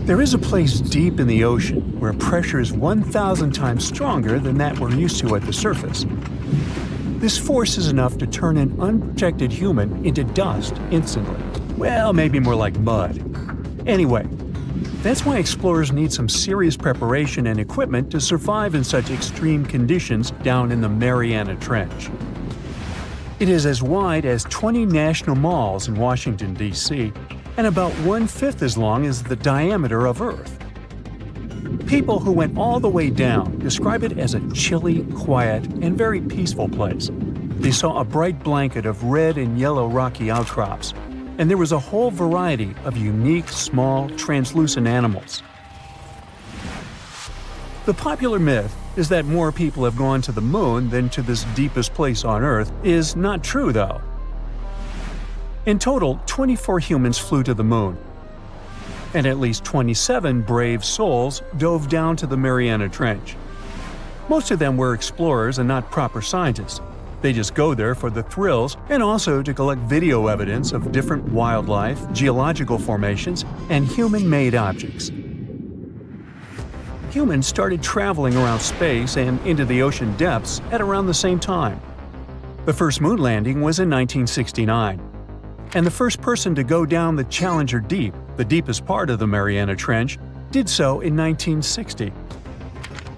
There is a place deep in the ocean where pressure is 1,000 times stronger than that we're used to at the surface. This force is enough to turn an unprotected human into dust instantly. Well, maybe more like mud. Anyway, that's why explorers need some serious preparation and equipment to survive in such extreme conditions down in the Mariana Trench. It is as wide as 20 national malls in Washington, D.C., and about 1/5 as long as the diameter of Earth. People who went all the way down describe it as a chilly, quiet, and very peaceful place. They saw a bright blanket of red and yellow rocky outcrops, and there was a whole variety of unique, small, translucent animals. The popular myth is that more people have gone to the moon than to this deepest place on Earth is not true, though. In total, 24 humans flew to the moon, and at least 27 brave souls dove down to the Mariana Trench. Most of them were explorers and not proper scientists. They just go there for the thrills and also to collect video evidence of different wildlife, geological formations, and human-made objects. Humans started traveling around space and into the ocean depths at around the same time. The first moon landing was in 1969. And the first person to go down the Challenger Deep, the deepest part of the Mariana Trench, did so in 1960.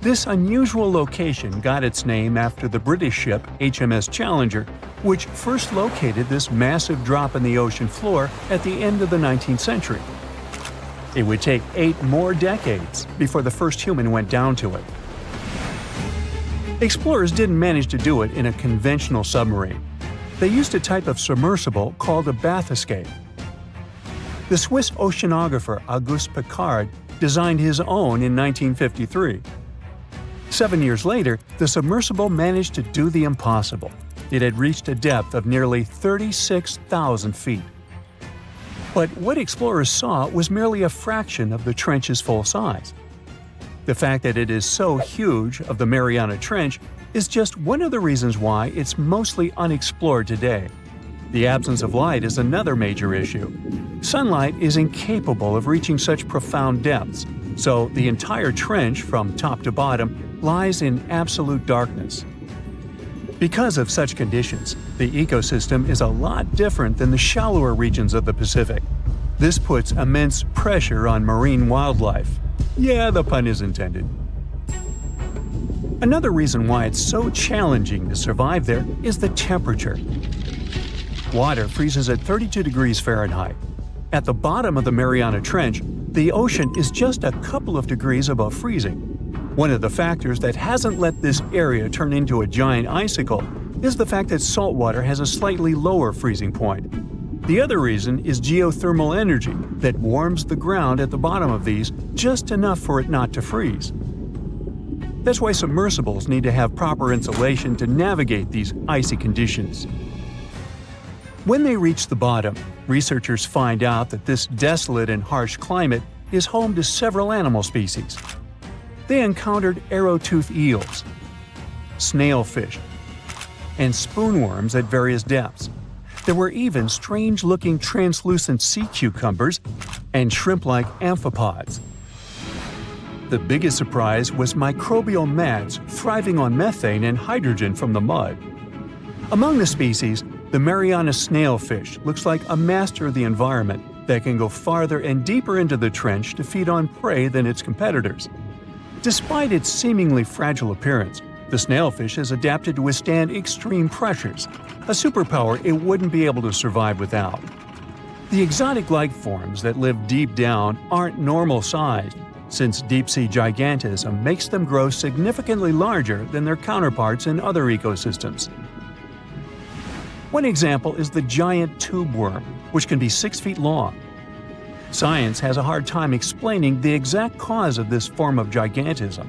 This unusual location got its name after the British ship HMS Challenger, which first located this massive drop in the ocean floor at the end of the 19th century. It would take 8 more decades before the first human went down to it. Explorers didn't manage to do it in a conventional submarine. They used a type of submersible called a bathyscaphe. The Swiss oceanographer Auguste Piccard designed his own in 1953. 7 years later, the submersible managed to do the impossible. It had reached a depth of nearly 36,000 feet. But what explorers saw was merely a fraction of the trench's full size. The fact that it is so huge of the Mariana Trench is just one of the reasons why it's mostly unexplored today. The absence of light is another major issue. Sunlight is incapable of reaching such profound depths, so the entire trench from top to bottom lies in absolute darkness. Because of such conditions, the ecosystem is a lot different than the shallower regions of the Pacific. This puts immense pressure on marine wildlife. Yeah, the pun is intended. Another reason why it's so challenging to survive there is the temperature. Water freezes at 32 degrees Fahrenheit. At the bottom of the Mariana Trench, the ocean is just a couple of degrees above freezing. One of the factors that hasn't let this area turn into a giant icicle is the fact that salt water has a slightly lower freezing point. The other reason is geothermal energy that warms the ground at the bottom of these just enough for it not to freeze. That's why submersibles need to have proper insulation to navigate these icy conditions. When they reach the bottom, researchers find out that this desolate and harsh climate is home to several animal species. They encountered arrow-toothed eels, snailfish, and spoonworms at various depths. There were even strange-looking translucent sea cucumbers and shrimp-like amphipods. The biggest surprise was microbial mats thriving on methane and hydrogen from the mud. Among the species, the Mariana snailfish looks like a master of the environment that can go farther and deeper into the trench to feed on prey than its competitors. Despite its seemingly fragile appearance, the snailfish has adapted to withstand extreme pressures, a superpower it wouldn't be able to survive without. The exotic life forms that live deep down aren't normal-sized, since deep-sea gigantism makes them grow significantly larger than their counterparts in other ecosystems. One example is the giant tube worm, which can be 6 feet long. Science has a hard time explaining the exact cause of this form of gigantism.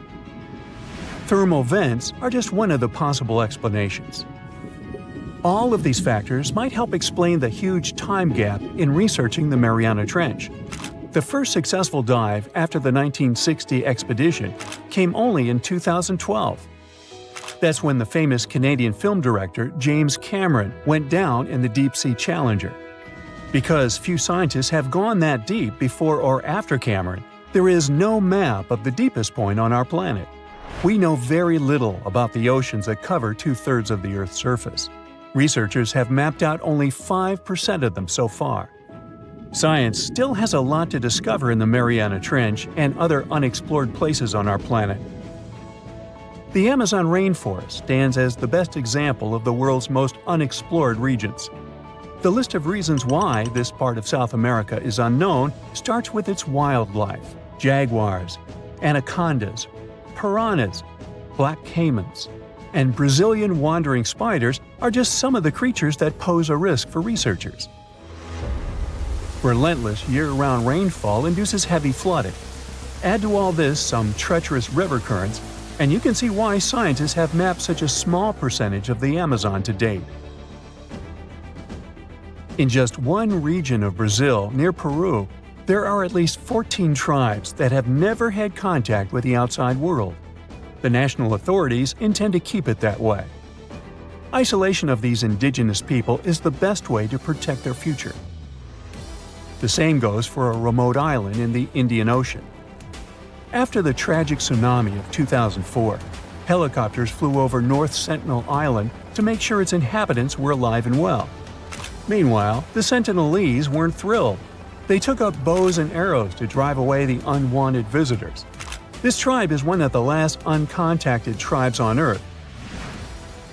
Thermal vents are just one of the possible explanations. All of these factors might help explain the huge time gap in researching the Mariana Trench. The first successful dive after the 1960 expedition came only in 2012. That's when the famous Canadian film director James Cameron went down in the deep-sea Challenger. Because few scientists have gone that deep before or after Cameron, There is no map of the deepest point on our planet. We know very little about the oceans that cover 2/3 of the Earth's surface. Researchers have mapped out only 5% of them so far. Science still has a lot to discover in the Mariana Trench and other unexplored places on our planet. The Amazon rainforest stands as the best example of the world's most unexplored regions. The list of reasons why this part of South America is unknown starts with its wildlife: jaguars, anacondas, piranhas, black caimans, and Brazilian wandering spiders are just some of the creatures that pose a risk for researchers. Relentless year-round rainfall induces heavy flooding. Add to all this some treacherous river currents, and you can see why scientists have mapped such a small percentage of the Amazon to date. In just one region of Brazil, near Peru, there are at least 14 tribes that have never had contact with the outside world. The national authorities intend to keep it that way. Isolation of these indigenous people is the best way to protect their future. The same goes for a remote island in the Indian Ocean. After the tragic tsunami of 2004, helicopters flew over North Sentinel Island to make sure its inhabitants were alive and well. Meanwhile, the Sentinelese weren't thrilled. They took up bows and arrows to drive away the unwanted visitors. This tribe is one of the last uncontacted tribes on Earth.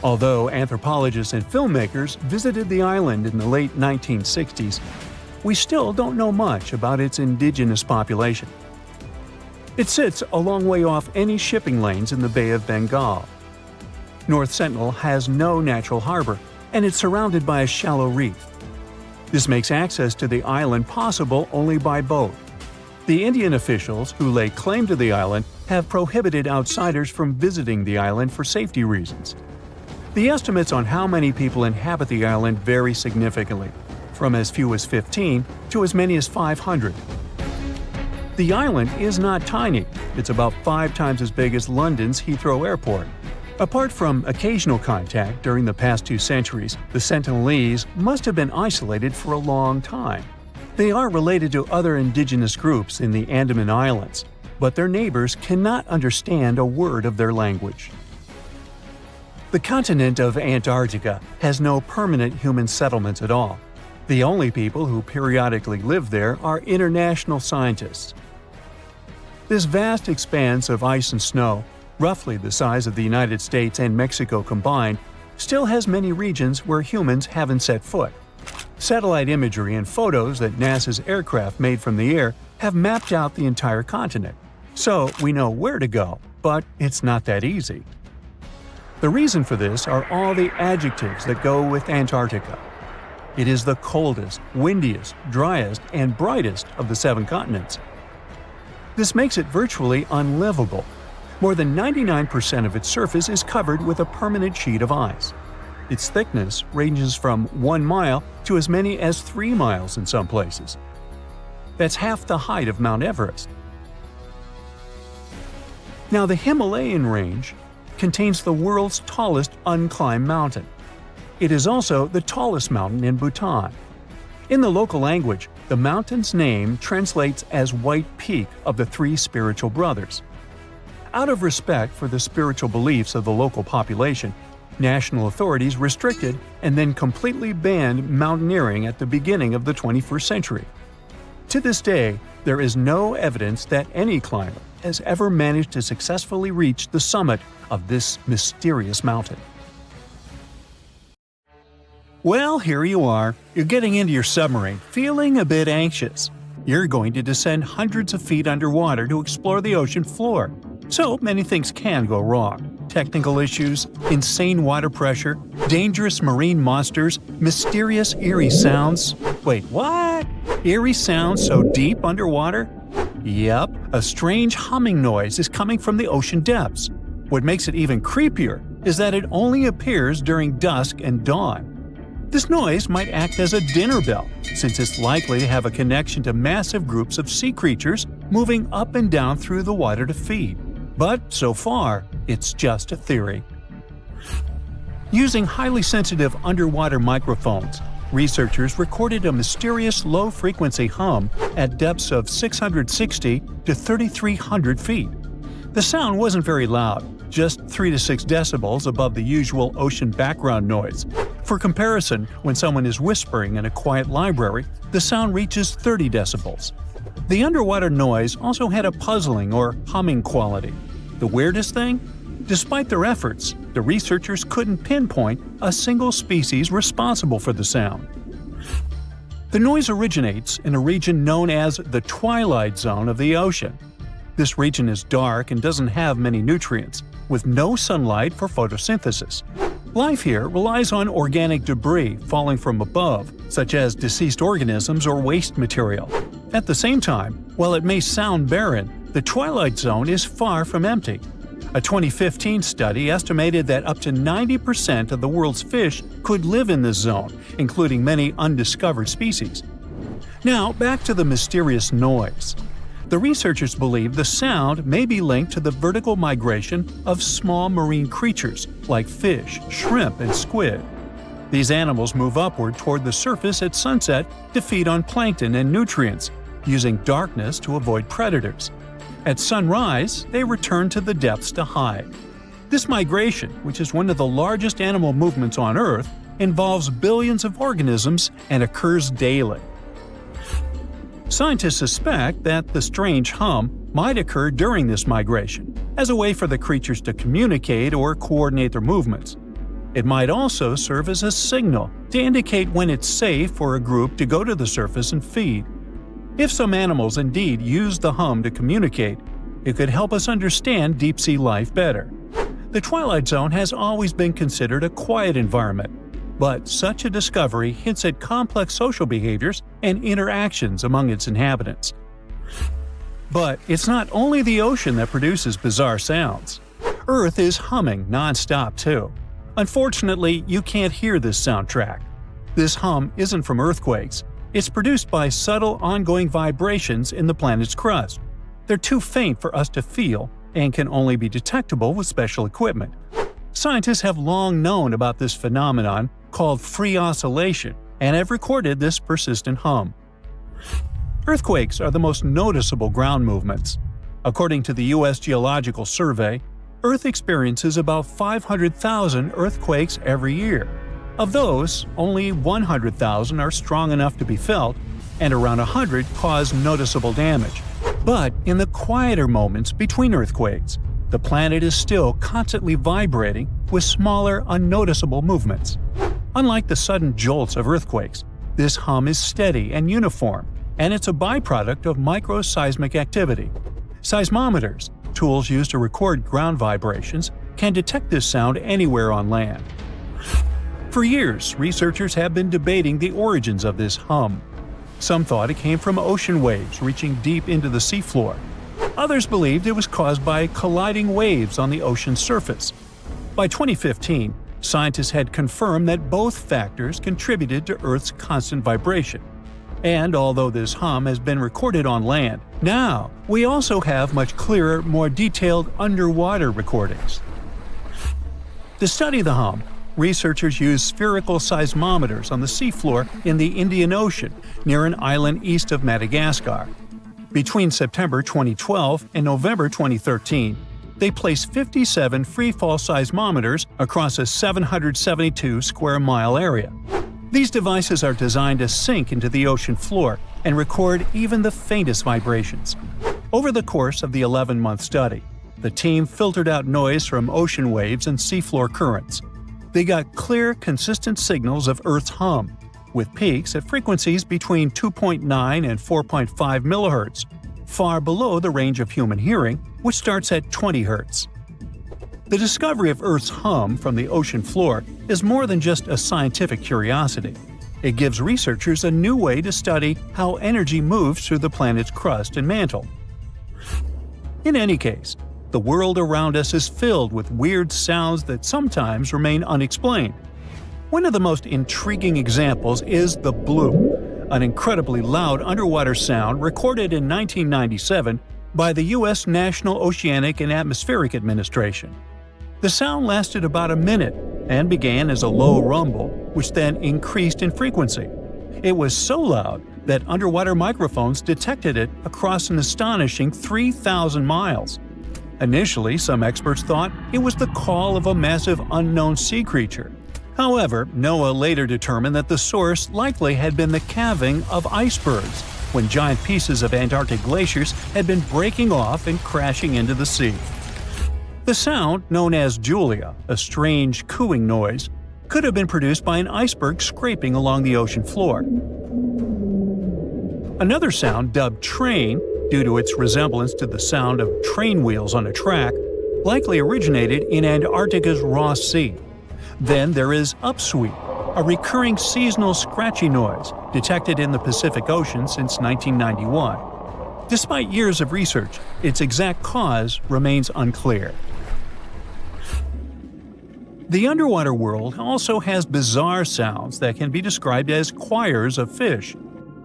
Although anthropologists and filmmakers visited the island in the late 1960s, we still don't know much about its indigenous population. It sits a long way off any shipping lanes in the Bay of Bengal. North Sentinel has no natural harbor, and it's surrounded by a shallow reef. This makes access to the island possible only by boat. The Indian officials who lay claim to the island have prohibited outsiders from visiting the island for safety reasons. The estimates on how many people inhabit the island vary significantly, from as few as 15 to as many as 500. The island is not tiny. It's about 5 times as big as London's Heathrow Airport. Apart from occasional contact during the past 2 centuries, the Sentinelese must have been isolated for a long time. They are related to other indigenous groups in the Andaman Islands, but their neighbors cannot understand a word of their language. The continent of Antarctica has no permanent human settlements at all. The only people who periodically live there are international scientists. This vast expanse of ice and snow, roughly the size of the United States and Mexico combined, still has many regions where humans haven't set foot. Satellite imagery and photos that NASA's aircraft made from the air have mapped out the entire continent. So we know where to go, but it's not that easy. The reason for this are all the adjectives that go with Antarctica. It is the coldest, windiest, driest, and brightest of the 7 continents. This makes it virtually unlivable. More than 99% of its surface is covered with a permanent sheet of ice. Its thickness ranges from 1 mile to as many as 3 miles in some places. That's half the height of Mount Everest. Now, the Himalayan range contains the world's tallest unclimbed mountain. It is also the tallest mountain in Bhutan. In the local language, the mountain's name translates as White Peak of the 3 spiritual brothers. Out of respect for the spiritual beliefs of the local population, national authorities restricted and then completely banned mountaineering at the beginning of the 21st century. To this day, there is no evidence that any climber has ever managed to successfully reach the summit of this mysterious mountain. Well, here you are. You're getting into your submarine, feeling a bit anxious. You're going to descend hundreds of feet underwater to explore the ocean floor. So many things can go wrong. Technical issues, insane water pressure, dangerous marine monsters, mysterious eerie sounds. Wait, what? Eerie sounds so deep underwater? Yep, a strange humming noise is coming from the ocean depths. What makes it even creepier is that it only appears during dusk and dawn. This noise might act as a dinner bell, since it's likely to have a connection to massive groups of sea creatures moving up and down through the water to feed. But so far, it's just a theory. Using highly sensitive underwater microphones, Researchers recorded a mysterious low-frequency hum at depths of 660 to 3,300 feet. The sound wasn't very loud, just 3 to 6 decibels above the usual ocean background noise. For comparison, when someone is whispering in a quiet library, the sound reaches 30 decibels. The underwater noise also had a puzzling or humming quality. The weirdest thing? Despite their efforts, the researchers couldn't pinpoint a single species responsible for the sound. The noise originates in a region known as the twilight zone of the ocean. This region is dark and doesn't have many nutrients, with no sunlight for photosynthesis. Life here relies on organic debris falling from above, such as deceased organisms or waste material. At the same time, while it may sound barren, the twilight zone is far from empty. A 2015 study estimated that up to 90% of the world's fish could live in this zone, including many undiscovered species. Now, back to the mysterious noise. The researchers believe the sound may be linked to the vertical migration of small marine creatures like fish, shrimp, and squid. These animals move upward toward the surface at sunset to feed on plankton and nutrients, using darkness to avoid predators. At sunrise, they return to the depths to hide. This migration, which is one of the largest animal movements on Earth, involves billions of organisms and occurs daily. Scientists suspect that the strange hum might occur during this migration, as a way for the creatures to communicate or coordinate their movements. It might also serve as a signal to indicate when it's safe for a group to go to the surface and feed. If some animals indeed use the hum to communicate, it could help us understand deep-sea life better. The Twilight Zone has always been considered a quiet environment, but such a discovery hints at complex social behaviors and interactions among its inhabitants. But it's not only the ocean that produces bizarre sounds. Earth is humming non-stop too. Unfortunately, you can't hear this soundtrack. This hum isn't from earthquakes. It's produced by subtle ongoing vibrations in the planet's crust. They're too faint for us to feel and can only be detectable with special equipment. Scientists have long known about this phenomenon called free oscillation and have recorded this persistent hum. Earthquakes are the most noticeable ground movements. According to the U.S. Geological Survey, Earth experiences about 500,000 earthquakes every year. Of those, only 100,000 are strong enough to be felt, and around 100 cause noticeable damage. But in the quieter moments between earthquakes, the planet is still constantly vibrating with smaller, unnoticeable movements. Unlike the sudden jolts of earthquakes, this hum is steady and uniform, and it's a byproduct of microseismic activity. Seismometers, tools used to record ground vibrations, can detect this sound anywhere on land. For years, researchers have been debating the origins of this hum. Some thought it came from ocean waves reaching deep into the seafloor. Others believed it was caused by colliding waves on the ocean's surface. By 2015, scientists had confirmed that both factors contributed to Earth's constant vibration. And although this hum has been recorded on land, now we also have much clearer, more detailed underwater recordings. To study the hum, researchers used spherical seismometers on the seafloor in the Indian Ocean near an island east of Madagascar. Between September 2012 and November 2013, they placed 57 free-fall seismometers across a 772 square mile area. These devices are designed to sink into the ocean floor and record even the faintest vibrations. Over the course of the 11-month study, the team filtered out noise from ocean waves and seafloor currents. They got clear, consistent signals of Earth's hum, with peaks at frequencies between 2.9 and 4.5 MHz, far below the range of human hearing, which starts at 20 Hz. The discovery of Earth's hum from the ocean floor is more than just a scientific curiosity. It gives researchers a new way to study how energy moves through the planet's crust and mantle. In any case, the world around us is filled with weird sounds that sometimes remain unexplained. One of the most intriguing examples is the bloop, an incredibly loud underwater sound recorded in 1997 by the U.S. National Oceanic and Atmospheric Administration. The sound lasted about a minute and began as a low rumble, which then increased in frequency. It was so loud that underwater microphones detected it across an astonishing 3,000 miles. Initially, some experts thought it was the call of a massive unknown sea creature. However, NOAA later determined that the source likely had been the calving of icebergs, when giant pieces of Antarctic glaciers had been breaking off and crashing into the sea. The sound, known as Julia, a strange cooing noise, could have been produced by an iceberg scraping along the ocean floor. Another sound, dubbed train, due to its resemblance to the sound of train wheels on a track, likely originated in Antarctica's Ross Sea. Then there is upsweep, a recurring seasonal scratchy noise detected in the Pacific Ocean since 1991. Despite years of research, its exact cause remains unclear. The underwater world also has bizarre sounds that can be described as choirs of fish.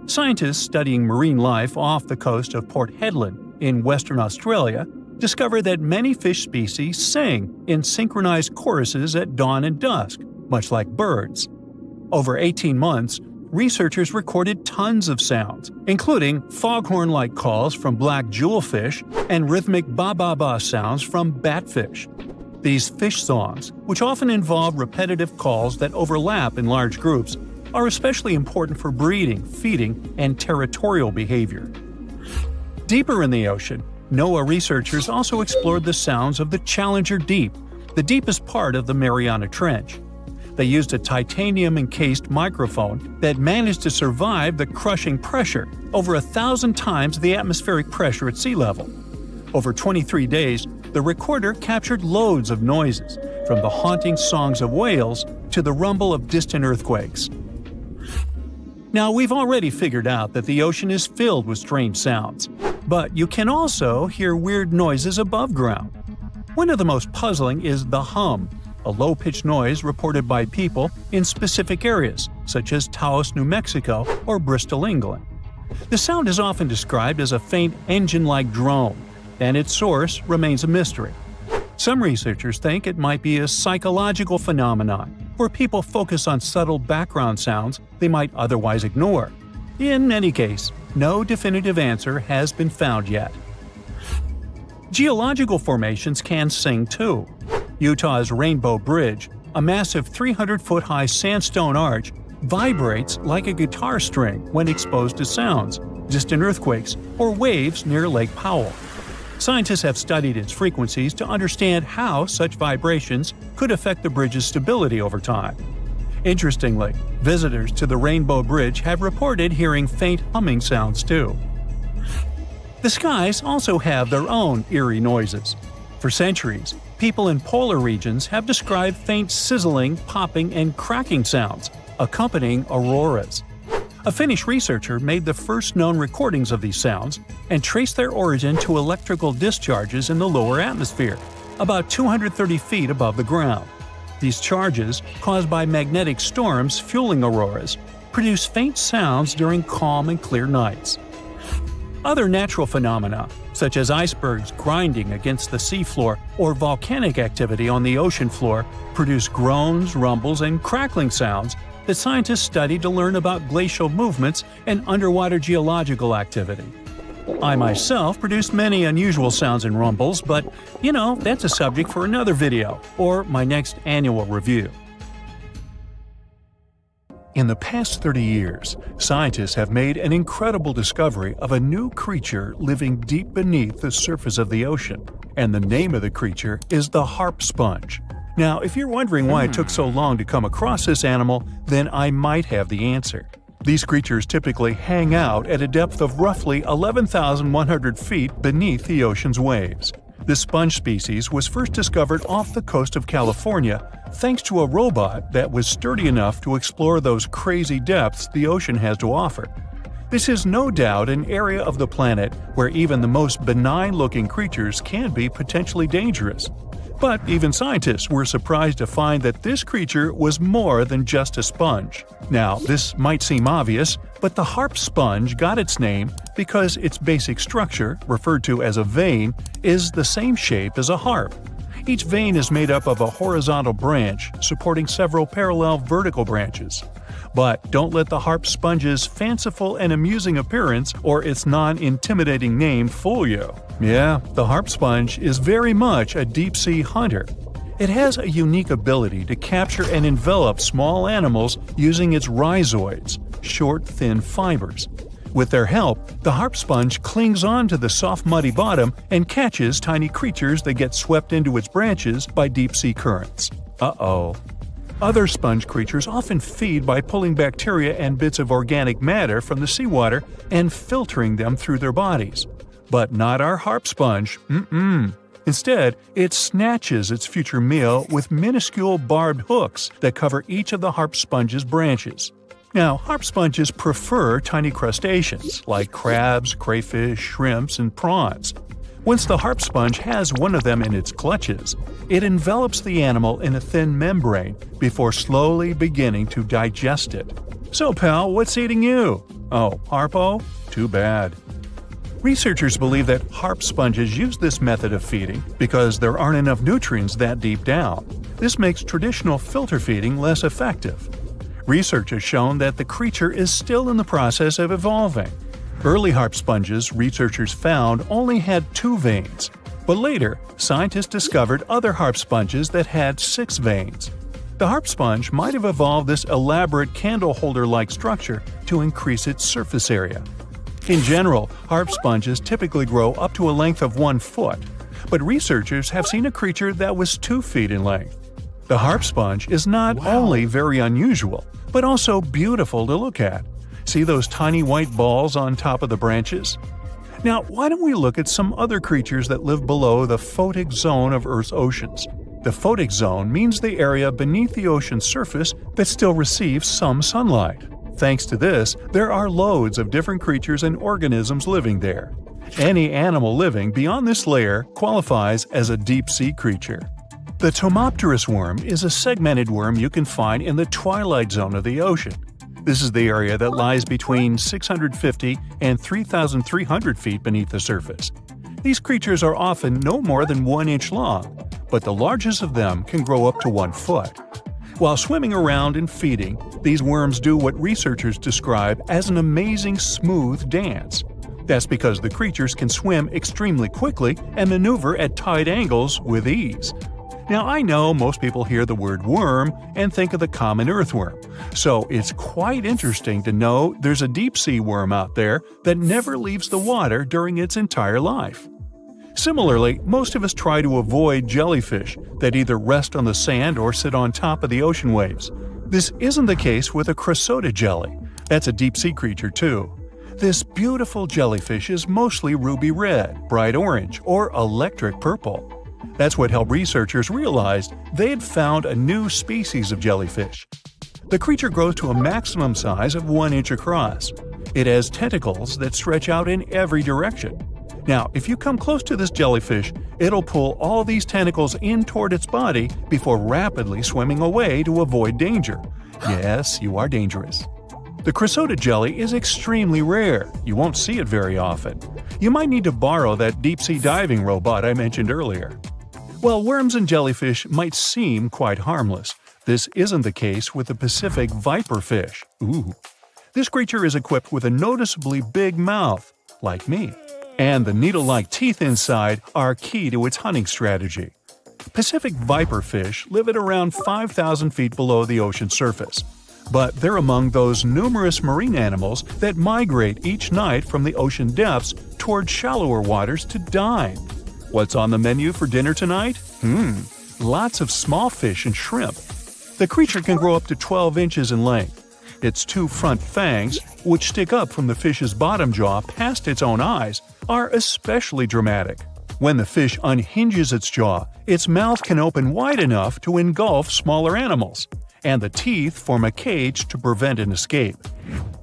Scientists studying marine life off the coast of Port Hedland in Western Australia discovered that many fish species sing in synchronized choruses at dawn and dusk, much like birds. Over 18 months, researchers recorded tons of sounds, including foghorn-like calls from black jewelfish and rhythmic ba-ba-ba sounds from batfish. These fish songs, which often involve repetitive calls that overlap in large groups, are especially important for breeding, feeding, and territorial behavior. Deeper in the ocean, NOAA researchers also explored the sounds of the Challenger Deep, the deepest part of the Mariana Trench. They used a titanium-encased microphone that managed to survive the crushing pressure, over 1,000 times the atmospheric pressure at sea level. Over 23 days, the recorder captured loads of noises, from the haunting songs of whales to the rumble of distant earthquakes. Now, we've already figured out that the ocean is filled with strange sounds, but you can also hear weird noises above ground. One of the most puzzling is the hum, a low-pitched noise reported by people in specific areas, such as Taos, New Mexico, or Bristol, England. The sound is often described as a faint engine-like drone, and its source remains a mystery. Some researchers think it might be a psychological phenomenon, where people focus on subtle background sounds they might otherwise ignore. In any case, no definitive answer has been found yet. Geological formations can sing too. Utah's Rainbow Bridge, a massive 300-foot-high sandstone arch, vibrates like a guitar string when exposed to sounds, distant earthquakes, or waves near Lake Powell. Scientists have studied its frequencies to understand how such vibrations could affect the bridge's stability over time. Interestingly, visitors to the Rainbow Bridge have reported hearing faint humming sounds too. The skies also have their own eerie noises. For centuries, people in polar regions have described faint sizzling, popping, and cracking sounds, accompanying auroras. A Finnish researcher made the first known recordings of these sounds and traced their origin to electrical discharges in the lower atmosphere, about 230 feet above the ground. These charges, caused by magnetic storms fueling auroras, produce faint sounds during calm and clear nights. Other natural phenomena, such as icebergs grinding against the seafloor or volcanic activity on the ocean floor, produce groans, rumbles, and crackling sounds that scientists study to learn about glacial movements and underwater geological activity. I myself produced many unusual sounds and rumbles, but, that's a subject for another video, or my next annual review. In the past 30 years, scientists have made an incredible discovery of a new creature living deep beneath the surface of the ocean, and the name of the creature is the harp sponge. Now, if you're wondering why it took so long to come across this animal, then I might have the answer. These creatures typically hang out at a depth of roughly 11,100 feet beneath the ocean's waves. This sponge species was first discovered off the coast of California thanks to a robot that was sturdy enough to explore those crazy depths the ocean has to offer. This is no doubt an area of the planet where even the most benign-looking creatures can be potentially dangerous. But even scientists were surprised to find that this creature was more than just a sponge. Now, this might seem obvious, but the harp sponge got its name because its basic structure, referred to as a vein, is the same shape as a harp. Each vein is made up of a horizontal branch supporting several parallel vertical branches. But don't let the harp sponge's fanciful and amusing appearance or its non-intimidating name fool you. Yeah, the harp sponge is very much a deep-sea hunter. It has a unique ability to capture and envelop small animals using its rhizoids, short, thin fibers. With their help, the harp sponge clings on to the soft muddy bottom and catches tiny creatures that get swept into its branches by deep-sea currents. Uh-oh. Other sponge creatures often feed by pulling bacteria and bits of organic matter from the seawater and filtering them through their bodies. But not our harp sponge. Instead, it snatches its future meal with minuscule barbed hooks that cover each of the harp sponge's branches. Now, harp sponges prefer tiny crustaceans like crabs, crayfish, shrimps, and prawns. Once the harp sponge has one of them in its clutches, it envelops the animal in a thin membrane before slowly beginning to digest it. So, pal, what's eating you? Oh, Harpo? Too bad. Researchers believe that harp sponges use this method of feeding because there aren't enough nutrients that deep down. This makes traditional filter feeding less effective. Research has shown that the creature is still in the process of evolving. Early harp sponges researchers found only had 2 veins, but later scientists discovered other harp sponges that had 6 veins. The harp sponge might have evolved this elaborate candle holder-like structure to increase its surface area. In general, harp sponges typically grow up to a length of 1 foot, but researchers have seen a creature that was 2 feet in length. The harp sponge is not only very unusual, but also beautiful to look at. See those tiny white balls on top of the branches? Now, why don't we look at some other creatures that live below the photic zone of Earth's oceans? The photic zone means the area beneath the ocean's surface that still receives some sunlight. Thanks to this, there are loads of different creatures and organisms living there. Any animal living beyond this layer qualifies as a deep-sea creature. The Tomopterus worm is a segmented worm you can find in the twilight zone of the ocean. This is the area that lies between 650 and 3,300 feet beneath the surface. These creatures are often no more than 1 inch long, but the largest of them can grow up to 1 foot. While swimming around and feeding, these worms do what researchers describe as an amazing smooth dance. That's because the creatures can swim extremely quickly and maneuver at tight angles with ease. Now, I know most people hear the word worm and think of the common earthworm, so it's quite interesting to know there's a deep-sea worm out there that never leaves the water during its entire life. Similarly, most of us try to avoid jellyfish that either rest on the sand or sit on top of the ocean waves. This isn't the case with a chrysota jelly. That's a deep-sea creature too. This beautiful jellyfish is mostly ruby red, bright orange, or electric purple. That's what helped researchers realize they had found a new species of jellyfish. The creature grows to a maximum size of 1 inch across. It has tentacles that stretch out in every direction. Now, if you come close to this jellyfish, it'll pull all these tentacles in toward its body before rapidly swimming away to avoid danger. Yes, you are dangerous. The chrysota jelly is extremely rare. You won't see it very often. You might need to borrow that deep-sea diving robot I mentioned earlier. While worms and jellyfish might seem quite harmless, this isn't the case with the Pacific viperfish. Ooh. This creature is equipped with a noticeably big mouth, like me, and the needle-like teeth inside are key to its hunting strategy. Pacific viperfish live at around 5,000 feet below the ocean surface, but they're among those numerous marine animals that migrate each night from the ocean depths toward shallower waters to dine. What's on the menu for dinner tonight? Lots of small fish and shrimp. The creature can grow up to 12 inches in length. Its 2 front fangs, which stick up from the fish's bottom jaw past its own eyes, are especially dramatic. When the fish unhinges its jaw, its mouth can open wide enough to engulf smaller animals, and the teeth form a cage to prevent an escape.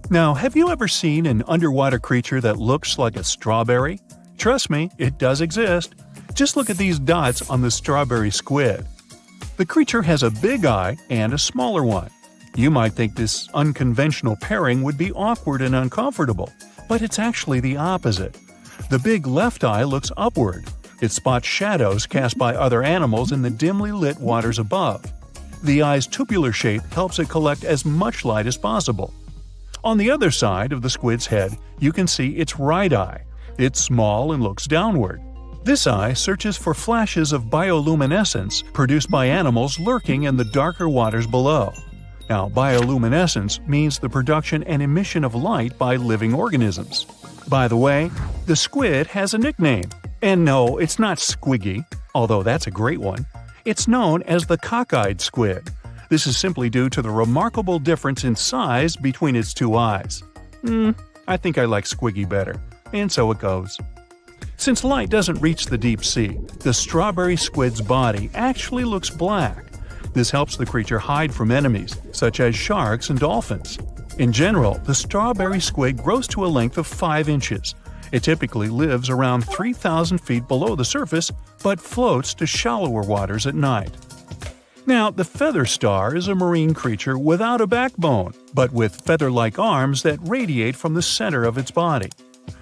Now, have you ever seen an underwater creature that looks like a strawberry? Trust me, it does exist. Just look at these dots on the strawberry squid. The creature has a big eye and a smaller one. You might think this unconventional pairing would be awkward and uncomfortable, but it's actually the opposite. The big left eye looks upward. It spots shadows cast by other animals in the dimly lit waters above. The eye's tubular shape helps it collect as much light as possible. On the other side of the squid's head, you can see its right eye. It's small and looks downward. This eye searches for flashes of bioluminescence produced by animals lurking in the darker waters below. Now, bioluminescence means the production and emission of light by living organisms. By the way, the squid has a nickname. And no, it's not Squiggy, although that's a great one. It's known as the cockeyed squid. This is simply due to the remarkable difference in size between its two eyes. I think I like Squiggy better, and so it goes. Since light doesn't reach the deep sea, the strawberry squid's body actually looks black. This helps the creature hide from enemies, such as sharks and dolphins. In general, the strawberry squid grows to a length of 5 inches. It typically lives around 3,000 feet below the surface, but floats to shallower waters at night. Now, the feather star is a marine creature without a backbone, but with feather-like arms that radiate from the center of its body.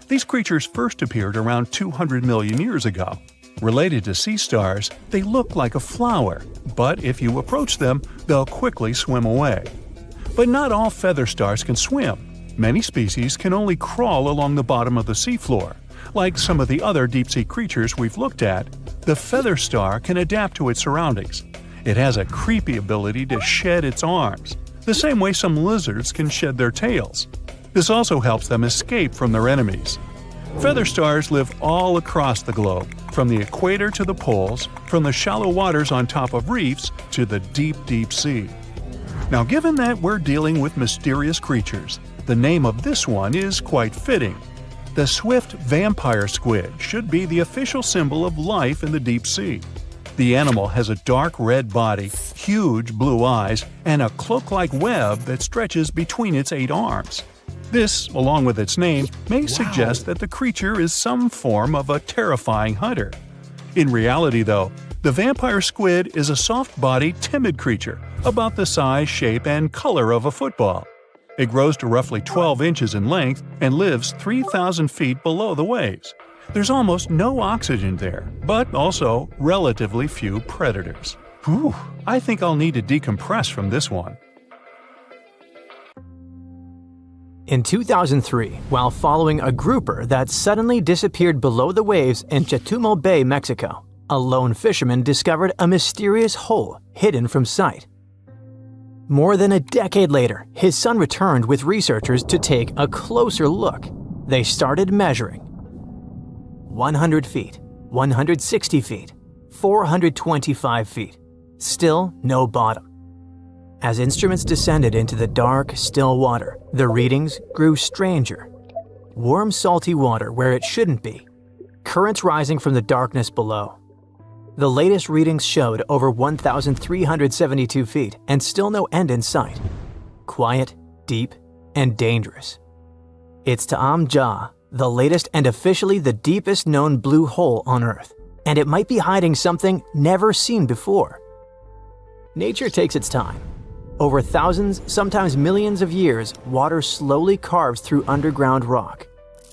These creatures first appeared around 200 million years ago. Related to sea stars, they look like a flower, but if you approach them, they'll quickly swim away. But not all feather stars can swim. Many species can only crawl along the bottom of the seafloor. Like some of the other deep-sea creatures we've looked at, the feather star can adapt to its surroundings. It has a creepy ability to shed its arms, the same way some lizards can shed their tails. This also helps them escape from their enemies. Feather stars live all across the globe, from the equator to the poles, from the shallow waters on top of reefs to the deep, deep sea. Now, given that we're dealing with mysterious creatures, the name of this one is quite fitting. The swift vampire squid should be the official symbol of life in the deep sea. The animal has a dark red body, huge blue eyes, and a cloak-like web that stretches between its 8 arms. This, along with its name, may suggest that the creature is some form of a terrifying hunter. In reality, though, the vampire squid is a soft-bodied, timid creature, about the size, shape, and color of a football. It grows to roughly 12 inches in length and lives 3,000 feet below the waves. There's almost no oxygen there, but also relatively few predators. Whew, I think I'll need to decompress from this one. In 2003, while following a grouper that suddenly disappeared below the waves in Chetumal Bay, Mexico, a lone fisherman discovered a mysterious hole hidden from sight. More than a decade later, his son returned with researchers to take a closer look. They started measuring. 100 feet, 160 feet, 425 feet. Still no bottom. As instruments descended into the dark, still water, the readings grew stranger. Warm, salty water where it shouldn't be. Currents rising from the darkness below. The latest readings showed over 1,372 feet and still no end in sight. Quiet, deep, and dangerous. It's Ta'am Ja, the latest and officially the deepest known blue hole on Earth, and it might be hiding something never seen before. Nature takes its time. Over thousands, sometimes millions of years, water slowly carves through underground rock.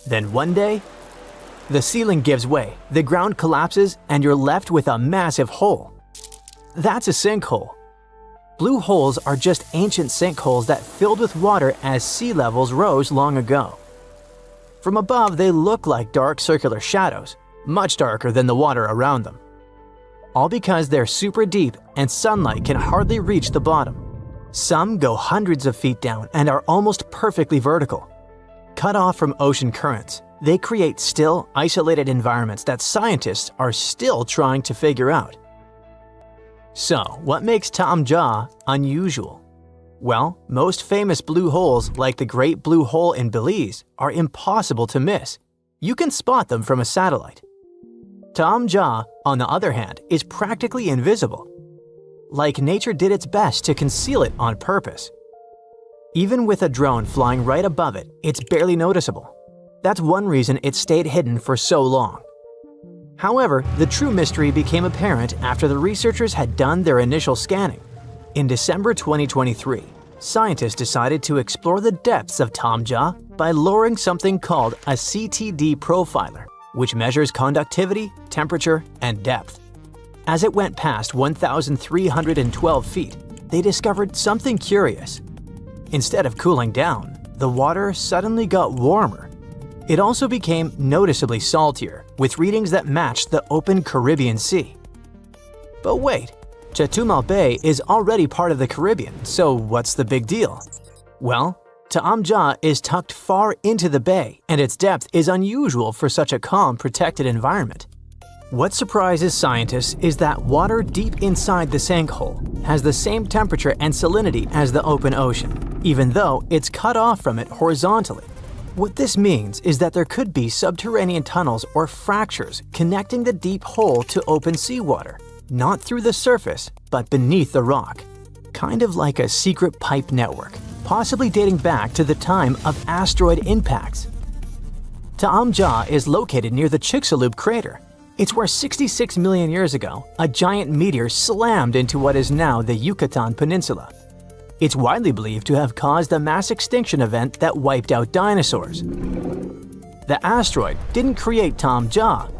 Then one day, the ceiling gives way, the ground collapses, and you're left with a massive hole. That's a sinkhole. Blue holes are just ancient sinkholes that filled with water as sea levels rose long ago. From above, they look like dark circular shadows, much darker than the water around them. All because they're super deep and sunlight can hardly reach the bottom. Some go hundreds of feet down and are almost perfectly vertical. Cut off from ocean currents, they create still, isolated environments that scientists are still trying to figure out. So, what makes Ta'am Ja unusual? Well, most famous blue holes, like the Great Blue Hole in Belize, are impossible to miss. You can spot them from a satellite. Ta'am Ja, on the other hand, is practically invisible. Like nature did its best to conceal it on purpose. Even with a drone flying right above it, it's barely noticeable. That's one reason it stayed hidden for so long. However, the true mystery became apparent after the researchers had done their initial scanning. In December 2023, scientists decided to explore the depths of Ta'am Ja by lowering something called a CTD profiler, which measures conductivity, temperature, and depth. As it went past 1,312 feet, they discovered something curious. Instead of cooling down, the water suddenly got warmer. It also became noticeably saltier, with readings that matched the open Caribbean Sea. But wait, Chetumal Bay is already part of the Caribbean, so what's the big deal? Well, Taamja is tucked far into the bay, and its depth is unusual for such a calm, protected environment. What surprises scientists is that water deep inside the sinkhole has the same temperature and salinity as the open ocean, even though it's cut off from it horizontally. What this means is that there could be subterranean tunnels or fractures connecting the deep hole to open seawater, not through the surface, but beneath the rock. Kind of like a secret pipe network, possibly dating back to the time of asteroid impacts. Taamja is located near the Chicxulub crater. It's where 66 million years ago, a giant meteor slammed into what is now the Yucatan Peninsula. It's widely believed to have caused a mass extinction event that wiped out dinosaurs. The asteroid didn't create Taamja,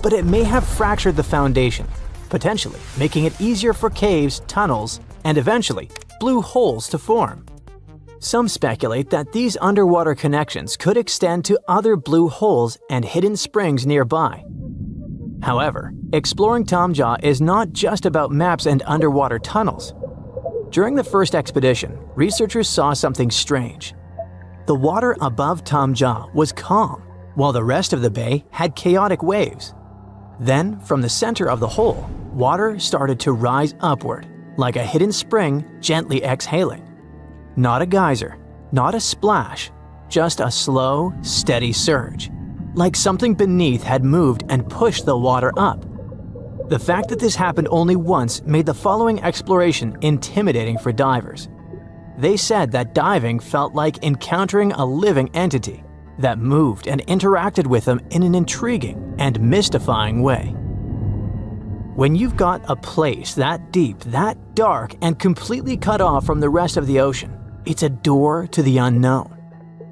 but it may have fractured the foundation, potentially making it easier for caves, tunnels, and eventually blue holes to form. Some speculate that these underwater connections could extend to other blue holes and hidden springs nearby. However, exploring Taamja is not just about maps and underwater tunnels. During the first expedition, researchers saw something strange. The water above Taamja was calm, while the rest of the bay had chaotic waves. Then, from the center of the hole, water started to rise upward, like a hidden spring gently exhaling. Not a geyser, not a splash, just a slow, steady surge, like something beneath had moved and pushed the water up. The fact that this happened only once made the following exploration intimidating for divers. They said that diving felt like encountering a living entity that moved and interacted with them in an intriguing and mystifying way. When you've got a place that deep, that dark, and completely cut off from the rest of the ocean, it's a door to the unknown.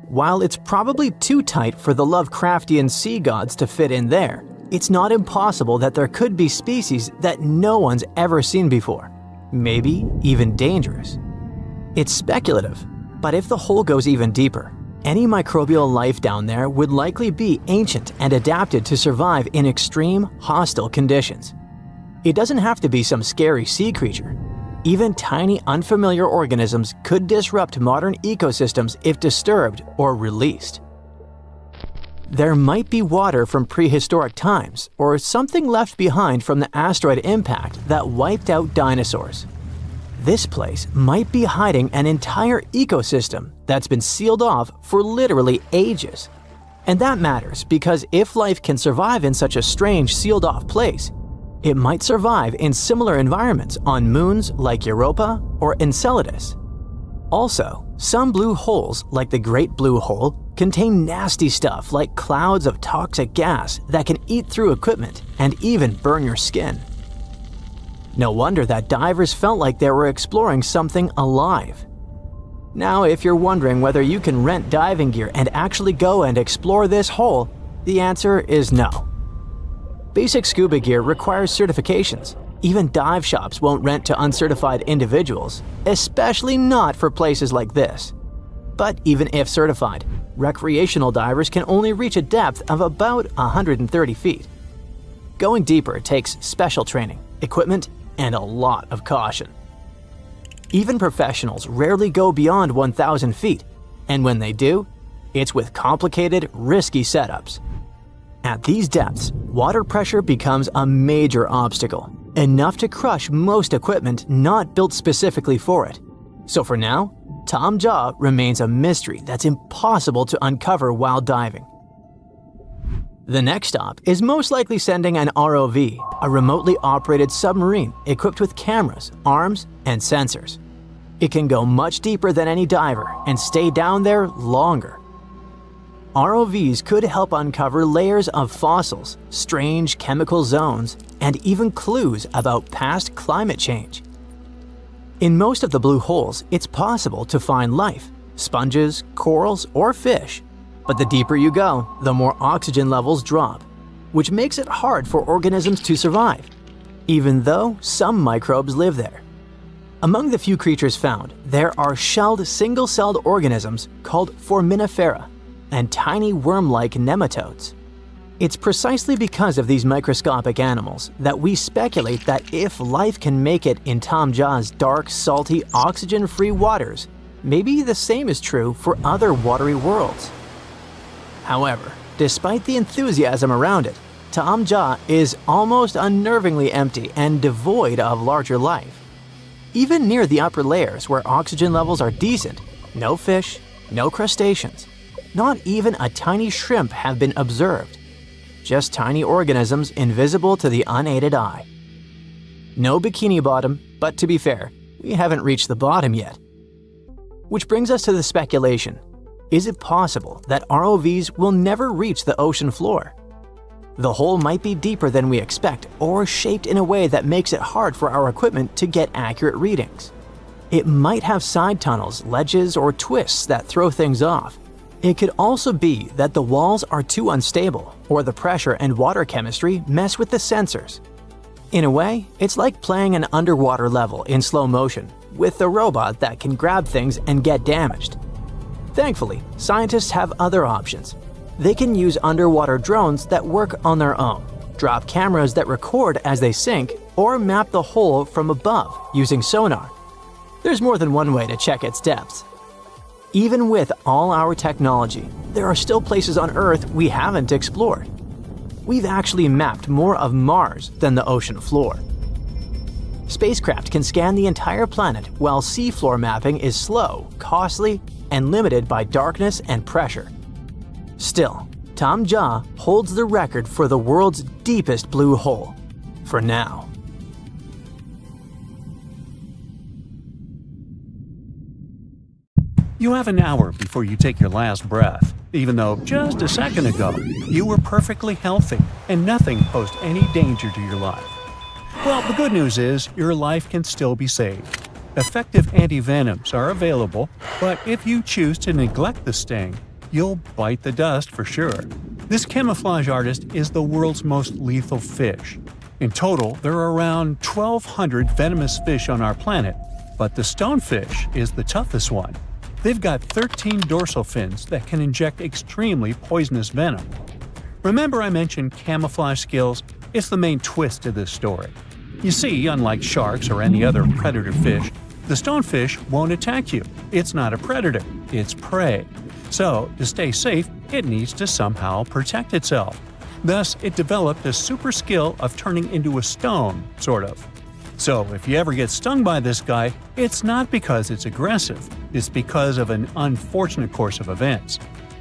While it's probably too tight for the Lovecraftian sea gods to fit in there, it's not impossible that there could be species that no one's ever seen before, maybe even dangerous. It's speculative, but if the hole goes even deeper, any microbial life down there would likely be ancient and adapted to survive in extreme, hostile conditions. It doesn't have to be some scary sea creature. Even tiny, unfamiliar organisms could disrupt modern ecosystems if disturbed or released. There might be water from prehistoric times or something left behind from the asteroid impact that wiped out dinosaurs. This place might be hiding an entire ecosystem that's been sealed off for literally ages. And that matters because if life can survive in such a strange sealed-off place, it might survive in similar environments on moons like Europa or Enceladus. Also, some blue holes, like the Great Blue Hole, contain nasty stuff like clouds of toxic gas that can eat through equipment and even burn your skin. No wonder that divers felt like they were exploring something alive. Now, if you're wondering whether you can rent diving gear and actually go and explore this hole, the answer is no. Basic scuba gear requires certifications. Even dive shops won't rent to uncertified individuals, especially not for places like this. But even if certified, recreational divers can only reach a depth of about 130 feet. Going deeper takes special training, equipment, and a lot of caution. Even professionals rarely go beyond 1,000 feet, and when they do, it's with complicated, risky setups. At these depths, water pressure becomes a major obstacle, enough to crush most equipment not built specifically for it. So for now, Taamja remains a mystery that's impossible to uncover while diving. The next stop is most likely sending an ROV, a remotely operated submarine equipped with cameras, arms, and sensors. It can go much deeper than any diver and stay down there longer. ROVs could help uncover layers of fossils, strange chemical zones, and even clues about past climate change. In most of the blue holes, it's possible to find life, sponges, corals, or fish. But the deeper you go, the more oxygen levels drop. which makes it hard for organisms to survive, even though some microbes live there. Among the few creatures found, there are shelled single-celled organisms called foraminifera and tiny worm-like nematodes. It's precisely because of these microscopic animals that we speculate that if life can make it in Tom Jah's dark, salty, oxygen-free waters, maybe the same is true for other watery worlds. However, despite the enthusiasm around it, Tom Jah is almost unnervingly empty and devoid of larger life. Even near the upper layers where oxygen levels are decent, no fish, no crustaceans, not even a tiny shrimp have been observed. Just tiny organisms invisible to the unaided eye. No bikini bottom, but to be fair, we haven't reached the bottom yet. Which brings us to the speculation. Is it possible that ROVs will never reach the ocean floor? The hole might be deeper than we expect or shaped in a way that makes it hard for our equipment to get accurate readings. It might have side tunnels, ledges, or twists that throw things off. It could also be that the walls are too unstable or the pressure and water chemistry mess with the sensors. In a way, it's like playing an underwater level in slow motion with a robot that can grab things and get damaged. Thankfully, scientists have other options. They can use underwater drones that work on their own, drop cameras that record as they sink, or map the hole from above using sonar. There's more than one way to check its depths. Even with all our technology, there are still places on Earth we haven't explored. We've actually mapped more of Mars than the ocean floor. Spacecraft can scan the entire planet while seafloor mapping is slow, costly, and limited by darkness and pressure. Still, Tom Jah holds the record for the world's deepest blue hole, for now. You have an hour before you take your last breath, even though just a second ago you were perfectly healthy and nothing posed any danger to your life. Well, the good news is your life can still be saved. Effective antivenoms are available, but if you choose to neglect the sting, you'll bite the dust for sure. This camouflage artist is the world's most lethal fish. In total, there are around 1,200 venomous fish on our planet, but the stonefish is the toughest one. They've got 13 dorsal fins that can inject extremely poisonous venom. Remember I mentioned camouflage skills? It's the main twist to this story. You see, unlike sharks or any other predator fish, the stonefish won't attack you. It's not a predator, it's prey. So, to stay safe, it needs to somehow protect itself. Thus, it developed a super skill of turning into a stone, sort of. So, if you ever get stung by this guy, it's not because it's aggressive, it's because of an unfortunate course of events.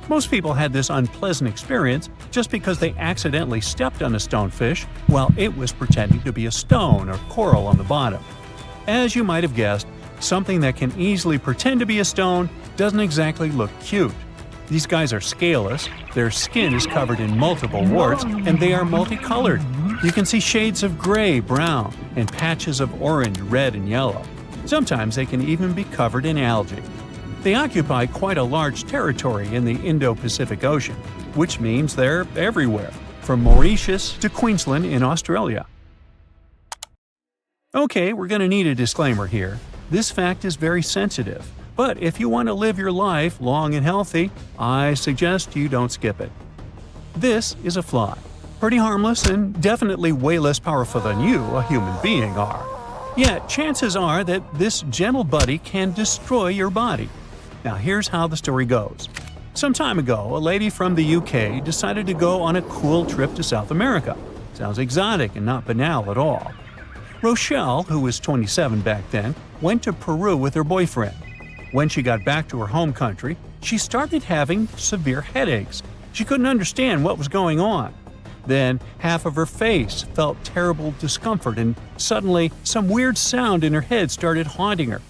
Most people had this unpleasant experience just because they accidentally stepped on a stonefish while it was pretending to be a stone or coral on the bottom. As you might have guessed, something that can easily pretend to be a stone doesn't exactly look cute. These guys are scaleless, their skin is covered in multiple warts, and they are multicolored. You can see shades of gray, brown, and patches of orange, red, and yellow. Sometimes they can even be covered in algae. They occupy quite a large territory in the Indo-Pacific Ocean, which means they're everywhere, from Mauritius to Queensland in Australia. Okay, we're going to need a disclaimer here. This fact is very sensitive, but if you want to live your life long and healthy, I suggest you don't skip it. This is a fly. Pretty harmless and definitely way less powerful than you, a human being, are. Yet, chances are that this gentle buddy can destroy your body. Now here's how the story goes. Some time ago, a lady from the UK decided to go on a cool trip to South America. Sounds exotic and not banal at all. Rochelle, who was 27 back then, went to Peru with her boyfriend. When she got back to her home country, she started having severe headaches. She couldn't understand what was going on. Then, half of her face felt terrible discomfort, and suddenly, some weird sound in her head started haunting her.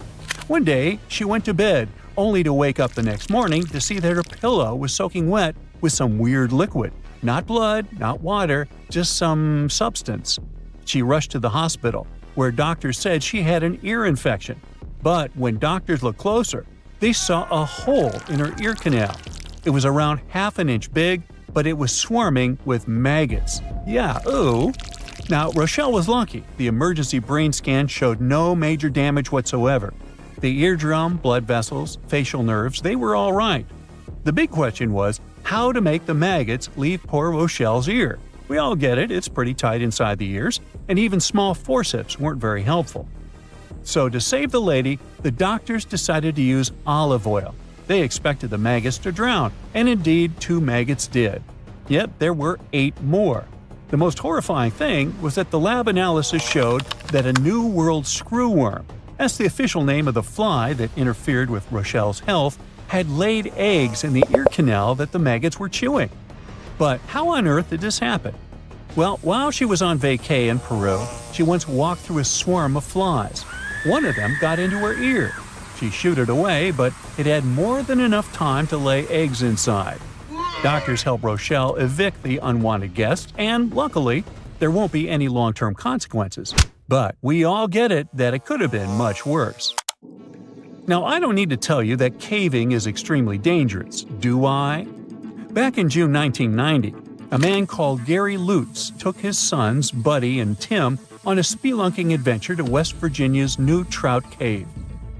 One day, she went to bed, only to wake up the next morning to see that her pillow was soaking wet with some weird liquid. Not blood, not water, just some substance. She rushed to the hospital, where doctors said she had an ear infection. But when doctors looked closer, they saw a hole in her ear canal. It was around half an inch big, but it was swarming with maggots. Yeah, ooh. Now, Rochelle was lucky. The emergency brain scan showed no major damage whatsoever. The eardrum, blood vessels, facial nerves, they were all right. The big question was how to make the maggots leave poor Rochelle's ear. We all get it, it's pretty tight inside the ears, and even small forceps weren't very helpful. So to save the lady, the doctors decided to use olive oil. They expected the maggots to drown, and indeed 2 maggots did. Yet there were 8 more. The most horrifying thing was that the lab analysis showed that a New World screwworm, that's the official name of the fly that interfered with Rochelle's health, had laid eggs in the ear canal that the maggots were chewing. But how on earth did this happen? Well, while she was on vacay in Peru, she once walked through a swarm of flies. One of them got into her ear. She shooed it away, but it had more than enough time to lay eggs inside. Doctors helped Rochelle evict the unwanted guest, and luckily, there won't be any long-term consequences. But we all get it that it could have been much worse. Now, I don't need to tell you that caving is extremely dangerous, do I? Back in June 1990, a man called Gary Lutz took his sons, Buddy and Tim, on a spelunking adventure to West Virginia's New Trout Cave.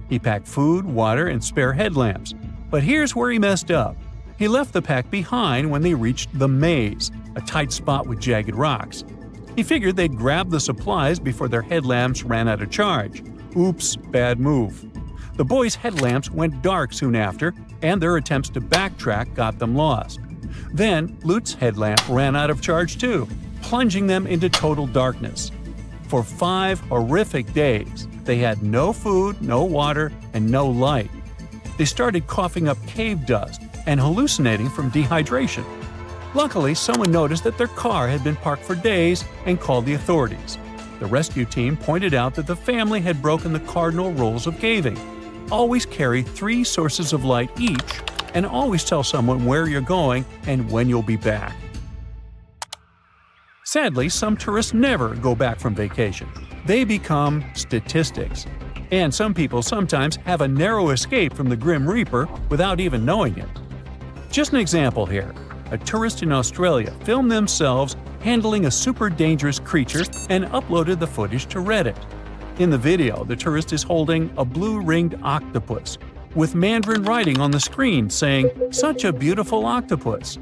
He packed food, water, and spare headlamps. But here's where he messed up. He left the pack behind when they reached the maze, a tight spot with jagged rocks. He figured they'd grab the supplies before their headlamps ran out of charge. Oops, bad move. The boys' headlamps went dark soon after, and their attempts to backtrack got them lost. Then, Lutz's headlamp ran out of charge too, plunging them into total darkness. For 5 horrific days, they had no food, no water, and no light. They started coughing up cave dust and hallucinating from dehydration. Luckily, someone noticed that their car had been parked for days and called the authorities. The rescue team pointed out that the family had broken the cardinal rules of caving. Always carry 3 sources of light each, and always tell someone where you're going and when you'll be back. Sadly, some tourists never go back from vacation. They become statistics. And some people sometimes have a narrow escape from the Grim Reaper without even knowing it. Just an example here. A tourist in Australia filmed themselves handling a super dangerous creature and uploaded the footage to Reddit. In the video, the tourist is holding a blue-ringed octopus, with Mandarin writing on the screen saying, "Such a beautiful octopus."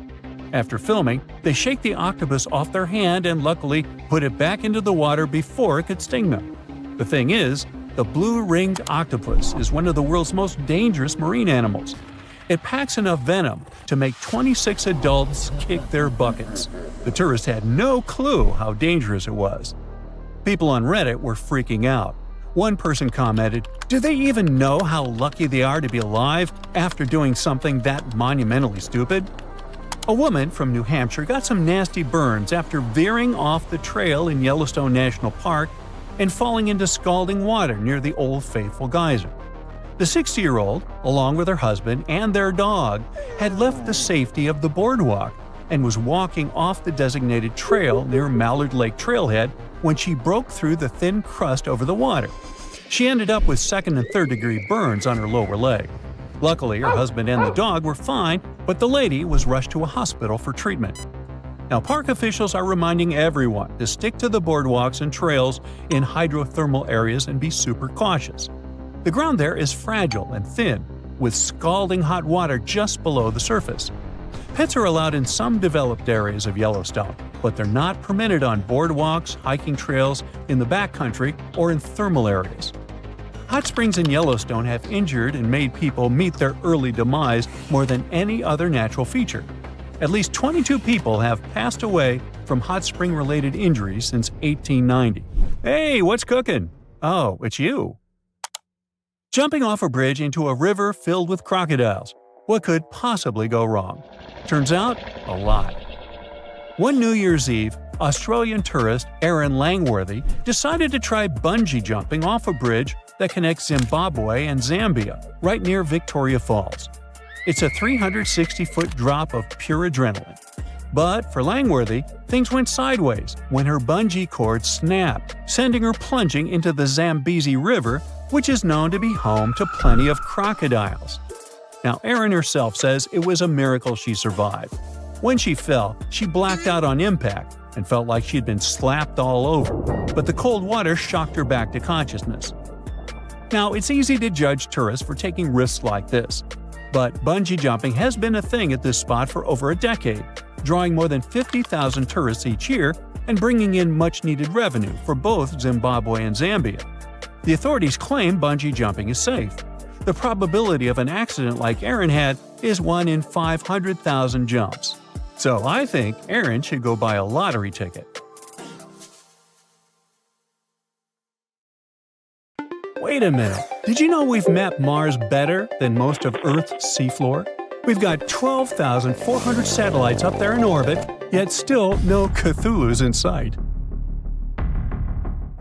After filming, they shake the octopus off their hand and luckily put it back into the water before it could sting them. The thing is, the blue-ringed octopus is one of the world's most dangerous marine animals. It packs enough venom to make 26 adults kick their buckets. The tourist had no clue how dangerous it was. People on Reddit were freaking out. One person commented, "Do they even know how lucky they are to be alive after doing something that monumentally stupid?" A woman from New Hampshire got some nasty burns after veering off the trail in Yellowstone National Park and falling into scalding water near the Old Faithful geyser. The 60-year-old, along with her husband and their dog, had left the safety of the boardwalk and was walking off the designated trail near Mallard Lake Trailhead when she broke through the thin crust over the water. She ended up with 2nd and 3rd degree burns on her lower leg. Luckily, her husband and the dog were fine, but the lady was rushed to a hospital for treatment. Now, park officials are reminding everyone to stick to the boardwalks and trails in hydrothermal areas and be super cautious. The ground there is fragile and thin, with scalding hot water just below the surface. Pets are allowed in some developed areas of Yellowstone, but they're not permitted on boardwalks, hiking trails, in the backcountry, or in thermal areas. Hot springs in Yellowstone have injured and made people meet their early demise more than any other natural feature. At least 22 people have passed away from hot spring-related injuries since 1890. Hey, what's cooking? Oh, it's you. Jumping off a bridge into a river filled with crocodiles. What could possibly go wrong? Turns out, a lot. One New Year's Eve, Australian tourist Aaron Langworthy decided to try bungee jumping off a bridge that connects Zimbabwe and Zambia, right near Victoria Falls. It's a 360-foot drop of pure adrenaline. But for Langworthy, things went sideways when her bungee cord snapped, sending her plunging into the Zambezi River, which is known to be home to plenty of crocodiles. Now, Erin herself says it was a miracle she survived. When she fell, she blacked out on impact and felt like she'd been slapped all over, but the cold water shocked her back to consciousness. Now, it's easy to judge tourists for taking risks like this, but bungee jumping has been a thing at this spot for over a decade, drawing more than 50,000 tourists each year and bringing in much-needed revenue for both Zimbabwe and Zambia. The authorities claim bungee jumping is safe. The probability of an accident like Aaron had is 1 in 500,000 jumps. So I think Aaron should go buy a lottery ticket. Wait a minute, did you know we've mapped Mars better than most of Earth's seafloor? We've got 12,400 satellites up there in orbit, yet still no Cthulhu's in sight.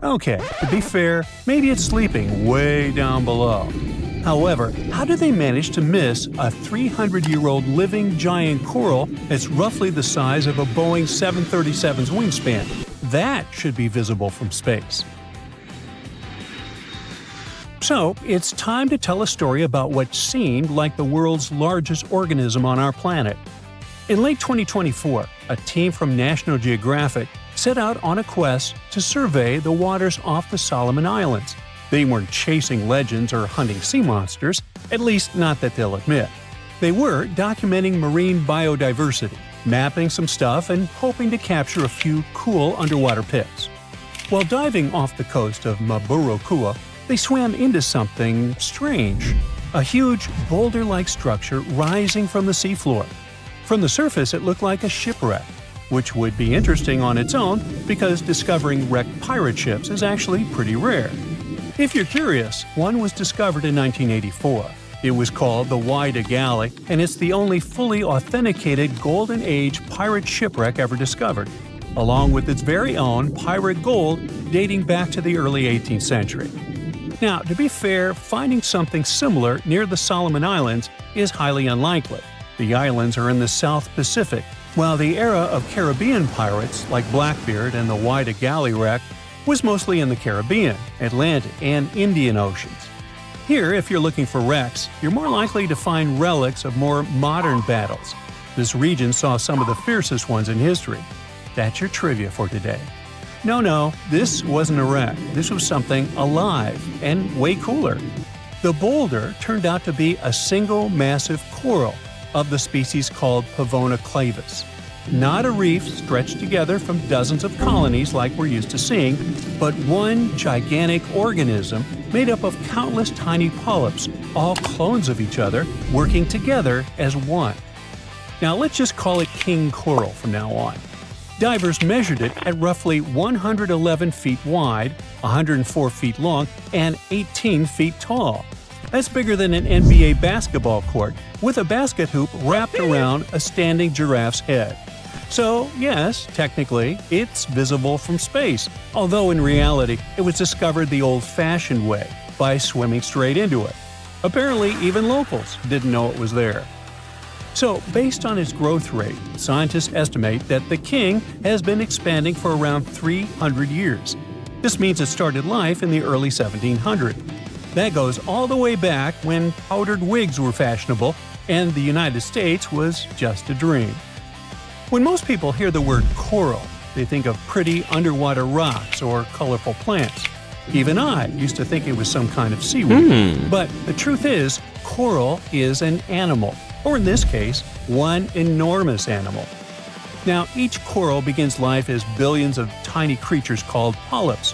Okay, to be fair, maybe it's sleeping way down below. However, how do they manage to miss a 300-year-old living giant coral that's roughly the size of a Boeing 737's wingspan? That should be visible from space. So, it's time to tell a story about what seemed like the world's largest organism on our planet. In late 2024, a team from National Geographic set out on a quest to survey the waters off the Solomon Islands. They weren't chasing legends or hunting sea monsters, at least not that they'll admit. They were documenting marine biodiversity, mapping some stuff, and hoping to capture a few cool underwater pics. While diving off the coast of Maburokua, they swam into something strange, a huge boulder-like structure rising from the seafloor. From the surface, it looked like a shipwreck, which would be interesting on its own because discovering wrecked pirate ships is actually pretty rare. If you're curious, one was discovered in 1984. It was called the Whydah Galley, and it's the only fully authenticated Golden Age pirate shipwreck ever discovered, along with its very own pirate gold dating back to the early 18th century. Now, to be fair, finding something similar near the Solomon Islands is highly unlikely. The islands are in the South Pacific, while the era of Caribbean pirates like Blackbeard and the Whydah Galley wreck was mostly in the Caribbean, Atlantic, and Indian Oceans. Here, if you're looking for wrecks, you're more likely to find relics of more modern battles. This region saw some of the fiercest ones in history. That's your trivia for today. No, this wasn't a wreck. This was something alive and way cooler. The boulder turned out to be a single massive coral of the species called Pavona clavis. Not a reef stretched together from dozens of colonies like we're used to seeing, but one gigantic organism made up of countless tiny polyps, all clones of each other, working together as one. Now let's just call it king coral from now on. Divers measured it at roughly 111 feet wide, 104 feet long, and 18 feet tall. That's bigger than an NBA basketball court, with a basket hoop wrapped around a standing giraffe's head. So, yes, technically, it's visible from space, although in reality, it was discovered the old-fashioned way, by swimming straight into it. Apparently, even locals didn't know it was there. So, based on its growth rate, scientists estimate that the king has been expanding for around 300 years. This means it started life in the early 1700s. That goes all the way back when powdered wigs were fashionable and the United States was just a dream. When most people hear the word coral, they think of pretty underwater rocks or colorful plants. Even I used to think it was some kind of seaweed. But the truth is, coral is an animal, or in this case, one enormous animal. Now, each coral begins life as billions of tiny creatures called polyps.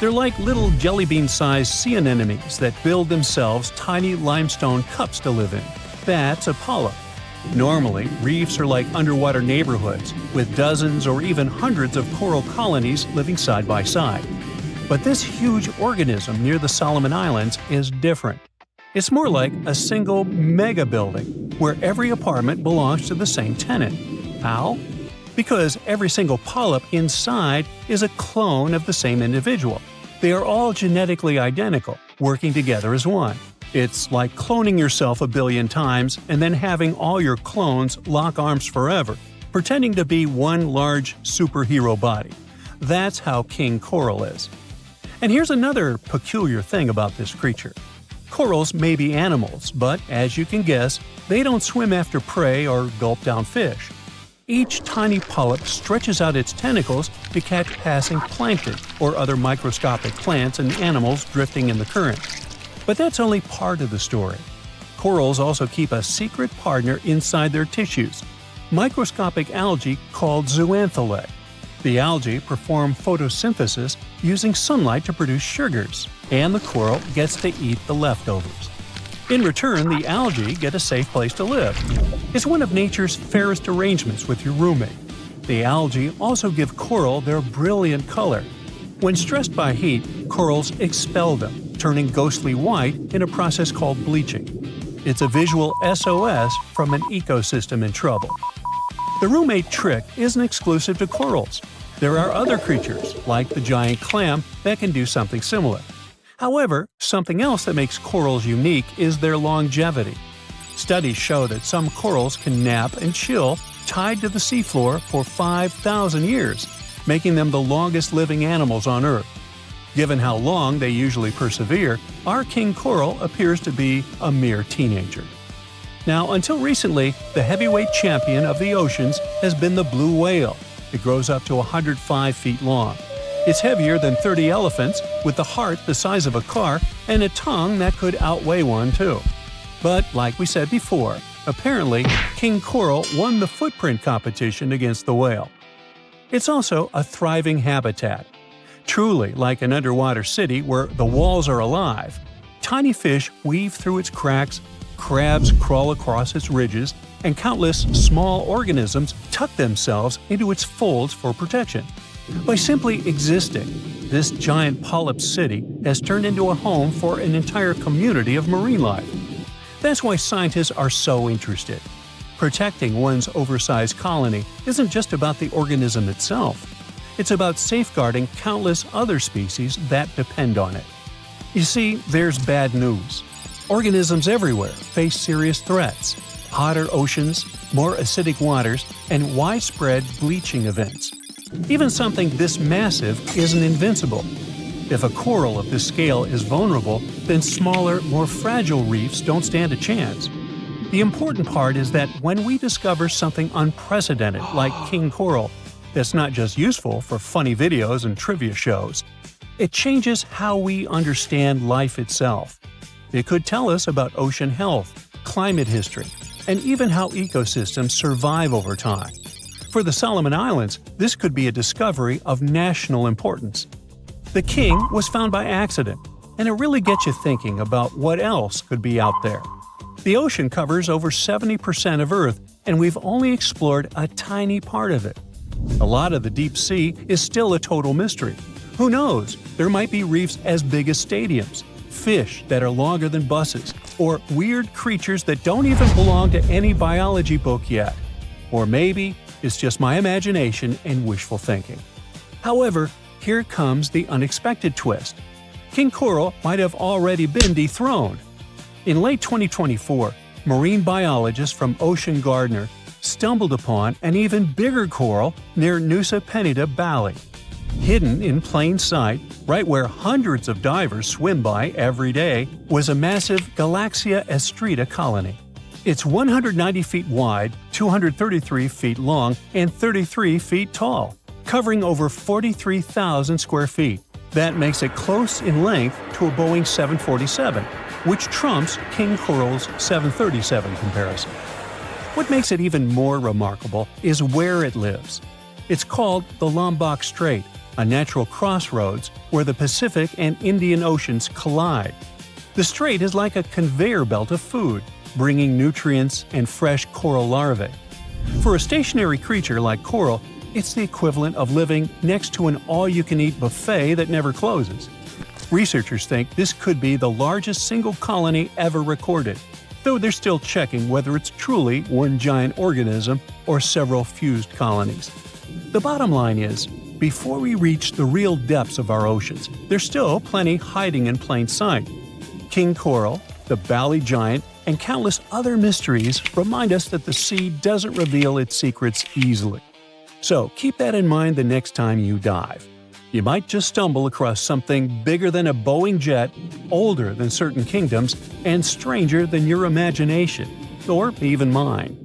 They're like little jelly bean-sized sea anemones that build themselves tiny limestone cups to live in. That's a polyp. Normally, reefs are like underwater neighborhoods, with dozens or even hundreds of coral colonies living side by side. But this huge organism near the Solomon Islands is different. It's more like a single mega building, where every apartment belongs to the same tenant. How? Because every single polyp inside is a clone of the same individual. They are all genetically identical, working together as one. It's like cloning yourself a billion times and then having all your clones lock arms forever, pretending to be one large superhero body. That's how king coral is. And here's another peculiar thing about this creature. Corals may be animals, but as you can guess, they don't swim after prey or gulp down fish. Each tiny polyp stretches out its tentacles to catch passing plankton or other microscopic plants and animals drifting in the current. But that's only part of the story. Corals also keep a secret partner inside their tissues, microscopic algae called zooxanthellae. The algae perform photosynthesis using sunlight to produce sugars, and the coral gets to eat the leftovers. In return, the algae get a safe place to live. It's one of nature's fairest arrangements with your roommate. The algae also give coral their brilliant color. When stressed by heat, corals expel them, turning ghostly white in a process called bleaching. It's a visual SOS from an ecosystem in trouble. The roommate trick isn't exclusive to corals. There are other creatures, like the giant clam, that can do something similar. However, something else that makes corals unique is their longevity. Studies show that some corals can nap and chill tied to the seafloor for 5,000 years, making them the longest living animals on Earth. Given how long they usually persevere, our king coral appears to be a mere teenager. Now, until recently, the heavyweight champion of the oceans has been the blue whale. It grows up to 105 feet long. It's heavier than 30 elephants, with a heart the size of a car and a tongue that could outweigh one too. But like we said before, apparently king coral won the footprint competition against the whale. It's also a thriving habitat. Truly like an underwater city where the walls are alive. Tiny fish weave through its cracks, crabs crawl across its ridges, and countless small organisms tuck themselves into its folds for protection. By simply existing, this giant polyp city has turned into a home for an entire community of marine life. That's why scientists are so interested. Protecting one's oversized colony isn't just about the organism itself. It's about safeguarding countless other species that depend on it. You see, there's bad news. Organisms everywhere face serious threats: hotter oceans, more acidic waters, and widespread bleaching events. Even something this massive isn't invincible. If a coral of this scale is vulnerable, then smaller, more fragile reefs don't stand a chance. The important part is that when we discover something unprecedented like king coral, that's not just useful for funny videos and trivia shows. It changes how we understand life itself. It could tell us about ocean health, climate history, and even how ecosystems survive over time. For the Solomon Islands, this could be a discovery of national importance. The king was found by accident, and it really gets you thinking about what else could be out there. The ocean covers over 70% of Earth, and we've only explored a tiny part of it. A lot of the deep sea is still a total mystery. Who knows? There might be reefs as big as stadiums, fish that are longer than buses, or weird creatures that don't even belong to any biology book yet. Or maybe it's just my imagination and wishful thinking. However, here comes the unexpected twist. King coral might have already been dethroned. In late 2024, marine biologists from Ocean Gardener stumbled upon an even bigger coral near Nusa Penida, Bali. Hidden in plain sight, right where hundreds of divers swim by every day, was a massive Galaxia estrita colony. It's 190 feet wide, 233 feet long, and 33 feet tall, covering over 43,000 square feet. That makes it close in length to a Boeing 747, which trumps king coral's 737 comparison. What makes it even more remarkable is where it lives. It's called the Lombok Strait, a natural crossroads where the Pacific and Indian Oceans collide. The strait is like a conveyor belt of food, bringing nutrients and fresh coral larvae. For a stationary creature like coral, it's the equivalent of living next to an all-you-can-eat buffet that never closes. Researchers think this could be the largest single colony ever recorded, though they're still checking whether it's truly one giant organism or several fused colonies. The bottom line is, before we reach the real depths of our oceans, there's still plenty hiding in plain sight. King coral, the Bali giant, and countless other mysteries remind us that the sea doesn't reveal its secrets easily. So keep that in mind the next time you dive. You might just stumble across something bigger than a Boeing jet, older than certain kingdoms, and stranger than your imagination, or even mine.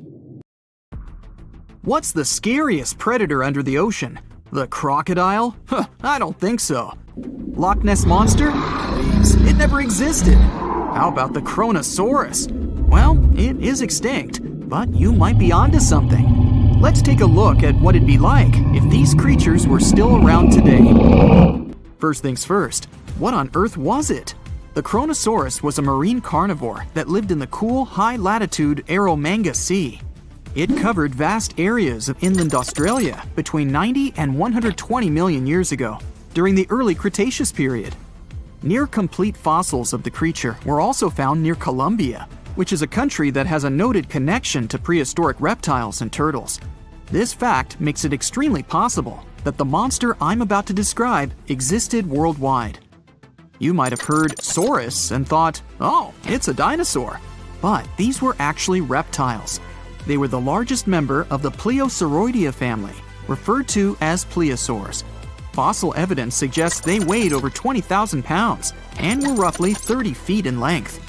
What's the scariest predator under the ocean? The crocodile? I don't think so. Loch Ness Monster? Please, it never existed. How about the Kronosaurus? Well, it is extinct, but you might be onto something. Let's take a look at what it'd be like if these creatures were still around today. First things first, what on earth was it? The Kronosaurus was a marine carnivore that lived in the cool, high-latitude Eromanga Sea. It covered vast areas of inland Australia between 90 and 120 million years ago, during the early Cretaceous period. Near-complete fossils of the creature were also found near Colombia, which is a country that has a noted connection to prehistoric reptiles and turtles. This fact makes it extremely possible that the monster I'm about to describe existed worldwide. You might have heard saurus and thought, oh, it's a dinosaur. But these were actually reptiles. They were the largest member of the Plesiosauridae family, referred to as plesiosaurs. Fossil evidence suggests they weighed over 20,000 pounds and were roughly 30 feet in length.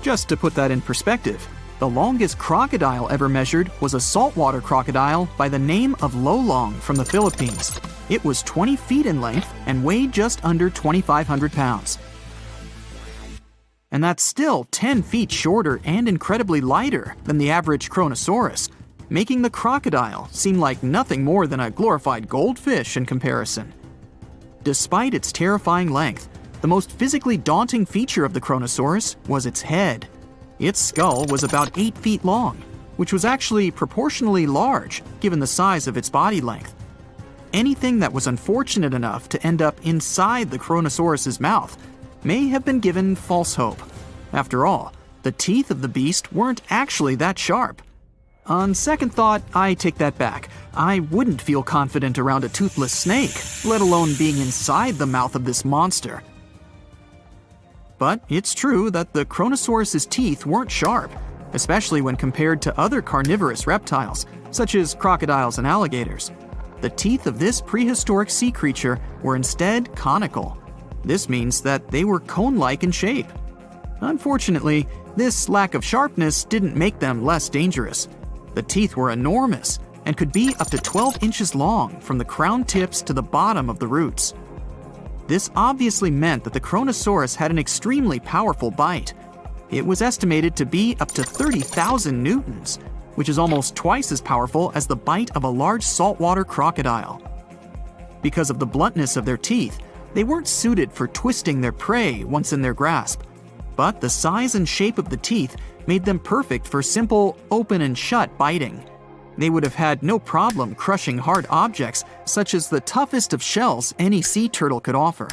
Just to put that in perspective, the longest crocodile ever measured was a saltwater crocodile by the name of Lolong from the Philippines. It was 20 feet in length and weighed just under 2,500 pounds. And that's still 10 feet shorter and incredibly lighter than the average Kronosaurus, making the crocodile seem like nothing more than a glorified goldfish in comparison. Despite its terrifying length, the most physically daunting feature of the Kronosaurus was its head. Its skull was about 8 feet long, which was actually proportionally large given the size of its body length. Anything that was unfortunate enough to end up inside the Kronosaurus's mouth may have been given false hope. After all, the teeth of the beast weren't actually that sharp. On second thought, I take that back. I wouldn't feel confident around a toothless snake, let alone being inside the mouth of this monster. But it's true that the Kronosaurus's teeth weren't sharp, especially when compared to other carnivorous reptiles, such as crocodiles and alligators. The teeth of this prehistoric sea creature were instead conical. This means that they were cone-like in shape. Unfortunately, this lack of sharpness didn't make them less dangerous. The teeth were enormous and could be up to 12 inches long from the crown tips to the bottom of the roots. This obviously meant that the Kronosaurus had an extremely powerful bite. It was estimated to be up to 30,000 newtons, which is almost twice as powerful as the bite of a large saltwater crocodile. Because of the bluntness of their teeth, they weren't suited for twisting their prey once in their grasp, but the size and shape of the teeth made them perfect for simple open and shut biting. They would have had no problem crushing hard objects such as the toughest of shells any sea turtle could offer.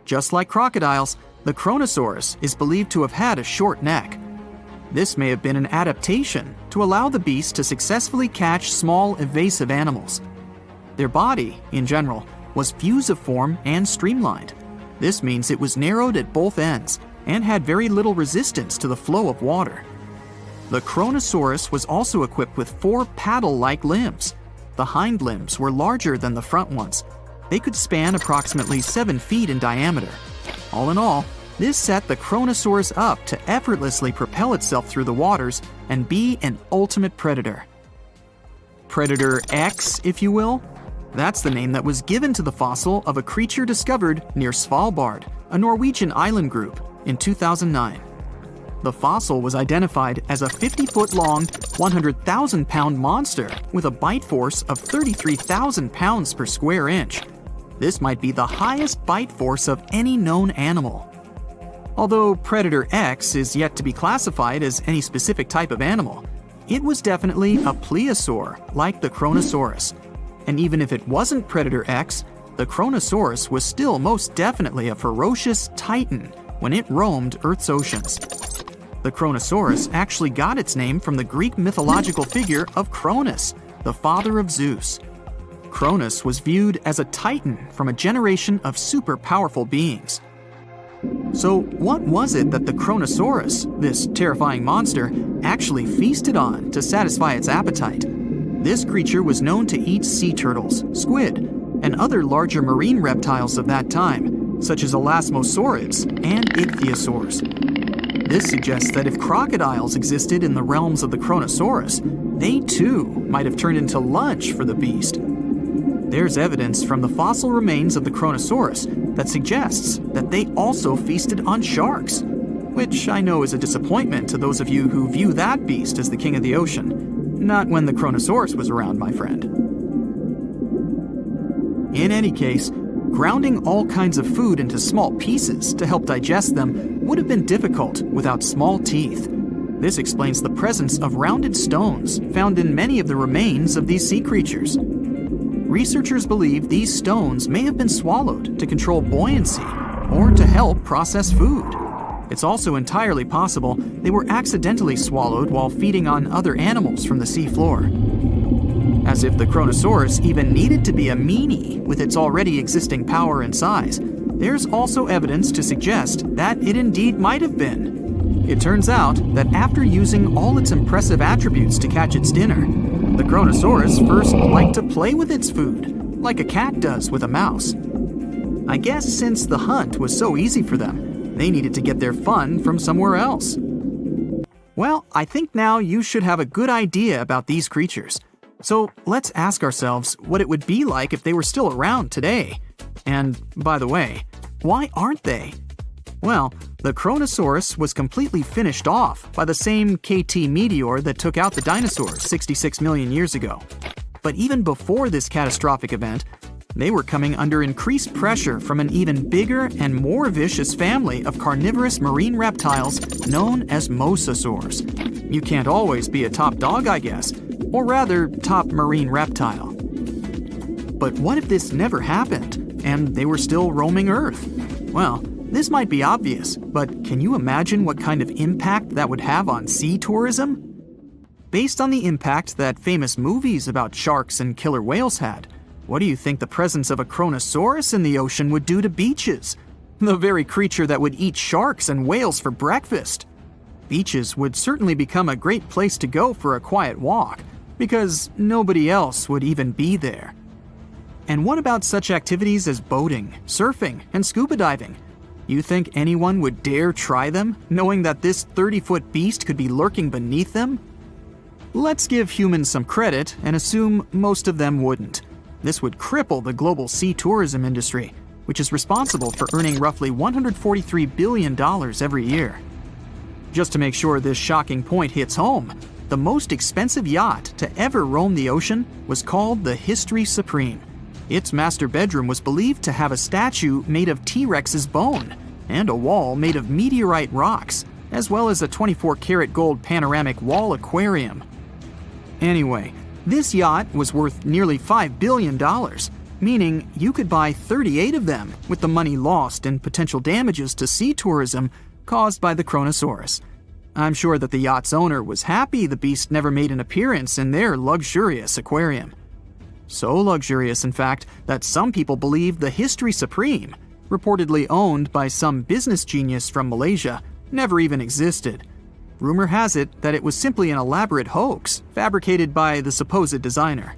Just like crocodiles, the Kronosaurus is believed to have had a short neck. This may have been an adaptation to allow the beast to successfully catch small, evasive animals. Their body, in general, was fusiform and streamlined. This means it was narrowed at both ends and had very little resistance to the flow of water. The Kronosaurus was also equipped with 4 paddle-like limbs. The hind limbs were larger than the front ones. They could span approximately 7 feet in diameter. All in all, this set the Kronosaurus up to effortlessly propel itself through the waters and be an ultimate predator. Predator X, if you will? That's the name that was given to the fossil of a creature discovered near Svalbard, a Norwegian island group, in 2009. The fossil was identified as a 50-foot-long, 100,000-pound monster with a bite force of 33,000 pounds per square inch. This might be the highest bite force of any known animal. Although Predator X is yet to be classified as any specific type of animal, it was definitely a plesiosaur like the Kronosaurus. And even if it wasn't Predator X, the Kronosaurus was still most definitely a ferocious titan when it roamed Earth's oceans. The Kronosaurus actually got its name from the Greek mythological figure of Cronus, the father of Zeus. Cronus was viewed as a titan from a generation of super powerful beings. So what was it that the Kronosaurus, this terrifying monster, actually feasted on to satisfy its appetite? This creature was known to eat sea turtles, squid, and other larger marine reptiles of that time, such as elasmosaurids and ichthyosaurs. This suggests that if crocodiles existed in the realms of the Kronosaurus, they too might have turned into lunch for the beast. There's evidence from the fossil remains of the Kronosaurus that suggests that they also feasted on sharks, which I know is a disappointment to those of you who view that beast as the king of the ocean. Not when the Kronosaurus was around, my friend. In any case, grounding all kinds of food into small pieces to help digest them would have been difficult without small teeth. This explains the presence of rounded stones found in many of the remains of these sea creatures. Researchers believe these stones may have been swallowed to control buoyancy or to help process food. It's also entirely possible they were accidentally swallowed while feeding on other animals from the seafloor. As if the Kronosaurus even needed to be a meanie with its already existing power and size, there's also evidence to suggest that it indeed might have been. It turns out that after using all its impressive attributes to catch its dinner, the Kronosaurus first liked to play with its food, like a cat does with a mouse. I guess since the hunt was so easy for them, they needed to get their fun from somewhere else. Well, I think now you should have a good idea about these creatures. So let's ask ourselves what it would be like if they were still around today. And by the way, why aren't they? Well, the Kronosaurus was completely finished off by the same KT meteor that took out the dinosaurs 66 million years ago. But even before this catastrophic event, they were coming under increased pressure from an even bigger and more vicious family of carnivorous marine reptiles known as mosasaurs. You can't always be a top dog, I guess, or rather, top marine reptile. But what if this never happened, and they were still roaming Earth? Well, this might be obvious, but can you imagine what kind of impact that would have on sea tourism? Based on the impact that famous movies about sharks and killer whales had, what do you think the presence of a Kronosaurus in the ocean would do to beaches? The very creature that would eat sharks and whales for breakfast. Beaches would certainly become a great place to go for a quiet walk, because nobody else would even be there. And what about such activities as boating, surfing, and scuba diving? You think anyone would dare try them, knowing that this 30-foot beast could be lurking beneath them? Let's give humans some credit and assume most of them wouldn't. This would cripple the global sea tourism industry, which is responsible for earning roughly $143 billion every year. Just to make sure this shocking point hits home, the most expensive yacht to ever roam the ocean was called the History Supreme. Its master bedroom was believed to have a statue made of T-Rex's bone and a wall made of meteorite rocks, as well as a 24-karat gold panoramic wall aquarium. Anyway, this yacht was worth nearly $5 billion, meaning you could buy 38 of them with the money lost and potential damages to sea tourism caused by the Kronosaurus. I'm sure that the yacht's owner was happy the beast never made an appearance in their luxurious aquarium. So luxurious, in fact, that some people believe the History Supreme, reportedly owned by some business genius from Malaysia, never even existed. Rumor has it that it was simply an elaborate hoax fabricated by the supposed designer.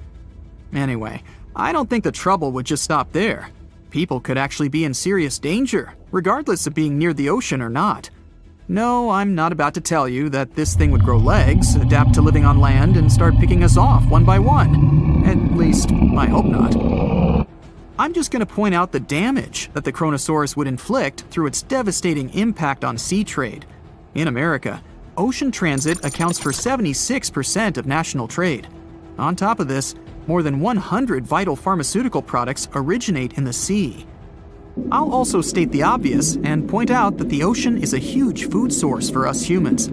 Anyway, I don't think the trouble would just stop there. People could actually be in serious danger, regardless of being near the ocean or not. No, I'm not about to tell you that this thing would grow legs, adapt to living on land, and start picking us off one by one. At least, I hope not. I'm just going to point out the damage that the Kronosaurus would inflict through its devastating impact on sea trade. In America, ocean transit accounts for 76% of national trade. On top of this, more than 100 vital pharmaceutical products originate in the sea. I'll also state the obvious and point out that the ocean is a huge food source for us humans.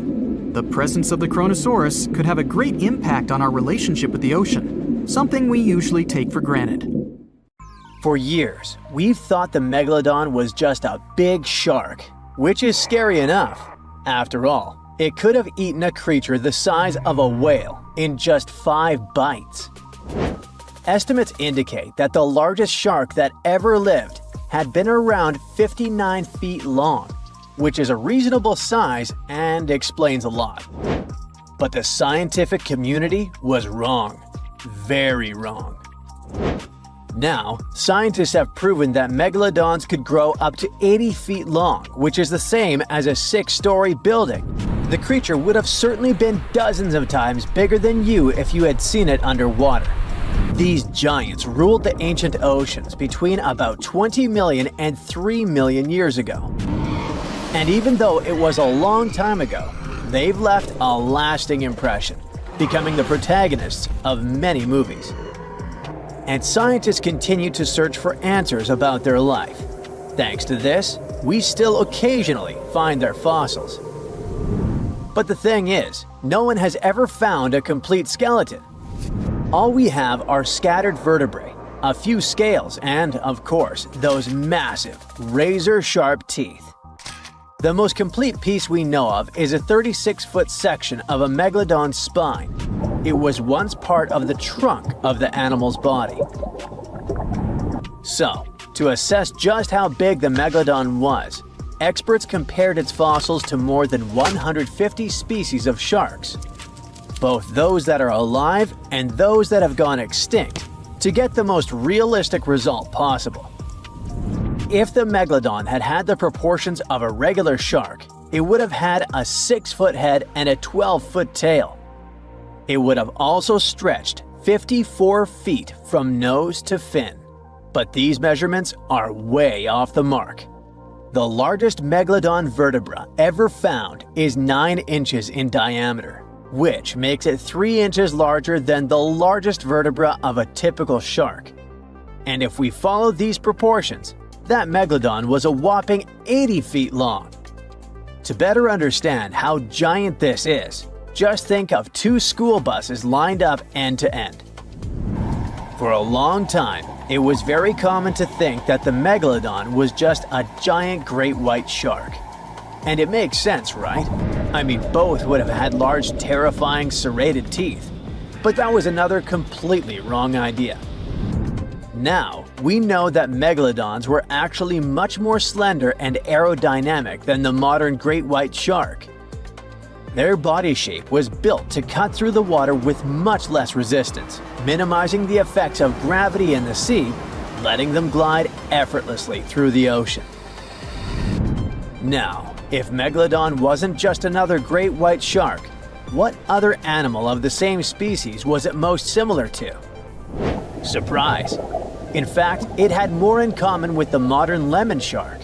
The presence of the Kronosaurus could have a great impact on our relationship with the ocean, something we usually take for granted. For years, we've thought the megalodon was just a big shark, which is scary enough. After all, it could have eaten a creature the size of a whale in just 5 bites. Estimates indicate that the largest shark that ever lived had been around 59 feet long, which is a reasonable size and explains a lot. But the scientific community was wrong. Very wrong. Now, scientists have proven that megalodons could grow up to 80 feet long, which is the same as a 6-story building. The creature would have certainly been dozens of times bigger than you if you had seen it underwater. These giants ruled the ancient oceans between about 20 million and 3 million years ago. And even though it was a long time ago, they've left a lasting impression, becoming the protagonists of many movies. And scientists continue to search for answers about their life. Thanks to this, we still occasionally find their fossils. But the thing is, no one has ever found a complete skeleton. All we have are scattered vertebrae, a few scales, and, of course, those massive, razor-sharp teeth. The most complete piece we know of is a 36-foot section of a megalodon's spine. It was once part of the trunk of the animal's body. So, to assess just how big the megalodon was, experts compared its fossils to more than 150 species of sharks, both those that are alive and those that have gone extinct, to get the most realistic result possible. If the megalodon had had the proportions of a regular shark, it would have had a 6-foot head and a 12-foot tail. It would have also stretched 54 feet from nose to fin. But these measurements are way off the mark. The largest megalodon vertebra ever found is 9 inches in diameter, which makes it 3 inches larger than the largest vertebra of a typical shark. And if we follow these proportions, that megalodon was a whopping 80 feet long. To better understand how giant this is, just think of 2 school buses lined up end to end. For a long time, it was very common to think that the megalodon was just a giant great white shark. And it makes sense, right? I mean, both would have had large, terrifying, serrated teeth. But that was another completely wrong idea. Now, we know that megalodons were actually much more slender and aerodynamic than the modern great white shark. Their body shape was built to cut through the water with much less resistance, minimizing the effects of gravity in the sea, letting them glide effortlessly through the ocean. Now, if Megalodon wasn't just another great white shark, what other animal of the same species was it most similar to? Surprise! In fact, it had more in common with the modern lemon shark.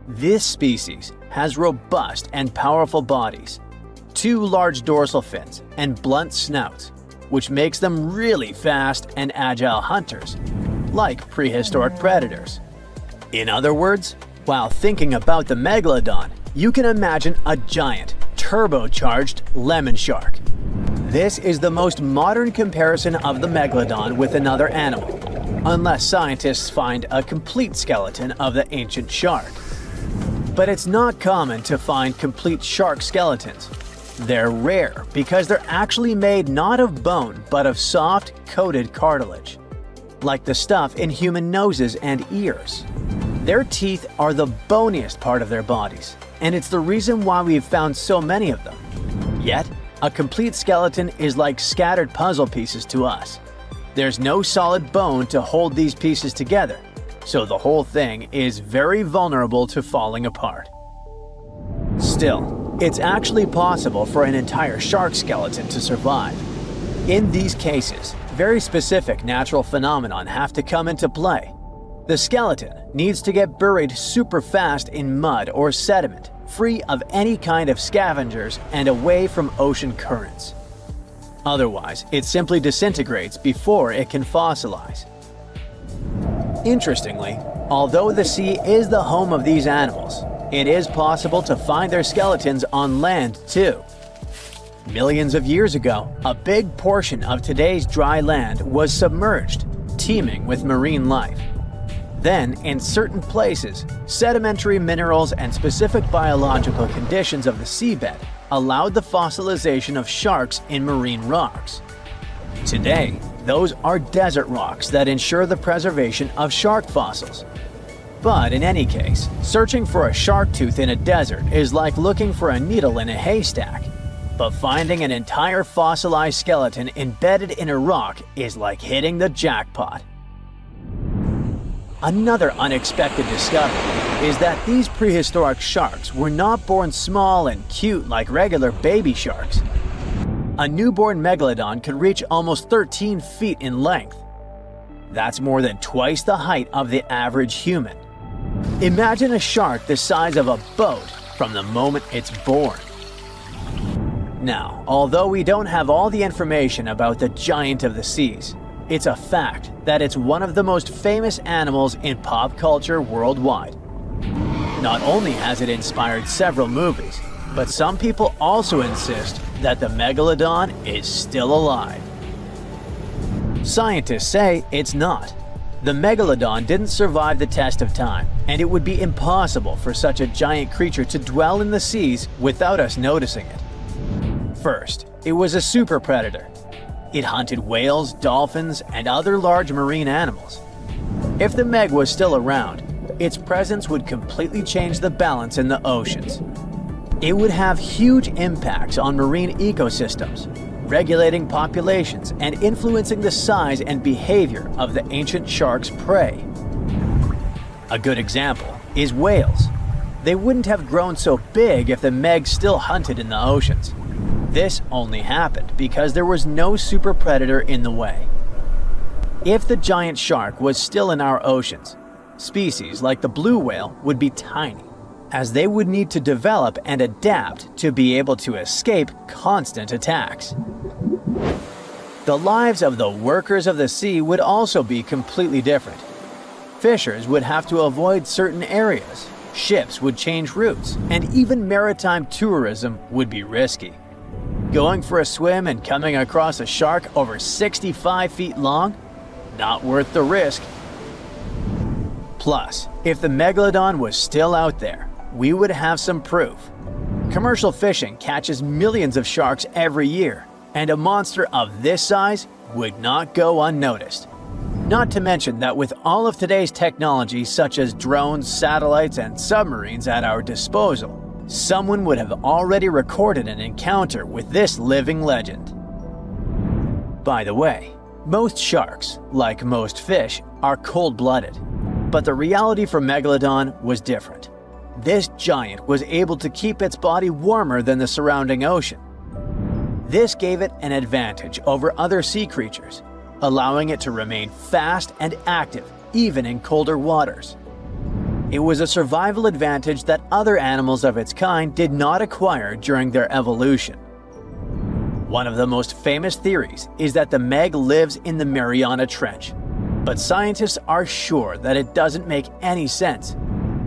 This species has robust and powerful bodies, 2 large dorsal fins, and blunt snouts, which makes them really fast and agile hunters, like prehistoric predators. In other words, while thinking about the megalodon, you can imagine a giant, turbocharged lemon shark. This is the most modern comparison of the megalodon with another animal, unless scientists find a complete skeleton of the ancient shark. But it's not common to find complete shark skeletons. They're rare because they're actually made not of bone but of soft, coated cartilage, like the stuff in human noses and ears. Their teeth are the boniest part of their bodies, and it's the reason why we've found so many of them. Yet, a complete skeleton is like scattered puzzle pieces to us. There's no solid bone to hold these pieces together, so the whole thing is very vulnerable to falling apart. Still, it's actually possible for an entire shark skeleton to survive. In these cases, very specific natural phenomena have to come into play. The skeleton needs to get buried super fast in mud or sediment, free of any kind of scavengers and away from ocean currents. Otherwise, it simply disintegrates before it can fossilize. Interestingly, although the sea is the home of these animals, it is possible to find their skeletons on land too. Millions of years ago, a big portion of today's dry land was submerged, teeming with marine life. Then, in certain places, sedimentary minerals and specific biological conditions of the seabed allowed the fossilization of sharks in marine rocks. Today, those are desert rocks that ensure the preservation of shark fossils. But in any case, searching for a shark tooth in a desert is like looking for a needle in a haystack. But finding an entire fossilized skeleton embedded in a rock is like hitting the jackpot. Another unexpected discovery is that these prehistoric sharks were not born small and cute like regular baby sharks. A newborn megalodon could reach almost 13 feet in length. That's more than twice the height of the average human. Imagine a shark the size of a boat from the moment it's born. Now, although we don't have all the information about the giant of the seas, it's a fact that it's one of the most famous animals in pop culture worldwide. Not only has it inspired several movies, but some people also insist that the megalodon is still alive. Scientists say it's not. The megalodon didn't survive the test of time, and it would be impossible for such a giant creature to dwell in the seas without us noticing it. First, it was a super predator. It hunted whales, dolphins, and other large marine animals. If the Meg was still around, its presence would completely change the balance in the oceans. It would have huge impacts on marine ecosystems, regulating populations and influencing the size and behavior of the ancient shark's prey. A good example is whales. They wouldn't have grown so big if the Meg still hunted in the oceans. This only happened because there was no super predator in the way. If the giant shark was still in our oceans, species like the blue whale would be tiny, as they would need to develop and adapt to be able to escape constant attacks. The lives of the workers of the sea would also be completely different. Fishers would have to avoid certain areas, ships would change routes, and even maritime tourism would be risky. Going for a swim and coming across a shark over 65 feet long? Not worth the risk. Plus, if the megalodon was still out there, we would have some proof. Commercial fishing catches millions of sharks every year, and a monster of this size would not go unnoticed. Not to mention that with all of today's technology such as drones, satellites, and submarines at our disposal, someone would have already recorded an encounter with this living legend. By the way, most sharks, like most fish, are cold-blooded. But the reality for Megalodon was different. This giant was able to keep its body warmer than the surrounding ocean. This gave it an advantage over other sea creatures, allowing it to remain fast and active even in colder waters. It was a survival advantage that other animals of its kind did not acquire during their evolution. One of the most famous theories is that the Meg lives in the Mariana Trench, but scientists are sure that it doesn't make any sense.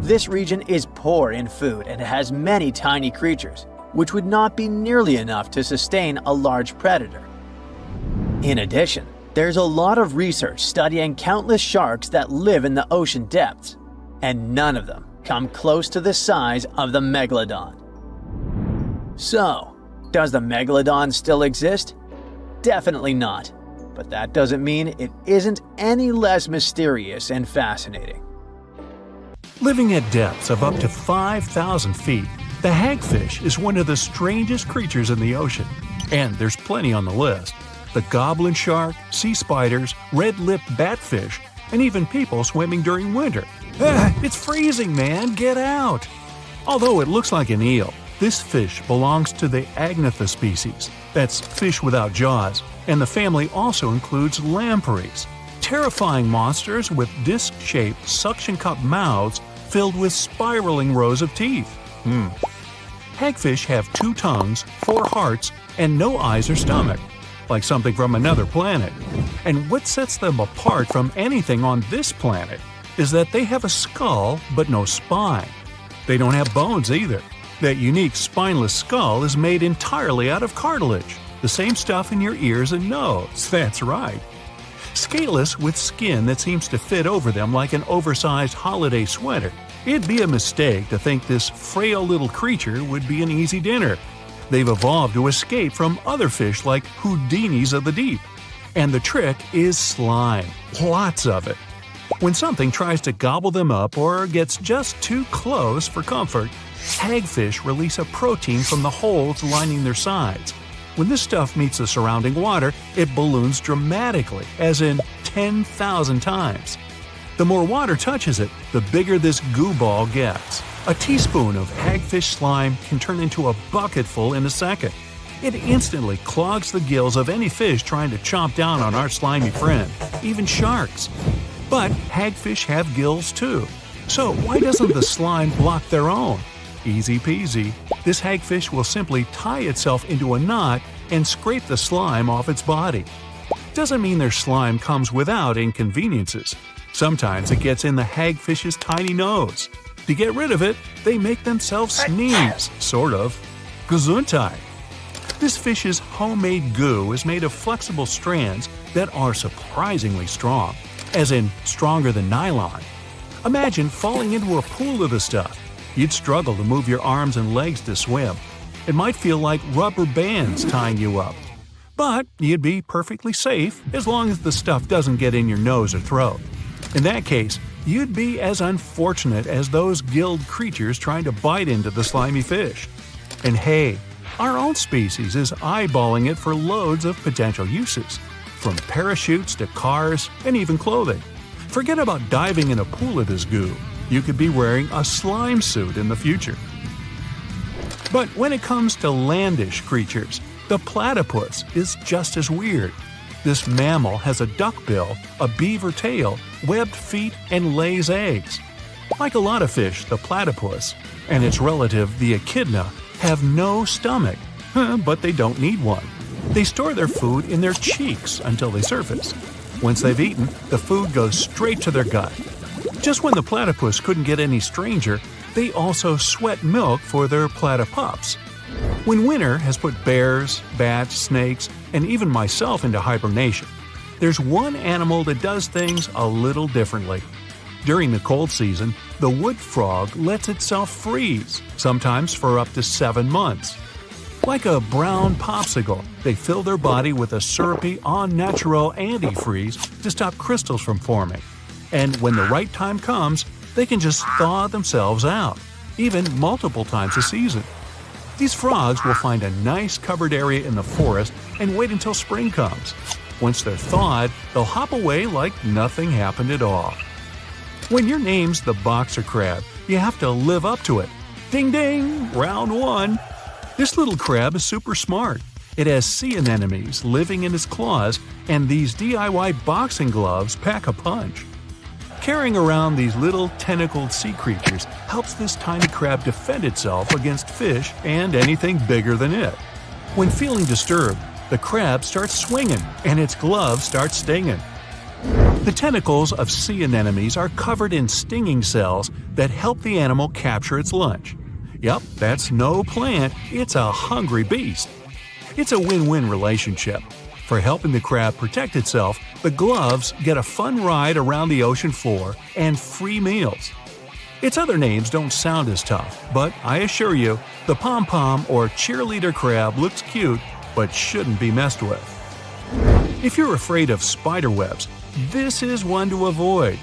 This region is poor in food and has many tiny creatures, which would not be nearly enough to sustain a large predator. In addition, there's a lot of research studying countless sharks that live in the ocean depths, and none of them come close to the size of the Megalodon. So, does the Megalodon still exist? Definitely not, but that doesn't mean it isn't any less mysterious and fascinating. Living at depths of up to 5,000 feet, the hagfish is one of the strangest creatures in the ocean, and there's plenty on the list. The goblin shark, sea spiders, red-lipped batfish, and even people swimming during winter. It's freezing, man! Get out! Although it looks like an eel, this fish belongs to the Agnatha species. That's fish without jaws, and the family also includes lampreys, terrifying monsters with disc-shaped suction-cup mouths filled with spiraling rows of teeth. Hagfish have 2 tongues, 4 hearts, and no eyes or stomach, like something from another planet. And what sets them apart from anything on this planet is that they have a skull but no spine. They don't have bones either. That unique spineless skull is made entirely out of cartilage, the same stuff in your ears and nose. That's right. Scaleless with skin that seems to fit over them like an oversized holiday sweater. It'd be a mistake to think this frail little creature would be an easy dinner. They've evolved to escape from other fish like Houdinis of the deep. And the trick is slime. Lots of it. When something tries to gobble them up or gets just too close for comfort, hagfish release a protein from the holes lining their sides. When this stuff meets the surrounding water, it balloons dramatically, as in 10,000 times. The more water touches it, the bigger this goo ball gets. A teaspoon of hagfish slime can turn into a bucketful in a second. It instantly clogs the gills of any fish trying to chomp down on our slimy friend, even sharks. But hagfish have gills too. So why doesn't the slime block their own? Easy peasy. This hagfish will simply tie itself into a knot and scrape the slime off its body. Doesn't mean their slime comes without inconveniences. Sometimes it gets in the hagfish's tiny nose. To get rid of it, they make themselves sneeze, sort of. Gesundheit. This fish's homemade goo is made of flexible strands that are surprisingly strong, as in stronger than nylon. Imagine falling into a pool of the stuff. You'd struggle to move your arms and legs to swim. It might feel like rubber bands tying you up. But you'd be perfectly safe as long as the stuff doesn't get in your nose or throat. In that case, you'd be as unfortunate as those gilled creatures trying to bite into the slimy fish. And hey, our own species is eyeballing it for loads of potential uses, from parachutes to cars and even clothing. Forget about diving in a pool of this goo. You could be wearing a slime suit in the future. But when it comes to landish creatures, the platypus is just as weird. This mammal has a duck bill, a beaver tail, webbed feet, and lays eggs. Like a lot of fish, the platypus and its relative, the echidna, have no stomach, but they don't need one. They store their food in their cheeks until they surface. Once they've eaten, the food goes straight to their gut. Just when the platypus couldn't get any stranger, they also sweat milk for their platypups. When winter has put bears, bats, snakes, and even myself into hibernation, there's one animal that does things a little differently. During the cold season, the wood frog lets itself freeze, sometimes for up to 7 months. Like a brown popsicle, they fill their body with a syrupy au naturel antifreeze to stop crystals from forming. And when the right time comes, they can just thaw themselves out, even multiple times a season. These frogs will find a nice covered area in the forest and wait until spring comes. Once they're thawed, they'll hop away like nothing happened at all. When your name's the boxer crab, you have to live up to it. Ding ding! Round 1! This little crab is super smart. It has sea anemones living in its claws, and these DIY boxing gloves pack a punch. Carrying around these little tentacled sea creatures helps this tiny crab defend itself against fish and anything bigger than it. When feeling disturbed, the crab starts swinging and its gloves start stinging. The tentacles of sea anemones are covered in stinging cells that help the animal capture its lunch. Yup, that's no plant, it's a hungry beast. It's a win-win relationship. For helping the crab protect itself, the gloves get a fun ride around the ocean floor and free meals. Its other names don't sound as tough, but I assure you, the pom-pom or cheerleader crab looks cute but shouldn't be messed with. If you're afraid of spider webs, this is one to avoid.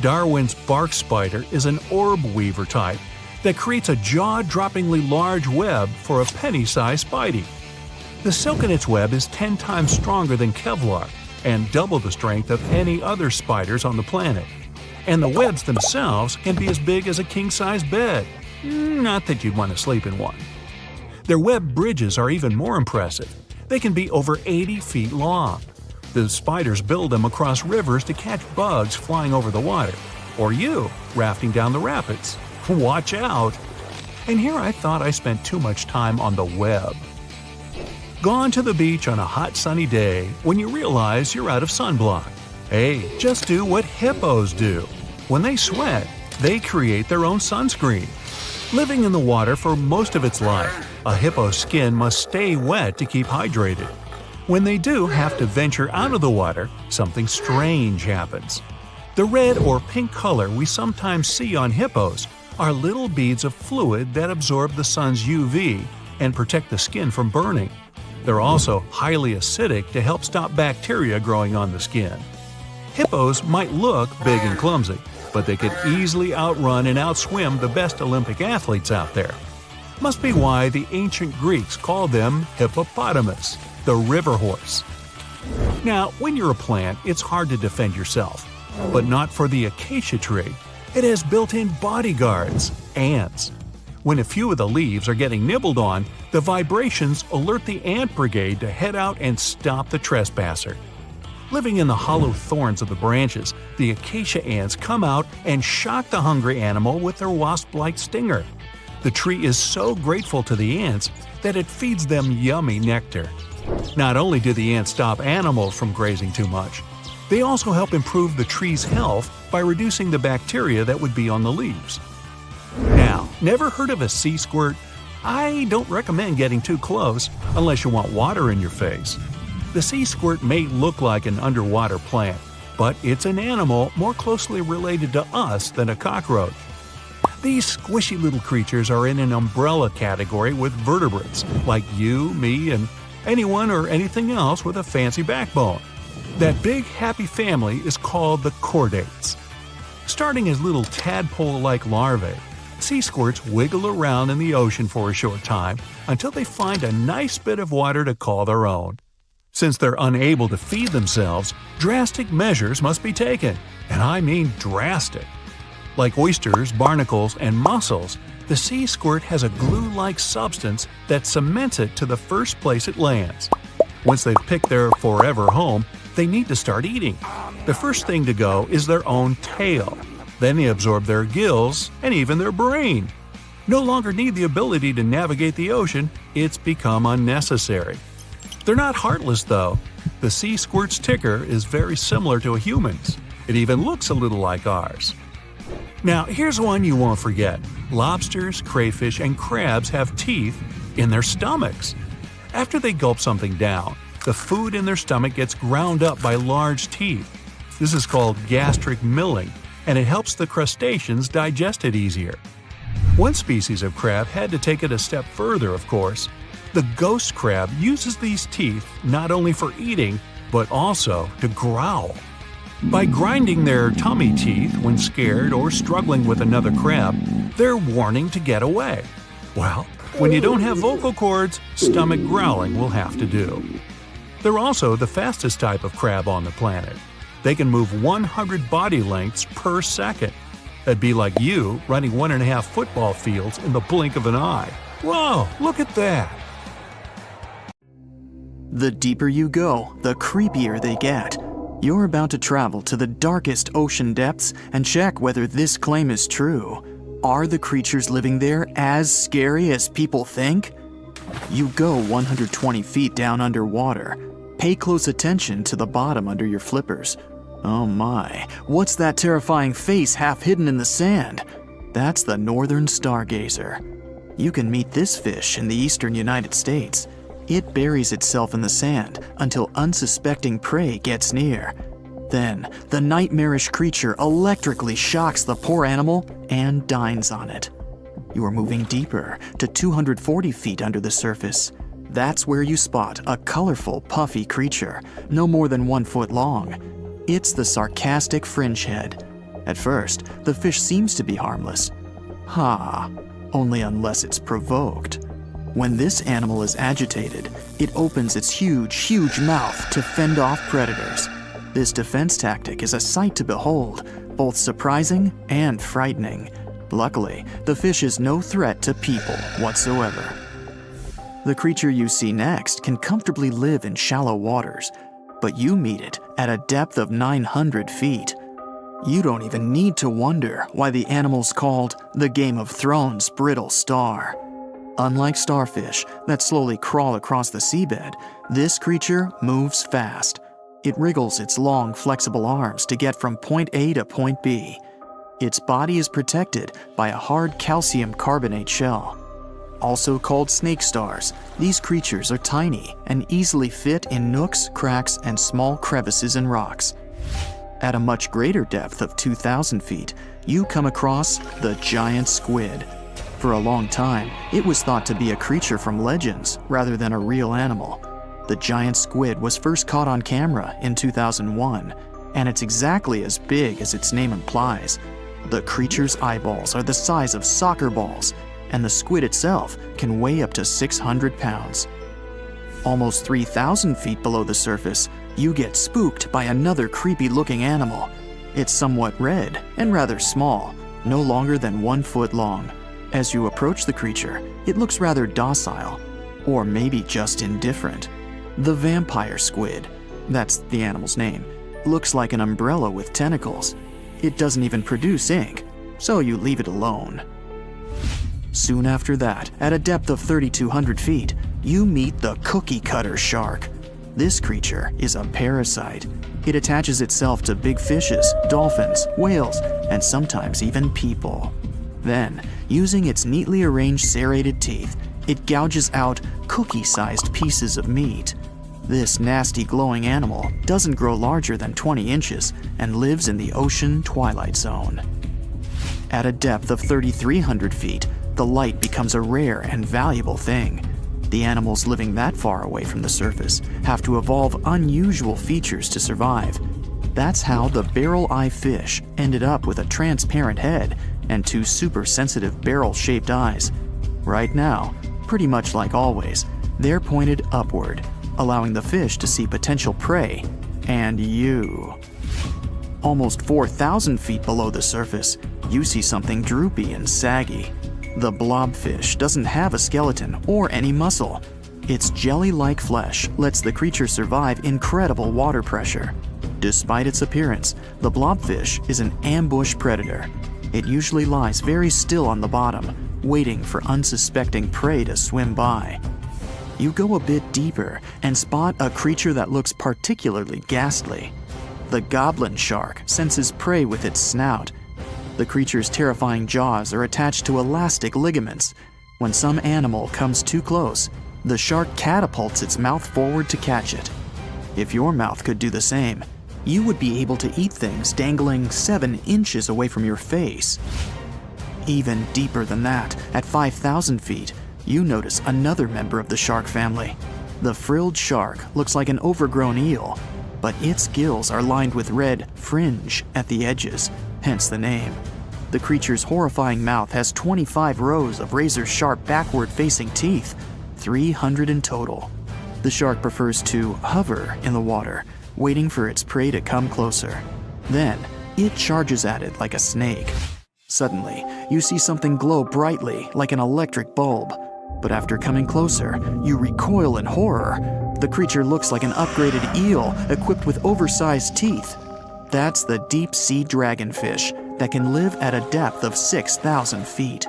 Darwin's bark spider is an orb weaver type that creates a jaw-droppingly large web for a penny-sized spidey. The silk in its web is 10 times stronger than Kevlar and double the strength of any other spiders on the planet. And the webs themselves can be as big as a king-size bed. Not that you'd want to sleep in one. Their web bridges are even more impressive. They can be over 80 feet long. The spiders build them across rivers to catch bugs flying over the water, or you rafting down the rapids. Watch out! And here I thought I spent too much time on the web. Gone to the beach on a hot sunny day when you realize you're out of sunblock. Hey, just do what hippos do. When they sweat, they create their own sunscreen. Living in the water for most of its life, a hippo's skin must stay wet to keep hydrated. When they do have to venture out of the water, something strange happens. The red or pink color we sometimes see on hippos are little beads of fluid that absorb the sun's UV and protect the skin from burning. They're also highly acidic to help stop bacteria growing on the skin. Hippos might look big and clumsy, but they could easily outrun and outswim the best Olympic athletes out there. Must be why the ancient Greeks called them hippopotamus, the river horse. Now, when you're a plant, it's hard to defend yourself. But not for the acacia tree. It has built-in bodyguards, ants. When a few of the leaves are getting nibbled on, the vibrations alert the ant brigade to head out and stop the trespasser. Living in the hollow thorns of the branches, the acacia ants come out and shock the hungry animal with their wasp-like stinger. The tree is so grateful to the ants that it feeds them yummy nectar. Not only do the ants stop animals from grazing too much, they also help improve the tree's health by reducing the bacteria that would be on the leaves. Now, never heard of a sea squirt? I don't recommend getting too close unless you want water in your face. The sea squirt may look like an underwater plant, but it's an animal more closely related to us than a cockroach. These squishy little creatures are in an umbrella category with vertebrates, like you, me, and anyone or anything else with a fancy backbone. That big happy family is called the chordates. Starting as little tadpole-like larvae, sea squirts wiggle around in the ocean for a short time until they find a nice bit of water to call their own. Since they're unable to feed themselves, drastic measures must be taken, and I mean drastic. Like oysters, barnacles, and mussels, the sea squirt has a glue-like substance that cements it to the first place it lands. Once they've picked their forever home, they need to start eating. The first thing to go is their own tail. Then they absorb their gills and even their brain. No longer need the ability to navigate the ocean, it's become unnecessary. They're not heartless though. The sea squirt's ticker is very similar to a human's. It even looks a little like ours. Now here's one you won't forget. Lobsters, crayfish, and crabs have teeth in their stomachs. After they gulp something down, the food in their stomach gets ground up by large teeth. This is called gastric milling, and it helps the crustaceans digest it easier. One species of crab had to take it a step further, of course. The ghost crab uses these teeth not only for eating, but also to growl. By grinding their tummy teeth when scared or struggling with another crab, they're warning to get away. Well, when you don't have vocal cords, stomach growling will have to do. They're also the fastest type of crab on the planet. They can move 100 body lengths per second. That'd be like you running 1.5 football fields in the blink of an eye. Whoa, look at that! The deeper you go, the creepier they get. You're about to travel to the darkest ocean depths and check whether this claim is true. Are the creatures living there as scary as people think? You go 120 feet down underwater. Pay close attention to the bottom under your flippers. Oh my, what's that terrifying face half hidden in the sand? That's the northern stargazer. You can meet this fish in the eastern United States. It buries itself in the sand until unsuspecting prey gets near. Then, the nightmarish creature electrically shocks the poor animal and dines on it. You are moving deeper to 240 feet under the surface. That's where you spot a colorful, puffy creature, no more than 1 foot long. It's the sarcastic fringehead. At first, the fish seems to be harmless. Only unless it's provoked. When this animal is agitated, it opens its huge mouth to fend off predators. This defense tactic is a sight to behold, both surprising and frightening. Luckily, the fish is no threat to people whatsoever. The creature you see next can comfortably live in shallow waters, but you meet it at a depth of 900 feet. You don't even need to wonder why the animal's called the Game of Thrones brittle star. Unlike starfish that slowly crawl across the seabed, this creature moves fast. It wriggles its long, flexible arms to get from point A to point B. Its body is protected by a hard calcium carbonate shell. Also called snake stars, these creatures are tiny and easily fit in nooks, cracks, and small crevices in rocks. At a much greater depth of 2,000 feet, you come across the giant squid. For a long time, it was thought to be a creature from legends rather than a real animal. The giant squid was first caught on camera in 2001, and it's exactly as big as its name implies. The creature's eyeballs are the size of soccer balls, and the squid itself can weigh up to 600 pounds. Almost 3,000 feet below the surface, you get spooked by another creepy-looking animal. It's somewhat red and rather small, no longer than 1 foot long. As you approach the creature, it looks rather docile, or maybe just indifferent. The vampire squid, that's the animal's name, looks like an umbrella with tentacles. It doesn't even produce ink, so you leave it alone. Soon after that, at a depth of 3,200 feet, you meet the cookie cutter shark. This creature is a parasite. It attaches itself to big fishes, dolphins, whales, and sometimes even people. Then, using its neatly arranged serrated teeth, it gouges out cookie-sized pieces of meat. This nasty glowing animal doesn't grow larger than 20 inches and lives in the ocean twilight zone. At a depth of 3,300 feet, the light becomes a rare and valuable thing. The animals living that far away from the surface have to evolve unusual features to survive. That's how the barrel-eye fish ended up with a transparent head and 2 super-sensitive barrel-shaped eyes. Right now, pretty much like always, they're pointed upward, allowing the fish to see potential prey and you. Almost 4,000 feet below the surface, you see something droopy and saggy. The blobfish doesn't have a skeleton or any muscle. Its jelly-like flesh lets the creature survive incredible water pressure. Despite its appearance, the blobfish is an ambush predator. It usually lies very still on the bottom, waiting for unsuspecting prey to swim by. You go a bit deeper and spot a creature that looks particularly ghastly. The goblin shark senses prey with its snout. The creature's terrifying jaws are attached to elastic ligaments. When some animal comes too close, the shark catapults its mouth forward to catch it. If your mouth could do the same, you would be able to eat things dangling 7 inches away from your face. Even deeper than that, at 5,000 feet, you notice another member of the shark family. The frilled shark looks like an overgrown eel, but its gills are lined with red fringe at the edges, hence the name. The creature's horrifying mouth has 25 rows of razor-sharp backward-facing teeth, 300 in total. The shark prefers to hover in the water, waiting for its prey to come closer. Then, it charges at it like a snake. Suddenly, you see something glow brightly like an electric bulb. But after coming closer, you recoil in horror. The creature looks like an upgraded eel equipped with oversized teeth. That's the deep-sea dragonfish that can live at a depth of 6,000 feet.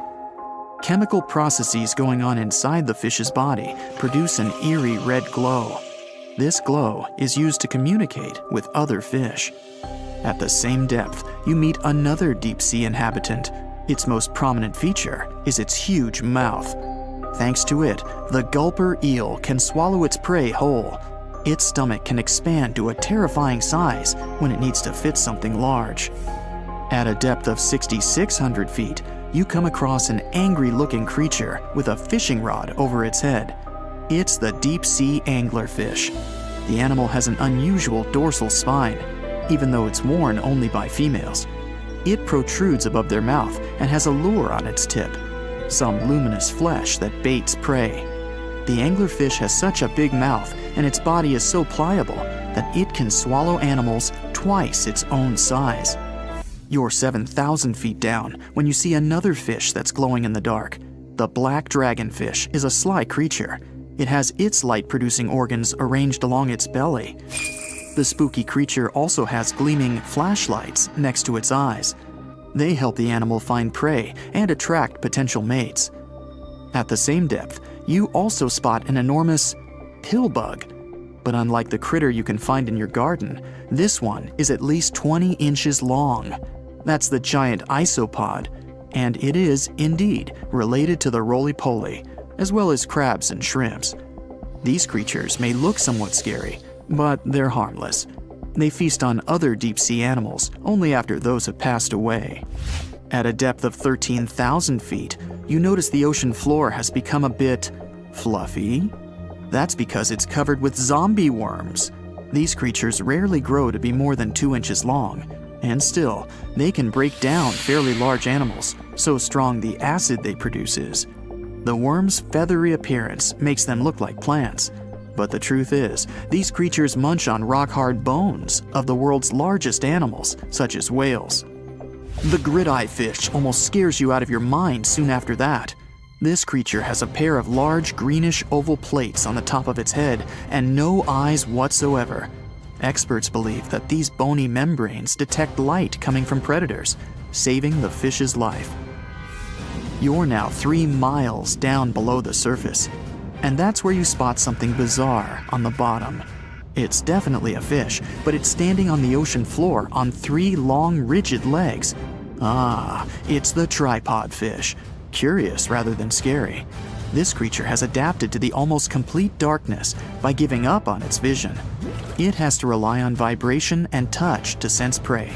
Chemical processes going on inside the fish's body produce an eerie red glow. This glow is used to communicate with other fish. At the same depth, you meet another deep-sea inhabitant. Its most prominent feature is its huge mouth. Thanks to it, the gulper eel can swallow its prey whole. Its stomach can expand to a terrifying size when it needs to fit something large. At a depth of 6,600 feet, you come across an angry-looking creature with a fishing rod over its head. It's the deep-sea anglerfish. The animal has an unusual dorsal spine, even though it's worn only by females. It protrudes above their mouth and has a lure on its tip, some luminous flesh that baits prey. The anglerfish has such a big mouth and its body is so pliable that it can swallow animals twice its own size. You're 7,000 feet down when you see another fish that's glowing in the dark. The black dragonfish is a sly creature. It has its light-producing organs arranged along its belly. The spooky creature also has gleaming flashlights next to its eyes. They help the animal find prey and attract potential mates. At the same depth, you also spot an enormous pillbug. But unlike the critter you can find in your garden, this one is at least 20 inches long. That's the giant isopod, and it is, indeed, related to the roly-poly, as well as crabs and shrimps. These creatures may look somewhat scary, but they're harmless. They feast on other deep-sea animals only after those have passed away. At a depth of 13,000 feet, you notice the ocean floor has become a bit fluffy. That's because it's covered with zombie worms. These creatures rarely grow to be more than 2 inches long, and still, they can break down fairly large animals, so strong the acid they produce is. The worms' feathery appearance makes them look like plants, But the truth is, these creatures munch on rock-hard bones of the world's largest animals, such as whales. The grid-eye fish almost scares you out of your mind soon after that. This creature has a pair of large greenish oval plates on the top of its head and no eyes whatsoever. Experts believe that these bony membranes detect light coming from predators, saving the fish's life. You're now 3 miles down below the surface, and that's where you spot something bizarre on the bottom. It's definitely a fish, but it's standing on the ocean floor on 3 long, rigid legs. Ah, it's the tripod fish. Curious rather than scary. This creature has adapted to the almost complete darkness by giving up on its vision. It has to rely on vibration and touch to sense prey.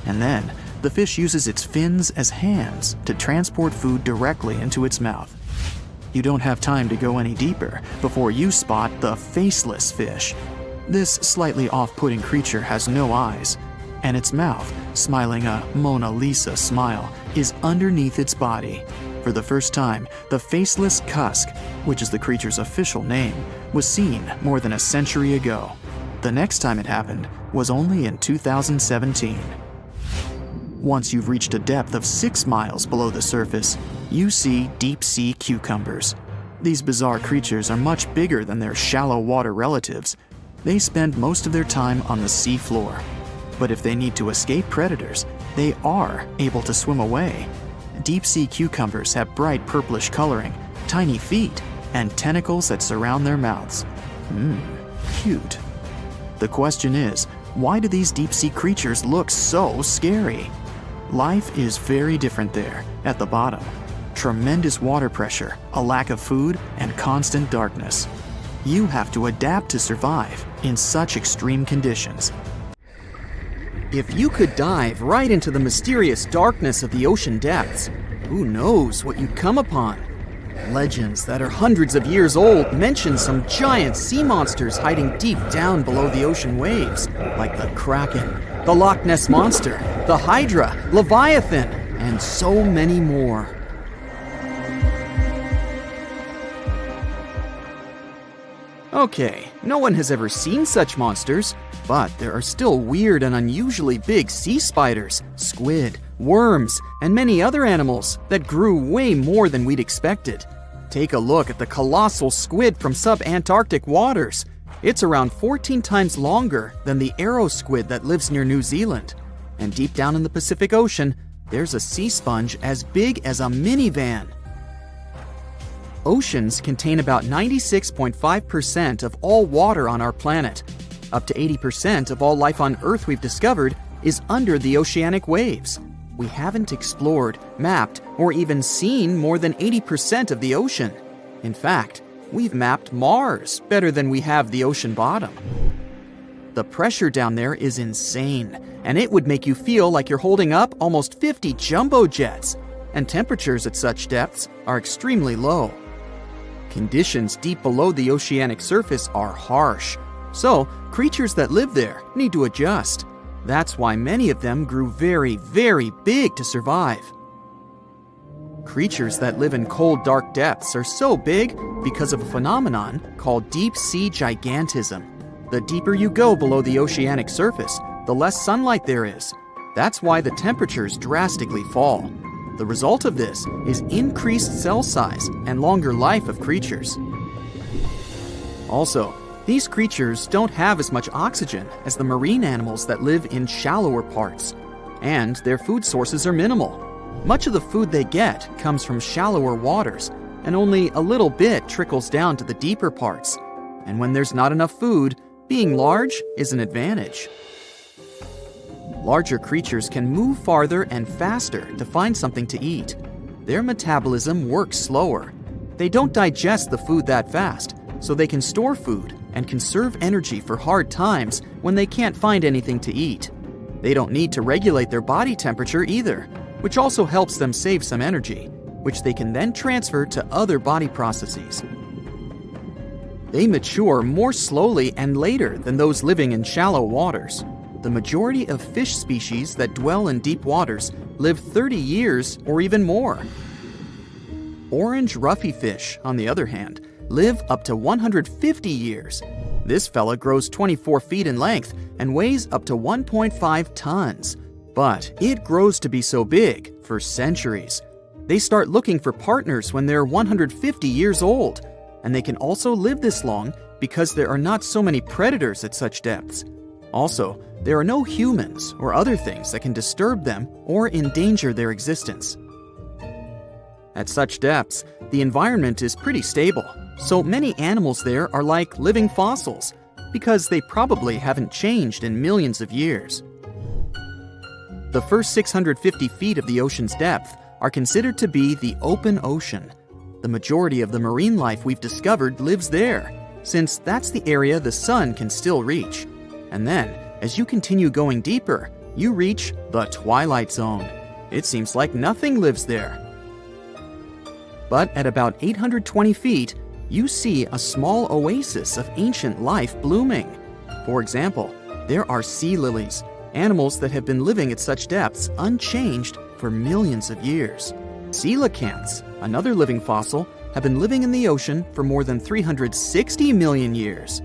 And then, the fish uses its fins as hands to transport food directly into its mouth. You don't have time to go any deeper before you spot the faceless fish. This slightly off-putting creature has no eyes, and its mouth, smiling a Mona Lisa smile, is underneath its body. For the first time, the faceless cusk, which is the creature's official name, was seen more than a century ago. The next time it happened was only in 2017. Once you've reached a depth of 6 miles below the surface, you see deep-sea cucumbers. These bizarre creatures are much bigger than their shallow water relatives. They spend most of their time on the sea floor. But if they need to escape predators, they are able to swim away. Deep-sea cucumbers have bright purplish coloring, tiny feet, and tentacles that surround their mouths. Cute. The question is, why do these deep-sea creatures look so scary? Life is very different there, at the bottom. Tremendous water pressure, a lack of food, and constant darkness. You have to adapt to survive in such extreme conditions. If you could dive right into the mysterious darkness of the ocean depths, who knows what you'd come upon? Legends that are hundreds of years old mention some giant sea monsters hiding deep down below the ocean waves, like the Kraken, the Loch Ness Monster, the Hydra, Leviathan, and so many more. Okay, no one has ever seen such monsters, but there are still weird and unusually big sea spiders, squid, worms, and many other animals that grew way more than we'd expected. Take a look at the colossal squid from sub-Antarctic waters. It's around 14 times longer than the arrow squid that lives near New Zealand. And deep down in the Pacific Ocean, there's a sea sponge as big as a minivan. Oceans contain about 96.5% of all water on our planet. Up to 80% of all life on Earth we've discovered is under the oceanic waves. We haven't explored, mapped, or even seen more than 80% of the ocean. In fact, we've mapped Mars better than we have the ocean bottom. The pressure down there is insane, and it would make you feel like you're holding up almost 50 jumbo jets. And temperatures at such depths are extremely low. Conditions deep below the oceanic surface are harsh, so creatures that live there need to adjust. That's why many of them grew very, very big to survive. Creatures that live in cold, dark depths are so big because of a phenomenon called deep-sea gigantism. The deeper you go below the oceanic surface, the less sunlight there is. That's why the temperatures drastically fall. The result of this is increased cell size and longer life of creatures. Also, these creatures don't have as much oxygen as the marine animals that live in shallower parts, and their food sources are minimal. Much of the food they get comes from shallower waters, and only a little bit trickles down to the deeper parts. And when there's not enough food, being large is an advantage. Larger creatures can move farther and faster to find something to eat. Their metabolism works slower. They don't digest the food that fast, so they can store food and conserve energy for hard times when they can't find anything to eat. They don't need to regulate their body temperature either, which also helps them save some energy, which they can then transfer to other body processes. They mature more slowly and later than those living in shallow waters. The majority of fish species that dwell in deep waters live 30 years or even more. Orange ruffy fish, on the other hand, live up to 150 years. This fella grows 24 feet in length and weighs up to 1.5 tons. But it grows to be so big for centuries. They start looking for partners when they're 150 years old, and they can also live this long because there are not so many predators at such depths. Also, there are no humans or other things that can disturb them or endanger their existence. At such depths, the environment is pretty stable, so many animals there are like living fossils because they probably haven't changed in millions of years. The first 650 feet of the ocean's depth are considered to be the open ocean. The majority of the marine life we've discovered lives there, since that's the area the sun can still reach. And then, as you continue going deeper, you reach the twilight zone. It seems like nothing lives there. But at about 820 feet, you see a small oasis of ancient life blooming. For example, there are sea lilies, animals that have been living at such depths unchanged for millions of years. Coelacanths, another living fossil, have been living in the ocean for more than 360 million years.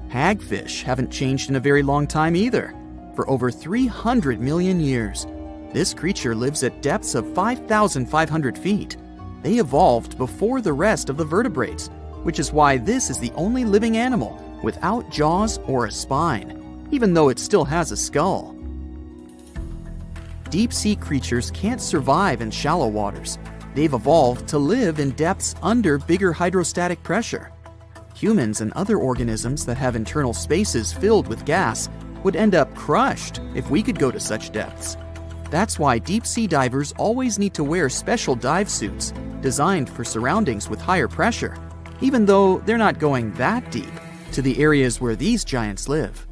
Hagfish haven't changed in a very long time either, for over 300 million years. This creature lives at depths of 5,500 feet. They evolved before the rest of the vertebrates, which is why this is the only living animal without jaws or a spine, even though it still has a skull. Deep-sea creatures can't survive in shallow waters. They've evolved to live in depths under bigger hydrostatic pressure. Humans and other organisms that have internal spaces filled with gas would end up crushed if we could go to such depths. That's why deep-sea divers always need to wear special dive suits designed for surroundings with higher pressure, even though they're not going that deep to the areas where these giants live.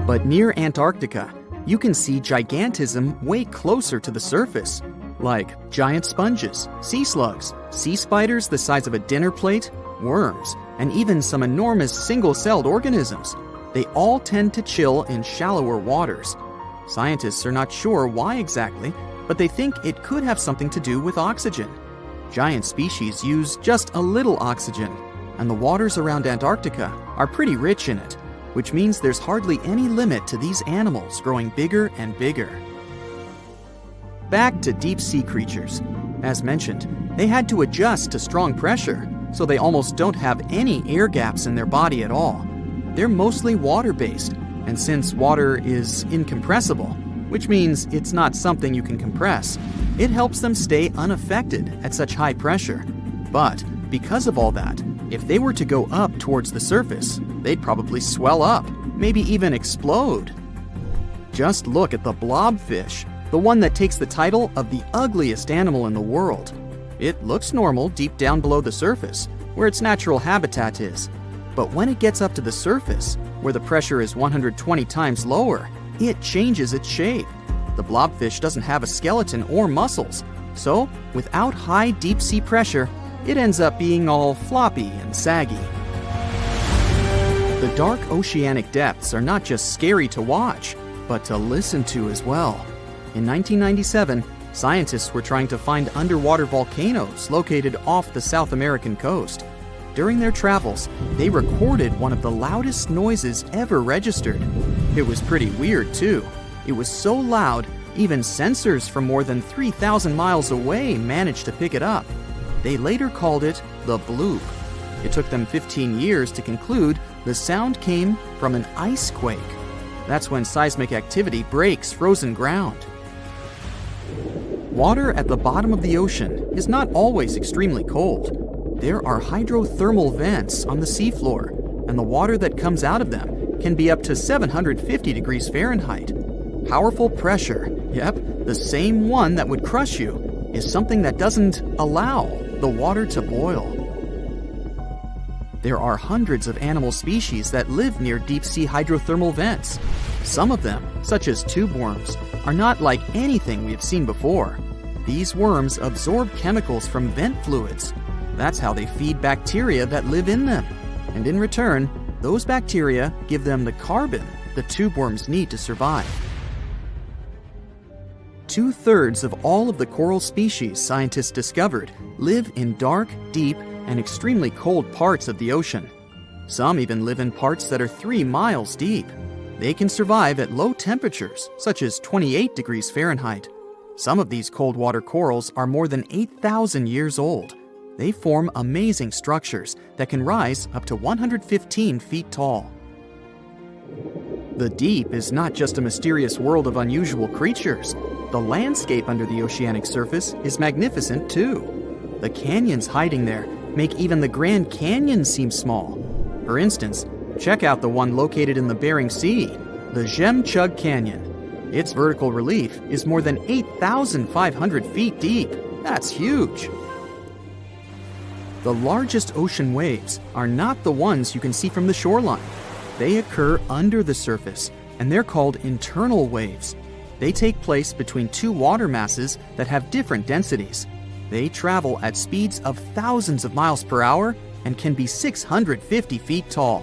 But near Antarctica, you can see gigantism way closer to the surface, like giant sponges, sea slugs, sea spiders the size of a dinner plate, worms, and even some enormous single-celled organisms. They all tend to chill in shallower waters. Scientists are not sure why exactly, but they think it could have something to do with oxygen. Giant species use just a little oxygen, and the waters around Antarctica are pretty rich in it, which means there's hardly any limit to these animals growing bigger and bigger. Back to deep-sea creatures. As mentioned, they had to adjust to strong pressure, so they almost don't have any air gaps in their body at all. They're mostly water-based, and since water is incompressible, which means it's not something you can compress, it helps them stay unaffected at such high pressure. But because of all that, if they were to go up towards the surface, they'd probably swell up, maybe even explode. Just look at the blobfish, the one that takes the title of the ugliest animal in the world. It looks normal deep down below the surface, where its natural habitat is. But when it gets up to the surface, where the pressure is 120 times lower, it changes its shape. The blobfish doesn't have a skeleton or muscles, so without high deep-sea pressure, it ends up being all floppy and saggy. The dark oceanic depths are not just scary to watch, but to listen to as well. In 1997, scientists were trying to find underwater volcanoes located off the South American coast. During their travels, they recorded one of the loudest noises ever registered. It was pretty weird, too. It was so loud, even sensors from more than 3,000 miles away managed to pick it up. They later called it the bloop. It took them 15 years to conclude the sound came from an ice quake. That's when seismic activity breaks frozen ground. Water at the bottom of the ocean is not always extremely cold. There are hydrothermal vents on the seafloor, and the water that comes out of them can be up to 750 degrees Fahrenheit. Powerful pressure, yep, the same one that would crush you, is something that doesn't allow the water to boil. There are hundreds of animal species that live near deep-sea hydrothermal vents. Some of them, such as tube worms, are not like anything we have seen before. These worms absorb chemicals from vent fluids. That's how they feed bacteria that live in them. And in return, those bacteria give them the carbon the tube worms need to survive. 2/3 of all of the coral species scientists discovered live in dark, deep, and extremely cold parts of the ocean. Some even live in parts that are 3 miles deep. They can survive at low temperatures, such as 28 degrees Fahrenheit. Some of these cold water corals are more than 8,000 years old. They form amazing structures that can rise up to 115 feet tall. The deep is not just a mysterious world of unusual creatures. The landscape under the oceanic surface is magnificent too. The canyons hiding there make even the Grand Canyon seem small. For instance, check out the one located in the Bering Sea, the Jemchug Canyon. Its vertical relief is more than 8,500 feet deep. That's huge. The largest ocean waves are not the ones you can see from the shoreline. They occur under the surface, and they're called internal waves. They take place between two water masses that have different densities. They travel at speeds of thousands of miles per hour and can be 650 feet tall.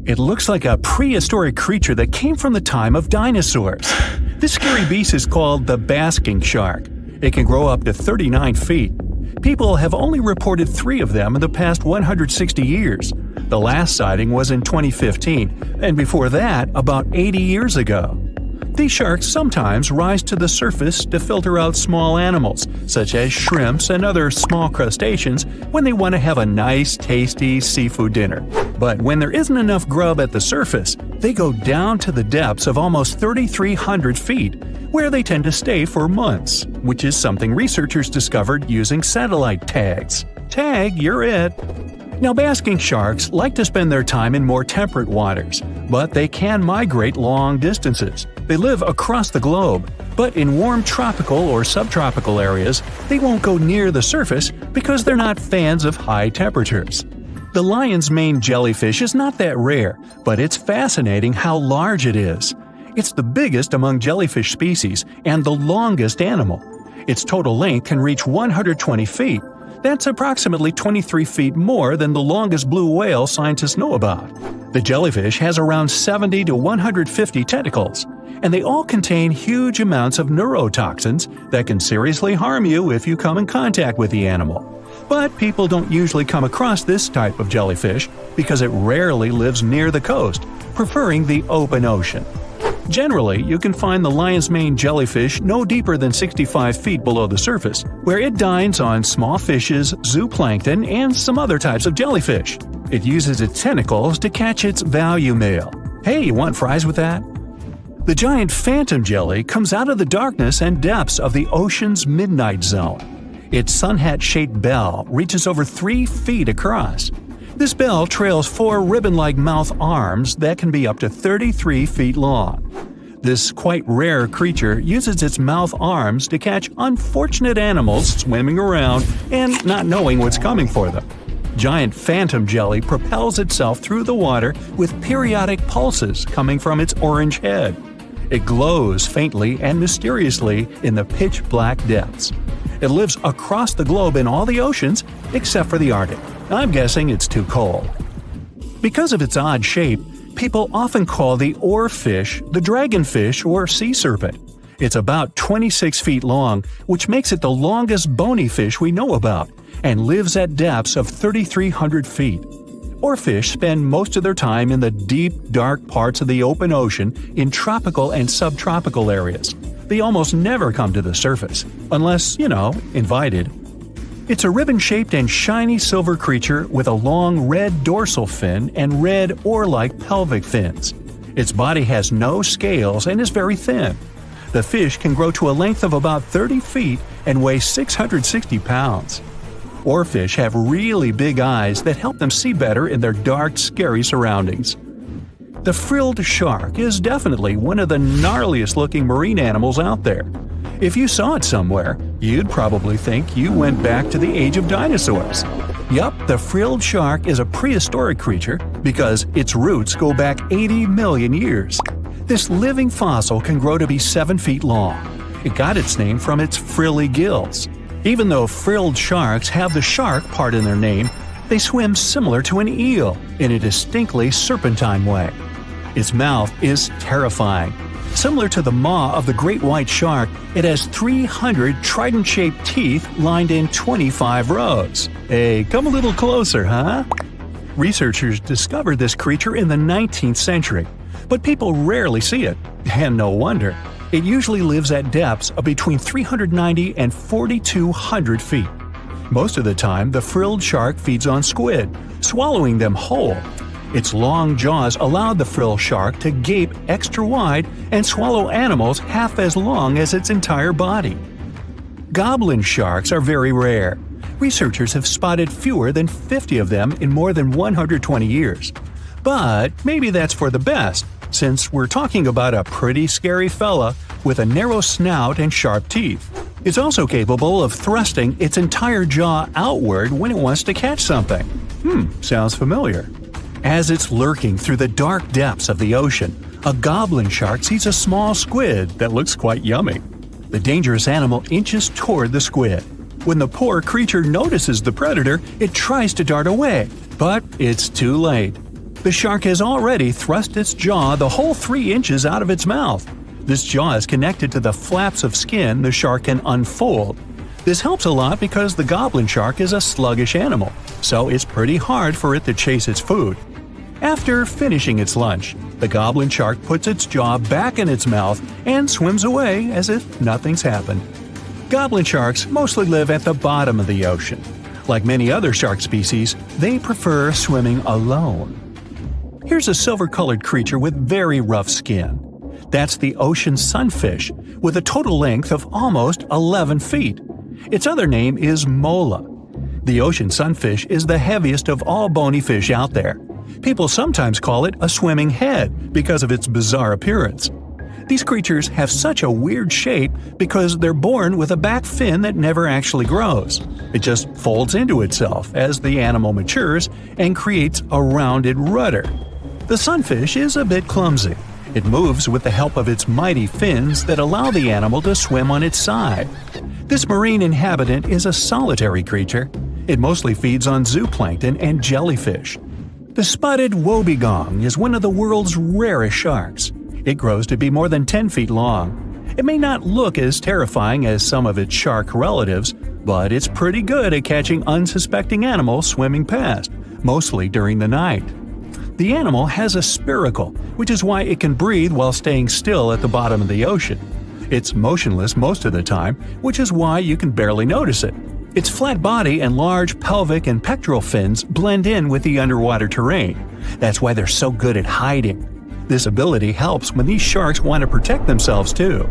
It looks like a prehistoric creature that came from the time of dinosaurs. This scary beast is called the basking shark. It can grow up to 39 feet. People have only reported 3 of them in the past 160 years. The last sighting was in 2015, and before that, about 80 years ago. These sharks sometimes rise to the surface to filter out small animals, such as shrimps and other small crustaceans, when they want to have a nice, tasty seafood dinner. But when there isn't enough grub at the surface, they go down to the depths of almost 3,300 feet, where they tend to stay for months, which is something researchers discovered using satellite tags. Tag, you're it! Now, basking sharks like to spend their time in more temperate waters, but they can migrate long distances. They live across the globe, but in warm tropical or subtropical areas, they won't go near the surface because they're not fans of high temperatures. The lion's mane jellyfish is not that rare, but it's fascinating how large it is. It's the biggest among jellyfish species and the longest animal. Its total length can reach 120 feet. That's approximately 23 feet more than the longest blue whale scientists know about. The jellyfish has around 70 to 150 tentacles, and they all contain huge amounts of neurotoxins that can seriously harm you if you come in contact with the animal. But people don't usually come across this type of jellyfish because it rarely lives near the coast, preferring the open ocean. Generally, you can find the lion's mane jellyfish no deeper than 65 feet below the surface, where it dines on small fishes, zooplankton, and some other types of jellyfish. It uses its tentacles to catch its value male. Hey, you want fries with that? The giant phantom jelly comes out of the darkness and depths of the ocean's midnight zone. Its sun hat-shaped bell reaches over 3 feet across. This bell trails 4 ribbon-like mouth arms that can be up to 33 feet long. This quite rare creature uses its mouth arms to catch unfortunate animals swimming around and not knowing what's coming for them. Giant phantom jelly propels itself through the water with periodic pulses coming from its orange head. It glows faintly and mysteriously in the pitch-black depths. It lives across the globe in all the oceans except for the Arctic. I'm guessing it's too cold. Because of its odd shape, people often call the oarfish the dragonfish or sea serpent. It's about 26 feet long, which makes it the longest bony fish we know about, and lives at depths of 3,300 feet. Oarfish spend most of their time in the deep, dark parts of the open ocean in tropical and subtropical areas. They almost never come to the surface, unless, invited. It's a ribbon-shaped and shiny silver creature with a long red dorsal fin and red oar-like pelvic fins. Its body has no scales and is very thin. The fish can grow to a length of about 30 feet and weigh 660 pounds. Oarfish have really big eyes that help them see better in their dark, scary surroundings. The frilled shark is definitely one of the gnarliest-looking marine animals out there. If you saw it somewhere, you'd probably think you went back to the age of dinosaurs. Yup, the frilled shark is a prehistoric creature because its roots go back 80 million years. This living fossil can grow to be 7 feet long. It got its name from its frilly gills. Even though frilled sharks have the shark part in their name, they swim similar to an eel in a distinctly serpentine way. Its mouth is terrifying. Similar to the maw of the great white shark, it has 300 trident-shaped teeth lined in 25 rows. Hey, come a little closer, huh? Researchers discovered this creature in the 19th century, but people rarely see it, and no wonder. It usually lives at depths of between 390 and 4,200 feet. Most of the time, the frilled shark feeds on squid, swallowing them whole. Its long jaws allowed the frilled shark to gape extra wide and swallow animals half as long as its entire body. Goblin sharks are very rare. Researchers have spotted fewer than 50 of them in more than 120 years. But maybe that's for the best, since we're talking about a pretty scary fella with a narrow snout and sharp teeth. It's also capable of thrusting its entire jaw outward when it wants to catch something. Sounds familiar. As it's lurking through the dark depths of the ocean, a goblin shark sees a small squid that looks quite yummy. The dangerous animal inches toward the squid. When the poor creature notices the predator, it tries to dart away, but it's too late. The shark has already thrust its jaw the whole 3 inches out of its mouth. This jaw is connected to the flaps of skin the shark can unfold. This helps a lot because the goblin shark is a sluggish animal, so it's pretty hard for it to chase its food. After finishing its lunch, the goblin shark puts its jaw back in its mouth and swims away as if nothing's happened. Goblin sharks mostly live at the bottom of the ocean. Like many other shark species, they prefer swimming alone. Here's a silver-colored creature with very rough skin. That's the ocean sunfish, with a total length of almost 11 feet. Its other name is mola. The ocean sunfish is the heaviest of all bony fish out there. People sometimes call it a swimming head because of its bizarre appearance. These creatures have such a weird shape because they're born with a back fin that never actually grows. It just folds into itself as the animal matures and creates a rounded rudder. The sunfish is a bit clumsy. It moves with the help of its mighty fins that allow the animal to swim on its side. This marine inhabitant is a solitary creature. It mostly feeds on zooplankton and jellyfish. The spotted wobbegong is one of the world's rarest sharks. It grows to be more than 10 feet long. It may not look as terrifying as some of its shark relatives, but it's pretty good at catching unsuspecting animals swimming past, mostly during the night. The animal has a spiracle, which is why it can breathe while staying still at the bottom of the ocean. It's motionless most of the time, which is why you can barely notice it. Its flat body and large pelvic and pectoral fins blend in with the underwater terrain. That's why they're so good at hiding. This ability helps when these sharks want to protect themselves too.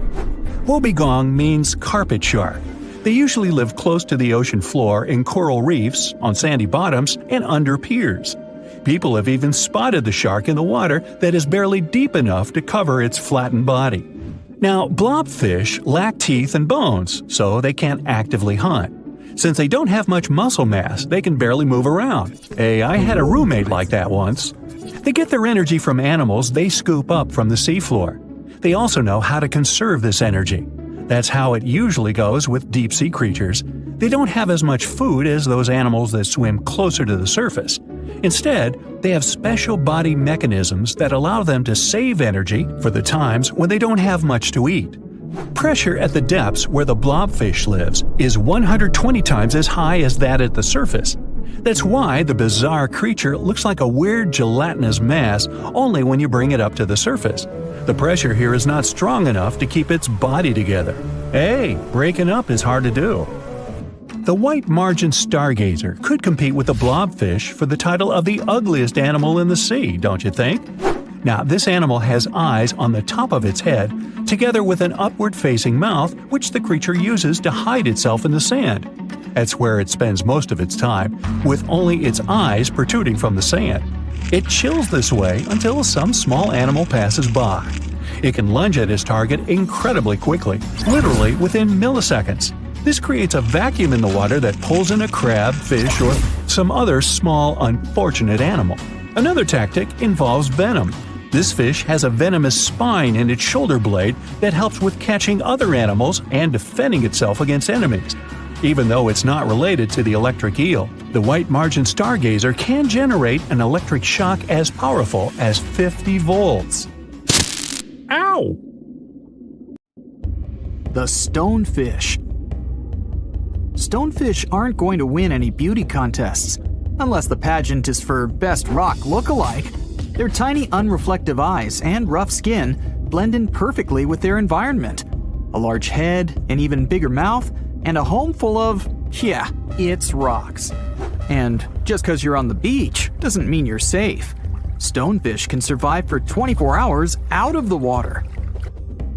Wobbegong means carpet shark. They usually live close to the ocean floor in coral reefs, on sandy bottoms, and under piers. People have even spotted the shark in the water that is barely deep enough to cover its flattened body. Now, blobfish lack teeth and bones, so they can't actively hunt. Since they don't have much muscle mass, they can barely move around. Hey, I had a roommate like that once. They get their energy from animals they scoop up from the seafloor. They also know how to conserve this energy. That's how it usually goes with deep-sea creatures. They don't have as much food as those animals that swim closer to the surface. Instead, they have special body mechanisms that allow them to save energy for the times when they don't have much to eat. Pressure at the depths where the blobfish lives is 120 times as high as that at the surface. That's why the bizarre creature looks like a weird gelatinous mass only when you bring it up to the surface. The pressure here is not strong enough to keep its body together. Hey, breaking up is hard to do. The white margin stargazer could compete with the blobfish for the title of the ugliest animal in the sea, don't you think? Now, this animal has eyes on the top of its head, together with an upward-facing mouth which the creature uses to hide itself in the sand. That's where it spends most of its time, with only its eyes protruding from the sand. It chills this way until some small animal passes by. It can lunge at its target incredibly quickly, literally within milliseconds. This creates a vacuum in the water that pulls in a crab, fish, or some other small, unfortunate animal. Another tactic involves venom. This fish has a venomous spine in its shoulder blade that helps with catching other animals and defending itself against enemies. Even though it's not related to the electric eel, the white margin stargazer can generate an electric shock as powerful as 50 volts. Ow! the stonefish. Stonefish aren't going to win any beauty contests, unless the pageant is for best rock lookalike. Their tiny unreflective eyes and rough skin blend in perfectly with their environment. A large head, an even bigger mouth, and a home full of, yeah, it's rocks. And just because you're on the beach doesn't mean you're safe. Stonefish can survive for 24 hours out of the water.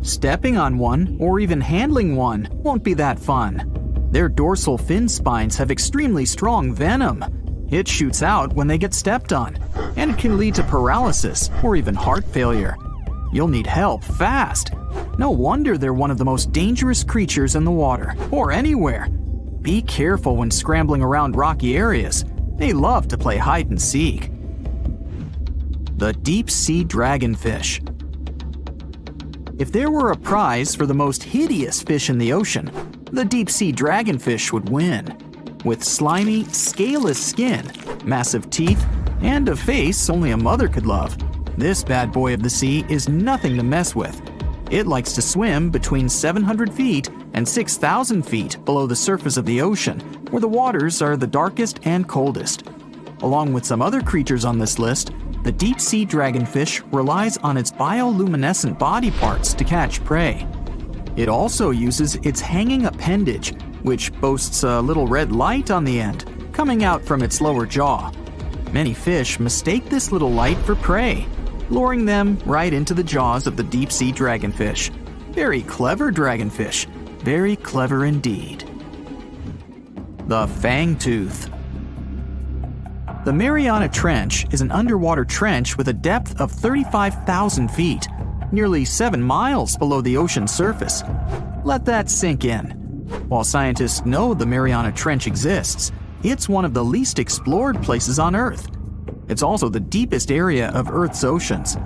Stepping on one or even handling one won't be that fun. Their dorsal fin spines have extremely strong venom. It shoots out when they get stepped on, and it can lead to paralysis or even heart failure. You'll need help fast. No wonder they're one of the most dangerous creatures in the water, or anywhere. Be careful when scrambling around rocky areas. They love to play hide and seek. The deep sea dragonfish. If there were a prize for the most hideous fish in the ocean, the deep sea dragonfish would win. With slimy, scaleless skin, massive teeth, and a face only a mother could love, this bad boy of the sea is nothing to mess with. It likes to swim between 700 feet and 6,000 feet below the surface of the ocean, where the waters are the darkest and coldest. Along with some other creatures on this list, the deep sea dragonfish relies on its bioluminescent body parts to catch prey. It also uses its hanging appendage, which boasts a little red light on the end, coming out from its lower jaw. Many fish mistake this little light for prey, luring them right into the jaws of the deep sea dragonfish. Very clever dragonfish, very clever indeed. The fangtooth. The Mariana Trench is an underwater trench with a depth of 35,000 feet, nearly 7 miles below the ocean surface. Let that sink in. While scientists know the Mariana Trench exists, it's one of the least explored places on Earth. It's also the deepest area of Earth's oceans.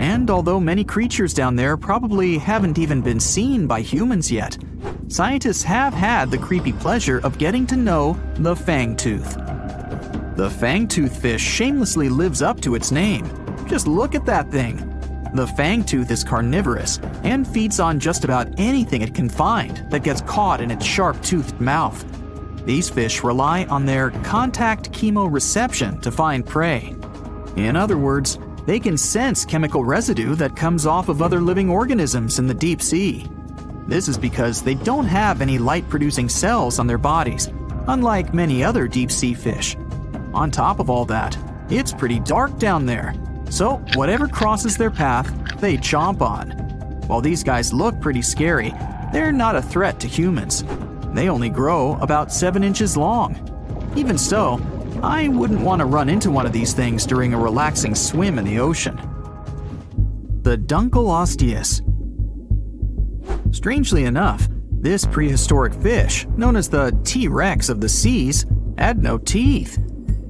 And although many creatures down there probably haven't even been seen by humans yet, scientists have had the creepy pleasure of getting to know the fangtooth. The fangtooth fish shamelessly lives up to its name. Just look at that thing. The fangtooth is carnivorous and feeds on just about anything it can find that gets caught in its sharp-toothed mouth. These fish rely on their contact chemoreception to find prey. In other words, they can sense chemical residue that comes off of other living organisms in the deep sea. This is because they don't have any light-producing cells on their bodies, unlike many other deep-sea fish. On top of all that, it's pretty dark down there. So whatever crosses their path, they chomp on. While these guys look pretty scary, they're not a threat to humans. They only grow about 7 inches long. Even so, I wouldn't want to run into one of these things during a relaxing swim in the ocean. The Dunkleosteus. Strangely enough, this prehistoric fish, known as the T-Rex of the seas, had no teeth.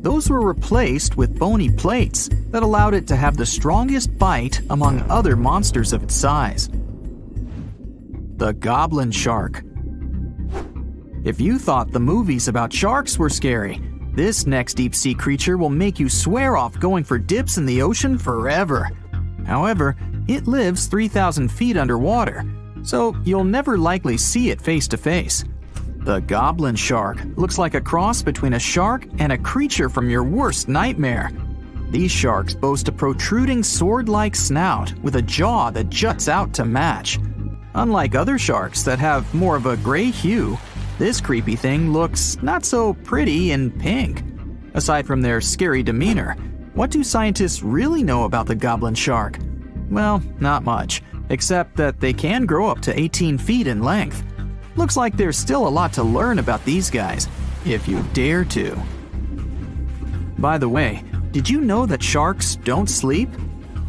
Those were replaced with bony plates that allowed it to have the strongest bite among other monsters of its size. The goblin shark. If you thought the movies about sharks were scary, this next deep-sea creature will make you swear off going for dips in the ocean forever. However, it lives 3,000 feet underwater, so you'll never likely see it face to face. The goblin shark looks like a cross between a shark and a creature from your worst nightmare. These sharks boast a protruding sword-like snout with a jaw that juts out to match. Unlike other sharks that have more of a gray hue, this creepy thing looks not so pretty in pink. Aside from their scary demeanor, what do scientists really know about the goblin shark? Well, not much, except that they can grow up to 18 feet in length. Looks like there's still a lot to learn about these guys, if you dare to. By the way, did you know that sharks don't sleep?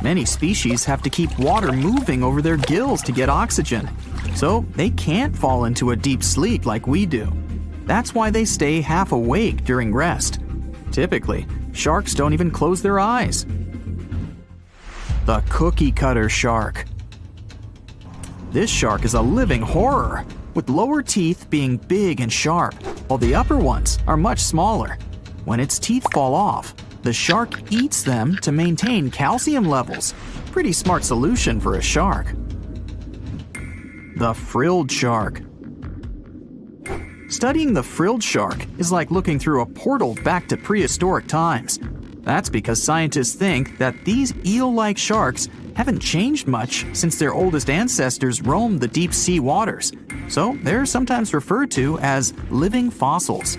Many species have to keep water moving over their gills to get oxygen, so they can't fall into a deep sleep like we do. That's why they stay half awake during rest. Typically, sharks don't even close their eyes. The cookie cutter shark. This shark is a living horror, with lower teeth being big and sharp, while the upper ones are much smaller. When its teeth fall off, the shark eats them to maintain calcium levels. Pretty smart solution for a shark. The frilled shark. Studying the frilled shark is like looking through a portal back to prehistoric times. That's because scientists think that these eel-like sharks haven't changed much since their oldest ancestors roamed the deep sea waters, so they're sometimes referred to as living fossils.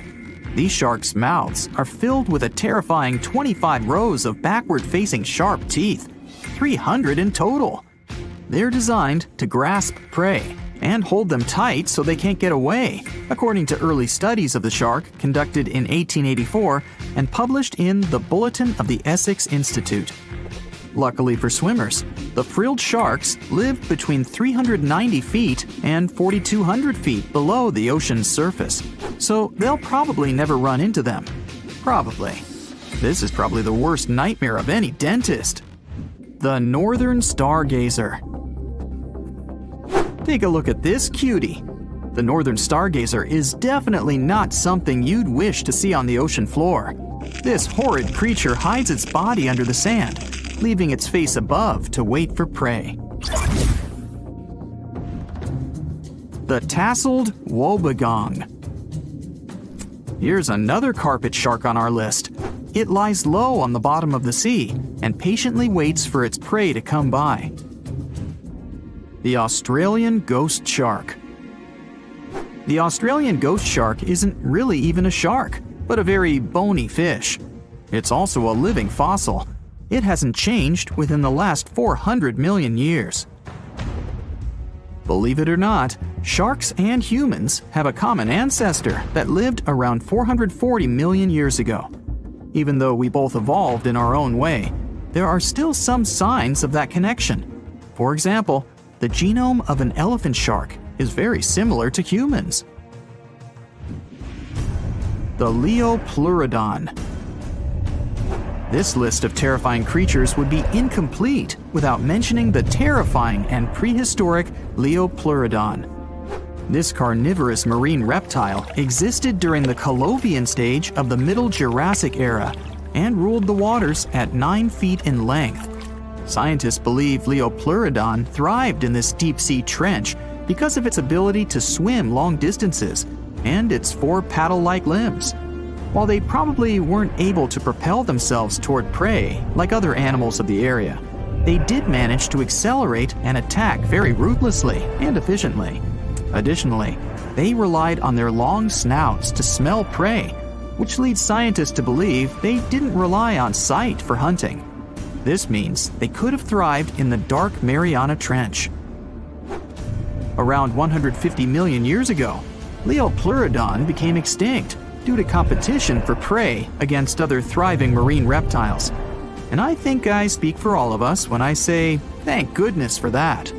These sharks' mouths are filled with a terrifying 25 rows of backward-facing sharp teeth, 300 in total. They're designed to grasp prey and hold them tight so they can't get away, according to early studies of the shark conducted in 1884 and published in the Bulletin of the Essex Institute. Luckily for swimmers, the frilled sharks live between 390 feet and 4,200 feet below the ocean's surface, so they'll probably never run into them. Probably. This is probably the worst nightmare of any dentist. The northern stargazer. Take a look at this cutie. The northern stargazer is definitely not something you'd wish to see on the ocean floor. This horrid creature hides its body under the sand, leaving its face above to wait for prey. The tasseled wobbegong. Here's another carpet shark on our list. It lies low on the bottom of the sea and patiently waits for its prey to come by. The Australian ghost shark. The Australian ghost shark isn't really even a shark, but a very bony fish. It's also a living fossil. It hasn't changed within the last 400 million years. Believe it or not, sharks and humans have a common ancestor that lived around 440 million years ago. Even though we both evolved in our own way, there are still some signs of that connection. For example, the genome of an elephant shark is very similar to humans. The Leopleurodon. This list of terrifying creatures would be incomplete without mentioning the terrifying and prehistoric Leopleurodon. This carnivorous marine reptile existed during the Colovian stage of the Middle Jurassic era and ruled the waters at 9 feet in length. Scientists believe Leopleurodon thrived in this deep-sea trench because of its ability to swim long distances and its 4 paddle-like limbs. While they probably weren't able to propel themselves toward prey like other animals of the area, they did manage to accelerate and attack very ruthlessly and efficiently. Additionally, they relied on their long snouts to smell prey, which leads scientists to believe they didn't rely on sight for hunting. This means they could have thrived in the dark Mariana Trench. Around 150 million years ago, Leopleurodon became extinct due to competition for prey against other thriving marine reptiles. And I think I speak for all of us when I say, thank goodness for that.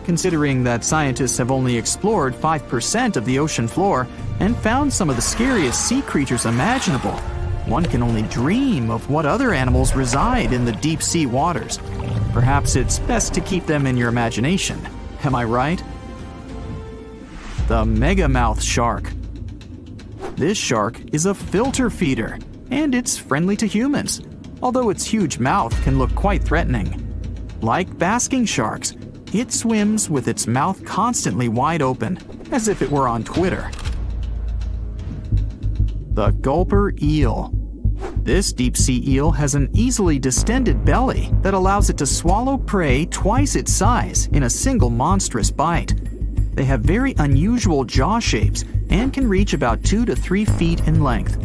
Considering that scientists have only explored 5% of the ocean floor and found some of the scariest sea creatures imaginable, one can only dream of what other animals reside in the deep sea waters. Perhaps it's best to keep them in your imagination. Am I right? The megamouth shark. This shark is a filter feeder, and it's friendly to humans, although its huge mouth can look quite threatening. Like basking sharks, it swims with its mouth constantly wide open, as if it were on Twitter. The gulper eel. This deep-sea eel has an easily distended belly that allows it to swallow prey twice its size in a single monstrous bite. They have very unusual jaw shapes and can reach about 2 to 3 feet in length.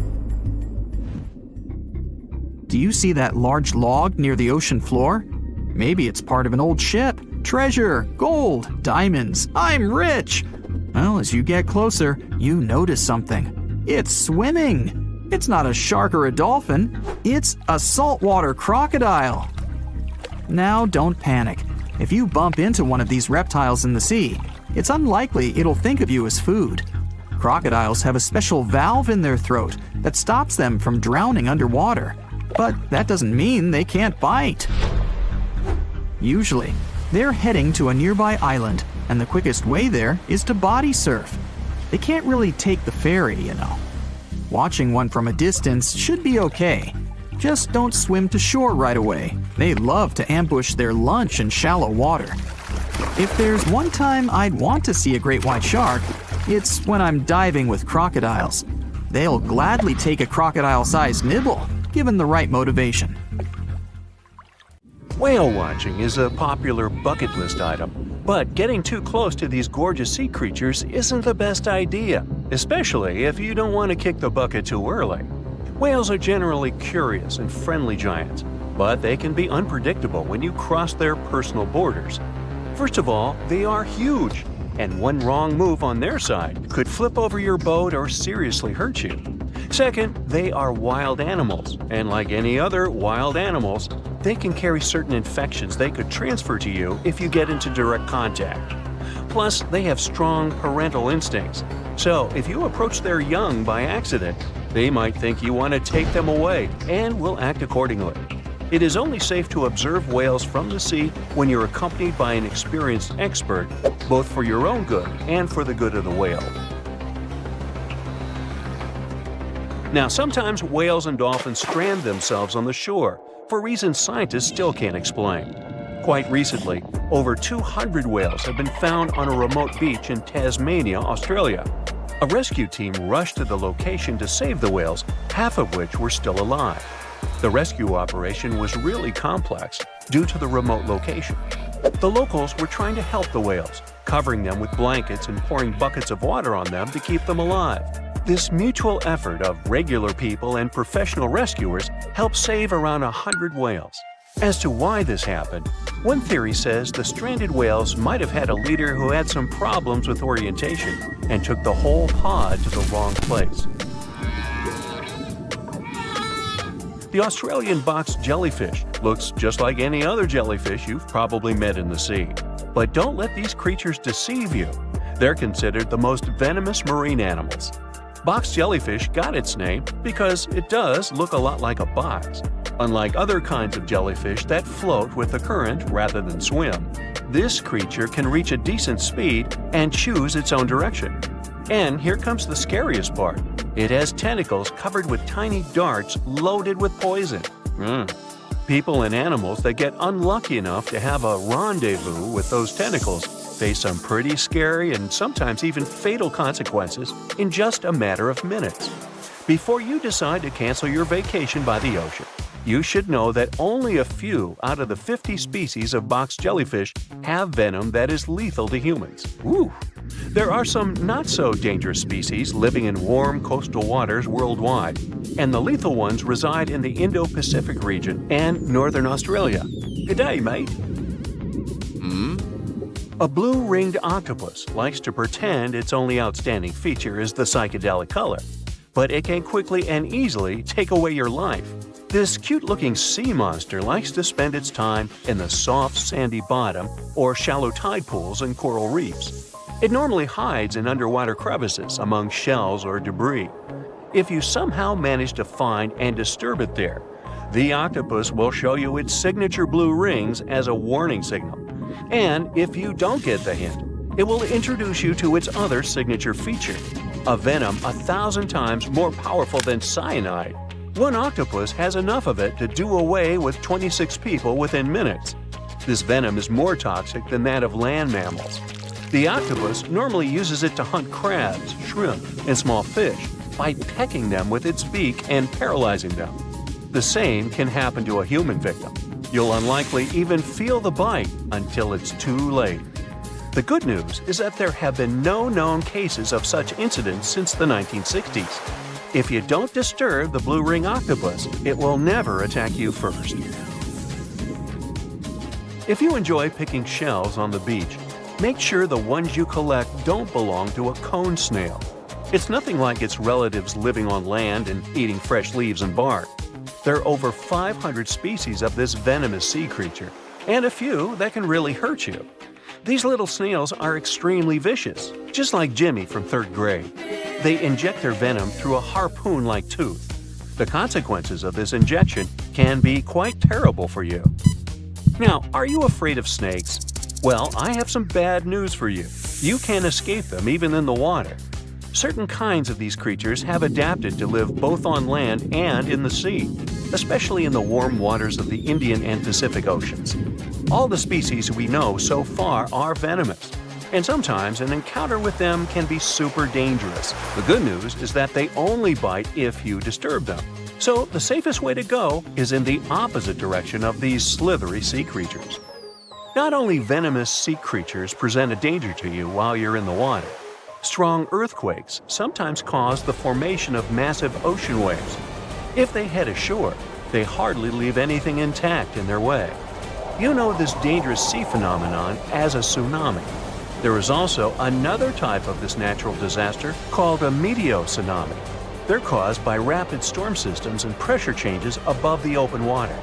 Do you see that large log near the ocean floor? Maybe it's part of an old ship. Treasure, gold, diamonds, I'm rich! Well, as you get closer, you notice something. It's swimming! It's not a shark or a dolphin, it's a saltwater crocodile! Now don't panic. If you bump into one of these reptiles in the sea, it's unlikely it'll think of you as food. Crocodiles have a special valve in their throat that stops them from drowning underwater, but that doesn't mean they can't bite. Usually, they're heading to a nearby island, and the quickest way there is to body surf. They can't really take the ferry, you know. Watching one from a distance should be okay. Just don't swim to shore right away. They love to ambush their lunch in shallow water. If there's one time I'd want to see a great white shark, it's when I'm diving with crocodiles. They'll gladly take a crocodile-sized nibble, given the right motivation. Whale watching is a popular bucket list item, but getting too close to these gorgeous sea creatures isn't the best idea, especially if you don't want to kick the bucket too early. Whales are generally curious and friendly giants, but they can be unpredictable when you cross their personal borders. First of all, they are huge, and one wrong move on their side could flip over your boat or seriously hurt you. Second, they are wild animals, and like any other wild animals, they can carry certain infections they could transfer to you if you get into direct contact. Plus, they have strong parental instincts, so if you approach their young by accident, they might think you want to take them away and will act accordingly. It is only safe to observe whales from the sea when you're accompanied by an experienced expert, both for your own good and for the good of the whale. Now, sometimes whales and dolphins strand themselves on the shore for reasons scientists still can't explain. Quite recently, over 200 whales have been found on a remote beach in Tasmania, Australia. A rescue team rushed to the location to save the whales, half of which were still alive. The rescue operation was really complex due to the remote location. The locals were trying to help the whales, covering them with blankets and pouring buckets of water on them to keep them alive. This mutual effort of regular people and professional rescuers helped save around 100 whales. As to why this happened, one theory says the stranded whales might have had a leader who had some problems with orientation and took the whole pod to the wrong place. The Australian box jellyfish looks just like any other jellyfish you've probably met in the sea. But don't let these creatures deceive you. They're considered the most venomous marine animals. Box jellyfish got its name because it does look a lot like a box. Unlike other kinds of jellyfish that float with the current rather than swim, this creature can reach a decent speed and choose its own direction. And here comes the scariest part. It has tentacles covered with tiny darts loaded with poison. People and animals that get unlucky enough to have a rendezvous with those tentacles face some pretty scary and sometimes even fatal consequences in just a matter of minutes. Before you decide to cancel your vacation by the ocean, you should know that only a few out of the 50 species of box jellyfish have venom that is lethal to humans. Ooh. There are some not-so-dangerous species living in warm coastal waters worldwide, and the lethal ones reside in the Indo-Pacific region and northern Australia. Good day, mate. A blue-ringed octopus likes to pretend its only outstanding feature is the psychedelic color, but it can quickly and easily take away your life. This cute-looking sea monster likes to spend its time in the soft, sandy bottom or shallow tide pools and coral reefs. It normally hides in underwater crevices among shells or debris. If you somehow manage to find and disturb it there, the octopus will show you its signature blue rings as a warning signal. And if you don't get the hint, it will introduce you to its other signature feature, a venom 1,000 times more powerful than cyanide. One octopus has enough of it to do away with 26 people within minutes. This venom is more toxic than that of land mammals. The octopus normally uses it to hunt crabs, shrimp, and small fish by pecking them with its beak and paralyzing them. The same can happen to a human victim. You'll unlikely even feel the bite until it's too late. The good news is that there have been no known cases of such incidents since the 1960s. If you don't disturb the blue ring octopus, it will never attack you first. If you enjoy picking shells on the beach, make sure the ones you collect don't belong to a cone snail. It's nothing like its relatives living on land and eating fresh leaves and bark. There are over 500 species of this venomous sea creature, and a few that can really hurt you. These little snails are extremely vicious, just like Jimmy from 3rd grade. They inject their venom through a harpoon-like tooth. The consequences of this injection can be quite terrible for you. Now, are you afraid of snakes? Well, I have some bad news for you. You can't escape them even in the water. Certain kinds of these creatures have adapted to live both on land and in the sea. especially in the warm waters of the Indian and Pacific Oceans. All the species we know so far are venomous, and sometimes an encounter with them can be super dangerous. The good news is that they only bite if you disturb them. So the safest way to go is in the opposite direction of these slithery sea creatures. Not only venomous sea creatures present a danger to you while you're in the water. Strong earthquakes sometimes cause the formation of massive ocean waves. If they head ashore, they hardly leave anything intact in their way. You know this dangerous sea phenomenon as a tsunami. There is also another type of this natural disaster called a meteotsunami. They're caused by rapid storm systems and pressure changes above the open water.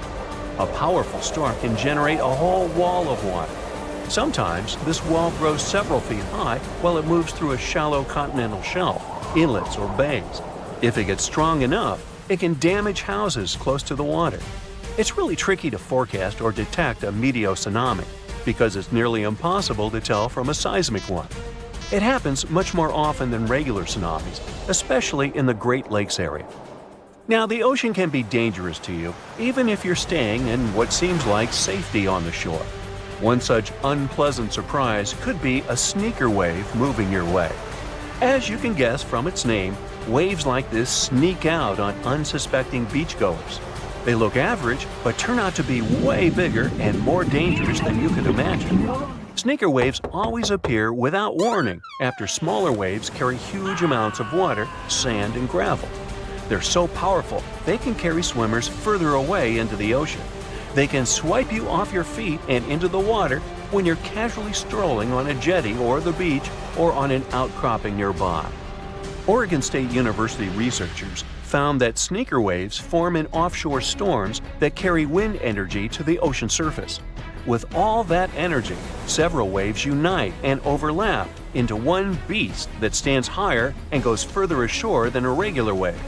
A powerful storm can generate a whole wall of water. Sometimes this wall grows several feet high while it moves through a shallow continental shelf, inlets, or bays. If it gets strong enough, it can damage houses close to the water. It's really tricky to forecast or detect a meteotsunami because it's nearly impossible to tell from a seismic one. It happens much more often than regular tsunamis, especially in the Great Lakes area. Now, the ocean can be dangerous to you, even if you're staying in what seems like safety on the shore. One such unpleasant surprise could be a sneaker wave moving your way. As you can guess from its name, waves like this sneak out on unsuspecting beachgoers. They look average, but turn out to be way bigger and more dangerous than you could imagine. Sneaker waves always appear without warning after smaller waves carry huge amounts of water, sand, and gravel. They're so powerful, they can carry swimmers further away into the ocean. They can swipe you off your feet and into the water when you're casually strolling on a jetty or the beach or on an outcropping nearby. Oregon State University researchers found that sneaker waves form in offshore storms that carry wind energy to the ocean surface. With all that energy, several waves unite and overlap into one beast that stands higher and goes further ashore than a regular wave.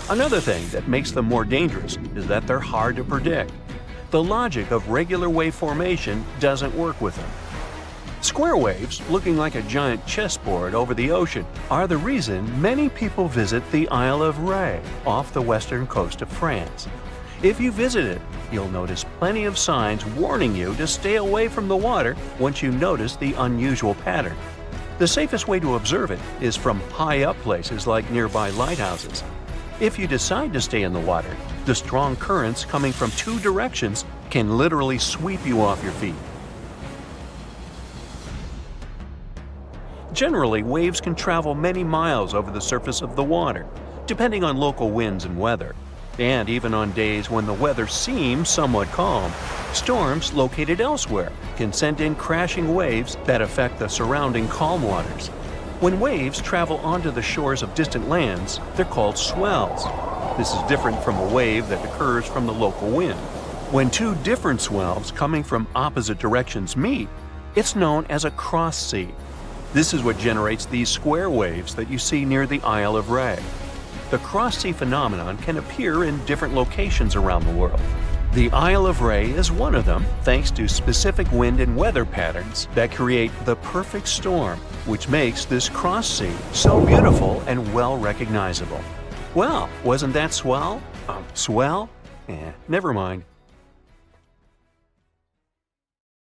Another thing that makes them more dangerous is that they're hard to predict. The logic of regular wave formation doesn't work with them. Square waves, looking like a giant chessboard over the ocean, are the reason many people visit the Isle of Ré off the western coast of France. If you visit it, you'll notice plenty of signs warning you to stay away from the water once you notice the unusual pattern. The safest way to observe it is from high up places like nearby lighthouses. If you decide to stay in the water, the strong currents coming from two directions can literally sweep you off your feet. Generally, waves can travel many miles over the surface of the water, depending on local winds and weather. And even on days when the weather seems somewhat calm, storms located elsewhere can send in crashing waves that affect the surrounding calm waters. When waves travel onto the shores of distant lands, they're called swells. This is different from a wave that occurs from the local wind. When two different swells coming from opposite directions meet, it's known as a cross sea. This is what generates these square waves that you see near the Isle of Ré. The cross-sea phenomenon can appear in different locations around the world. The Isle of Ré is one of them, thanks to specific wind and weather patterns that create the perfect storm, which makes this cross-sea so beautiful and well recognizable. Well, wasn't that swell? Swell? Never mind.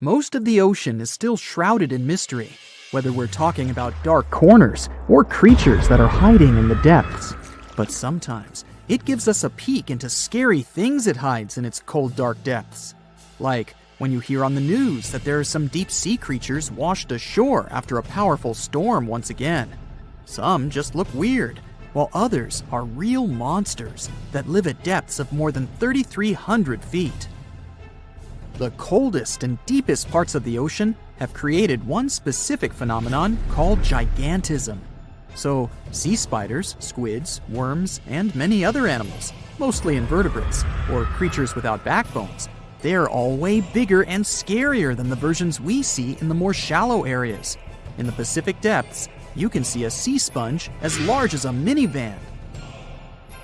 Most of the ocean is still shrouded in mystery, whether we're talking about dark corners or creatures that are hiding in the depths. But sometimes it gives us a peek into scary things it hides in its cold, dark depths. Like when you hear on the news that there are some deep sea creatures washed ashore after a powerful storm once again. Some just look weird, while others are real monsters that live at depths of more than 3,300 feet. The coldest and deepest parts of the ocean have created one specific phenomenon called gigantism. So, sea spiders, squids, worms, and many other animals, mostly invertebrates, or creatures without backbones, they're all way bigger and scarier than the versions we see in the more shallow areas. In the Pacific depths, you can see a sea sponge as large as a minivan.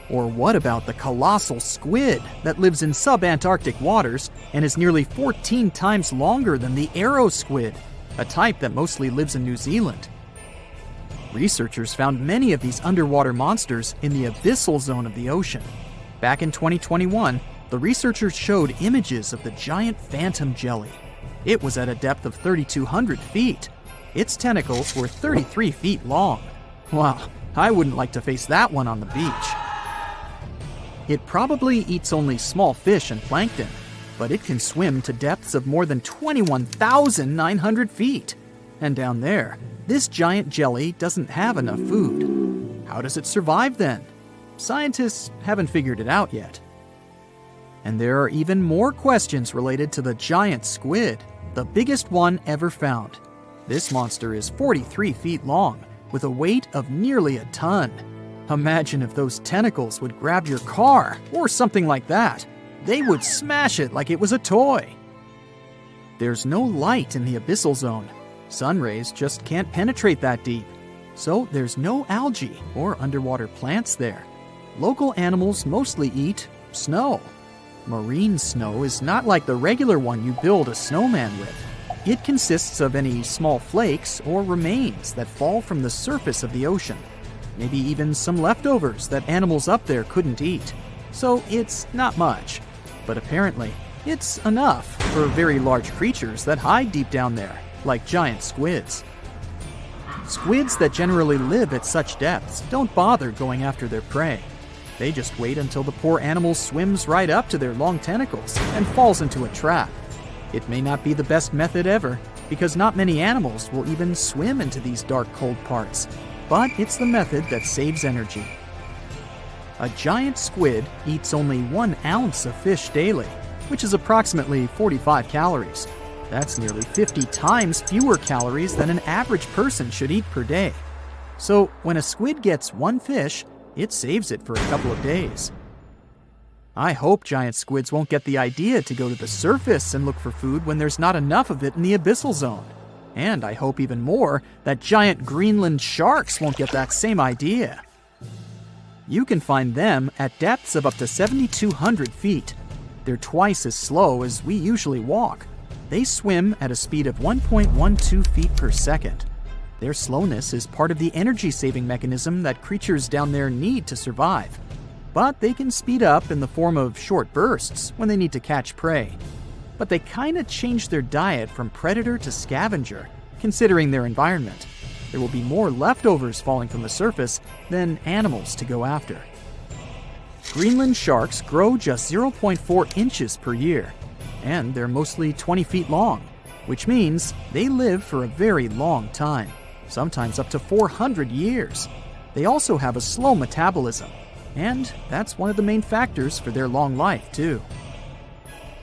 Or what about the colossal squid that lives in sub-Antarctic waters and is nearly 14 times longer than the arrow squid, a type that mostly lives in New Zealand? Researchers found many of these underwater monsters in the abyssal zone of the ocean. Back in 2021, the researchers showed images of the giant phantom jelly. It was at a depth of 3,200 feet. Its tentacles were 33 feet long. Wow, I wouldn't like to face that one on the beach. It probably eats only small fish and plankton, but it can swim to depths of more than 21,900 feet. And down there, this giant jelly doesn't have enough food. How does it survive then? Scientists haven't figured it out yet. And there are even more questions related to the giant squid, the biggest one ever found. This monster is 43 feet long, with a weight of nearly a ton. Imagine if those tentacles would grab your car, or something like that. They would smash it like it was a toy. There's no light in the abyssal zone. Sun rays just can't penetrate that deep. So there's no algae or underwater plants there. Local animals mostly eat snow. Marine snow is not like the regular one you build a snowman with. It consists of any small flakes or remains that fall from the surface of the ocean. Maybe even some leftovers that animals up there couldn't eat. So it's not much. But apparently, it's enough for very large creatures that hide deep down there, like giant squids. Squids that generally live at such depths don't bother going after their prey. They just wait until the poor animal swims right up to their long tentacles and falls into a trap. It may not be the best method ever, because not many animals will even swim into these dark, cold parts. But it's the method that saves energy. A giant squid eats only 1 ounce of fish daily, which is approximately 45 calories. That's nearly 50 times fewer calories than an average person should eat per day. So when a squid gets 1 fish, it saves it for a couple of days. I hope giant squids won't get the idea to go to the surface and look for food when there's not enough of it in the abyssal zone. And I hope even more that giant Greenland sharks won't get that same idea. You can find them at depths of up to 7,200 feet. They're twice as slow as we usually walk. They swim at a speed of 1.12 feet per second. Their slowness is part of the energy-saving mechanism that creatures down there need to survive. But they can speed up in the form of short bursts when they need to catch prey. But they kinda change their diet from predator to scavenger, considering their environment. There will be more leftovers falling from the surface than animals to go after. Greenland sharks grow just 0.4 inches per year, and they're mostly 20 feet long, which means they live for a very long time, sometimes up to 400 years. They also have a slow metabolism, and that's one of the main factors for their long life, too.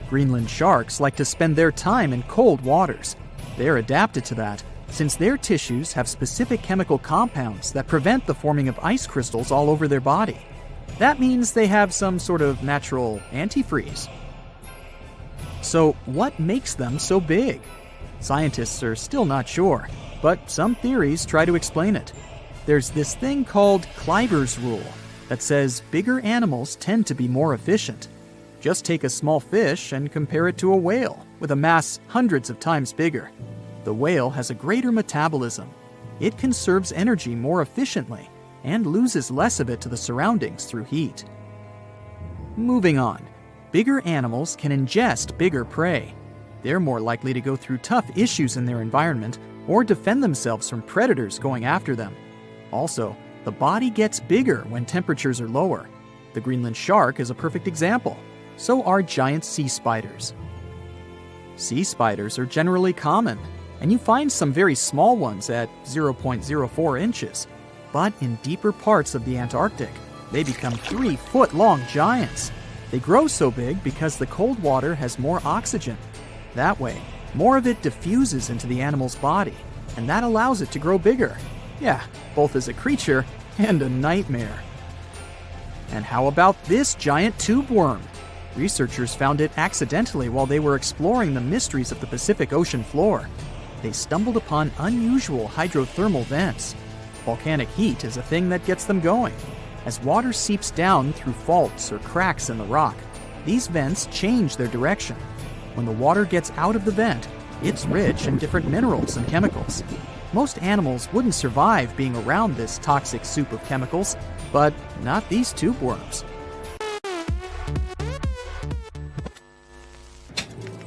Greenland sharks like to spend their time in cold waters. They're adapted to that, since their tissues have specific chemical compounds that prevent the forming of ice crystals all over their body. That means they have some sort of natural antifreeze. So what makes them so big? Scientists are still not sure, but some theories try to explain it. There's this thing called Kleiber's rule that says bigger animals tend to be more efficient. Just take a small fish and compare it to a whale with a mass hundreds of times bigger. The whale has a greater metabolism. It conserves energy more efficiently and loses less of it to the surroundings through heat. Moving on, bigger animals can ingest bigger prey. They're more likely to go through tough issues in their environment or defend themselves from predators going after them. Also, the body gets bigger when temperatures are lower. The Greenland shark is a perfect example. So are giant sea spiders. Sea spiders are generally common, and you find some very small ones at 0.04 inches. But in deeper parts of the Antarctic, they become 3-foot-long giants. They grow so big because the cold water has more oxygen. That way, more of it diffuses into the animal's body, and that allows it to grow bigger. Yeah, both as a creature and a nightmare. And how about this giant tube worm? Researchers found it accidentally while they were exploring the mysteries of the Pacific Ocean floor. They stumbled upon unusual hydrothermal vents. Volcanic heat is a thing that gets them going. As water seeps down through faults or cracks in the rock, these vents change their direction. When the water gets out of the vent, it's rich in different minerals and chemicals. Most animals wouldn't survive being around this toxic soup of chemicals, but not these tube worms.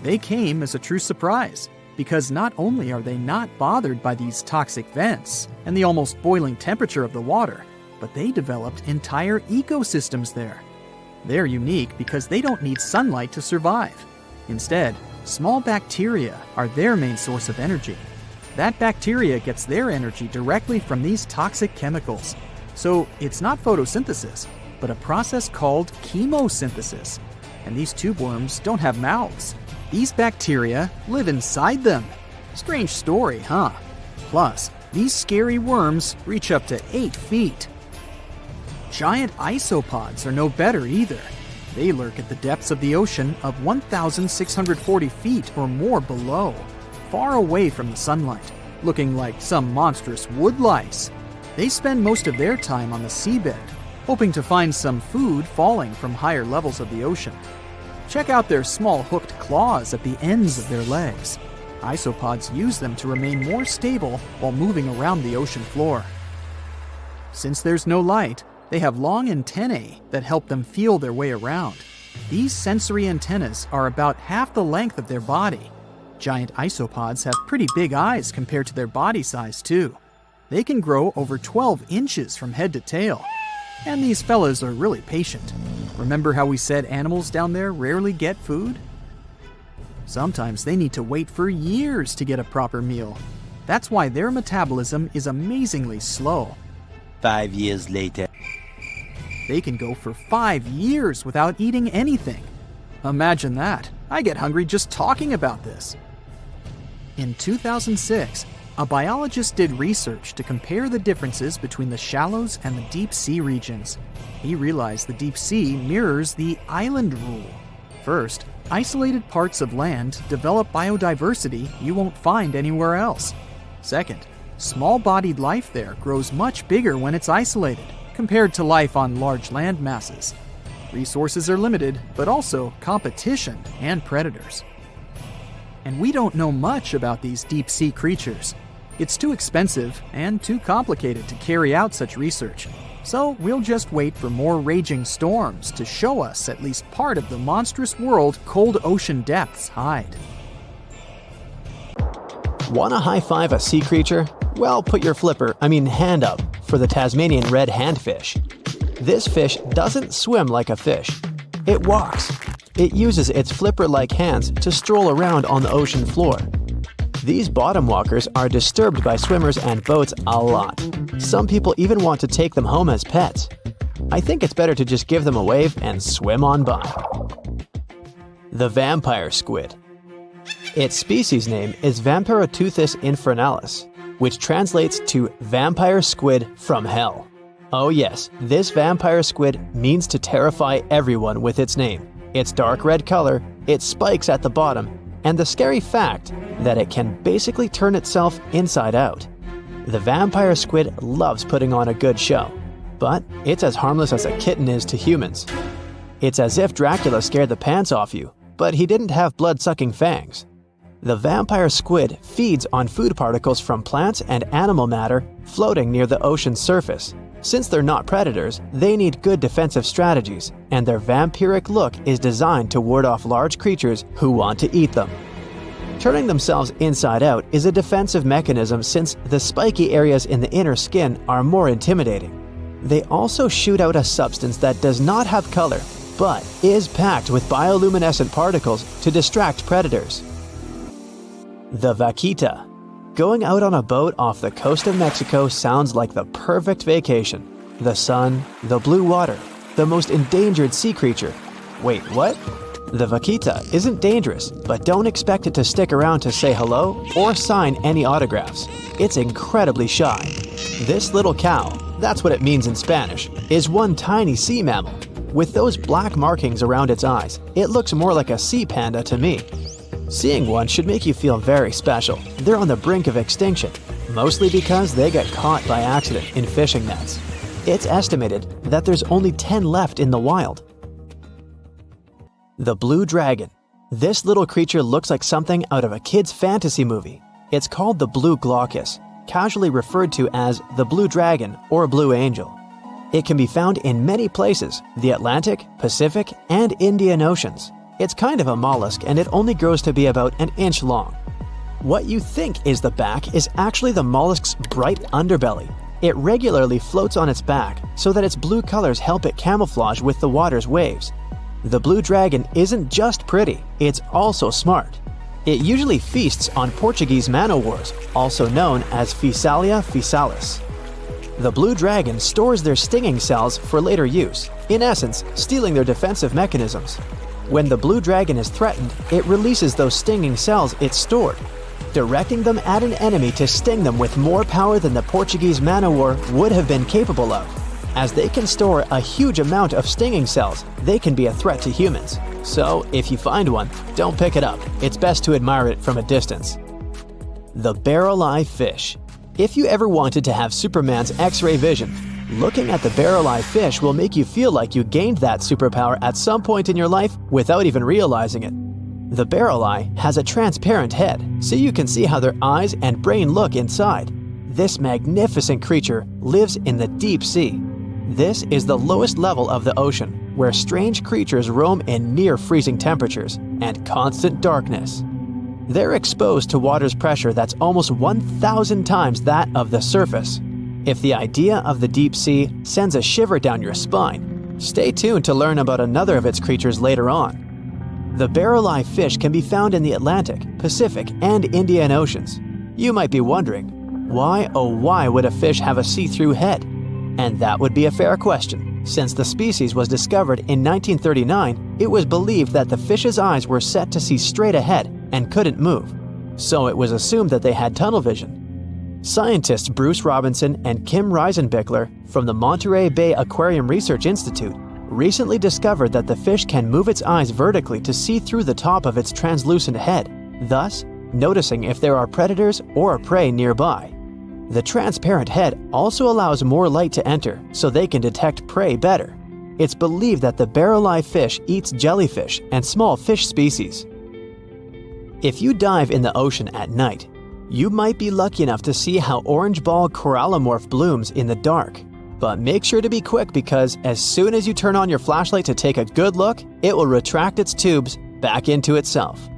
They came as a true surprise, because not only are they not bothered by these toxic vents and the almost boiling temperature of the water, but they developed entire ecosystems there. They're unique because they don't need sunlight to survive. Instead, small bacteria are their main source of energy. That bacteria gets their energy directly from these toxic chemicals. So it's not photosynthesis, but a process called chemosynthesis. And these tube worms don't have mouths. These bacteria live inside them. Strange story, huh? Plus, these scary worms reach up to 8 feet. Giant isopods are no better either. They lurk at the depths of the ocean of 1,640 feet or more below, far away from the sunlight, looking like some monstrous wood lice. They spend most of their time on the seabed, hoping to find some food falling from higher levels of the ocean. Check out their small hooked claws at the ends of their legs. Isopods use them to remain more stable while moving around the ocean floor. Since there's no light, they have long antennae that help them feel their way around. These sensory antennas are about half the length of their body. Giant isopods have pretty big eyes compared to their body size, too. They can grow over 12 inches from head to tail. And these fellas are really patient. Remember how we said animals down there rarely get food? Sometimes they need to wait for years to get a proper meal. That's why their metabolism is amazingly slow. 5 years later. They can go for 5 years without eating anything. Imagine that. I get hungry just talking about this. In 2006, a biologist did research to compare the differences between the shallows and the deep sea regions. He realized the deep sea mirrors the island rule. First, isolated parts of land develop biodiversity you won't find anywhere else. Second, small-bodied life there grows much bigger when it's isolated, compared to life on large land masses. Resources are limited, but also competition and predators. And we don't know much about these deep-sea creatures. It's too expensive and too complicated to carry out such research. So we'll just wait for more raging storms to show us at least part of the monstrous world cold ocean depths hide. Wanna high-five a sea creature? Well, put your hand up for the Tasmanian red handfish. This fish doesn't swim like a fish. It walks. It uses its flipper-like hands to stroll around on the ocean floor. These bottom walkers are disturbed by swimmers and boats a lot. Some people even want to take them home as pets. I think it's better to just give them a wave and swim on by. The vampire squid. Its species name is Vampiroteuthis infernalis, which translates to vampire squid from hell. Oh yes, this vampire squid means to terrify everyone with its name, its dark red color, its spikes at the bottom, and the scary fact that it can basically turn itself inside out. The vampire squid loves putting on a good show, but it's as harmless as a kitten is to humans. It's as if Dracula scared the pants off you, but he didn't have blood-sucking fangs. The vampire squid feeds on food particles from plants and animal matter floating near the ocean's surface. Since they're not predators, they need good defensive strategies, and their vampiric look is designed to ward off large creatures who want to eat them. Turning themselves inside out is a defensive mechanism since the spiky areas in the inner skin are more intimidating. They also shoot out a substance that does not have color, but is packed with bioluminescent particles to distract predators. The vaquita. Going out on a boat off the coast of Mexico sounds like the perfect vacation. The sun, the blue water, the most endangered sea creature. Wait, what? The vaquita isn't dangerous, but don't expect it to stick around to say hello or sign any autographs. It's incredibly shy. This little cow, that's what it means in Spanish, is one tiny sea mammal. With those black markings around its eyes, it looks more like a sea panda to me. Seeing one should make you feel very special. They're on the brink of extinction, mostly because they got caught by accident in fishing nets. It's estimated that there's only 10 left in the wild. The blue dragon. This little creature looks like something out of a kid's fantasy movie. It's called the blue glaucus, casually referred to as the blue dragon or blue angel. It can be found in many places, the Atlantic, Pacific, and Indian Oceans. It's kind of a mollusk and it only grows to be about an inch long. What you think is the back is actually the mollusk's bright underbelly. It regularly floats on its back so that its blue colors help it camouflage with the water's waves. The blue dragon isn't just pretty, it's also smart. It usually feasts on Portuguese man-o'-wars, also known as Physalia physalis. The blue dragon stores their stinging cells for later use, in essence, stealing their defensive mechanisms. When the blue dragon is threatened, it releases those stinging cells it stored, directing them at an enemy to sting them with more power than the Portuguese man-o'-war would have been capable of. As they can store a huge amount of stinging cells, they can be a threat to humans. So, if you find one, don't pick it up. It's best to admire it from a distance. The barrel-eye fish. If you ever wanted to have Superman's X-ray vision, looking at the barrel-eye fish will make you feel like you gained that superpower at some point in your life without even realizing it. The barrel eye has a transparent head, so you can see how their eyes and brain look inside. This magnificent creature lives in the deep sea. This is the lowest level of the ocean, where strange creatures roam in near-freezing temperatures and constant darkness. They're exposed to water's pressure that's almost 1,000 times that of the surface. If the idea of the deep sea sends a shiver down your spine, stay tuned to learn about another of its creatures later on. The barrel-eye fish can be found in the Atlantic, Pacific, and Indian Oceans. You might be wondering, why oh why would a fish have a see-through head? And that would be a fair question. Since the species was discovered in 1939, it was believed that the fish's eyes were set to see straight ahead and couldn't move. So it was assumed that they had tunnel vision. Scientists Bruce Robinson and Kim Reisenbichler from the Monterey Bay Aquarium Research Institute recently discovered that the fish can move its eyes vertically to see through the top of its translucent head, thus noticing if there are predators or prey nearby. The transparent head also allows more light to enter so they can detect prey better. It's believed that the barrel-eye fish eats jellyfish and small fish species. If you dive in the ocean at night, you might be lucky enough to see how orange ball corallimorph blooms in the dark. But make sure to be quick because as soon as you turn on your flashlight to take a good look, it will retract its tubes back into itself.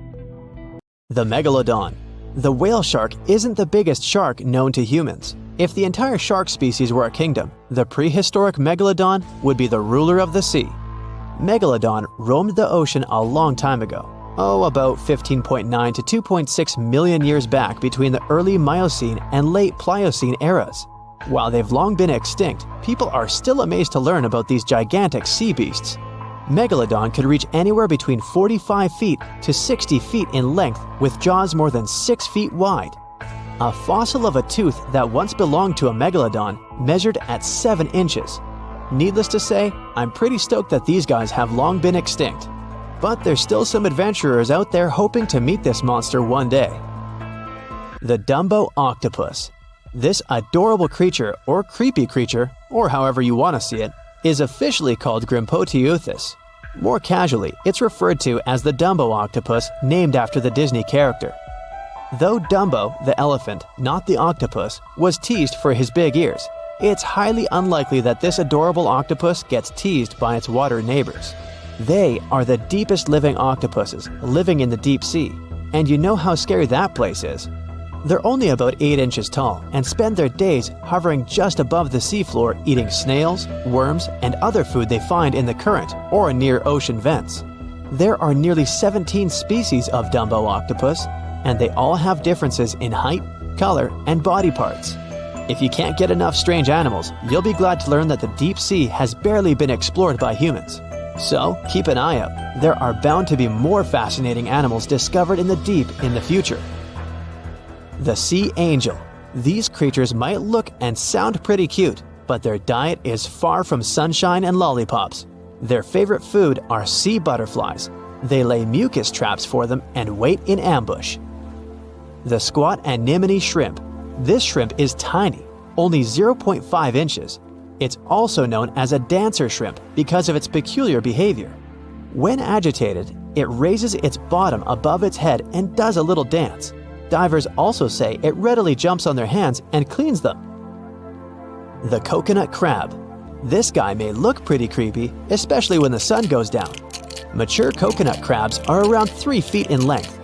The megalodon. The whale shark isn't the biggest shark known to humans. If the entire shark species were a kingdom, the prehistoric megalodon would be the ruler of the sea. Megalodon roamed the ocean a long time ago. About 15.9 to 2.6 million years back between the early Miocene and late Pliocene eras. While they've long been extinct, people are still amazed to learn about these gigantic sea beasts. Megalodon could reach anywhere between 45 feet to 60 feet in length with jaws more than 6 feet wide. A fossil of a tooth that once belonged to a megalodon measured at 7 inches. Needless to say, I'm pretty stoked that these guys have long been extinct. But there's still some adventurers out there hoping to meet this monster one day. The Dumbo octopus. This adorable creature, or creepy creature, or however you want to see it, is officially called Grimpotieuthis. More casually, it's referred to as the Dumbo octopus, named after the Disney character. Though Dumbo, the elephant, not the octopus, was teased for his big ears, it's highly unlikely that this adorable octopus gets teased by its water neighbors. They are the deepest living octopuses, living in the deep sea, and you know how scary that place is. They're only about 8 inches tall and spend their days hovering just above the seafloor eating snails, worms, and other food they find in the current or near ocean vents. There are nearly 17 species of Dumbo octopus, and they all have differences in height, color, and body parts. If you can't get enough strange animals, you'll be glad to learn that the deep sea has barely been explored by humans. So keep an eye out. There are bound to be more fascinating animals discovered in the deep in the future. The sea angel. These creatures might look and sound pretty cute, but their diet is far from sunshine and lollipops. Their favorite food are sea butterflies. They lay mucus traps for them and wait in ambush. The squat anemone shrimp. This shrimp is tiny, only 0.5 inches. It's also known as a dancer shrimp because of its peculiar behavior. When agitated, it raises its bottom above its head and does a little dance. Divers also say it readily jumps on their hands and cleans them. The coconut crab. This guy may look pretty creepy, especially when the sun goes down. Mature coconut crabs are around 3 feet in length.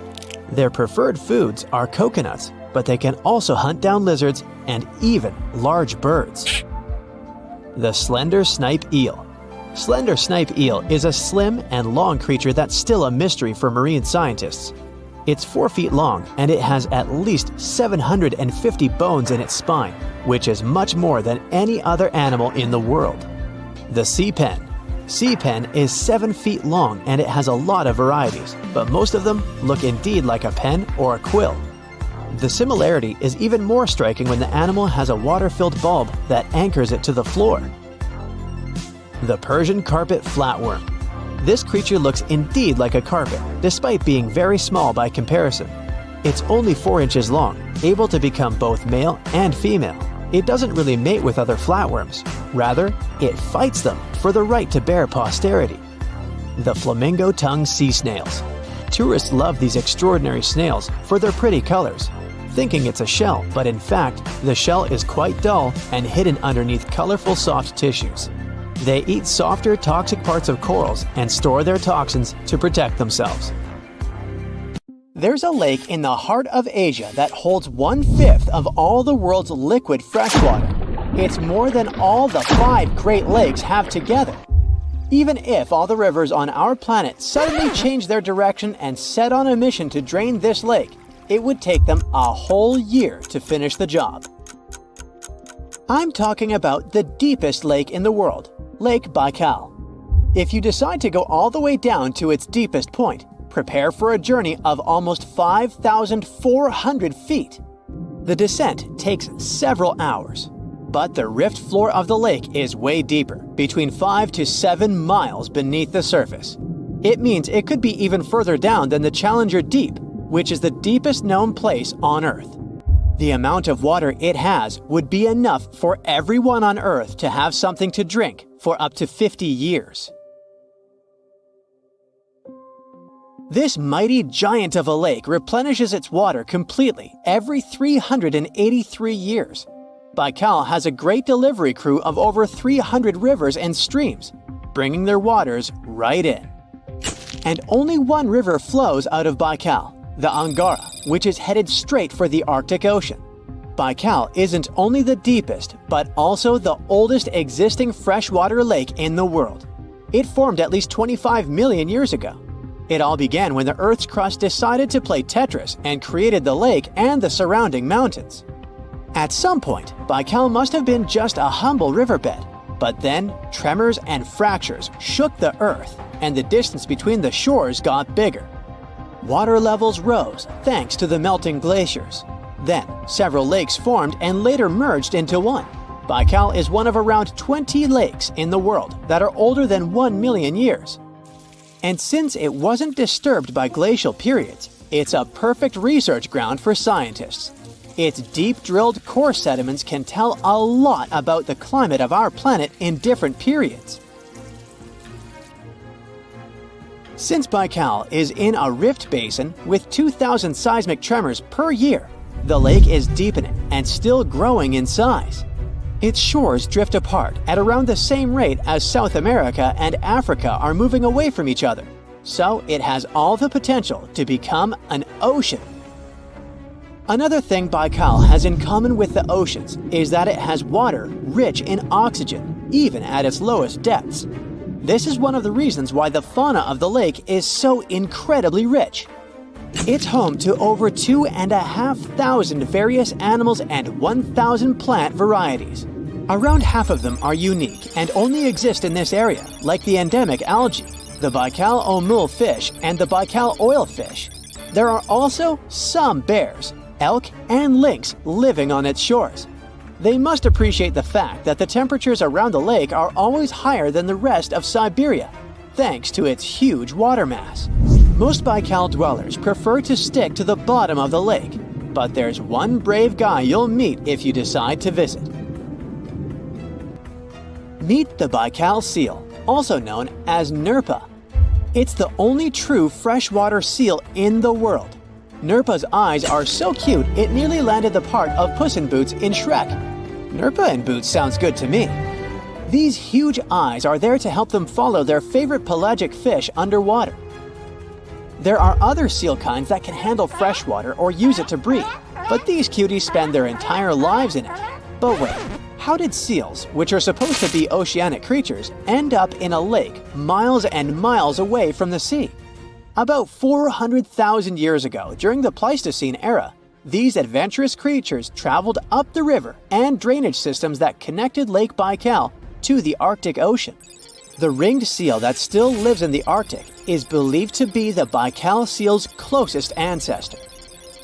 Their preferred foods are coconuts, but they can also hunt down lizards and even large birds. The slender snipe eel. Slender snipe eel is a slim and long creature that's still a mystery for marine scientists. It's 4 feet long and it has at least 750 bones in its spine, which is much more than any other animal in the world. The sea pen. Sea pen is 7 feet long and it has a lot of varieties, but most of them look indeed like a pen or a quill. The similarity is even more striking when the animal has a water-filled bulb that anchors it to the floor. The Persian carpet flatworm. This creature looks indeed like a carpet, despite being very small by comparison. It's only 4 inches long, able to become both male and female. It doesn't really mate with other flatworms. Rather, it fights them for the right to bear posterity. The flamingo-tongued sea snails. Tourists love these extraordinary snails for their pretty colors, thinking it's a shell, but in fact, the shell is quite dull and hidden underneath colorful soft tissues. They eat softer, toxic parts of corals and store their toxins to protect themselves. There's a lake in the heart of Asia that holds 1/5 of all the world's liquid freshwater. It's more than all the 5 Great Lakes have together. Even if all the rivers on our planet suddenly changed their direction and set on a mission to drain this lake, it would take them a whole year to finish the job. I'm talking about the deepest lake in the world, Lake Baikal. If you decide to go all the way down to its deepest point, prepare for a journey of almost 5,400 feet. The descent takes several hours, but the rift floor of the lake is way deeper, between 5 to 7 miles beneath the surface. It means it could be even further down than the Challenger Deep, which is the deepest known place on Earth. The amount of water it has would be enough for everyone on Earth to have something to drink for up to 50 years. This mighty giant of a lake replenishes its water completely every 383 years. Baikal has a great delivery crew of over 300 rivers and streams, bringing their waters right in. And only one river flows out of Baikal, the Angara, which is headed straight for the Arctic Ocean. Baikal isn't only the deepest, but also the oldest existing freshwater lake in the world. It formed at least 25 million years ago. It all began when the Earth's crust decided to play Tetris and created the lake and the surrounding mountains. At some point, Baikal must have been just a humble riverbed, but then tremors and fractures shook the Earth, and the distance between the shores got bigger. Water levels rose thanks to the melting glaciers. Then, several lakes formed and later merged into one. Baikal is one of around 20 lakes in the world that are older than 1 million years. And since it wasn't disturbed by glacial periods, it's a perfect research ground for scientists. Its deep-drilled core sediments can tell a lot about the climate of our planet in different periods. Since Baikal is in a rift basin with 2,000 seismic tremors per year, the lake is deepening and still growing in size. Its shores drift apart at around the same rate as South America and Africa are moving away from each other, so it has all the potential to become an ocean. Another thing Baikal has in common with the oceans is that it has water rich in oxygen, even at its lowest depths. This is one of the reasons why the fauna of the lake is so incredibly rich. It's home to over 2,500 various animals and 1,000 plant varieties. Around half of them are unique and only exist in this area, like the endemic algae, the Baikal omul fish, and the Baikal oilfish. There are also some bears, elk, and lynx living on its shores. They must appreciate the fact that the temperatures around the lake are always higher than the rest of Siberia, thanks to its huge water mass. Most Baikal dwellers prefer to stick to the bottom of the lake, but there's one brave guy you'll meet if you decide to visit. Meet the Baikal seal, also known as Nerpa. It's the only true freshwater seal in the world. Nerpa's eyes are so cute it nearly landed the part of Puss in Boots in Shrek. Nerpa in Boots sounds good to me. These huge eyes are there to help them follow their favorite pelagic fish underwater. There are other seal kinds that can handle fresh water or use it to breathe, but these cuties spend their entire lives in it. But wait, how did seals, which are supposed to be oceanic creatures, end up in a lake miles and miles away from the sea? About 400,000 years ago, during the Pleistocene era, these adventurous creatures traveled up the river and drainage systems that connected Lake Baikal to the Arctic Ocean. The ringed seal that still lives in the Arctic is believed to be the Baikal seal's closest ancestor.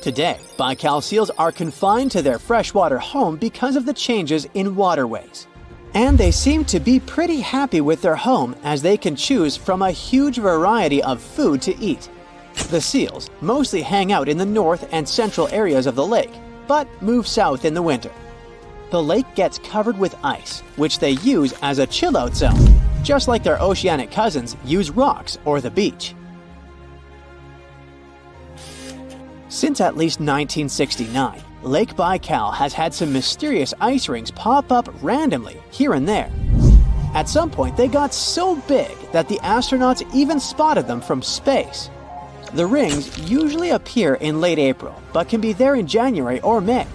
Today, Baikal seals are confined to their freshwater home because of the changes in waterways. And they seem to be pretty happy with their home as they can choose from a huge variety of food to eat. The seals mostly hang out in the north and central areas of the lake, but move south in the winter. The lake gets covered with ice, which they use as a chill-out zone, just like their oceanic cousins use rocks or the beach. Since at least 1969, Lake Baikal has had some mysterious ice rings pop up randomly here and there. At some point, they got so big that the astronauts even spotted them from space. The rings usually appear in late April, but can be there in January or May.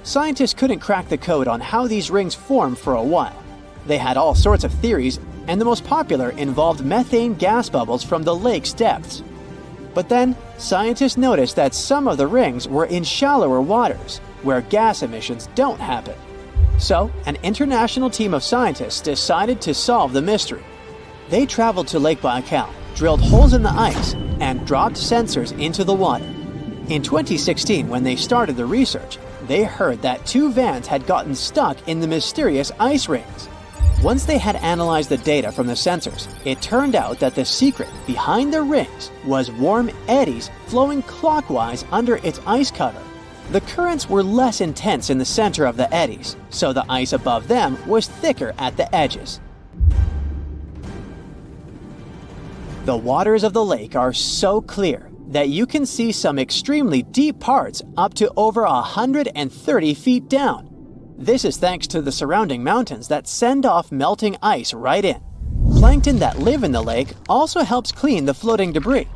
Scientists couldn't crack the code on how these rings form for a while. They had all sorts of theories, and the most popular involved methane gas bubbles from the lake's depths. But then, scientists noticed that some of the rings were in shallower waters, where gas emissions don't happen. So, an international team of scientists decided to solve the mystery. They traveled to Lake Baikal, drilled holes in the ice, and dropped sensors into the water. In 2016, when they started the research, they heard that 2 vans had gotten stuck in the mysterious ice rings. Once they had analyzed the data from the sensors, it turned out that the secret behind the rings was warm eddies flowing clockwise under its ice cover. The currents were less intense in the center of the eddies, so the ice above them was thicker at the edges. The waters of the lake are so clear that you can see some extremely deep parts up to over 130 feet down. This is thanks to the surrounding mountains that send off melting ice right in. Plankton that live in the lake also helps clean the floating debris.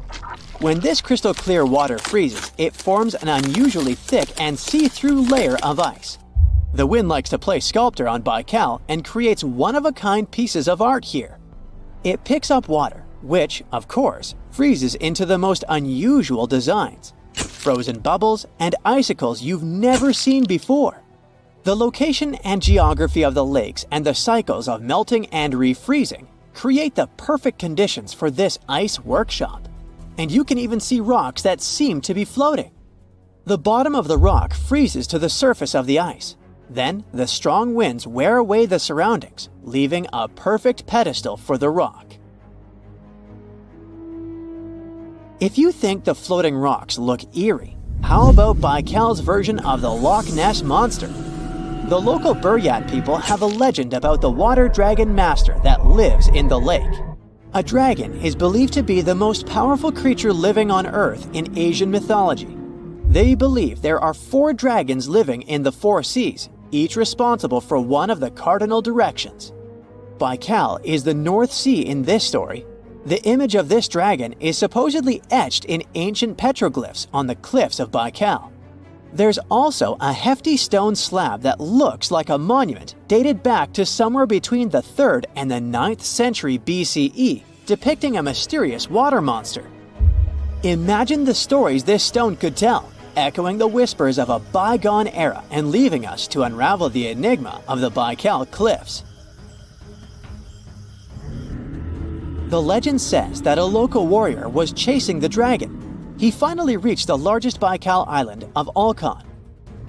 When this crystal clear water freezes, it forms an unusually thick and see-through layer of ice. The wind likes to play sculptor on Baikal and creates one-of-a-kind pieces of art here. It picks up water, which, of course, freezes into the most unusual designs. Frozen bubbles and icicles you've never seen before. The location and geography of the lakes and the cycles of melting and refreezing create the perfect conditions for this ice workshop. And you can even see rocks that seem to be floating. The bottom of the rock freezes to the surface of the ice. Then, the strong winds wear away the surroundings, leaving a perfect pedestal for the rock. If you think the floating rocks look eerie, how about Baikal's version of the Loch Ness Monster? The local Buryat people have a legend about the water dragon master that lives in the lake. A dragon is believed to be the most powerful creature living on Earth in Asian mythology. They believe there are 4 dragons living in the 4 seas, each responsible for one of the cardinal directions. Baikal is the North Sea in this story. The image of this dragon is supposedly etched in ancient petroglyphs on the cliffs of Baikal. There's also a hefty stone slab that looks like a monument dated back to somewhere between the 3rd and the 9th century BCE, depicting a mysterious water monster. Imagine the stories this stone could tell, echoing the whispers of a bygone era and leaving us to unravel the enigma of the Baikal cliffs. The legend says that a local warrior was chasing the dragon. He finally reached the largest Baikal island of Alkan.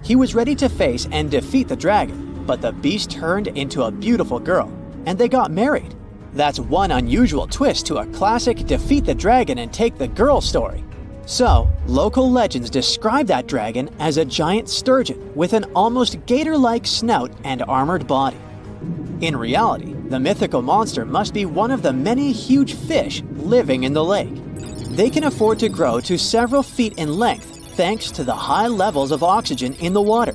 He was ready to face and defeat the dragon, but the beast turned into a beautiful girl, and they got married. That's one unusual twist to a classic defeat the dragon and take the girl story. So, local legends describe that dragon as a giant sturgeon with an almost gator-like snout and armored body. In reality, the mythical monster must be one of the many huge fish living in the lake. They can afford to grow to several feet in length thanks to the high levels of oxygen in the water.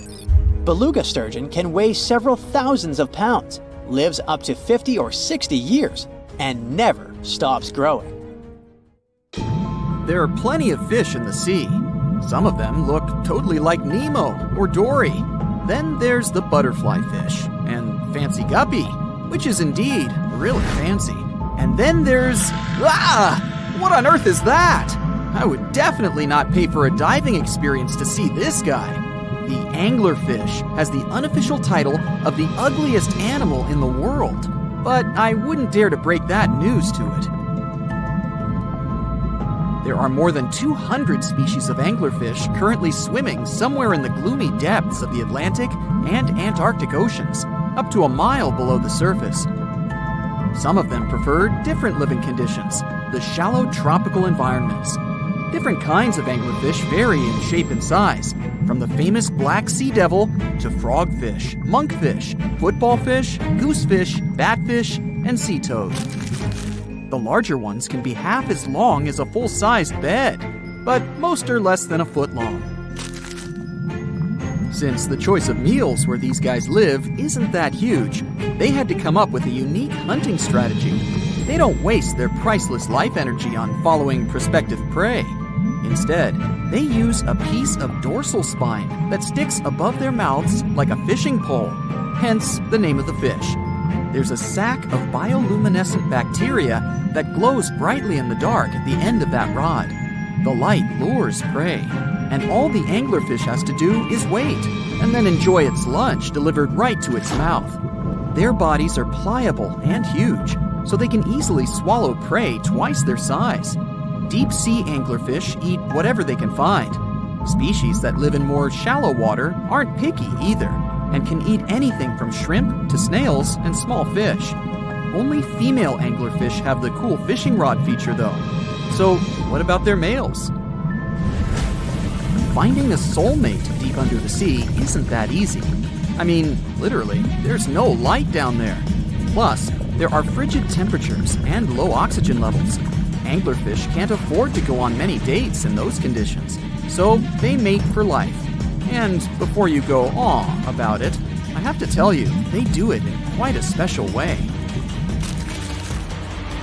Beluga sturgeon can weigh several thousands of pounds, lives up to 50 or 60 years and never stops growing. There are plenty of fish in the sea. Some of them look totally like Nemo or Dory. Then there's the butterfly fish and fancy guppy, which is indeed really fancy. And then there's... what on earth is that? I would definitely not pay for a diving experience to see this guy. The anglerfish has the unofficial title of the ugliest animal in the world, but I wouldn't dare to break that news to it. There are more than 200 species of anglerfish currently swimming somewhere in the gloomy depths of the Atlantic and Antarctic Oceans, up to a mile below the surface. Some of them prefer different living conditions, the shallow tropical environments. Different kinds of anglerfish vary in shape and size, from the famous black sea devil to frogfish, monkfish, footballfish, goosefish, batfish, and sea toad. The larger ones can be half as long as a full-sized bed, but most are less than a foot long. Since the choice of meals where these guys live isn't that huge, they had to come up with a unique hunting strategy. They don't waste their priceless life energy on following prospective prey. Instead, they use a piece of dorsal spine that sticks above their mouths like a fishing pole, hence the name of the fish. There's a sac of bioluminescent bacteria that glows brightly in the dark at the end of that rod. The light lures prey, and all the anglerfish has to do is wait, and then enjoy its lunch delivered right to its mouth. Their bodies are pliable and huge, so they can easily swallow prey twice their size. Deep-sea anglerfish eat whatever they can find. Species that live in more shallow water aren't picky either, and can eat anything from shrimp to snails and small fish. Only female anglerfish have the cool fishing rod feature though. So what about their males? Finding a soulmate deep under the sea isn't that easy. I mean, literally, there's no light down there. Plus, there are frigid temperatures and low oxygen levels. Anglerfish can't afford to go on many dates in those conditions, so they mate for life. And before you go aw about it, I have to tell you, they do it in quite a special way.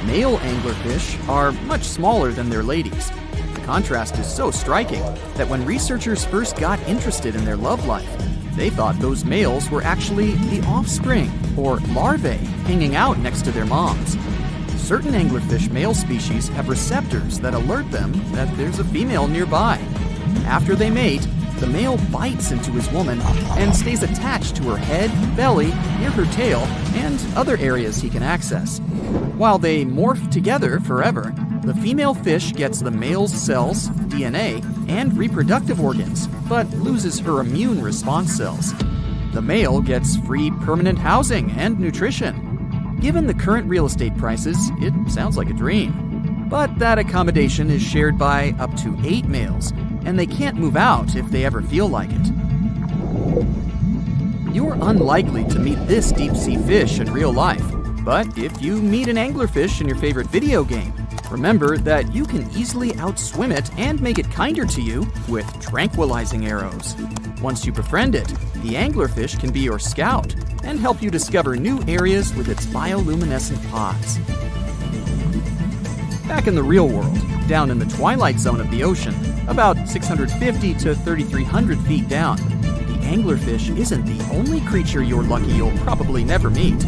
Male anglerfish are much smaller than their ladies. The contrast is so striking that when researchers first got interested in their love life, they thought those males were actually the offspring, or larvae, hanging out next to their moms. Certain anglerfish male species have receptors that alert them that there's a female nearby. After they mate, the male bites into his woman and stays attached to her head, belly, near her tail, and other areas he can access. While they morph together forever, the female fish gets the male's cells, DNA, and reproductive organs, but loses her immune response cells. The male gets free permanent housing and nutrition. Given the current real estate prices, it sounds like a dream. But that accommodation is shared by up to 8 males, and they can't move out if they ever feel like it. You're unlikely to meet this deep-sea fish in real life, but if you meet an anglerfish in your favorite video game, remember that you can easily outswim it and make it kinder to you with tranquilizing arrows. Once you befriend it, the anglerfish can be your scout and help you discover new areas with its bioluminescent pods. Back in the real world, down in the twilight zone of the ocean, about 650 to 3,300 feet down, the anglerfish isn't the only creature you're lucky you'll probably never meet.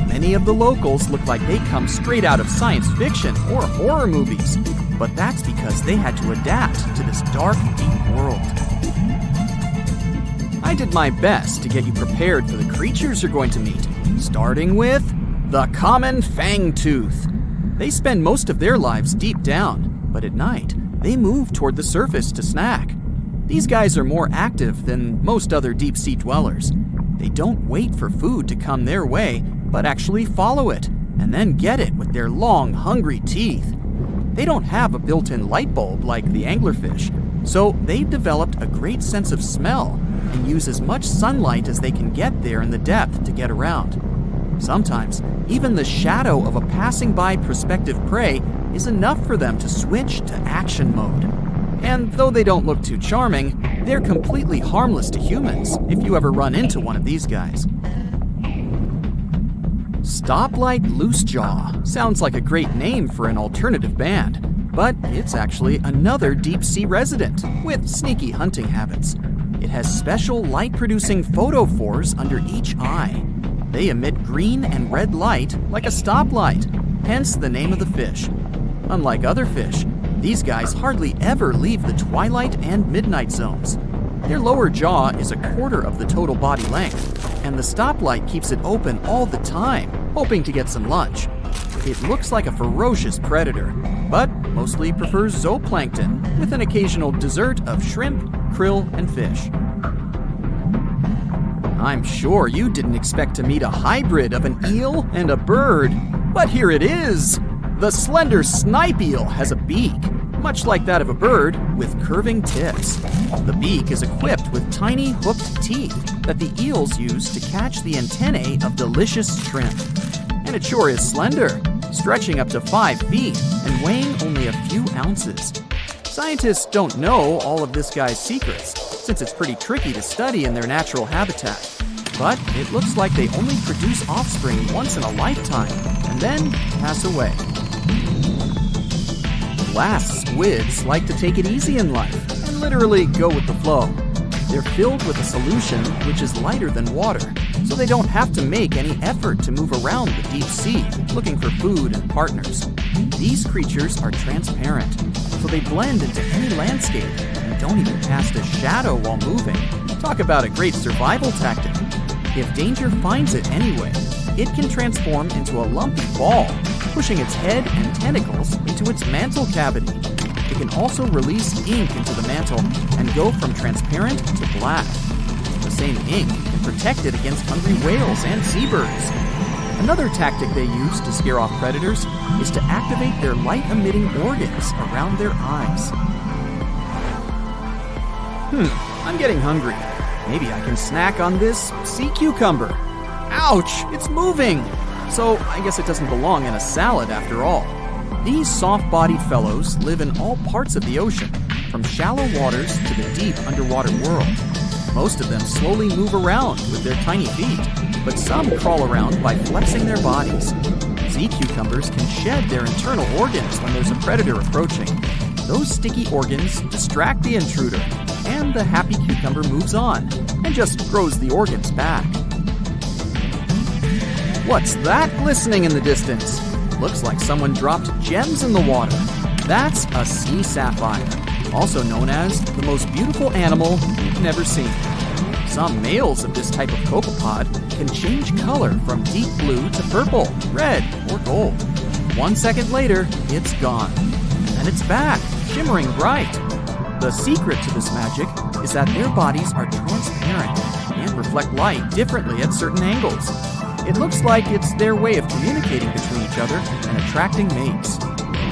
Many of the locals look like they come straight out of science fiction or horror movies, but that's because they had to adapt to this dark, deep world. I did my best to get you prepared for the creatures you're going to meet, starting with the common fangtooth. They spend most of their lives deep down, but at night, they move toward the surface to snack. These guys are more active than most other deep-sea dwellers. They don't wait for food to come their way, but actually follow it, and then get it with their long, hungry teeth. They don't have a built-in light bulb like the anglerfish, so they've developed a great sense of smell and use as much sunlight as they can get there in the depth to get around. Sometimes, even the shadow of a passing by prospective prey is enough for them to switch to action mode. And though they don't look too charming, they're completely harmless to humans if you ever run into one of these guys. Stoplight Loosejaw sounds like a great name for an alternative band, but it's actually another deep-sea resident with sneaky hunting habits. It has special light-producing photophores under each eye. They emit green and red light like a stoplight, hence the name of the fish. Unlike other fish, these guys hardly ever leave the twilight and midnight zones. Their lower jaw is a quarter of the total body length, and the stoplight keeps it open all the time, hoping to get some lunch. It looks like a ferocious predator, but mostly prefers zooplankton with an occasional dessert of shrimp, krill, and fish. I'm sure you didn't expect to meet a hybrid of an eel and a bird, but here it is! The slender snipe eel has a beak, much like that of a bird, with curving tips. The beak is equipped with tiny hooked teeth that the eels use to catch the antennae of delicious shrimp. And it sure is slender, stretching up to 5 feet and weighing only a few ounces. Scientists don't know all of this guy's secrets, since it's pretty tricky to study in their natural habitat. But it looks like they only produce offspring once in a lifetime, and then pass away. Glass squids like to take it easy in life and literally go with the flow. They're filled with a solution which is lighter than water, so they don't have to make any effort to move around the deep sea looking for food and partners. These creatures are transparent, so they blend into any landscape and don't even cast a shadow while moving. Talk about a great survival tactic. If danger finds it anyway, it can transform into a lumpy ball, pushing its head and tentacles into its mantle cavity. It can also release ink into the mantle and go from transparent to black. The same ink can protect it against hungry whales and seabirds. Another tactic they use to scare off predators is to activate their light-emitting organs around their eyes. I'm getting hungry. Maybe I can snack on this sea cucumber. Ouch, it's moving! So I guess it doesn't belong in a salad after all. These soft-bodied fellows live in all parts of the ocean, from shallow waters to the deep underwater world. Most of them slowly move around with their tiny feet, but some crawl around by flexing their bodies. Sea cucumbers can shed their internal organs when there's a predator approaching. Those sticky organs distract the intruder, and the happy cucumber moves on and just grows the organs back. What's that glistening in the distance? Looks like someone dropped gems in the water. That's a sea sapphire, also known as the most beautiful animal you've never seen. Some males of this type of copepod can change color from deep blue to purple, red, or gold. 1 second later, it's gone. And it's back, shimmering bright. The secret to this magic is that their bodies are transparent and reflect light differently at certain angles. It looks like it's their way of communicating between each other and attracting mates.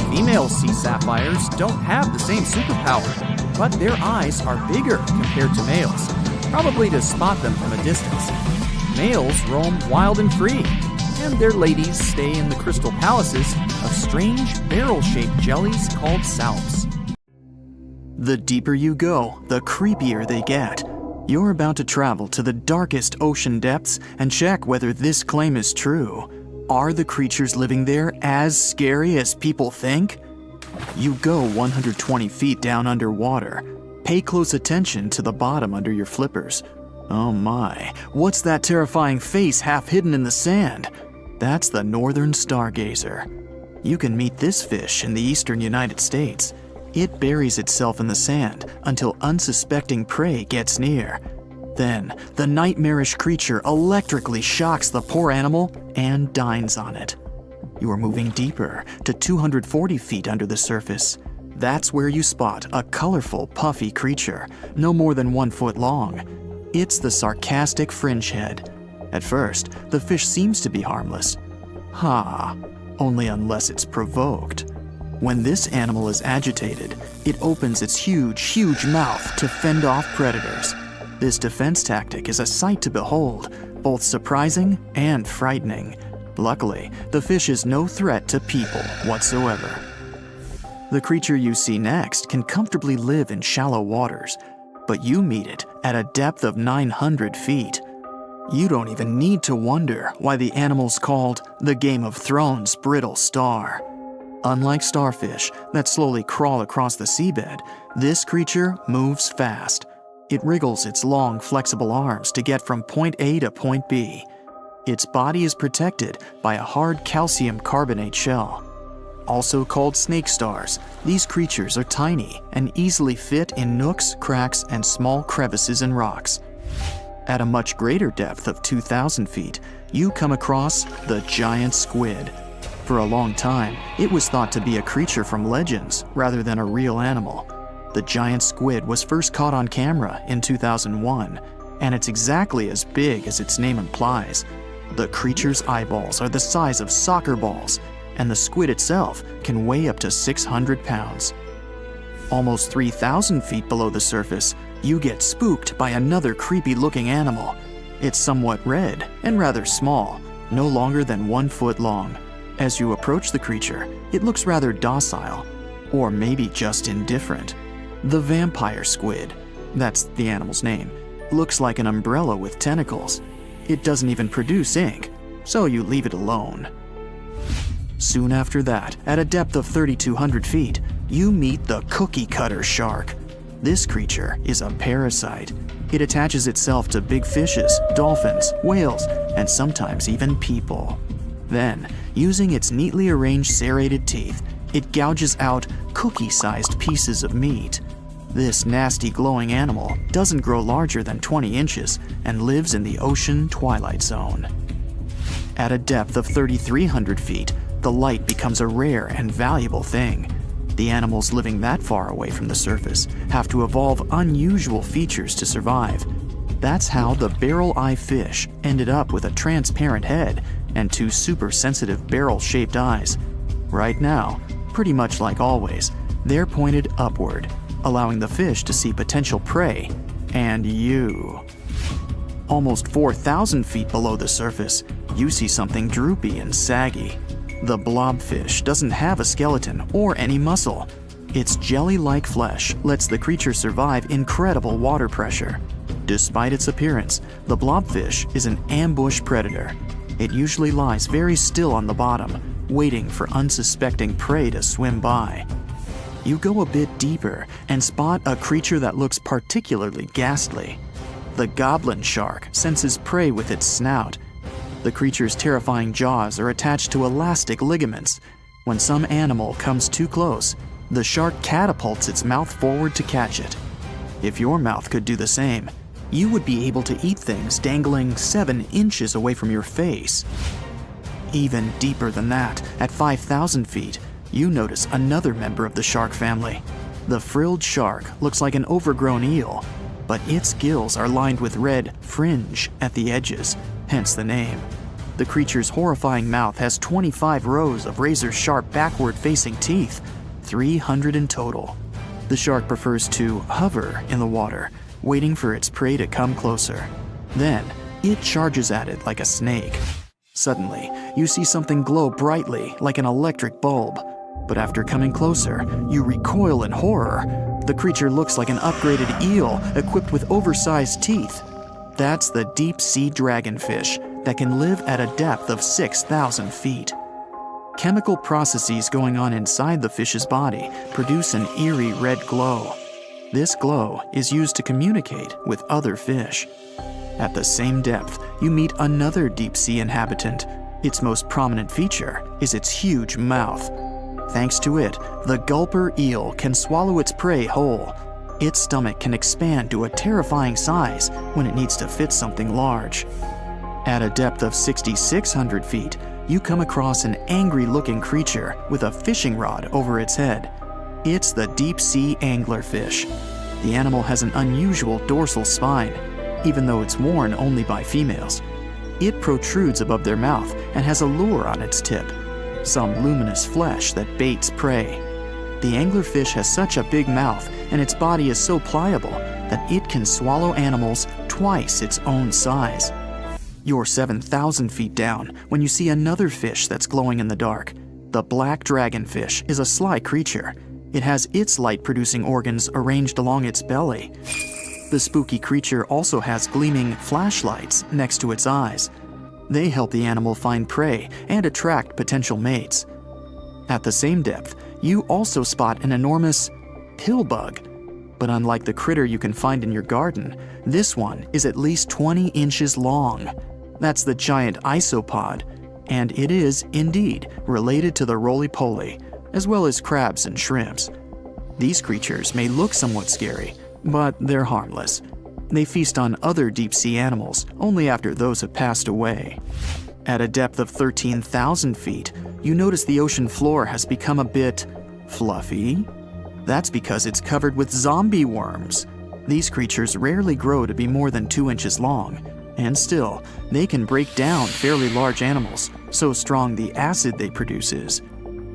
Female sea sapphires don't have the same superpower, but their eyes are bigger compared to males, probably to spot them from a distance. Males roam wild and free, and their ladies stay in the crystal palaces of strange barrel-shaped jellies called salps. The deeper you go, the creepier they get. You're about to travel to the darkest ocean depths and check whether this claim is true. Are the creatures living there as scary as people think? You go 120 feet down underwater. Pay close attention to the bottom under your flippers. Oh my, what's that terrifying face half hidden in the sand? That's the northern stargazer. You can meet this fish in the eastern United States. It buries itself in the sand until unsuspecting prey gets near. Then, the nightmarish creature electrically shocks the poor animal and dines on it. You are moving deeper to 240 feet under the surface. That's where you spot a colorful, puffy creature, no more than 1 foot long. It's the sarcastic fringehead. At first, the fish seems to be harmless. Only unless it's provoked. When this animal is agitated, it opens its huge mouth to fend off predators. This defense tactic is a sight to behold, both surprising and frightening. Luckily, the fish is no threat to people whatsoever. The creature you see next can comfortably live in shallow waters, but you meet it at a depth of 900 feet. You don't even need to wonder why the animal's called the Game of Thrones brittle star. Unlike starfish that slowly crawl across the seabed, this creature moves fast. It wriggles its long, flexible arms to get from point A to point B. Its body is protected by a hard calcium carbonate shell. Also called snake stars, these creatures are tiny and easily fit in nooks, cracks, and small crevices in rocks. At a much greater depth of 2,000 feet, you come across the giant squid. For a long time, it was thought to be a creature from legends rather than a real animal. The giant squid was first caught on camera in 2001, and it's exactly as big as its name implies. The creature's eyeballs are the size of soccer balls, and the squid itself can weigh up to 600 pounds. Almost 3,000 feet below the surface, you get spooked by another creepy-looking animal. It's somewhat red and rather small, no longer than 1 foot long. As you approach the creature, it looks rather docile, or maybe just indifferent. The vampire squid, that's the animal's name, looks like an umbrella with tentacles. It doesn't even produce ink, so you leave it alone. Soon after that, at a depth of 3,200 feet, you meet the cookie cutter shark. This creature is a parasite. It attaches itself to big fishes, dolphins, whales, and sometimes even people. Then, using its neatly arranged serrated teeth, it gouges out cookie-sized pieces of meat. This nasty glowing animal doesn't grow larger than 20 inches and lives in the ocean twilight zone. At a depth of 3,300 feet, the light becomes a rare and valuable thing. The animals living that far away from the surface have to evolve unusual features to survive. That's how the barrel-eye fish ended up with a transparent head and 2 super-sensitive barrel-shaped eyes. Right now, pretty much like always, they're pointed upward, allowing the fish to see potential prey and you. Almost 4,000 feet below the surface, you see something droopy and saggy. The blobfish doesn't have a skeleton or any muscle. Its jelly-like flesh lets the creature survive incredible water pressure. Despite its appearance, the blobfish is an ambush predator. It usually lies very still on the bottom, waiting for unsuspecting prey to swim by. You go a bit deeper and spot a creature that looks particularly ghastly. The goblin shark senses prey with its snout. The creature's terrifying jaws are attached to elastic ligaments. When some animal comes too close, the shark catapults its mouth forward to catch it. If your mouth could do the same, you would be able to eat things dangling 7 inches away from your face. Even deeper than that, at 5,000 feet, you notice another member of the shark family. The frilled shark looks like an overgrown eel, but its gills are lined with red fringe at the edges, hence the name. The creature's horrifying mouth has 25 rows of razor-sharp backward-facing teeth, 300 in total. The shark prefers to hover in the water, waiting for its prey to come closer. Then, it charges at it like a snake. Suddenly, you see something glow brightly like an electric bulb. But after coming closer, you recoil in horror. The creature looks like an upgraded eel equipped with oversized teeth. That's the deep-sea dragonfish that can live at a depth of 6,000 feet. Chemical processes going on inside the fish's body produce an eerie red glow. This glow is used to communicate with other fish. At the same depth, you meet another deep-sea inhabitant. Its most prominent feature is its huge mouth. Thanks to it, the gulper eel can swallow its prey whole. Its stomach can expand to a terrifying size when it needs to fit something large. At a depth of 6,600 feet, you come across an angry-looking creature with a fishing rod over its head. It's the deep-sea anglerfish. The animal has an unusual dorsal spine, even though it's worn only by females. It protrudes above their mouth and has a lure on its tip, some luminous flesh that baits prey. The anglerfish has such a big mouth and its body is so pliable that it can swallow animals twice its own size. You're 7,000 feet down when you see another fish that's glowing in the dark. The black dragonfish is a sly creature. It has its light-producing organs arranged along its belly. The spooky creature also has gleaming flashlights next to its eyes. They help the animal find prey and attract potential mates. At the same depth, you also spot an enormous pill bug. But unlike the critter you can find in your garden, this one is at least 20 inches long. That's the giant isopod, and it is, indeed, related to the roly-poly, as well as crabs and shrimps. These creatures may look somewhat scary, but they're harmless. They feast on other deep-sea animals only after those have passed away. At a depth of 13,000 feet, you notice the ocean floor has become a bit fluffy. That's because it's covered with zombie worms. These creatures rarely grow to be more than 2 inches long, and still, they can break down fairly large animals, so strong the acid they produce is.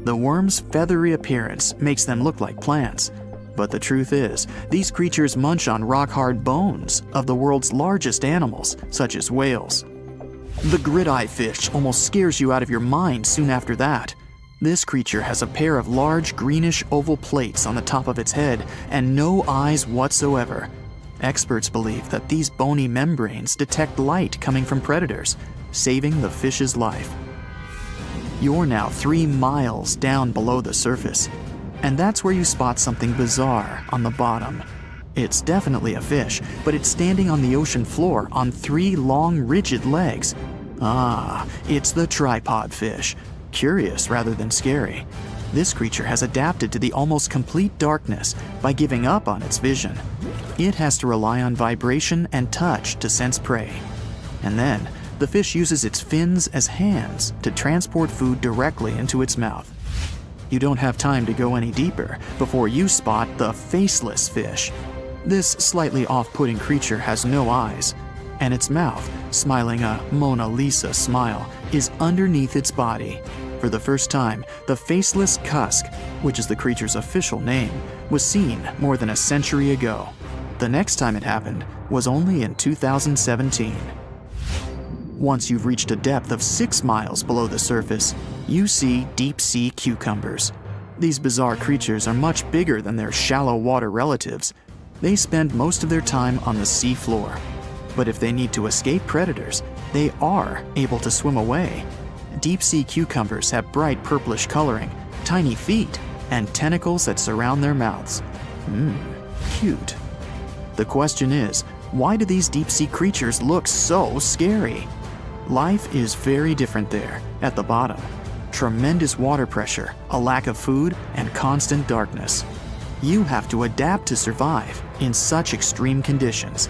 The worms' feathery appearance makes them look like plants, but the truth is, these creatures munch on rock-hard bones of the world's largest animals, such as whales. The grid-eye fish almost scares you out of your mind soon after that. This creature has a pair of large greenish oval plates on the top of its head and no eyes whatsoever. Experts believe that these bony membranes detect light coming from predators, saving the fish's life. You're now 3 miles down below the surface, and that's where you spot something bizarre on the bottom. It's definitely a fish, but it's standing on the ocean floor on 3 long, rigid legs. Ah, it's the tripod fish. Curious rather than scary. This creature has adapted to the almost complete darkness by giving up on its vision. It has to rely on vibration and touch to sense prey. And then, the fish uses its fins as hands to transport food directly into its mouth. You don't have time to go any deeper before you spot the faceless fish. This slightly off-putting creature has no eyes, and its mouth, smiling a Mona Lisa smile, is underneath its body. For the first time, the faceless cusk, which is the creature's official name, was seen more than a century ago. The next time it happened was only in 2017. Once you've reached a depth of 6 miles below the surface, you see deep-sea cucumbers. These bizarre creatures are much bigger than their shallow water relatives. They spend most of their time on the sea floor. But if they need to escape predators, they are able to swim away. Deep-sea cucumbers have bright purplish coloring, tiny feet, and tentacles that surround their mouths. Cute. The question is, why do these deep-sea creatures look so scary? Life is very different there, at the bottom. Tremendous water pressure, a lack of food, and constant darkness. You have to adapt to survive in such extreme conditions.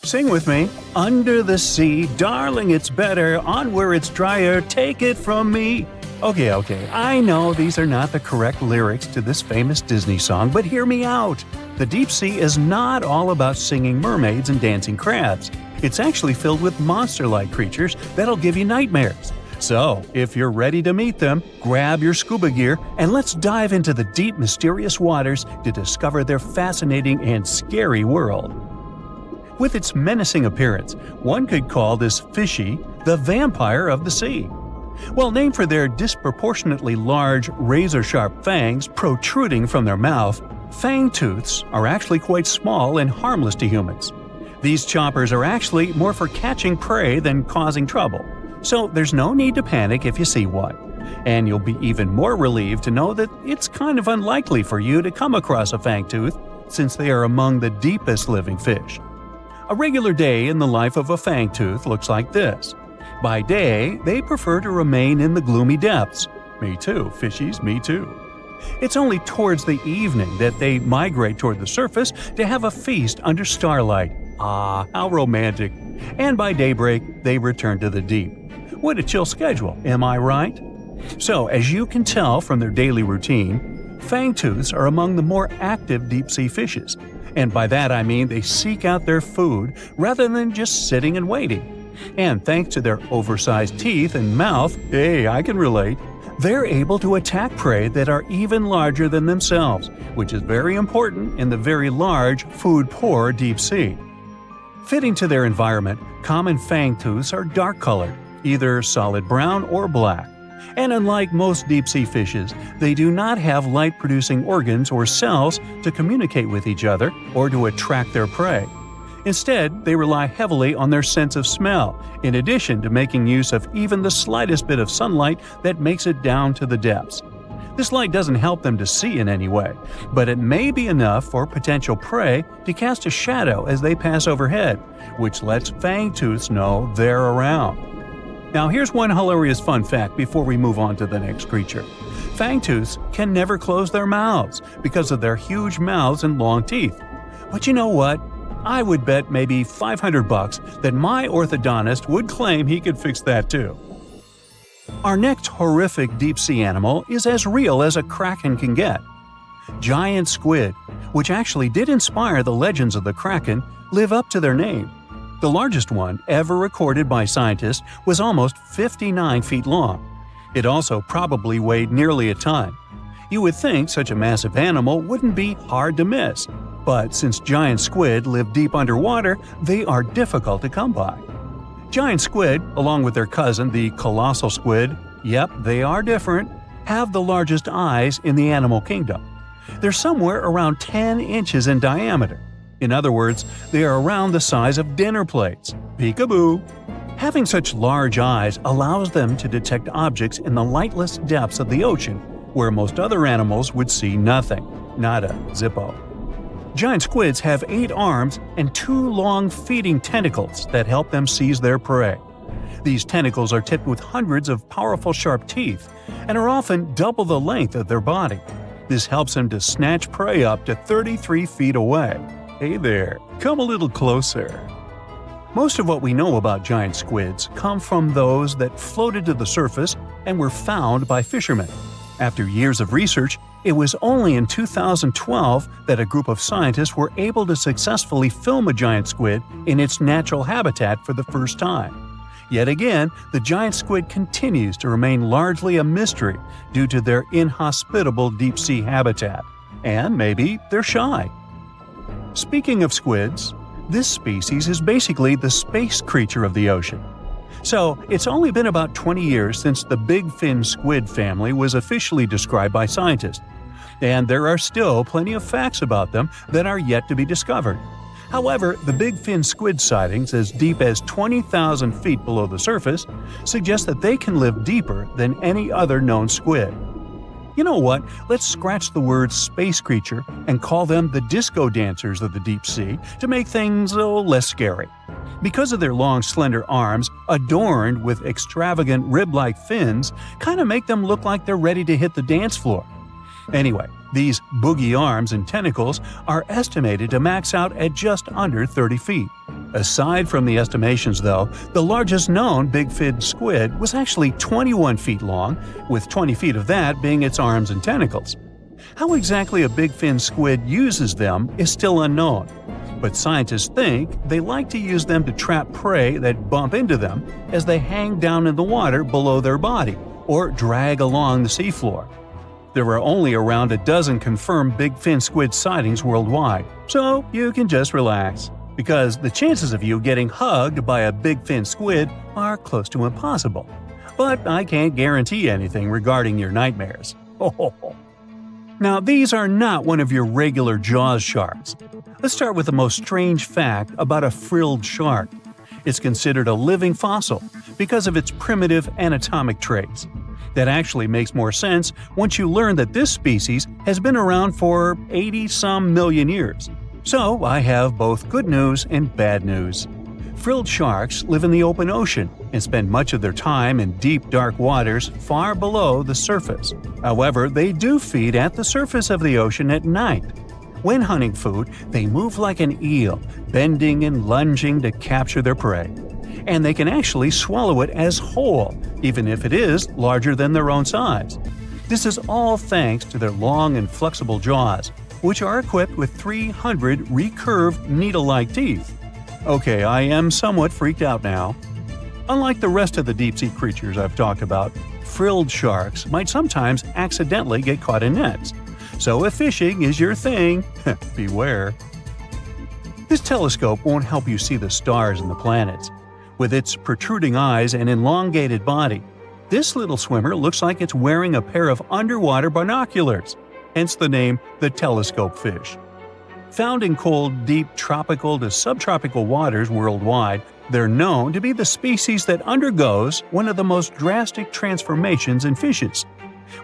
Sing with me. Under the sea, darling, it's better. On where it's drier, take it from me. Okay, I know these are not the correct lyrics to this famous Disney song, but hear me out. The deep sea is not all about singing mermaids and dancing crabs. It's actually filled with monster-like creatures that'll give you nightmares. So, if you're ready to meet them, grab your scuba gear and let's dive into the deep, mysterious waters to discover their fascinating and scary world. With its menacing appearance, one could call this fishy the vampire of the sea. Well, named for their disproportionately large, razor-sharp fangs protruding from their mouth, fangtooths are actually quite small and harmless to humans. These choppers are actually more for catching prey than causing trouble, so there's no need to panic if you see one. And you'll be even more relieved to know that it's kind of unlikely for you to come across a fangtooth, since they are among the deepest living fish. A regular day in the life of a fangtooth looks like this. By day, they prefer to remain in the gloomy depths. Me too, fishies, me too. It's only towards the evening that they migrate toward the surface to have a feast under starlight. Ah, how romantic. And by daybreak, they return to the deep. What a chill schedule, am I right? So, as you can tell from their daily routine, fangtooths are among the more active deep-sea fishes. And by that I mean they seek out their food rather than just sitting and waiting. And thanks to their oversized teeth and mouth, hey, I can relate, they're able to attack prey that are even larger than themselves, which is very important in the very large, food-poor deep sea. Fitting to their environment, common fangtooths are dark-colored, either solid brown or black. And unlike most deep-sea fishes, they do not have light-producing organs or cells to communicate with each other or to attract their prey. Instead, they rely heavily on their sense of smell, in addition to making use of even the slightest bit of sunlight that makes it down to the depths. This light doesn't help them to see in any way, but it may be enough for potential prey to cast a shadow as they pass overhead, which lets fangtooths know they're around. Now here's one hilarious fun fact before we move on to the next creature. Fangtooths can never close their mouths because of their huge mouths and long teeth. But you know what? I would bet maybe $500 that my orthodontist would claim he could fix that too. Our next horrific deep-sea animal is as real as a kraken can get. Giant squid, which actually did inspire the legends of the kraken, live up to their name. The largest one ever recorded by scientists was almost 59 feet long. It also probably weighed nearly a ton. You would think such a massive animal wouldn't be hard to miss, but since giant squid live deep underwater, they are difficult to come by. Giant squid, along with their cousin the colossal squid, yep, they are different, have the largest eyes in the animal kingdom. They're somewhere around 10 inches in diameter. In other words, they are around the size of dinner plates. Peekaboo! Having such large eyes allows them to detect objects in the lightless depths of the ocean, where most other animals would see nothing. Nada, zippo. Giant squids have 8 arms and 2 long feeding tentacles that help them seize their prey. These tentacles are tipped with hundreds of powerful sharp teeth and are often double the length of their body. This helps them to snatch prey up to 33 feet away. Hey there, come a little closer. Most of what we know about giant squids come from those that floated to the surface and were found by fishermen. After years of research, it was only in 2012 that a group of scientists were able to successfully film a giant squid in its natural habitat for the first time. Yet again, the giant squid continues to remain largely a mystery due to their inhospitable deep-sea habitat. And maybe they're shy. Speaking of squids, this species is basically the space creature of the ocean. So, it's only been about 20 years since the big fin squid family was officially described by scientists, and there are still plenty of facts about them that are yet to be discovered. However, the big fin squid sightings as deep as 20,000 feet below the surface suggest that they can live deeper than any other known squid. You know what? Let's scratch the word space creature and call them the disco dancers of the deep sea to make things less scary. Because of their long, slender arms, adorned with extravagant rib-like fins, kind of make them look like they're ready to hit the dance floor. Anyway, these boogie arms and tentacles are estimated to max out at just under 30 feet. Aside from the estimations though, the largest known big fin squid was actually 21 feet long, with 20 feet of that being its arms and tentacles. How exactly a big fin squid uses them is still unknown, but scientists think they like to use them to trap prey that bump into them as they hang down in the water below their body or drag along the seafloor. There are only around a dozen confirmed big fin squid sightings worldwide, so you can just relax, because the chances of you getting hugged by a big fin squid are close to impossible. But I can't guarantee anything regarding your nightmares. Now, these are not one of your regular Jaws sharks. Let's start with the most strange fact about a frilled shark. It's considered a living fossil because of its primitive anatomic traits. That actually makes more sense once you learn that this species has been around for 80-some million years. So I have both good news and bad news. Frilled sharks live in the open ocean and spend much of their time in deep, dark waters far below the surface. However, they do feed at the surface of the ocean at night. When hunting food, they move like an eel, bending and lunging to capture their prey. And they can actually swallow it as whole, even if it is larger than their own size. This is all thanks to their long and flexible jaws, which are equipped with 300 recurved needle-like teeth. Okay, I am somewhat freaked out now. Unlike the rest of the deep-sea creatures I've talked about, frilled sharks might sometimes accidentally get caught in nets. So if fishing is your thing, beware. This telescope won't help you see the stars and the planets. With its protruding eyes and elongated body, this little swimmer looks like it's wearing a pair of underwater binoculars, hence the name the telescope fish. Found in cold, deep tropical to subtropical waters worldwide, they're known to be the species that undergoes one of the most drastic transformations in fishes.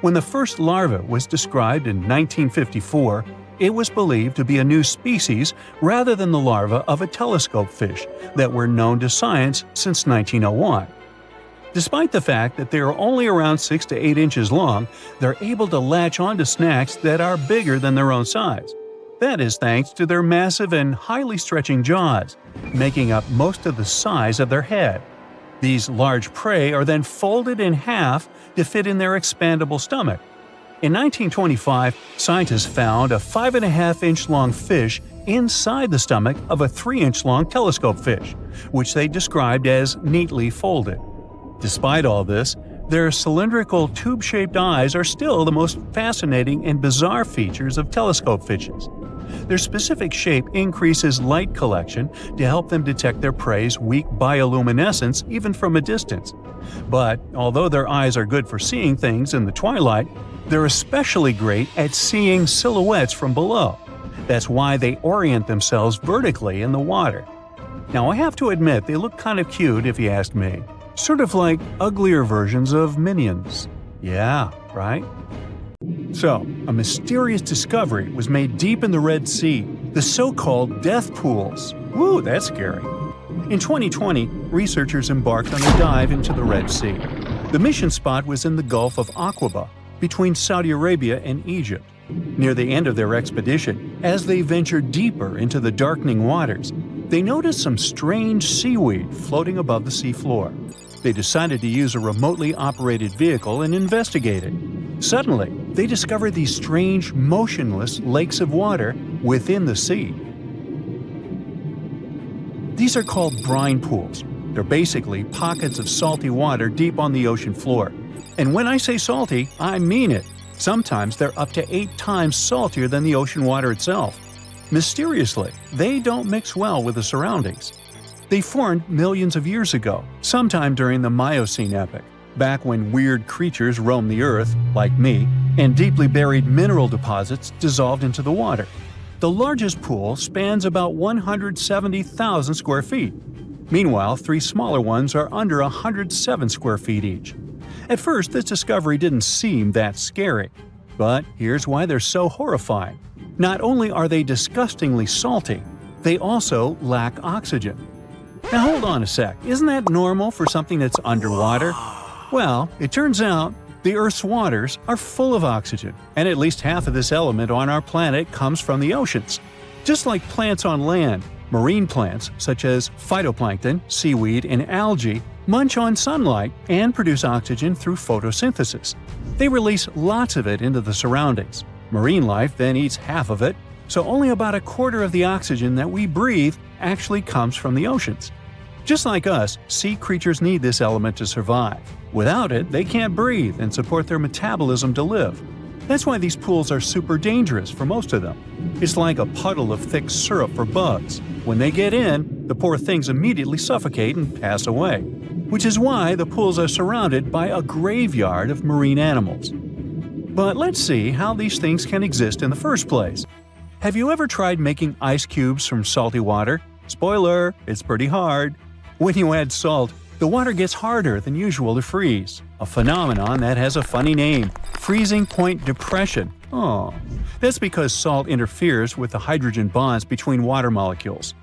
When the first larva was described in 1954, it was believed to be a new species rather than the larva of a telescope fish that were known to science since 1901. Despite the fact that they are only around 6 to 8 inches long, they're able to latch onto snacks that are bigger than their own size. That is thanks to their massive and highly stretching jaws, making up most of the size of their head. These large prey are then folded in half to fit in their expandable stomach. In 1925, scientists found a 5.5-inch long fish inside the stomach of a 3-inch long telescope fish, which they described as neatly folded. Despite all this, their cylindrical tube-shaped eyes are still the most fascinating and bizarre features of telescope fishes. Their specific shape increases light collection to help them detect their prey's weak bioluminescence even from a distance. But although their eyes are good for seeing things in the twilight, they're especially great at seeing silhouettes from below. That's why they orient themselves vertically in the water. Now, I have to admit, they look kind of cute if you ask me. Sort of like uglier versions of Minions. Yeah, right? So, a mysterious discovery was made deep in the Red Sea, the so-called death pools. Woo, that's scary. In 2020, researchers embarked on a dive into the Red Sea. The mission spot was in the Gulf of Aqaba, between Saudi Arabia and Egypt. Near the end of their expedition, as they ventured deeper into the darkening waters, they noticed some strange seaweed floating above the seafloor. They decided to use a remotely operated vehicle and investigate it. Suddenly, they discovered these strange, motionless lakes of water within the sea. These are called brine pools. They're basically pockets of salty water deep on the ocean floor. And when I say salty, I mean it. Sometimes they're up to 8 times saltier than the ocean water itself. Mysteriously, they don't mix well with the surroundings. They formed millions of years ago, sometime during the Miocene epoch, back when weird creatures roamed the earth, like me, and deeply buried mineral deposits dissolved into the water. The largest pool spans about 170,000 square feet. Meanwhile, 3 smaller ones are under 107 square feet each. At first, this discovery didn't seem that scary. But here's why they're so horrifying. Not only are they disgustingly salty, they also lack oxygen. Now hold on a sec, isn't that normal for something that's underwater? Well, it turns out the Earth's waters are full of oxygen, and at least half of this element on our planet comes from the oceans. Just like plants on land, marine plants such as phytoplankton, seaweed, and algae munch on sunlight and produce oxygen through photosynthesis. They release lots of it into the surroundings. Marine life then eats half of it, so only about a quarter of the oxygen that we breathe actually comes from the oceans. Just like us, sea creatures need this element to survive. Without it, they can't breathe and support their metabolism to live. That's why these pools are super dangerous for most of them. It's like a puddle of thick syrup for bugs. When they get in, the poor things immediately suffocate and pass away. Which is why the pools are surrounded by a graveyard of marine animals. But let's see how these things can exist in the first place. Have you ever tried making ice cubes from salty water? Spoiler, it's pretty hard. When you add salt, the water gets harder than usual to freeze, a phenomenon that has a funny name, freezing point depression. Oh, that's because salt interferes with the hydrogen bonds between water molecules.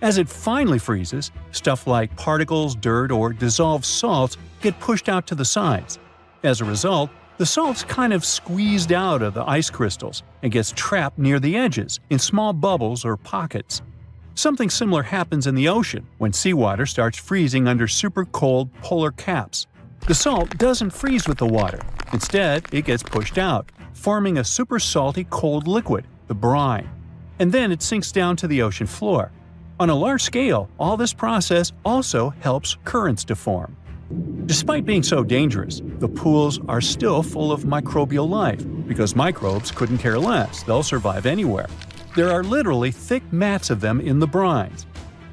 As it finally freezes, stuff like particles, dirt, or dissolved salts get pushed out to the sides. As a result, the salt's kind of squeezed out of the ice crystals and gets trapped near the edges in small bubbles or pockets. Something similar happens in the ocean when seawater starts freezing under super cold polar caps. The salt doesn't freeze with the water. Instead, it gets pushed out, forming a super salty cold liquid, the brine. And then it sinks down to the ocean floor. On a large scale, all this process also helps currents to form. Despite being so dangerous, the pools are still full of microbial life, because microbes couldn't care less, they'll survive anywhere. There are literally thick mats of them in the brines.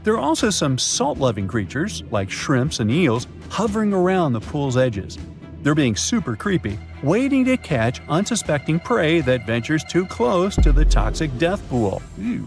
There are also some salt-loving creatures, like shrimps and eels, hovering around the pool's edges. They're being super creepy, waiting to catch unsuspecting prey that ventures too close to the toxic death pool. Ew.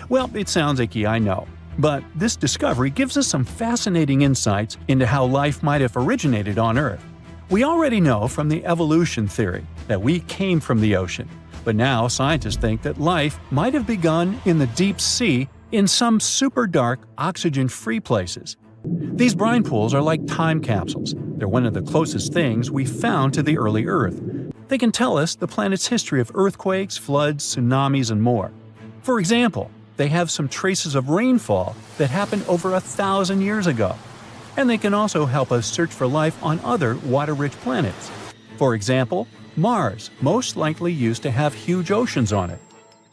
Well, it sounds icky, I know. But this discovery gives us some fascinating insights into how life might have originated on Earth. We already know from the evolution theory that we came from the ocean, but now scientists think that life might have begun in the deep sea in some super dark, oxygen-free places. These brine pools are like time capsules. They're one of the closest things we found to the early Earth. They can tell us the planet's history of earthquakes, floods, tsunamis, and more. For example, they have some traces of rainfall that happened over 1,000 years ago. And they can also help us search for life on other water-rich planets. For example, Mars most likely used to have huge oceans on it.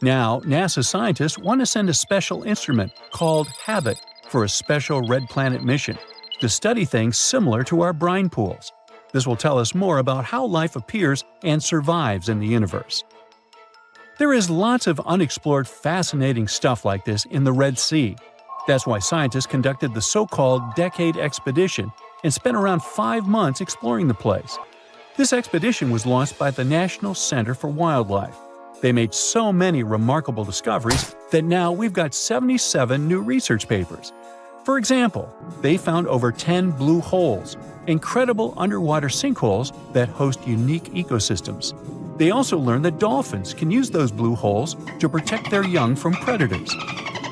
Now, NASA scientists want to send a special instrument called HABIT for a special red planet mission to study things similar to our brine pools. This will tell us more about how life appears and survives in the universe. There is lots of unexplored fascinating stuff like this in the Red Sea. That's why scientists conducted the so-called Decade Expedition and spent around 5 months exploring the place. This expedition was launched by the National Center for Wildlife. They made so many remarkable discoveries that now we've got 77 new research papers. For example, they found over 10 blue holes, incredible underwater sinkholes that host unique ecosystems. They also learned that dolphins can use those blue holes to protect their young from predators.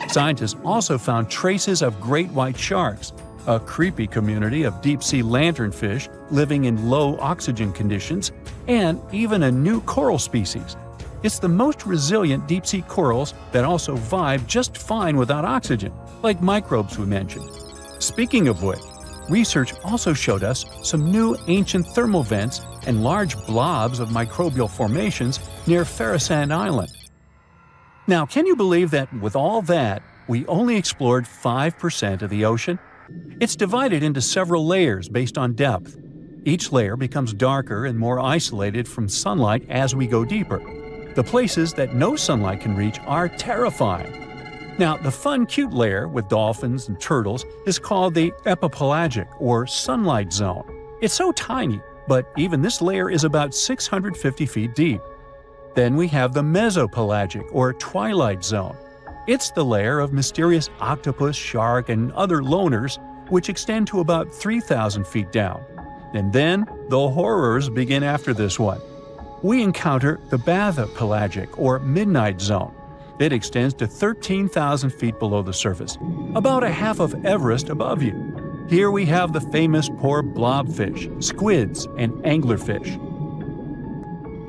Scientists also found traces of great white sharks, a creepy community of deep-sea lanternfish living in low oxygen conditions, and even a new coral species. It's the most resilient deep-sea corals that also vibe just fine without oxygen, like microbes we mentioned. Speaking of which, research also showed us some new ancient thermal vents and large blobs of microbial formations near Farasand Island. Now, can you believe that with all that, we only explored 5% of the ocean? It's divided into several layers based on depth. Each layer becomes darker and more isolated from sunlight as we go deeper. The places that no sunlight can reach are terrifying. Now, the fun, cute layer with dolphins and turtles is called the epipelagic or sunlight zone. It's so tiny, but even this layer is about 650 feet deep. Then we have the mesopelagic or twilight zone. It's the layer of mysterious octopus, shark, and other loners which extend to about 3,000 feet down. And then the horrors begin after this one. We encounter the bathypelagic or midnight zone. It extends to 13,000 feet below the surface, about a half of Everest above you. Here we have the famous poor blobfish, squids, and anglerfish.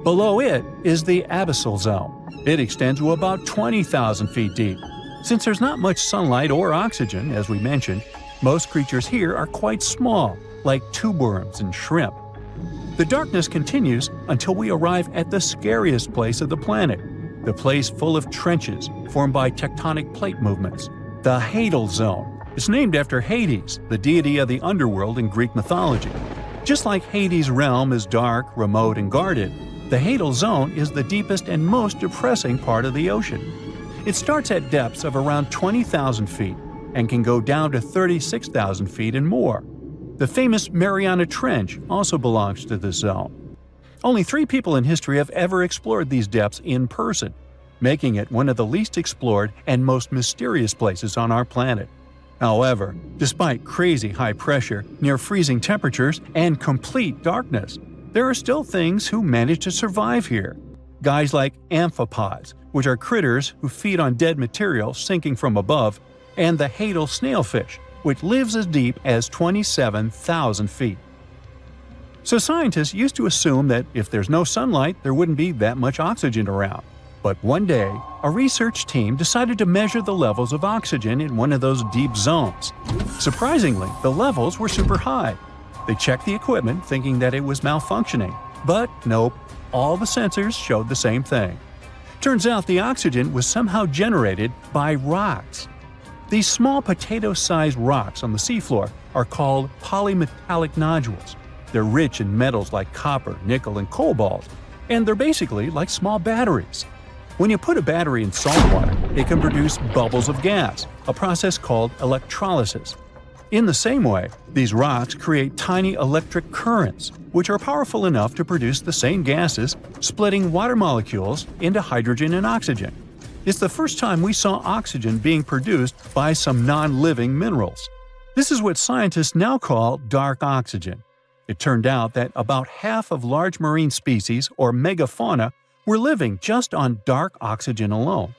Below it is the abyssal zone. It extends to about 20,000 feet deep. Since there's not much sunlight or oxygen, as we mentioned, most creatures here are quite small, like tube worms and shrimp. The darkness continues until we arrive at the scariest place of the planet, the place full of trenches formed by tectonic plate movements, the Hadal Zone. It's named after Hades, the deity of the underworld in Greek mythology. Just like Hades' realm is dark, remote, and guarded, the Hadal Zone is the deepest and most depressing part of the ocean. It starts at depths of around 20,000 feet and can go down to 36,000 feet and more. The famous Mariana Trench also belongs to this zone. Only 3 people in history have ever explored these depths in person, making it one of the least explored and most mysterious places on our planet. However, despite crazy high pressure, near freezing temperatures, and complete darkness, there are still things who manage to survive here. Guys like amphipods, which are critters who feed on dead material sinking from above, and the Hadal snailfish, which lives as deep as 27,000 feet. So scientists used to assume that if there's no sunlight, there wouldn't be that much oxygen around. But one day, a research team decided to measure the levels of oxygen in one of those deep zones. Surprisingly, the levels were super high. They checked the equipment thinking that it was malfunctioning, but nope, all the sensors showed the same thing. Turns out the oxygen was somehow generated by rocks. These small potato-sized rocks on the seafloor are called polymetallic nodules. They're rich in metals like copper, nickel, and cobalt, and they're basically like small batteries. When you put a battery in salt water, it can produce bubbles of gas, a process called electrolysis. In the same way, these rocks create tiny electric currents, which are powerful enough to produce the same gases, splitting water molecules into hydrogen and oxygen. It's the first time we saw oxygen being produced by some non-living minerals. This is what scientists now call dark oxygen. It turned out that about half of large marine species, or megafauna, were living just on dark oxygen alone.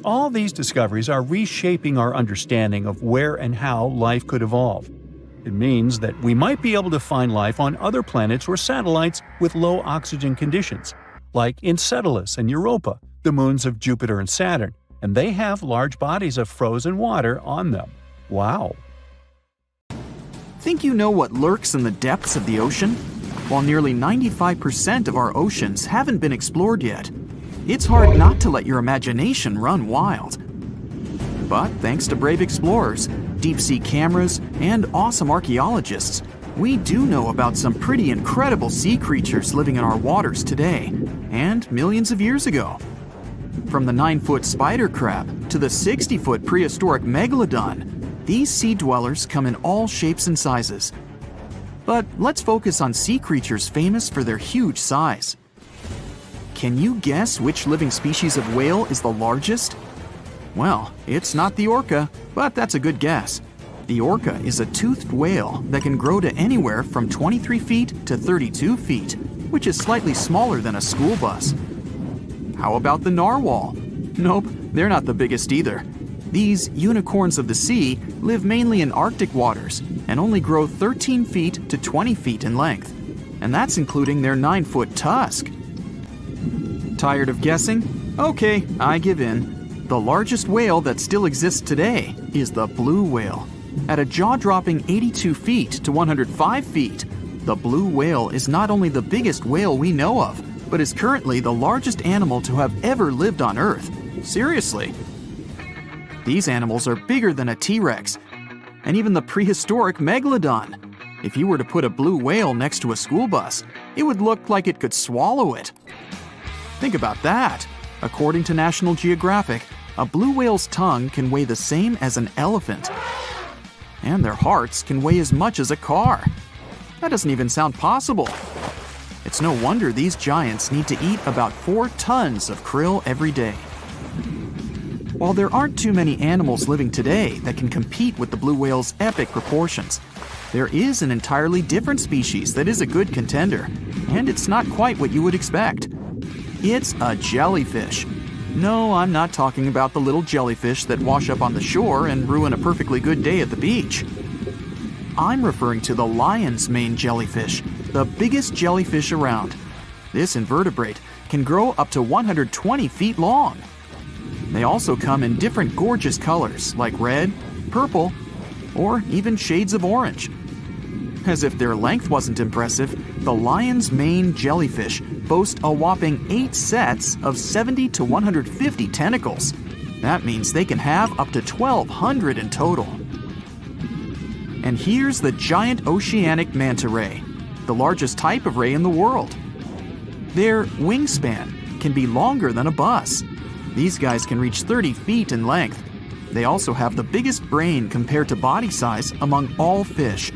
All these discoveries are reshaping our understanding of where and how life could evolve. It means that we might be able to find life on other planets or satellites with low oxygen conditions, like Enceladus and Europa, the moons of Jupiter and Saturn, and they have large bodies of frozen water on them. Wow! Think you know what lurks in the depths of the ocean? While nearly 95% of our oceans haven't been explored yet, it's hard not to let your imagination run wild. But thanks to brave explorers, deep-sea cameras, and awesome archaeologists, we do know about some pretty incredible sea creatures living in our waters today, and millions of years ago. From the 9-foot spider crab to the 60-foot prehistoric megalodon, these sea dwellers come in all shapes and sizes. But let's focus on sea creatures famous for their huge size. Can you guess which living species of whale is the largest? Well, it's not the orca, but that's a good guess. The orca is a toothed whale that can grow to anywhere from 23 feet to 32 feet, which is slightly smaller than a school bus. How about the narwhal? Nope, they're not the biggest either. These unicorns of the sea live mainly in Arctic waters and only grow 13 feet to 20 feet in length, and that's including their 9-foot tusk. Tired of guessing? Okay, I give in. The largest whale that still exists today is the blue whale. At a jaw-dropping 82 feet to 105 feet, the blue whale is not only the biggest whale we know of, but is currently the largest animal to have ever lived on Earth. Seriously. These animals are bigger than a T-Rex, and even the prehistoric megalodon. If you were to put a blue whale next to a school bus, it would look like it could swallow it. Think about that. According to National Geographic, a blue whale's tongue can weigh the same as an elephant. And their hearts can weigh as much as a car. That doesn't even sound possible. It's no wonder these giants need to eat about 4 tons of krill every day. While there aren't too many animals living today that can compete with the blue whale's epic proportions, there is an entirely different species that is a good contender, and it's not quite what you would expect. It's a jellyfish. No, I'm not talking about the little jellyfish that wash up on the shore and ruin a perfectly good day at the beach. I'm referring to the lion's mane jellyfish, the biggest jellyfish around. This invertebrate can grow up to 120 feet long. They also come in different gorgeous colors like red, purple, or even shades of orange. As if their length wasn't impressive, the lion's mane jellyfish boast a whopping 8 sets of 70 to 150 tentacles. That means they can have up to 1,200 in total. And here's the giant oceanic manta ray, the largest type of ray in the world. Their wingspan can be longer than a bus. These guys can reach 30 feet in length. They also have the biggest brain compared to body size among all fish.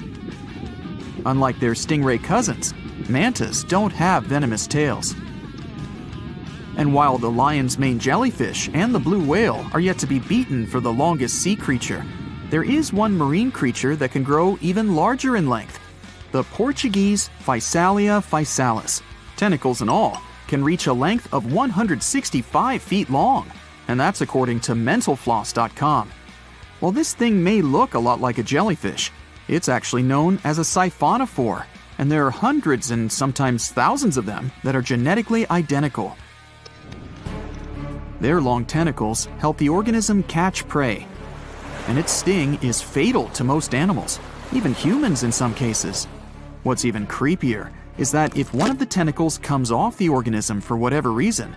Unlike their stingray cousins, mantas don't have venomous tails. And while the lion's mane jellyfish and the blue whale are yet to be beaten for the longest sea creature, there is one marine creature that can grow even larger in length. The Portuguese Physalia physalis, tentacles and all, can reach a length of 165 feet long, and that's according to mentalfloss.com. While this thing may look a lot like a jellyfish, it's actually known as a siphonophore, and there are hundreds and sometimes thousands of them that are genetically identical. Their long tentacles help the organism catch prey, and its sting is fatal to most animals, even humans in some cases. What's even creepier is that if one of the tentacles comes off the organism for whatever reason,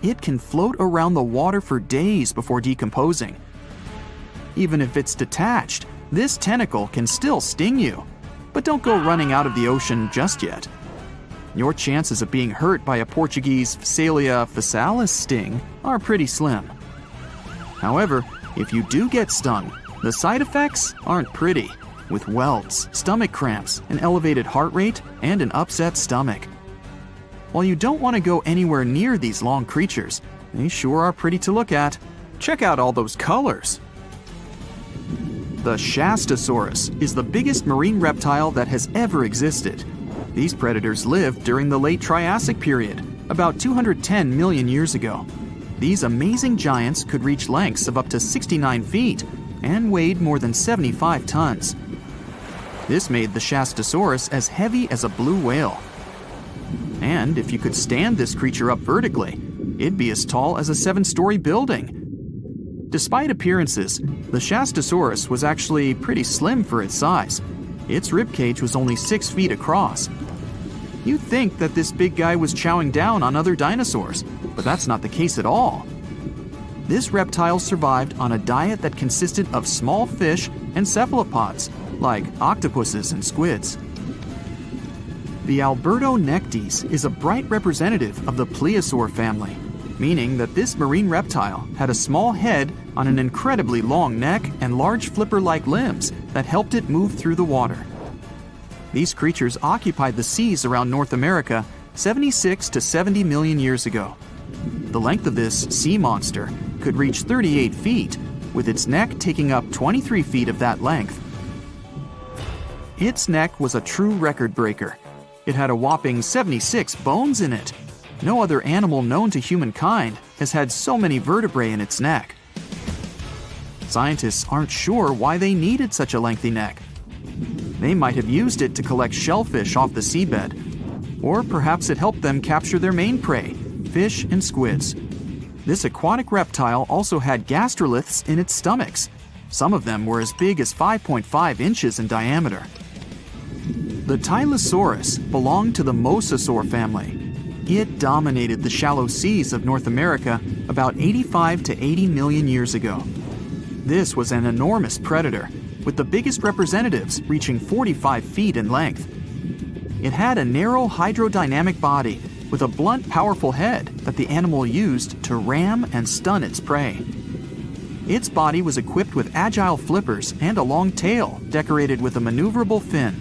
it can float around the water for days before decomposing. Even if it's detached, this tentacle can still sting you. But don't go running out of the ocean just yet. Your chances of being hurt by a Portuguese Physalia physalis sting are pretty slim. However, if you do get stung, the side effects aren't pretty. with welts, stomach cramps, an elevated heart rate, and an upset stomach. While you don't want to go anywhere near these long creatures, they sure are pretty to look at. Check out all those colors. The Shastasaurus is the biggest marine reptile that has ever existed. These predators lived during the late Triassic period, about 210 million years ago. These amazing giants could reach lengths of up to 69 feet and weighed more than 75 tons. This made the Shastasaurus as heavy as a blue whale. And if you could stand this creature up vertically, it'd be as tall as a 7-story building. Despite appearances, the Shastasaurus was actually pretty slim for its size. Its ribcage was only 6 feet across. You'd think that this big guy was chowing down on other dinosaurs, but that's not the case at all. This reptile survived on a diet that consisted of small fish and cephalopods, like octopuses and squids. The Albertonectes is a bright representative of the plesiosaur family, meaning that this marine reptile had a small head on an incredibly long neck and large flipper-like limbs that helped it move through the water. These creatures occupied the seas around North America 76 to 70 million years ago. The length of this sea monster could reach 38 feet, with its neck taking up 23 feet of that length. Its neck was a true record breaker. It had a whopping 76 bones in it. No other animal known to humankind has had so many vertebrae in its neck. Scientists aren't sure why they needed such a lengthy neck. They might have used it to collect shellfish off the seabed, or perhaps it helped them capture their main prey, fish and squids. This aquatic reptile also had gastroliths in its stomachs. Some of them were as big as 5.5 inches in diameter. The Tylosaurus belonged to the Mosasaur family. It dominated the shallow seas of North America about 85 to 80 million years ago. This was an enormous predator, with the biggest representatives reaching 45 feet in length. It had a narrow hydrodynamic body with a blunt, powerful head that the animal used to ram and stun its prey. Its body was equipped with agile flippers and a long tail decorated with a maneuverable fin.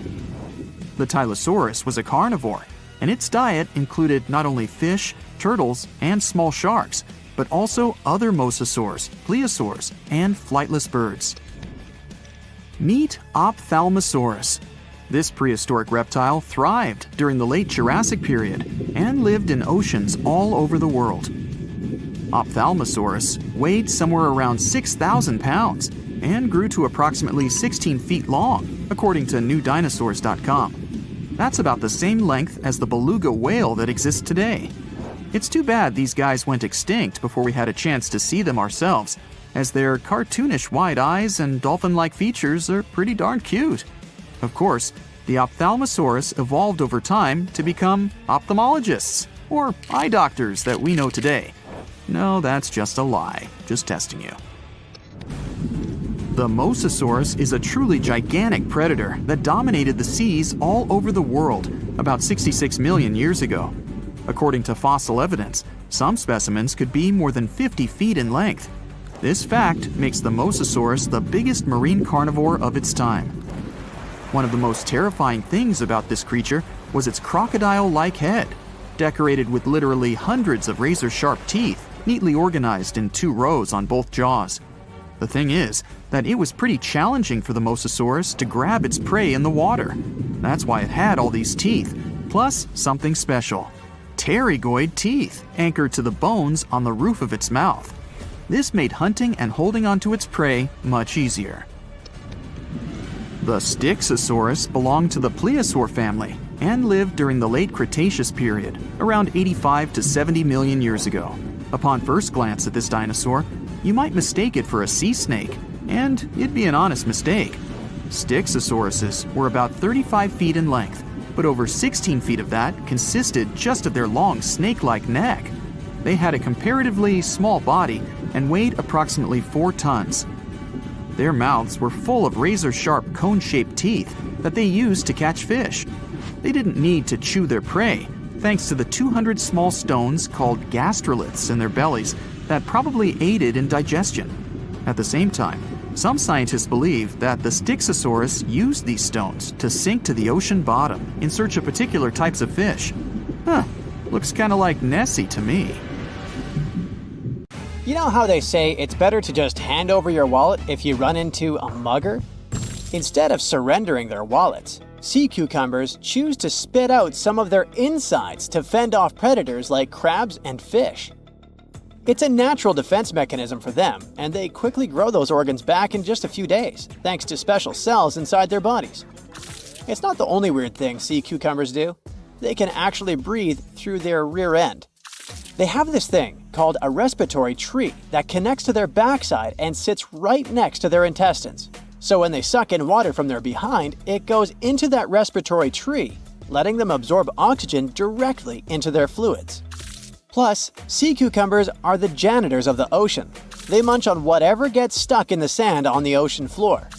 The Tylosaurus was a carnivore, and its diet included not only fish, turtles, and small sharks, but also other mosasaurs, plesiosaurs, and flightless birds. Meet Ophthalmosaurus. This prehistoric reptile thrived during the late Jurassic period and lived in oceans all over the world. Ophthalmosaurus weighed somewhere around 6,000 pounds and grew to approximately 16 feet long, according to newdinosaurs.com. That's about the same length as the beluga whale that exists today. It's too bad these guys went extinct before we had a chance to see them ourselves, as their cartoonish wide eyes and dolphin-like features are pretty darn cute. Of course, the Ophthalmosaurus evolved over time to become ophthalmologists, or eye doctors that we know today. No, that's just a lie. Just testing you. The Mosasaurus is a truly gigantic predator that dominated the seas all over the world about 66 million years ago. According to fossil evidence, some specimens could be more than 50 feet in length. This fact makes the Mosasaurus the biggest marine carnivore of its time. One of the most terrifying things about this creature was its crocodile-like head, decorated with literally hundreds of razor-sharp teeth, neatly organized in 2 rows on both jaws. The thing is that it was pretty challenging for the Mosasaurus to grab its prey in the water. That's why it had all these teeth, plus something special: pterygoid teeth anchored to the bones on the roof of its mouth. This made hunting and holding onto its prey much easier. The Styxosaurus belonged to the plesiosaur family and lived during the late Cretaceous period, around 85 to 70 million years ago. Upon first glance at this dinosaur, you might mistake it for a sea snake, and it'd be an honest mistake. Styxosauruses were about 35 feet in length, but over 16 feet of that consisted just of their long snake-like neck. They had a comparatively small body and weighed approximately 4 tons. Their mouths were full of razor-sharp cone-shaped teeth that they used to catch fish. They didn't need to chew their prey, thanks to the 200 small stones called gastroliths in their bellies that probably aided in digestion. At the same time, Some scientists believe that the Styxosaurus used these stones to sink to the ocean bottom in search of particular types of fish. Looks kinda like Nessie to me. You know how they say it's better to just hand over your wallet if you run into a mugger? Instead of surrendering their wallets, sea cucumbers choose to spit out some of their insides to fend off predators like crabs and fish. It's a natural defense mechanism for them, and they quickly grow those organs back in just a few days, thanks to special cells inside their bodies. It's not the only weird thing sea cucumbers do. They can actually breathe through their rear end. They have this thing called a respiratory tree that connects to their backside and sits right next to their intestines. So when they suck in water from their behind, it goes into that respiratory tree, letting them absorb oxygen directly into their fluids. Plus, sea cucumbers are the janitors of the ocean. They munch on whatever gets stuck in the sand on the ocean floor.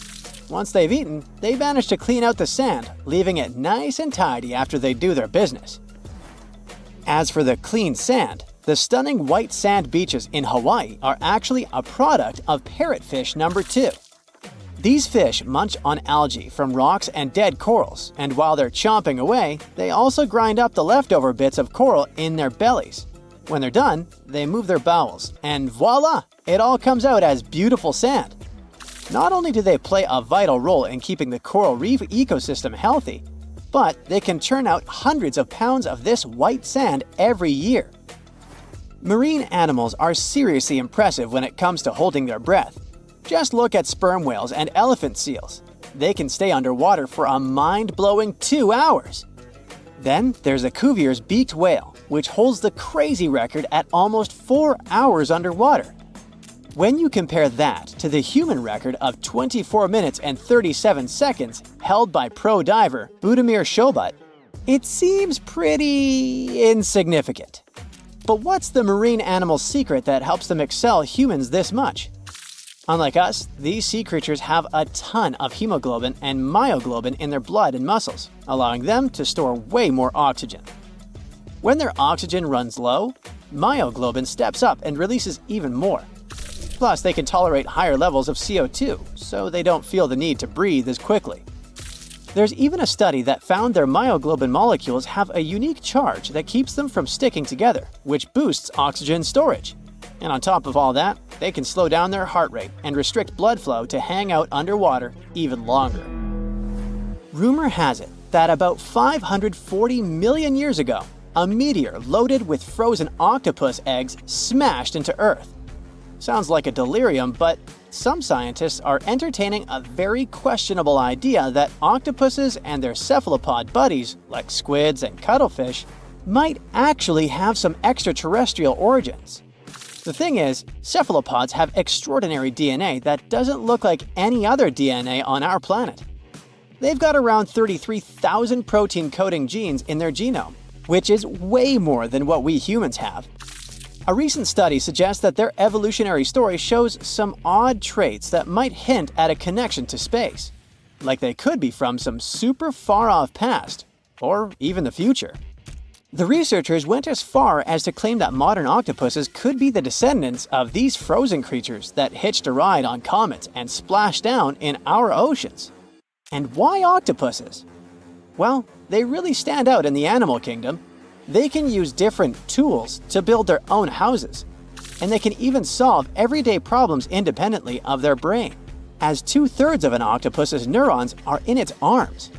Once they've eaten, they manage to clean out the sand, leaving it nice and tidy after they do their business. As for the clean sand, the stunning white sand beaches in Hawaii are actually a product of parrotfish number 2. These fish munch on algae from rocks and dead corals, and while they're chomping away, they also grind up the leftover bits of coral in their bellies. When they're done, they move their bowels, and voila! It all comes out as beautiful sand. Not only do they play a vital role in keeping the coral reef ecosystem healthy, but they can churn out hundreds of pounds of this white sand every year. Marine animals are seriously impressive when it comes to holding their breath. Just look at sperm whales and elephant seals. They can stay underwater for a mind-blowing 2 hours. Then there's a Cuvier's beaked whale, which holds the crazy record at almost 4 hours underwater. When you compare that to the human record of 24 minutes and 37 seconds held by pro diver Budimir Shobat, it seems pretty insignificant. But what's the marine animal's secret that helps them excel humans this much? Unlike us, these sea creatures have a ton of hemoglobin and myoglobin in their blood and muscles, allowing them to store way more oxygen. When their oxygen runs low, myoglobin steps up and releases even more. Plus, they can tolerate higher levels of CO2, so they don't feel the need to breathe as quickly. There's even a study that found their myoglobin molecules have a unique charge that keeps them from sticking together, which boosts oxygen storage. And on top of all that, they can slow down their heart rate and restrict blood flow to hang out underwater even longer. Rumor has it that about 540 million years ago, a meteor loaded with frozen octopus eggs smashed into Earth. Sounds like a delirium, but some scientists are entertaining a very questionable idea that octopuses and their cephalopod buddies, like squids and cuttlefish, might actually have some extraterrestrial origins. The thing is, cephalopods have extraordinary DNA that doesn't look like any other DNA on our planet. They've got around 33,000 protein-coding genes in their genome, which is way more than what we humans have. A recent study suggests that their evolutionary story shows some odd traits that might hint at a connection to space, like they could be from some super far-off past, or even the future. The researchers went as far as to claim that modern octopuses could be the descendants of these frozen creatures that hitched a ride on comets and splashed down in our oceans. And why octopuses? Well, they really stand out in the animal kingdom. They can use different tools to build their own houses, and they can even solve everyday problems independently of their brain, as 2/3 of an octopus's neurons are in its arms.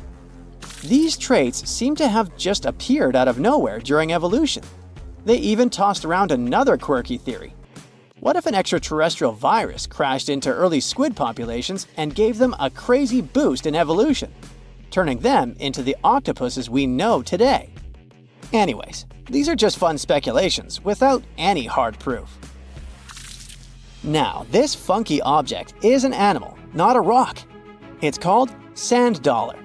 These traits seem to have just appeared out of nowhere during evolution. They even tossed around another quirky theory. What if an extraterrestrial virus crashed into early squid populations and gave them a crazy boost in evolution, turning them into the octopuses we know today? Anyways, these are just fun speculations without any hard proof. Now, this funky object is an animal, not a rock. It's called sand dollar.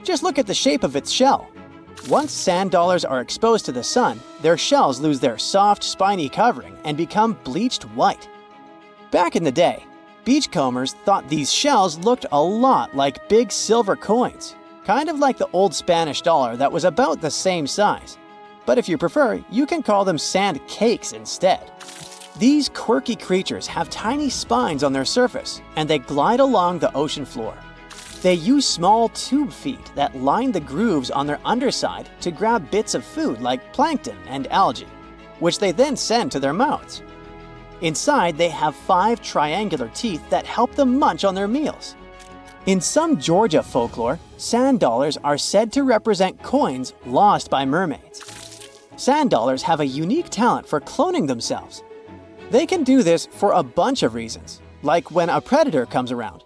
Just look at the shape of its shell. Once sand dollars are exposed to the sun, their shells lose their soft, spiny covering and become bleached white. Back in the day, beachcombers thought these shells looked a lot like big silver coins, kind of like the old Spanish dollar that was about the same size. But if you prefer, you can call them sand cakes instead. These quirky creatures have tiny spines on their surface, and they glide along the ocean floor. They use small tube feet that line the grooves on their underside to grab bits of food like plankton and algae, which they then send to their mouths. Inside, they have 5 triangular teeth that help them munch on their meals. In some Georgia folklore, sand dollars are said to represent coins lost by mermaids. Sand dollars have a unique talent for cloning themselves. They can do this for a bunch of reasons, like when a predator comes around.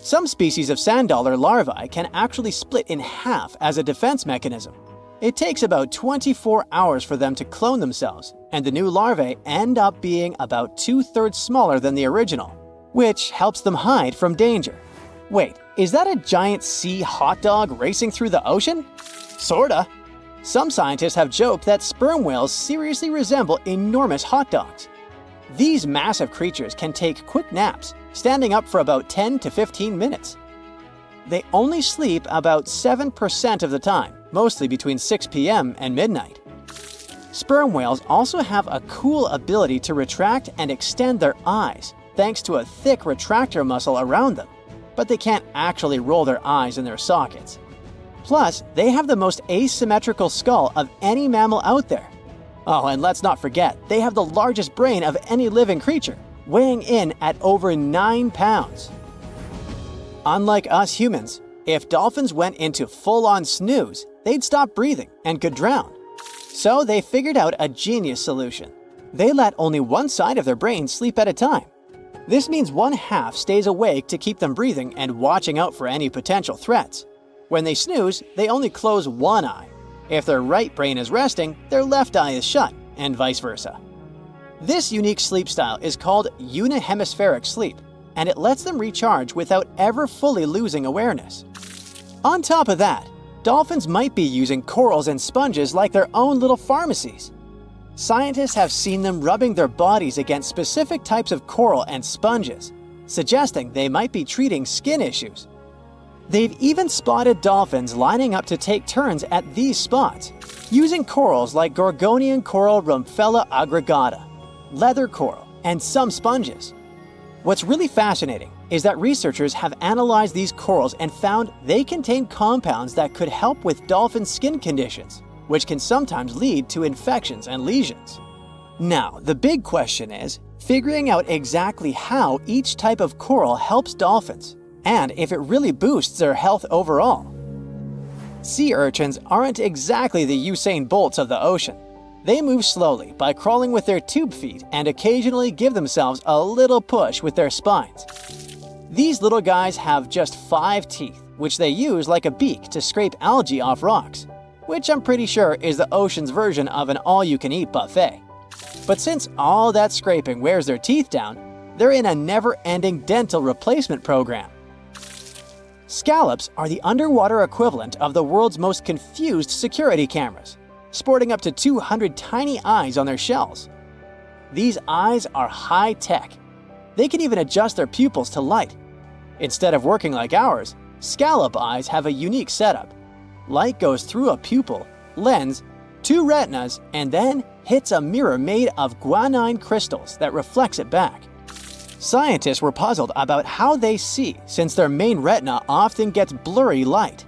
Some species of sand dollar larvae can actually split in half as a defense mechanism. It takes about 24 hours for them to clone themselves, and the new larvae end up being about 2/3 smaller than the original, which helps them hide from danger. Wait, is that a giant sea hot dog racing through the ocean? Sorta. Some scientists have joked that sperm whales seriously resemble enormous hot dogs. These massive creatures can take quick naps, standing up for about 10 to 15 minutes. They only sleep about 7% of the time, mostly between 6 p.m. and midnight. Sperm whales also have a cool ability to retract and extend their eyes, thanks to a thick retractor muscle around them, but they can't actually roll their eyes in their sockets. Plus, they have the most asymmetrical skull of any mammal out there. Oh, and let's not forget, they have the largest brain of any living creature, weighing in at over 9 pounds. Unlike us humans, if dolphins went into full-on snooze, they'd stop breathing and could drown. So they figured out a genius solution. They let only one side of their brain sleep at a time. This means one half stays awake to keep them breathing and watching out for any potential threats. When they snooze, they only close one eye. If their right brain is resting, their left eye is shut, and vice versa. This unique sleep style is called unihemispheric sleep, and it lets them recharge without ever fully losing awareness. On top of that, dolphins might be using corals and sponges like their own little pharmacies. Scientists have seen them rubbing their bodies against specific types of coral and sponges, suggesting they might be treating skin issues. They've even spotted dolphins lining up to take turns at these spots, using corals like Gorgonian coral Rumphella aggregata, leather coral, and some sponges. What's really fascinating is that researchers have analyzed these corals and found they contain compounds that could help with dolphin skin conditions, which can sometimes lead to infections and lesions. Now, the big question is figuring out exactly how each type of coral helps dolphins, and if it really boosts their health overall. Sea urchins aren't exactly the Usain Bolts of the ocean. They move slowly by crawling with their tube feet and occasionally give themselves a little push with their spines. These little guys have just 5 teeth, which they use like a beak to scrape algae off rocks, which I'm pretty sure is the ocean's version of an all-you-can-eat buffet. But since all that scraping wears their teeth down, they're in a never-ending dental replacement program. Scallops are the underwater equivalent of the world's most confused security cameras, sporting up to 200 tiny eyes on their shells. These eyes are high-tech. They can even adjust their pupils to light. Instead of working like ours, scallop eyes have a unique setup. Light goes through a pupil, lens, 2 retinas, and then hits a mirror made of guanine crystals that reflects it back. Scientists were puzzled about how they see since their main retina often gets blurry light.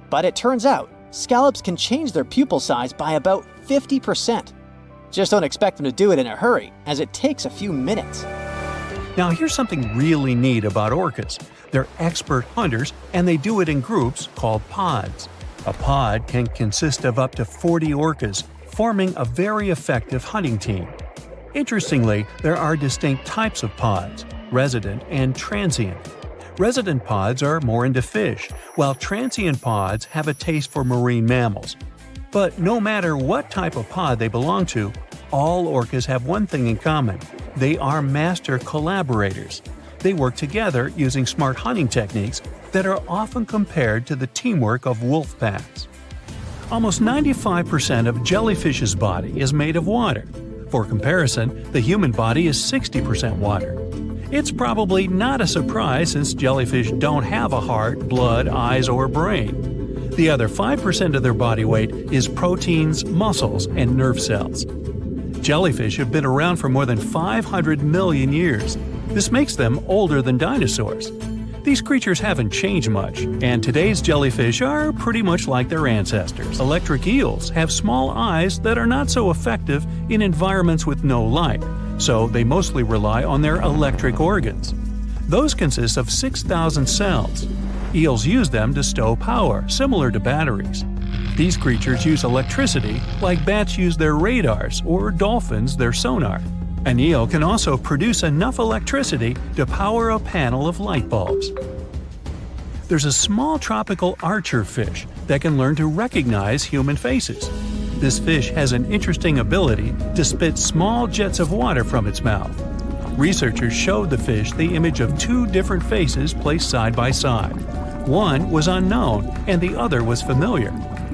But it turns out, scallops can change their pupil size by about 50%. Just don't expect them to do it in a hurry, as it takes a few minutes. Now here's something really neat about orcas. They're expert hunters, and they do it in groups called pods. A pod can consist of up to 40 orcas, forming a very effective hunting team. Interestingly, there are distinct types of pods, resident and transient. Resident pods are more into fish, while transient pods have a taste for marine mammals. But no matter what type of pod they belong to, all orcas have one thing in common. They are master collaborators. They work together using smart hunting techniques that are often compared to the teamwork of wolf packs. Almost 95% of jellyfish's body is made of water. For comparison, the human body is 60% water. It's probably not a surprise since jellyfish don't have a heart, blood, eyes, or brain. The other 5% of their body weight is proteins, muscles, and nerve cells. Jellyfish have been around for more than 500 million years. This makes them older than dinosaurs. These creatures haven't changed much, and today's jellyfish are pretty much like their ancestors. Electric eels have small eyes that are not so effective in environments with no light, so they mostly rely on their electric organs. Those consist of 6,000 cells. Eels use them to stow power, similar to batteries. These creatures use electricity like bats use their radars or dolphins their sonar. An eel can also produce enough electricity to power a panel of light bulbs. There's a small tropical archer fish that can learn to recognize human faces. This fish has an interesting ability to spit small jets of water from its mouth. Researchers showed the fish the image of two different faces placed side by side. One was unknown and the other was familiar.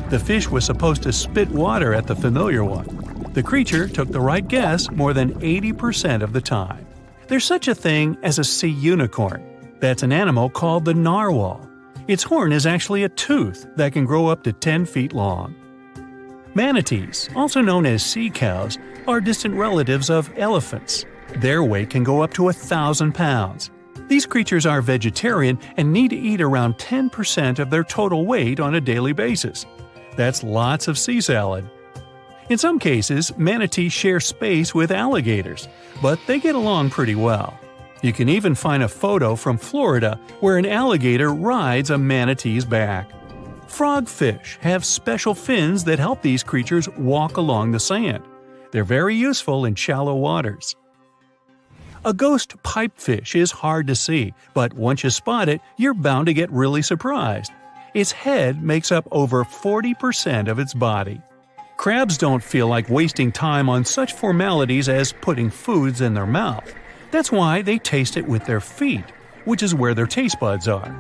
The fish was supposed to spit water at the familiar one. The creature took the right guess more than 80% of the time. There's such a thing as a sea unicorn. That's an animal called the narwhal. Its horn is actually a tooth that can grow up to 10 feet long. Manatees, also known as sea cows, are distant relatives of elephants. Their weight can go up to 1,000 pounds. These creatures are vegetarian and need to eat around 10% of their total weight on a daily basis. That's lots of sea salad. In some cases, manatees share space with alligators, but they get along pretty well. You can even find a photo from Florida where an alligator rides a manatee's back. Frogfish have special fins that help these creatures walk along the sand. They're very useful in shallow waters. A ghost pipefish is hard to see, but once you spot it, you're bound to get really surprised. Its head makes up over 40% of its body. Crabs don't feel like wasting time on such formalities as putting foods in their mouth. That's why they taste it with their feet, which is where their taste buds are.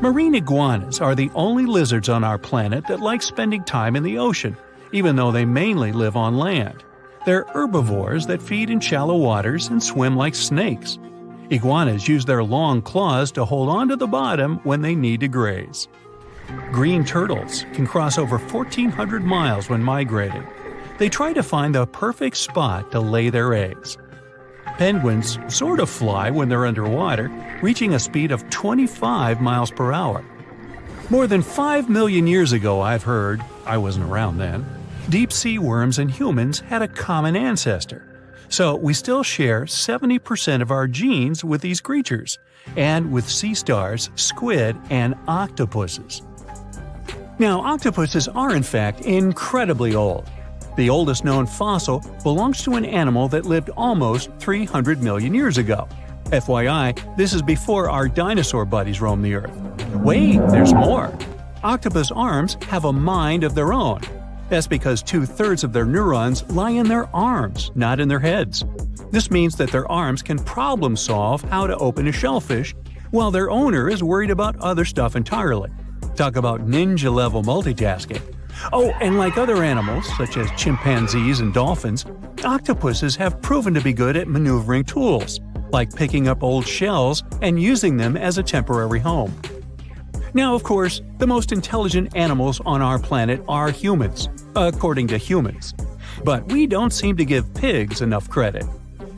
Marine iguanas are the only lizards on our planet that like spending time in the ocean, even though they mainly live on land. They're herbivores that feed in shallow waters and swim like snakes. Iguanas use their long claws to hold on to the bottom when they need to graze. Green turtles can cross over 1,400 miles when migrating. They try to find the perfect spot to lay their eggs. Penguins sort of fly when they're underwater, reaching a speed of 25 miles per hour. More than 5 million years ago, I've heard, I wasn't around then, deep-sea worms and humans had a common ancestor. So we still share 70% of our genes with these creatures, and with sea stars, squid, and octopuses. Now, octopuses are in fact incredibly old. The oldest known fossil belongs to an animal that lived almost 300 million years ago. FYI, this is before our dinosaur buddies roamed the Earth. Wait, there's more! Octopus arms have a mind of their own. That's because 2/3 of their neurons lie in their arms, not in their heads. This means that their arms can problem solve how to open a shellfish, while their owner is worried about other stuff entirely. Talk about ninja-level multitasking. Oh, and like other animals, such as chimpanzees and dolphins, octopuses have proven to be good at maneuvering tools, like picking up old shells and using them as a temporary home. Now, of course, the most intelligent animals on our planet are humans, according to humans. But we don't seem to give pigs enough credit.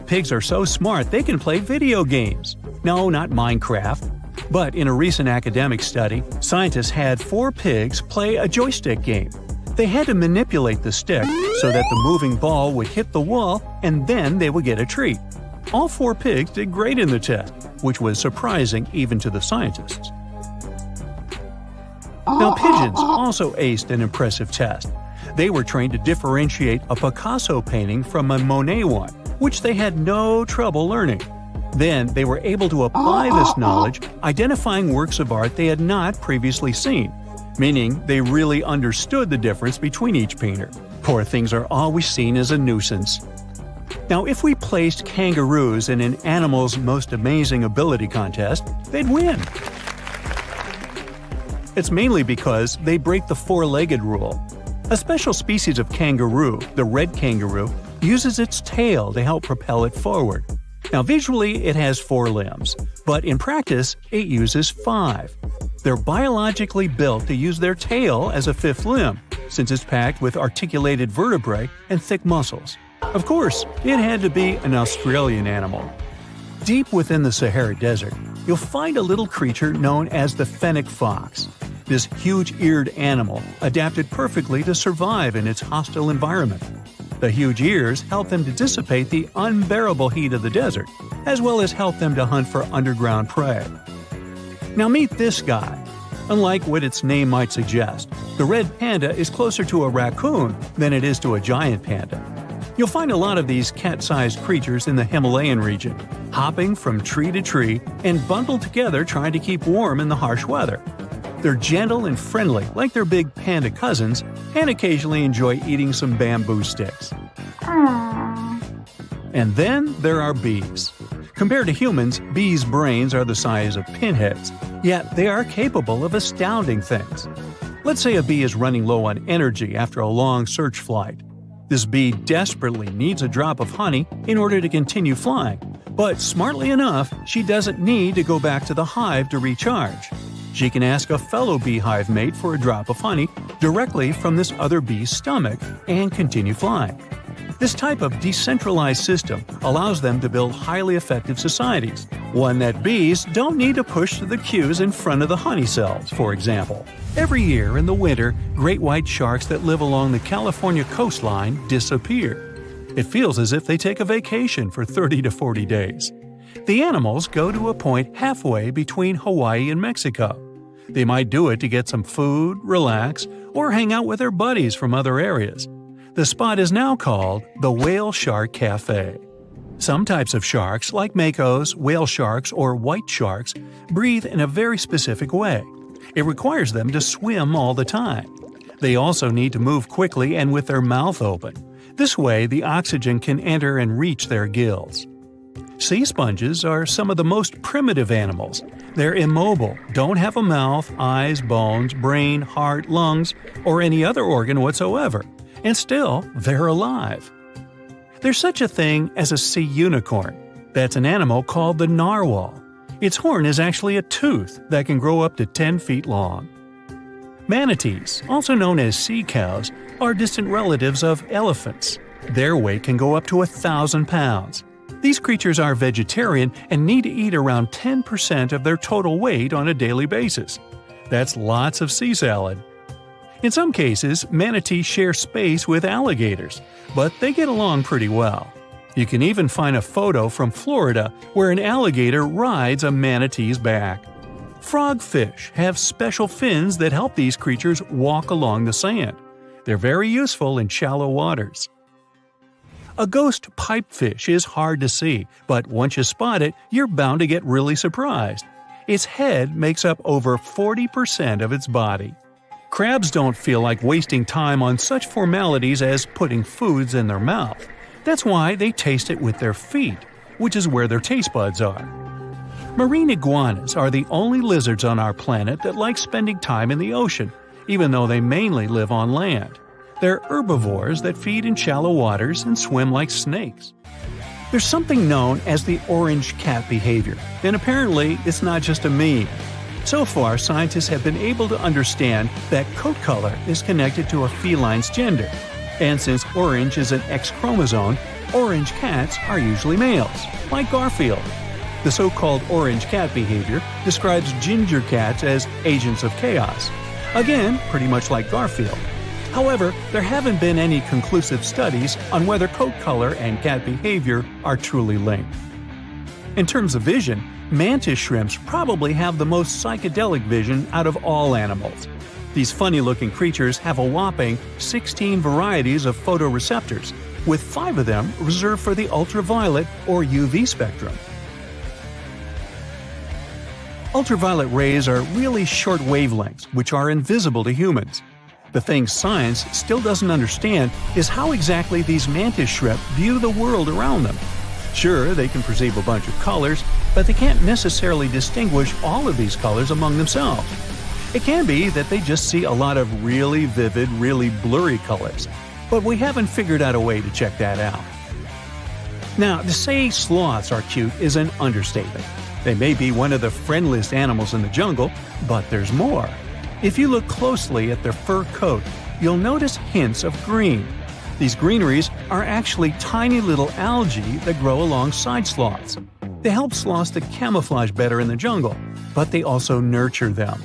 Pigs are so smart they can play video games. No, not Minecraft. But in a recent academic study, scientists had 4 pigs play a joystick game. They had to manipulate the stick so that the moving ball would hit the wall and then they would get a treat. All 4 pigs did great in the test, which was surprising even to the scientists. Now, pigeons also aced an impressive test. They were trained to differentiate a Picasso painting from a Monet one, which they had no trouble learning. Then they were able to apply this knowledge, identifying works of art they had not previously seen, meaning they really understood the difference between each painter. Poor things are always seen as a nuisance. Now, if we placed kangaroos in an animal's most amazing ability contest, they'd win. It's mainly because they break the four-legged rule. A special species of kangaroo, the red kangaroo, uses its tail to help propel it forward. Now, visually, it has 4 limbs, but in practice, it uses 5. They're biologically built to use their tail as a 5th limb, since it's packed with articulated vertebrae and thick muscles. Of course, it had to be an Australian animal. Deep within the Sahara Desert, you'll find a little creature known as the fennec fox. This huge-eared animal adapted perfectly to survive in its hostile environment. The huge ears help them to dissipate the unbearable heat of the desert, as well as help them to hunt for underground prey. Now meet this guy. Unlike what its name might suggest, the red panda is closer to a raccoon than it is to a giant panda. You'll find a lot of these cat-sized creatures in the Himalayan region, hopping from tree to tree and bundled together trying to keep warm in the harsh weather. They're gentle and friendly like their big panda cousins, and occasionally enjoy eating some bamboo sticks. And then there are bees. Compared to humans, bees' brains are the size of pinheads, yet they are capable of astounding things. Let's say a bee is running low on energy after a long search flight. This bee desperately needs a drop of honey in order to continue flying, but smartly enough, she doesn't need to go back to the hive to recharge. She can ask a fellow beehive mate for a drop of honey directly from this other bee's stomach and continue flying. This type of decentralized system allows them to build highly effective societies, one that bees don't need to push to the queues in front of the honey cells, for example. Every year in the winter, great white sharks that live along the California coastline disappear. It feels as if they take a vacation for 30 to 40 days. The animals go to a point halfway between Hawaii and Mexico. They might do it to get some food, relax, or hang out with their buddies from other areas. The spot is now called the Whale Shark Cafe. Some types of sharks, like makos, whale sharks, or white sharks, breathe in a very specific way. It requires them to swim all the time. They also need to move quickly and with their mouth open. This way, the oxygen can enter and reach their gills. Sea sponges are some of the most primitive animals. They're immobile, don't have a mouth, eyes, bones, brain, heart, lungs, or any other organ whatsoever. And still, they're alive. There's such a thing as a sea unicorn. That's an animal called the narwhal. Its horn is actually a tooth that can grow up to 10 feet long. Manatees, also known as sea cows, are distant relatives of elephants. Their weight can go up to 1,000 pounds. These creatures are vegetarian and need to eat around 10% of their total weight on a daily basis. That's lots of sea salad. In some cases, manatees share space with alligators, but they get along pretty well. You can even find a photo from Florida where an alligator rides a manatee's back. Frogfish have special fins that help these creatures walk along the sand. They're very useful in shallow waters. A ghost pipefish is hard to see, but once you spot it, you're bound to get really surprised. Its head makes up over 40% of its body. Crabs don't feel like wasting time on such formalities as putting foods in their mouth. That's why they taste it with their feet, which is where their taste buds are. Marine iguanas are the only lizards on our planet that like spending time in the ocean, even though they mainly live on land. They're herbivores that feed in shallow waters and swim like snakes. There's something known as the orange cat behavior, and apparently it's not just a meme. So far, scientists have been able to understand that coat color is connected to a feline's gender. And since orange is an X chromosome, orange cats are usually males, like Garfield. The so-called orange cat behavior describes ginger cats as agents of chaos. Again, pretty much like Garfield. However, there haven't been any conclusive studies on whether coat color and cat behavior are truly linked. In terms of vision, mantis shrimps probably have the most psychedelic vision out of all animals. These funny-looking creatures have a whopping 16 varieties of photoreceptors, with 5 of them reserved for the ultraviolet or UV spectrum. Ultraviolet rays are really short wavelengths, which are invisible to humans. The thing science still doesn't understand is how exactly these mantis shrimp view the world around them. Sure, they can perceive a bunch of colors, but they can't necessarily distinguish all of these colors among themselves. It can be that they just see a lot of really vivid, really blurry colors, but we haven't figured out a way to check that out. Now, to say sloths are cute is an understatement. They may be one of the friendliest animals in the jungle, but there's more. If you look closely at their fur coat, you'll notice hints of green. These greeneries are actually tiny little algae that grow alongside sloths. They help sloths to camouflage better in the jungle, but they also nurture them.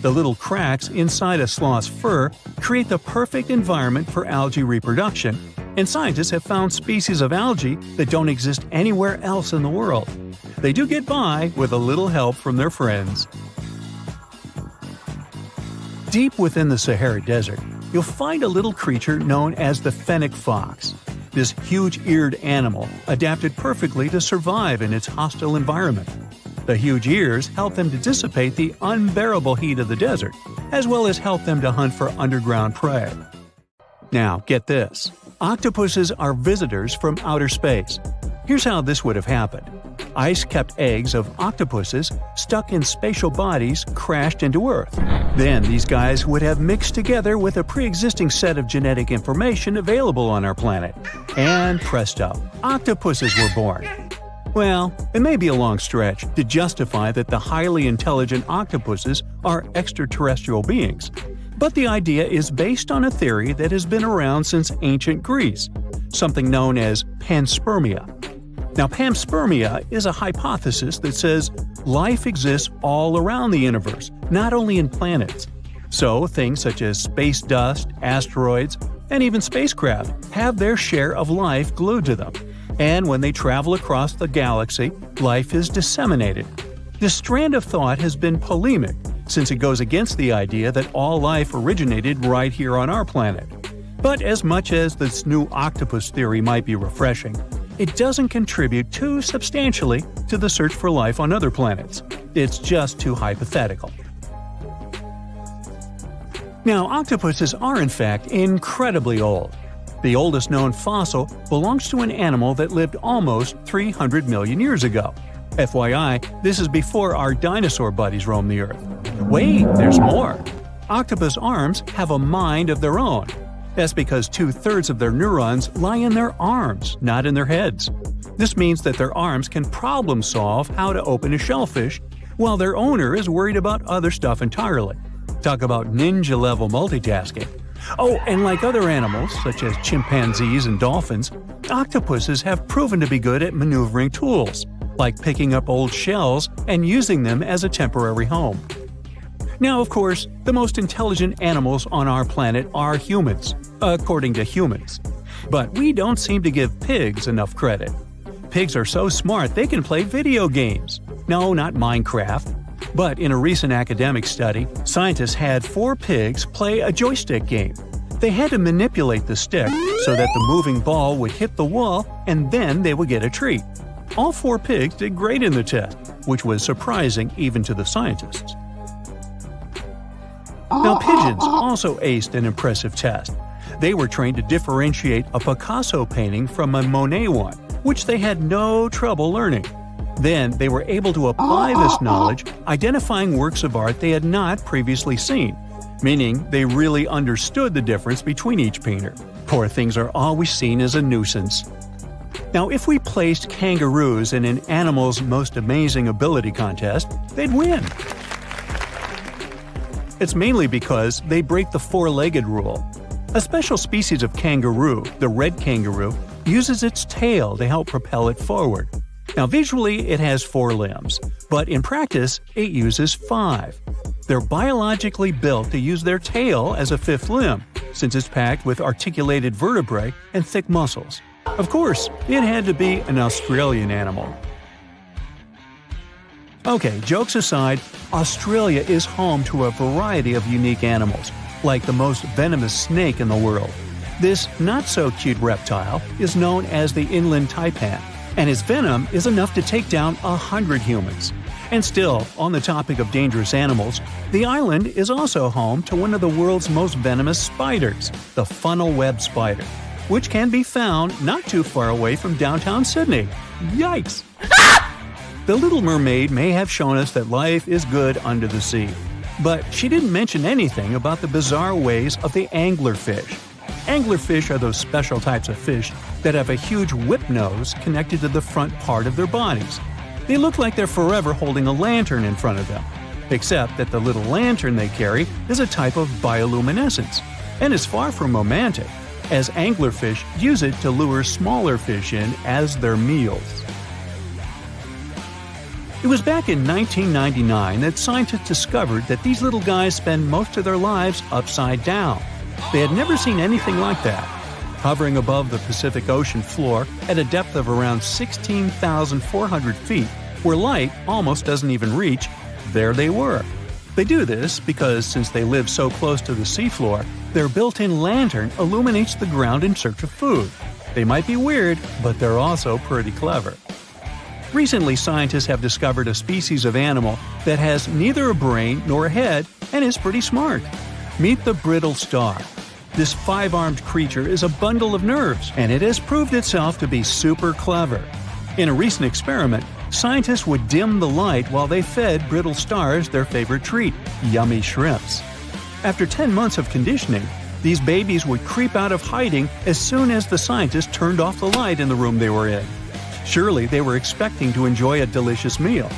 The little cracks inside a sloth's fur create the perfect environment for algae reproduction, and scientists have found species of algae that don't exist anywhere else in the world. They do get by with a little help from their friends. Deep within the Sahara Desert, you'll find a little creature known as the fennec fox. This huge-eared animal adapted perfectly to survive in its hostile environment. The huge ears help them to dissipate the unbearable heat of the desert, as well as help them to hunt for underground prey. Now, get this. Octopuses are visitors from outer space. Here's how this would have happened. Ice kept eggs of octopuses stuck in spatial bodies crashed into Earth. Then these guys would have mixed together with a pre-existing set of genetic information available on our planet. And presto, octopuses were born. Well, it may be a long stretch to justify that the highly intelligent octopuses are extraterrestrial beings. But the idea is based on a theory that has been around since ancient Greece, something known as panspermia. Now, panspermia is a hypothesis that says life exists all around the universe, not only in planets. So, things such as space dust, asteroids, and even spacecraft have their share of life glued to them. And when they travel across the galaxy, life is disseminated. This strand of thought has been polemic, since it goes against the idea that all life originated right here on our planet. But as much as this new octopus theory might be refreshing, it doesn't contribute too substantially to the search for life on other planets. It's just too hypothetical. Now, octopuses are in fact incredibly old. The oldest known fossil belongs to an animal that lived almost 300 million years ago. FYI, this is before our dinosaur buddies roamed the Earth. Wait, there's more! Octopus arms have a mind of their own. That's because 2/3 of their neurons lie in their arms, not in their heads. This means that their arms can problem solve how to open a shellfish, while their owner is worried about other stuff entirely. Talk about ninja-level multitasking. Oh, and like other animals, such as chimpanzees and dolphins, octopuses have proven to be good at maneuvering tools, like picking up old shells and using them as a temporary home. Now, of course, the most intelligent animals on our planet are humans, according to humans. But we don't seem to give pigs enough credit. Pigs are so smart they can play video games. No, not Minecraft. But in a recent academic study, scientists had 4 pigs play a joystick game. They had to manipulate the stick so that the moving ball would hit the wall and then they would get a treat. All 4 pigs did great in the test, which was surprising even to the scientists. Now, pigeons also aced an impressive test. They were trained to differentiate a Picasso painting from a Monet one, which they had no trouble learning. Then they were able to apply this knowledge, identifying works of art they had not previously seen, meaning they really understood the difference between each painter. Poor things are always seen as a nuisance. Now, if we placed kangaroos in an animal's most amazing ability contest, they'd win. It's mainly because they break the 4-legged rule. A special species of kangaroo, the red kangaroo, uses its tail to help propel it forward. Now, visually, it has 4 limbs, but in practice, it uses 5. They're biologically built to use their tail as a 5th limb, since it's packed with articulated vertebrae and thick muscles. Of course, it had to be an Australian animal. Okay, jokes aside, Australia is home to a variety of unique animals, like the most venomous snake in the world. This not-so-cute reptile is known as the inland taipan, and its venom is enough to take down 100 humans. And still, on the topic of dangerous animals, the island is also home to one of the world's most venomous spiders, the funnel web spider, which can be found not too far away from downtown Sydney. Yikes! The Little Mermaid may have shown us that life is good under the sea, but she didn't mention anything about the bizarre ways of the anglerfish. Anglerfish are those special types of fish that have a huge whip nose connected to the front part of their bodies. They look like they're forever holding a lantern in front of them, except that the little lantern they carry is a type of bioluminescence, and is far from romantic. as anglerfish use it to lure smaller fish in as their meals. It was back in 1999 that scientists discovered that these little guys spend most of their lives upside down. They had never seen anything like that. Hovering above the Pacific Ocean floor at a depth of around 16,400 feet, where light almost doesn't even reach, there they were. They do this because since they live so close to the seafloor, their built-in lantern illuminates the ground in search of food. They might be weird, but they're also pretty clever. Recently, scientists have discovered a species of animal that has neither a brain nor a head and is pretty smart. Meet the brittle star. This 5-armed creature is a bundle of nerves, and it has proved itself to be super clever. In a recent experiment, scientists would dim the light while they fed brittle stars their favorite treat, yummy shrimps. After 10 months of conditioning, these babies would creep out of hiding as soon as the scientists turned off the light in the room they were in. Surely they were expecting to enjoy a delicious meal.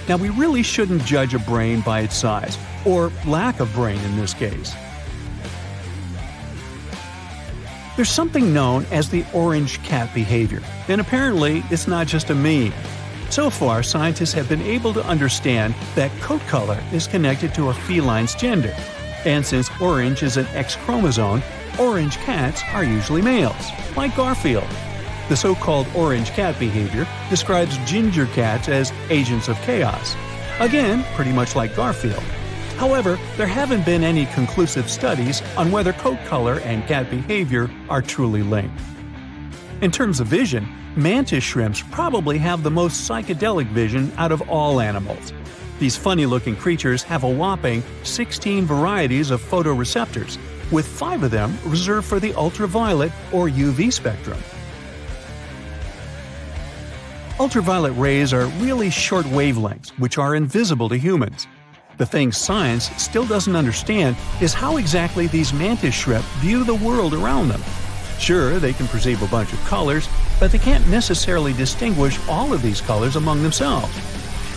Now, we really shouldn't judge a brain by its size, or lack of brain in this case. There's something known as the orange cat behavior, and apparently it's not just a meme. So far, scientists have been able to understand that coat color is connected to a feline's gender. And since orange is an X chromosome, orange cats are usually males, like Garfield. The so-called orange cat behavior describes ginger cats as agents of chaos. Again, pretty much like Garfield. However, there haven't been any conclusive studies on whether coat color and cat behavior are truly linked. In terms of vision, mantis shrimps probably have the most psychedelic vision out of all animals. These funny-looking creatures have a whopping 16 varieties of photoreceptors, with 5 of them reserved for the ultraviolet or UV spectrum. Ultraviolet rays are really short wavelengths, which are invisible to humans. The thing science still doesn't understand is how exactly these mantis shrimp view the world around them. Sure, they can perceive a bunch of colors, but they can't necessarily distinguish all of these colors among themselves.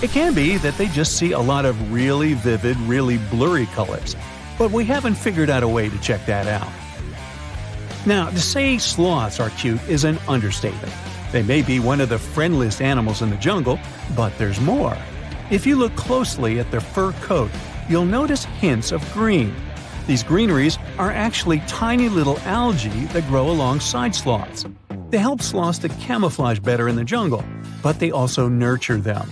It can be that they just see a lot of really vivid, really blurry colors, but we haven't figured out a way to check that out. Now, to say sloths are cute is an understatement. They may be one of the friendliest animals in the jungle, but there's more. If you look closely at their fur coat, you'll notice hints of green. These greeneries are actually tiny little algae that grow alongside sloths. They help sloths to camouflage better in the jungle, but they also nurture them.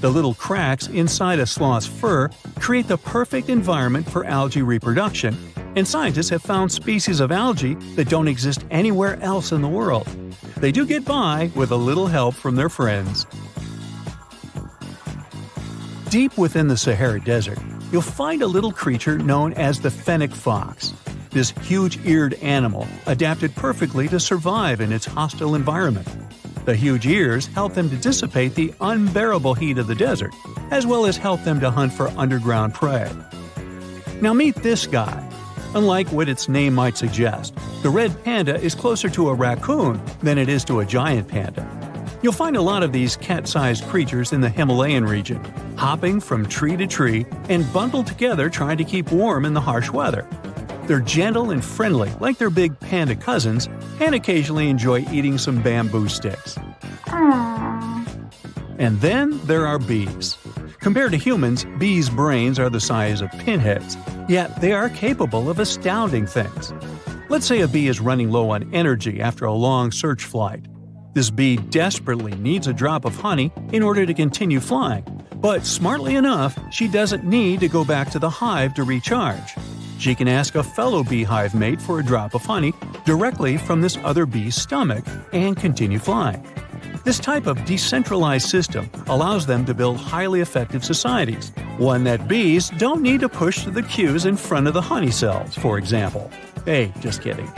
The little cracks inside a sloth's fur create the perfect environment for algae reproduction, and scientists have found species of algae that don't exist anywhere else in the world. They do get by with a little help from their friends. Deep within the Sahara Desert, you'll find a little creature known as the fennec fox. This huge-eared animal adapted perfectly to survive in its hostile environment. The huge ears help them to dissipate the unbearable heat of the desert, as well as help them to hunt for underground prey. Now meet this guy. Unlike what its name might suggest, the red panda is closer to a raccoon than it is to a giant panda. You'll find a lot of these cat-sized creatures in the Himalayan region, hopping from tree to tree and bundled together trying to keep warm in the harsh weather. They're gentle and friendly like their big panda cousins, and occasionally enjoy eating some bamboo sticks. And then there are bees. Compared to humans, bees' brains are the size of pinheads, yet they are capable of astounding things. Let's say a bee is running low on energy after a long search flight. This bee desperately needs a drop of honey in order to continue flying, but smartly enough, she doesn't need to go back to the hive to recharge. She can ask a fellow beehive mate for a drop of honey directly from this other bee's stomach and continue flying. This type of decentralized system allows them to build highly effective societies, one that bees don't need to push to the queues in front of the honey cells, for example. Hey, just kidding.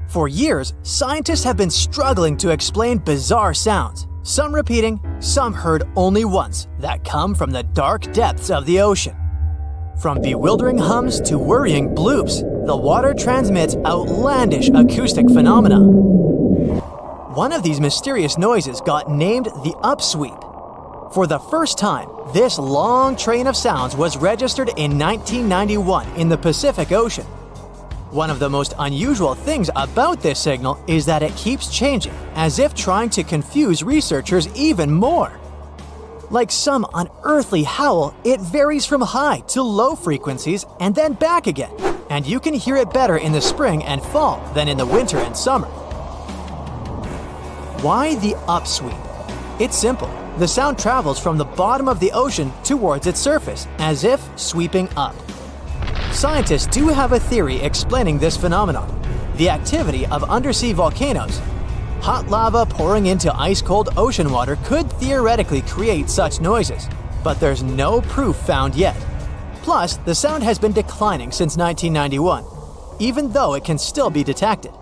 For years, scientists have been struggling to explain bizarre sounds, some repeating, some heard only once, that come from the dark depths of the ocean. From bewildering hums to worrying bloops, the water transmits outlandish acoustic phenomena. One of these mysterious noises got named the upsweep. For the first time, this long train of sounds was registered in 1991 in the Pacific Ocean. One of the most unusual things about this signal is that it keeps changing, as if trying to confuse researchers even more. Like some unearthly howl, it varies from high to low frequencies and then back again, and you can hear it better in the spring and fall than in the winter and summer. Why the upsweep? It's simple. The sound travels from the bottom of the ocean towards its surface, as if sweeping up. Scientists do have a theory explaining this phenomenon: the activity of undersea volcanoes. Hot lava pouring into ice-cold ocean water could theoretically create such noises, but there's no proof found yet. Plus, the sound has been declining since 1991, even though it can still be detected.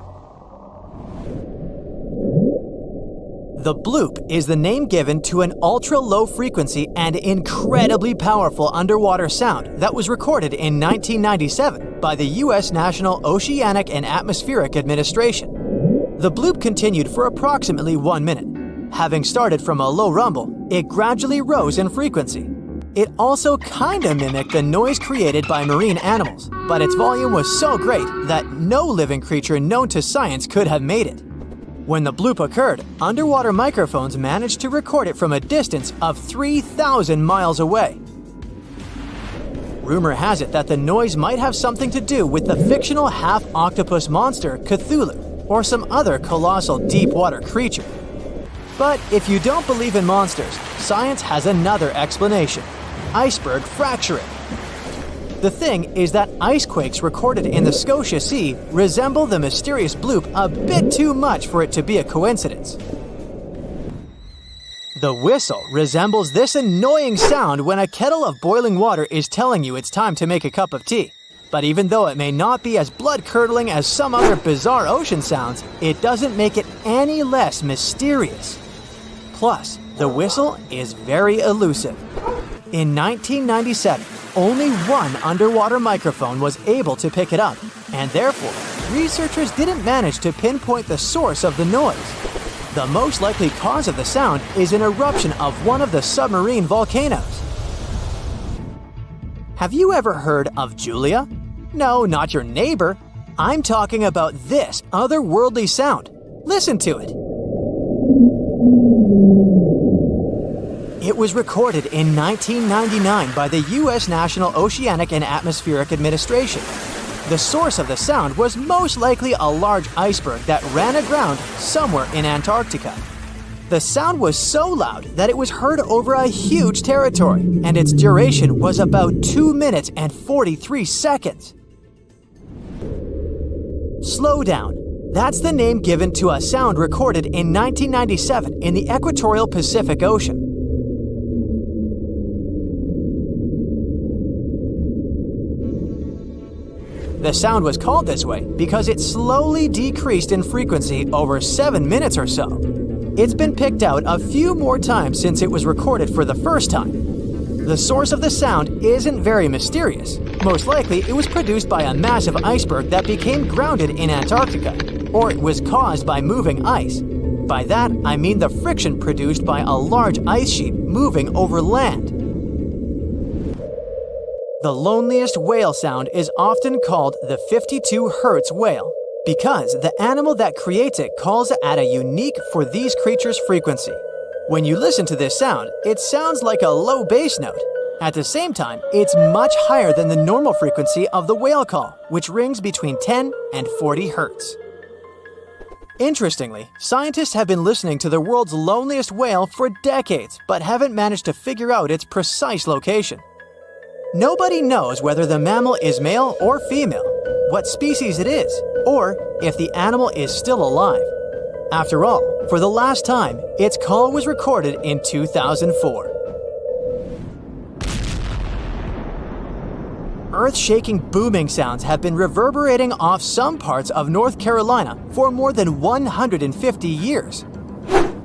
The bloop is the name given to an ultra-low frequency and incredibly powerful underwater sound that was recorded in 1997 by the U.S. National Oceanic and Atmospheric Administration. The bloop continued for approximately 1 minute. Having started from a low rumble, it gradually rose in frequency. It also kinda mimicked the noise created by marine animals, but its volume was so great that no living creature known to science could have made it. When the bloop occurred, underwater microphones managed to record it from a distance of 3,000 miles away. Rumor has it that the noise might have something to do with the fictional half-octopus monster Cthulhu, or some other colossal deep-water creature. But if you don't believe in monsters, science has another explanation: iceberg fracturing. The thing is that icequakes recorded in the Scotia Sea resemble the mysterious bloop a bit too much for it to be a coincidence. The whistle resembles this annoying sound when a kettle of boiling water is telling you it's time to make a cup of tea. But even though it may not be as blood-curdling as some other bizarre ocean sounds, it doesn't make it any less mysterious. Plus, the whistle is very elusive. In 1997, only one underwater microphone was able to pick it up, and therefore, researchers didn't manage to pinpoint the source of the noise. The most likely cause of the sound is an eruption of one of the submarine volcanoes. Have you ever heard of Julia? No, not your neighbor. I'm talking about this otherworldly sound. Listen to it. It was recorded in 1999 by the U.S. National Oceanic and Atmospheric Administration. The source of the sound was most likely a large iceberg that ran aground somewhere in Antarctica. The sound was so loud that it was heard over a huge territory, and its duration was about 2 minutes and 43 seconds. Slow down. That's the name given to a sound recorded in 1997 in the equatorial Pacific Ocean. The sound was called this way because it slowly decreased in frequency over 7 minutes or so. It's been picked out a few more times since it was recorded for the first time. The source of the sound isn't very mysterious. Most likely, it was produced by a massive iceberg that became grounded in Antarctica, or it was caused by moving ice. By that, I mean the friction produced by a large ice sheet moving over land. The loneliest whale sound is often called the 52 Hz whale because the animal that creates it calls at a unique for these creatures frequency. When you listen to this sound, it sounds like a low bass note. At the same time, it's much higher than the normal frequency of the whale call, which rings between 10 and 40 Hz. Interestingly, scientists have been listening to the world's loneliest whale for decades, but haven't managed to figure out its precise location. Nobody knows whether the mammal is male or female, what species it is, or if the animal is still alive. After all, for the last time, its call was recorded in 2004. Earth-shaking booming sounds have been reverberating off some parts of North Carolina for more than 150 years.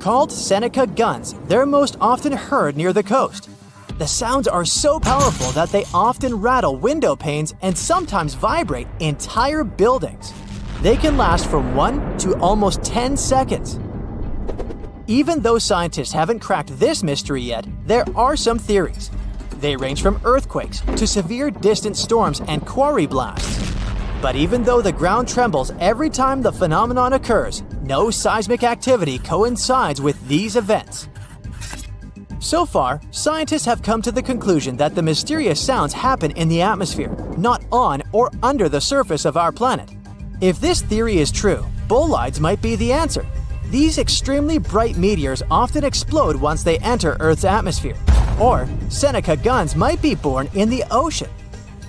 Called Seneca guns, they're most often heard near the coast. The sounds are so powerful that they often rattle window panes and sometimes vibrate entire buildings. They can last from 1 to almost 10 seconds. Even though scientists haven't cracked this mystery yet, there are some theories. They range from earthquakes to severe distant storms and quarry blasts. But even though the ground trembles every time the phenomenon occurs, no seismic activity coincides with these events. So far, scientists have come to the conclusion that the mysterious sounds happen in the atmosphere, not on or under the surface of our planet. If this theory is true, bolides might be the answer. These extremely bright meteors often explode once they enter Earth's atmosphere. Or Seneca guns might be born in the ocean.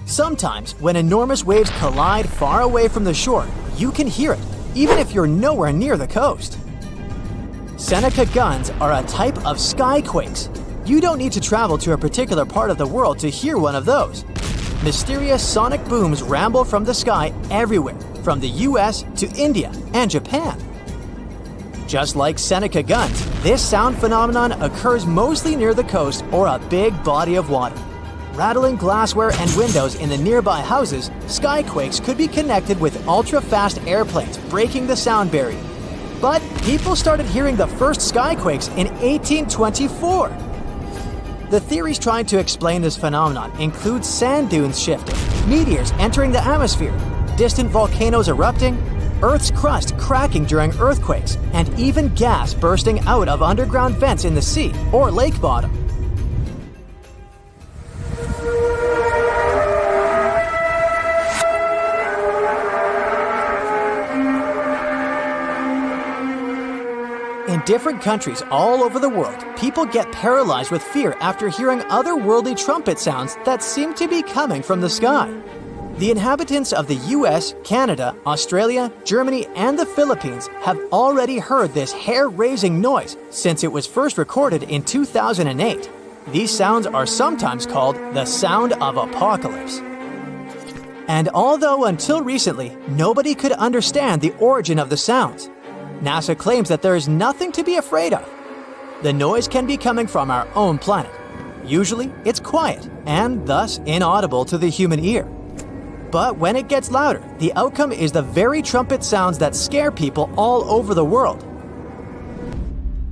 Sometimes, when enormous waves collide far away from the shore, you can hear it, even if you're nowhere near the coast. Seneca guns are a type of skyquakes. You don't need to travel to a particular part of the world to hear one of those. Mysterious sonic booms ramble from the sky everywhere, from the US to India and Japan. Just like Seneca guns, this sound phenomenon occurs mostly near the coast or a big body of water. Rattling glassware and windows in the nearby houses, skyquakes could be connected with ultra-fast airplanes breaking the sound barrier. But people started hearing the first skyquakes in 1824. The theories trying to explain this phenomenon include sand dunes shifting, meteors entering the atmosphere, distant volcanoes erupting, Earth's crust cracking during earthquakes, and even gas bursting out of underground vents in the sea or lake bottom. In different countries all over the world, people get paralyzed with fear after hearing otherworldly trumpet sounds that seem to be coming from the sky. The inhabitants of the US, Canada, Australia, Germany, and the Philippines have already heard this hair-raising noise since it was first recorded in 2008. These sounds are sometimes called the sound of apocalypse. And although until recently, nobody could understand the origin of the sounds, NASA claims that there is nothing to be afraid of. The noise can be coming from our own planet. Usually, it's quiet and thus inaudible to the human ear. But when it gets louder, the outcome is the very trumpet sounds that scare people all over the world.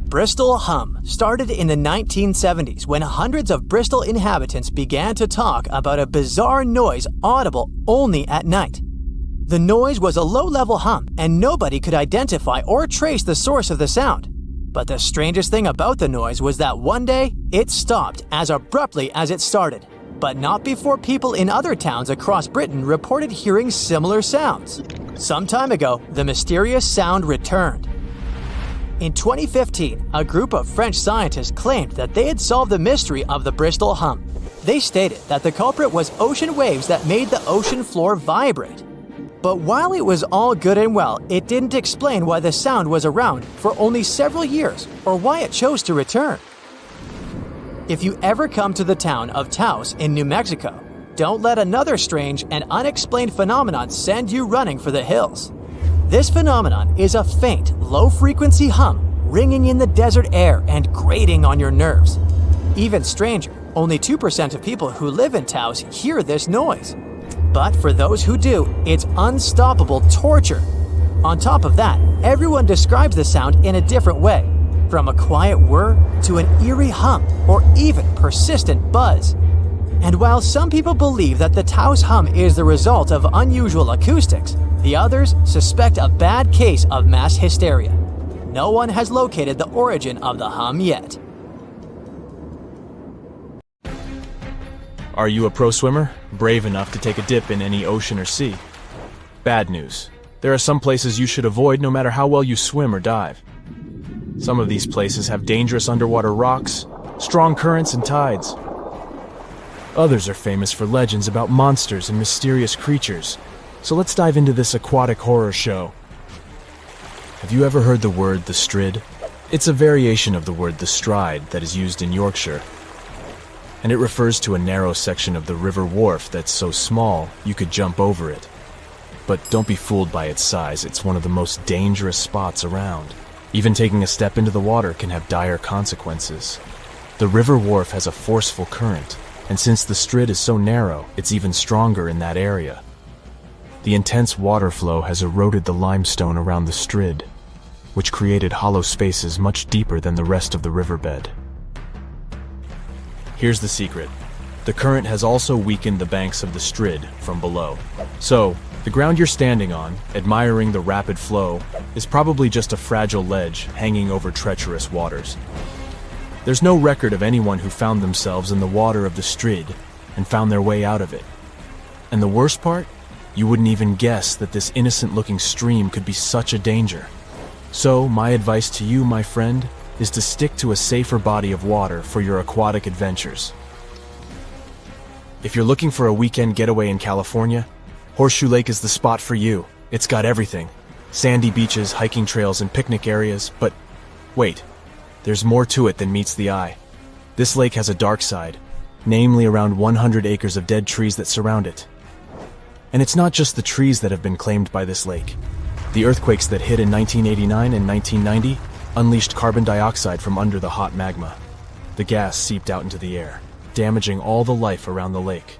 Bristol hum started in the 1970s when hundreds of Bristol inhabitants began to talk about a bizarre noise audible only at night. The noise was a low-level hum, and nobody could identify or trace the source of the sound. But the strangest thing about the noise was that one day, it stopped as abruptly as it started. But not before people in other towns across Britain reported hearing similar sounds. Some time ago, the mysterious sound returned. In 2015, a group of French scientists claimed that they had solved the mystery of the Bristol hum. They stated that the culprit was ocean waves that made the ocean floor vibrate. But while it was all good and well, it didn't explain why the sound was around for only several years or why it chose to return. If you ever come to the town of Taos in New Mexico, don't let another strange and unexplained phenomenon send you running for the hills. This phenomenon is a faint, low-frequency hum ringing in the desert air and grating on your nerves. Even stranger, only 2% of people who live in Taos hear this noise. But for those who do, it's unstoppable torture. On top of that, everyone describes the sound in a different way, from a quiet whir to an eerie hum or even persistent buzz. And while some people believe that the Taos hum is the result of unusual acoustics, the others suspect a bad case of mass hysteria. No one has located the origin of the hum yet. Are you a pro swimmer? Brave enough to take a dip in any ocean or sea? Bad news. There are some places you should avoid no matter how well you swim or dive. Some of these places have dangerous underwater rocks, strong currents and tides. Others are famous for legends about monsters and mysterious creatures. So let's dive into this aquatic horror show. Have you ever heard the word the strid? It's a variation of the word the stride that is used in Yorkshire. And it refers to a narrow section of the river wharf that's so small you could jump over it. But don't be fooled by its size, it's one of the most dangerous spots around. Even taking a step into the water can have dire consequences. The river wharf has a forceful current, and since the strid is so narrow, it's even stronger in that area. The intense water flow has eroded the limestone around the strid, which created hollow spaces much deeper than the rest of the riverbed. Here's the secret. The current has also weakened the banks of the strid from below. So, The ground you're standing on, admiring the rapid flow, is probably just a fragile ledge hanging over treacherous waters. There's no record of anyone who found themselves in the water of the Strid and found their way out of it. And the worst part? You wouldn't even guess that this innocent-looking stream could be such a danger. So, my advice to you, my friend, is to stick to a safer body of water for your aquatic adventures. If you're looking for a weekend getaway in California, Horseshoe Lake is the spot for you. It's got everything. Sandy beaches, hiking trails, and picnic areas, but wait, there's more to it than meets the eye. This lake has a dark side, namely around 100 acres of dead trees that surround it. And it's not just the trees that have been claimed by this lake. The earthquakes that hit in 1989 and 1990 unleashed carbon dioxide from under the hot magma. The gas seeped out into the air, damaging all the life around the lake.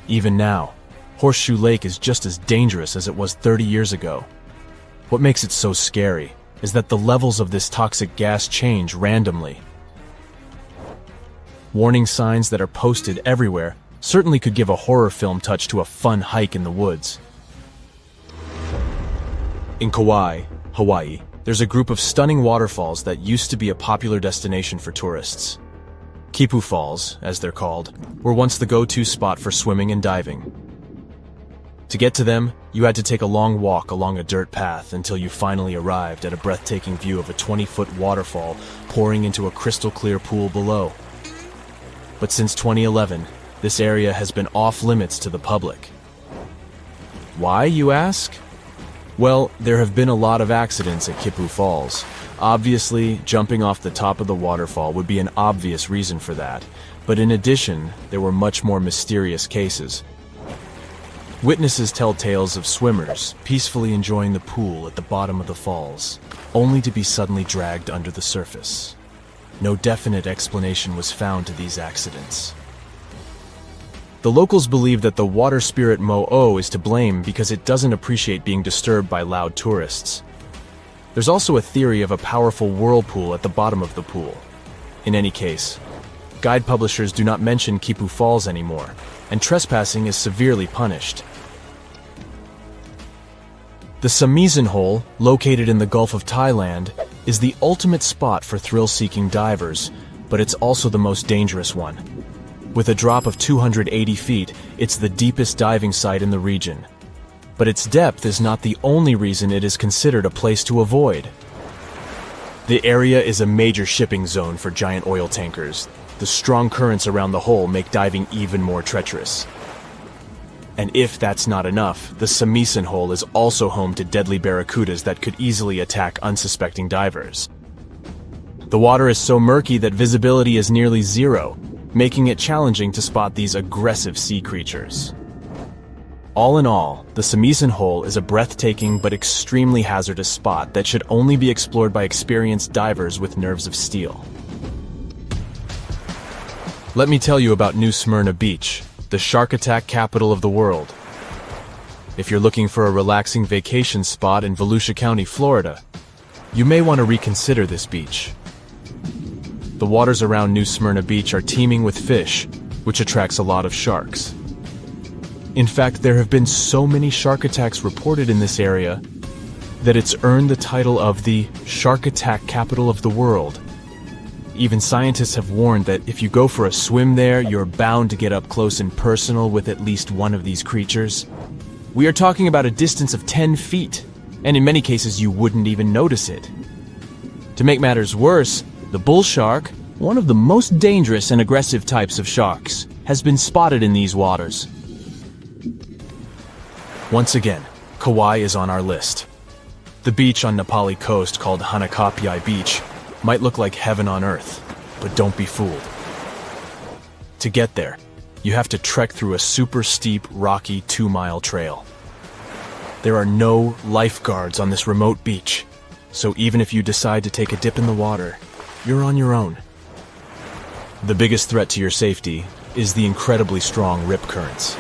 Even now, Horseshoe Lake is just as dangerous as it was 30 years ago. What makes it so scary is that the levels of this toxic gas change randomly. Warning signs that are posted everywhere certainly could give a horror film touch to a fun hike in the woods. In Kauai, Hawaii, there's a group of stunning waterfalls that used to be a popular destination for tourists. Kipu Falls, as they're called, were once the go-to spot for swimming and diving. To get to them, you had to take a long walk along a dirt path until you finally arrived at a breathtaking view of a 20-foot waterfall pouring into a crystal-clear pool below. But since 2011, this area has been off-limits to the public. Why, you ask? Well, there have been a lot of accidents at Kipu Falls. Obviously, jumping off the top of the waterfall would be an obvious reason for that, but in addition, there were much more mysterious cases. Witnesses tell tales of swimmers peacefully enjoying the pool at the bottom of the falls, only to be suddenly dragged under the surface. No definite explanation was found to these accidents. The locals believe that the water spirit Mo'o is to blame because it doesn't appreciate being disturbed by loud tourists. There's also a theory of a powerful whirlpool at the bottom of the pool. In any case, guide publishers do not mention Kipu Falls anymore, and trespassing is severely punished. The Samisen Hole, located in the Gulf of Thailand, is the ultimate spot for thrill-seeking divers, but it's also the most dangerous one. With a drop of 280 feet, it's the deepest diving site in the region. But its depth is not the only reason it is considered a place to avoid. The area is a major shipping zone for giant oil tankers. The strong currents around the hole make diving even more treacherous. And if that's not enough, the Samisen Hole is also home to deadly barracudas that could easily attack unsuspecting divers. The water is so murky that visibility is nearly zero, making it challenging to spot these aggressive sea creatures. All in all, the Samisen Hole is a breathtaking but extremely hazardous spot that should only be explored by experienced divers with nerves of steel. Let me tell you about New Smyrna Beach, the shark attack capital of the world. If you're looking for a relaxing vacation spot in Volusia County, Florida, you may want to reconsider this beach. The waters around New Smyrna Beach are teeming with fish, which attracts a lot of sharks. In fact, there have been so many shark attacks reported in this area that it's earned the title of the shark attack capital of the world. Even scientists have warned that if you go for a swim there, you're bound to get up close and personal with at least one of these creatures. We are talking about a distance of 10 feet, and in many cases you wouldn't even notice it. To make matters worse, the bull shark, one of the most dangerous and aggressive types of sharks, has been spotted in these waters. Once again, Kauai is on our list. The beach on Nepali coast called Hanakapiai Beach might look like heaven on earth, but don't be fooled. To get there, you have to trek through a super steep, rocky 2-mile trail. There are no lifeguards on this remote beach, so even if you decide to take a dip in the water, you're on your own. The biggest threat to your safety is the incredibly strong rip currents.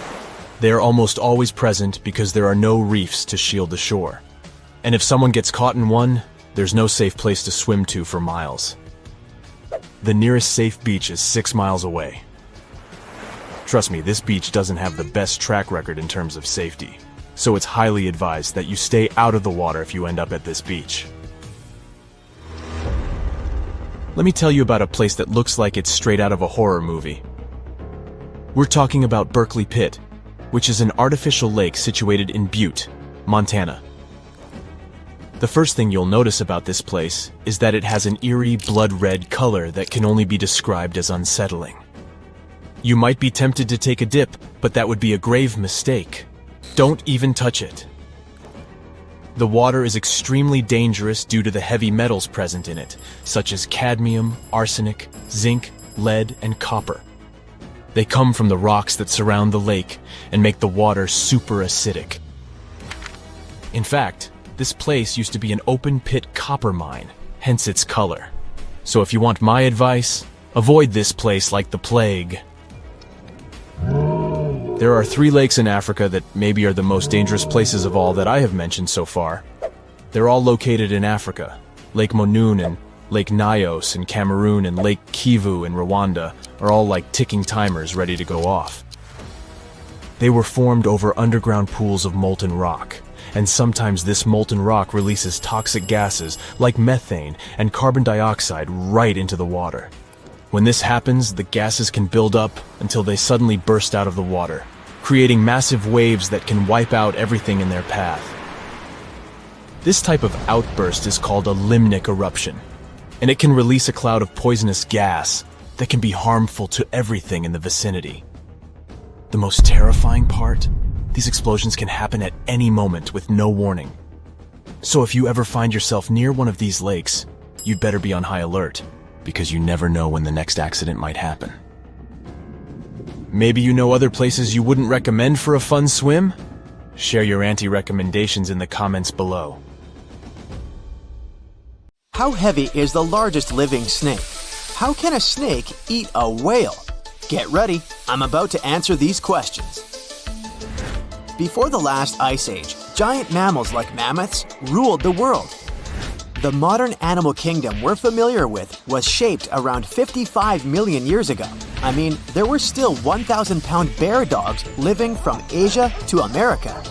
They are almost always present because there are no reefs to shield the shore. And if someone gets caught in one, there's no safe place to swim to for miles. The nearest safe beach is 6 miles away. Trust me, this beach doesn't have the best track record in terms of safety, so it's highly advised that you stay out of the water if you end up at this beach. Let me tell you about a place that looks like it's straight out of a horror movie. We're talking about Berkeley Pit, which is an artificial lake situated in Butte, Montana. The first thing you'll notice about this place is that it has an eerie blood-red color that can only be described as unsettling. You might be tempted to take a dip, but that would be a grave mistake. Don't even touch it. The water is extremely dangerous due to the heavy metals present in it, such as cadmium, arsenic, zinc, lead, and copper. They come from the rocks that surround the lake and make the water super acidic. In fact, this place used to be an open-pit copper mine, hence its color. So if you want my advice, avoid this place like the plague. There are 3 lakes in Africa that maybe are the most dangerous places of all that I have mentioned so far. They're all located in Africa. Lake Monoun and Lake Nyos in Cameroon and Lake Kivu in Rwanda are all like ticking timers ready to go off. They were formed over underground pools of molten rock, and sometimes this molten rock releases toxic gases like methane and carbon dioxide right into the water. When this happens, the gases can build up until they suddenly burst out of the water, creating massive waves that can wipe out everything in their path. This type of outburst is called a limnic eruption, and it can release a cloud of poisonous gas that can be harmful to everything in the vicinity. The most terrifying part? These explosions can happen at any moment with no warning. So if you ever find yourself near one of these lakes, you'd better be on high alert, because you never know when the next accident might happen. Maybe you know other places you wouldn't recommend for a fun swim? Share your anti-recommendations in the comments below. How heavy is the largest living snake? How can a snake eat a whale? Get ready, I'm about to answer these questions. Before the last ice age, giant mammals like mammoths ruled the world. The modern animal kingdom we're familiar with was shaped around 55 million years ago. I mean, there were still 1,000-pound bear dogs living from Asia to America.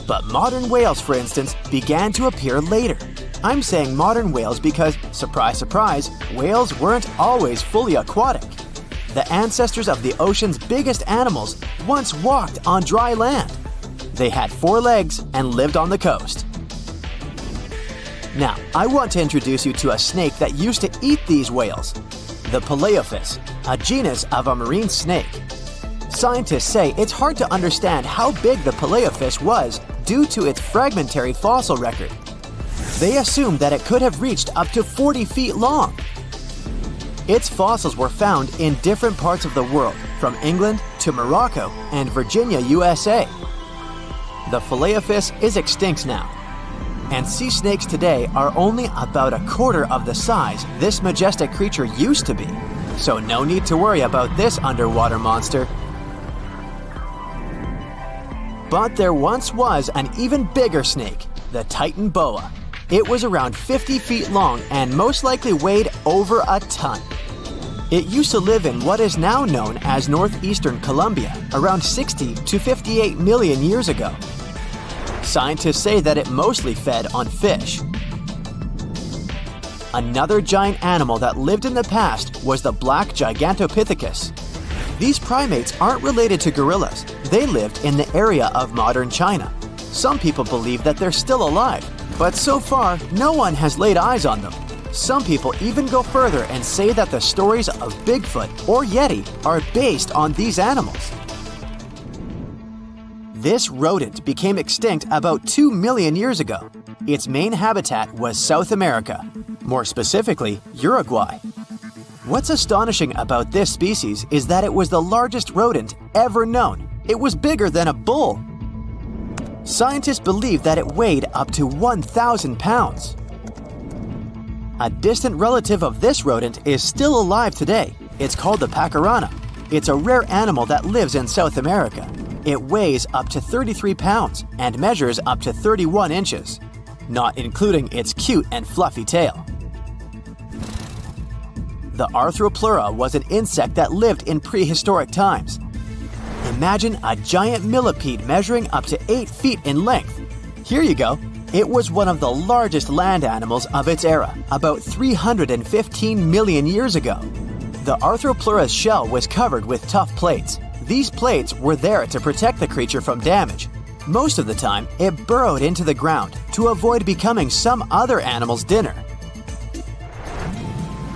But modern whales, for instance, began to appear later. I'm saying modern whales because, surprise, surprise, whales weren't always fully aquatic. The ancestors of the ocean's biggest animals once walked on dry land. They had 4 legs and lived on the coast. Now, I want to introduce you to a snake that used to eat these whales, the Paleophis, a genus of a marine snake. Scientists say it's hard to understand how big the Paleophis was due to its fragmentary fossil record. They assumed that it could have reached up to 40 feet long. Its fossils were found in different parts of the world, from England to Morocco and Virginia, USA. The Paleophis is extinct now, and sea snakes today are only about a quarter of the size this majestic creature used to be. So no need to worry about this underwater monster. But there once was an even bigger snake, the Titan boa. It was around 50 feet long and most likely weighed over a ton. It used to live in what is now known as northeastern Colombia, around 60 to 58 million years ago. Scientists say that it mostly fed on fish. Another giant animal that lived in the past was the black Gigantopithecus. These primates aren't related to gorillas. They lived in the area of modern China. Some people believe that they're still alive, but so far, no one has laid eyes on them. Some people even go further and say that the stories of Bigfoot or Yeti are based on these animals. This rodent became extinct about 2 million years ago. Its main habitat was South America, more specifically, Uruguay. What's astonishing about this species is that it was the largest rodent ever known. It was bigger than a bull. Scientists believe that it weighed up to 1,000 pounds. A distant relative of this rodent is still alive today. It's called the pacarana. It's a rare animal that lives in South America. It weighs up to 33 pounds and measures up to 31 inches, not including its cute and fluffy tail. The Arthropleura was an insect that lived in prehistoric times. Imagine a giant millipede measuring up to 8 feet in length. Here you go. It was one of the largest land animals of its era, about 315 million years ago. The Arthropleura's shell was covered with tough plates. These plates were there to protect the creature from damage. Most of the time, it burrowed into the ground to avoid becoming some other animal's dinner.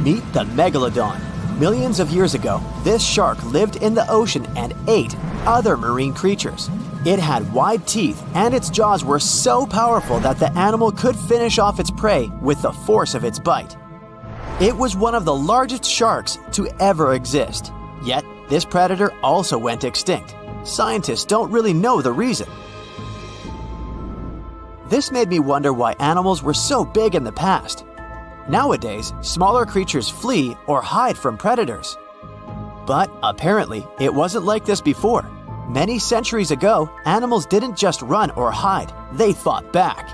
Meet the Megalodon. Millions of years ago, this shark lived in the ocean and ate other marine creatures. It had wide teeth, and its jaws were so powerful that the animal could finish off its prey with the force of its bite. It was one of the largest sharks to ever exist. Yet, this predator also went extinct. Scientists don't really know the reason. This made me wonder why animals were so big in the past. Nowadays, smaller creatures flee or hide from predators. But apparently, it wasn't like this before. Many centuries ago, animals didn't just run or hide, they fought back.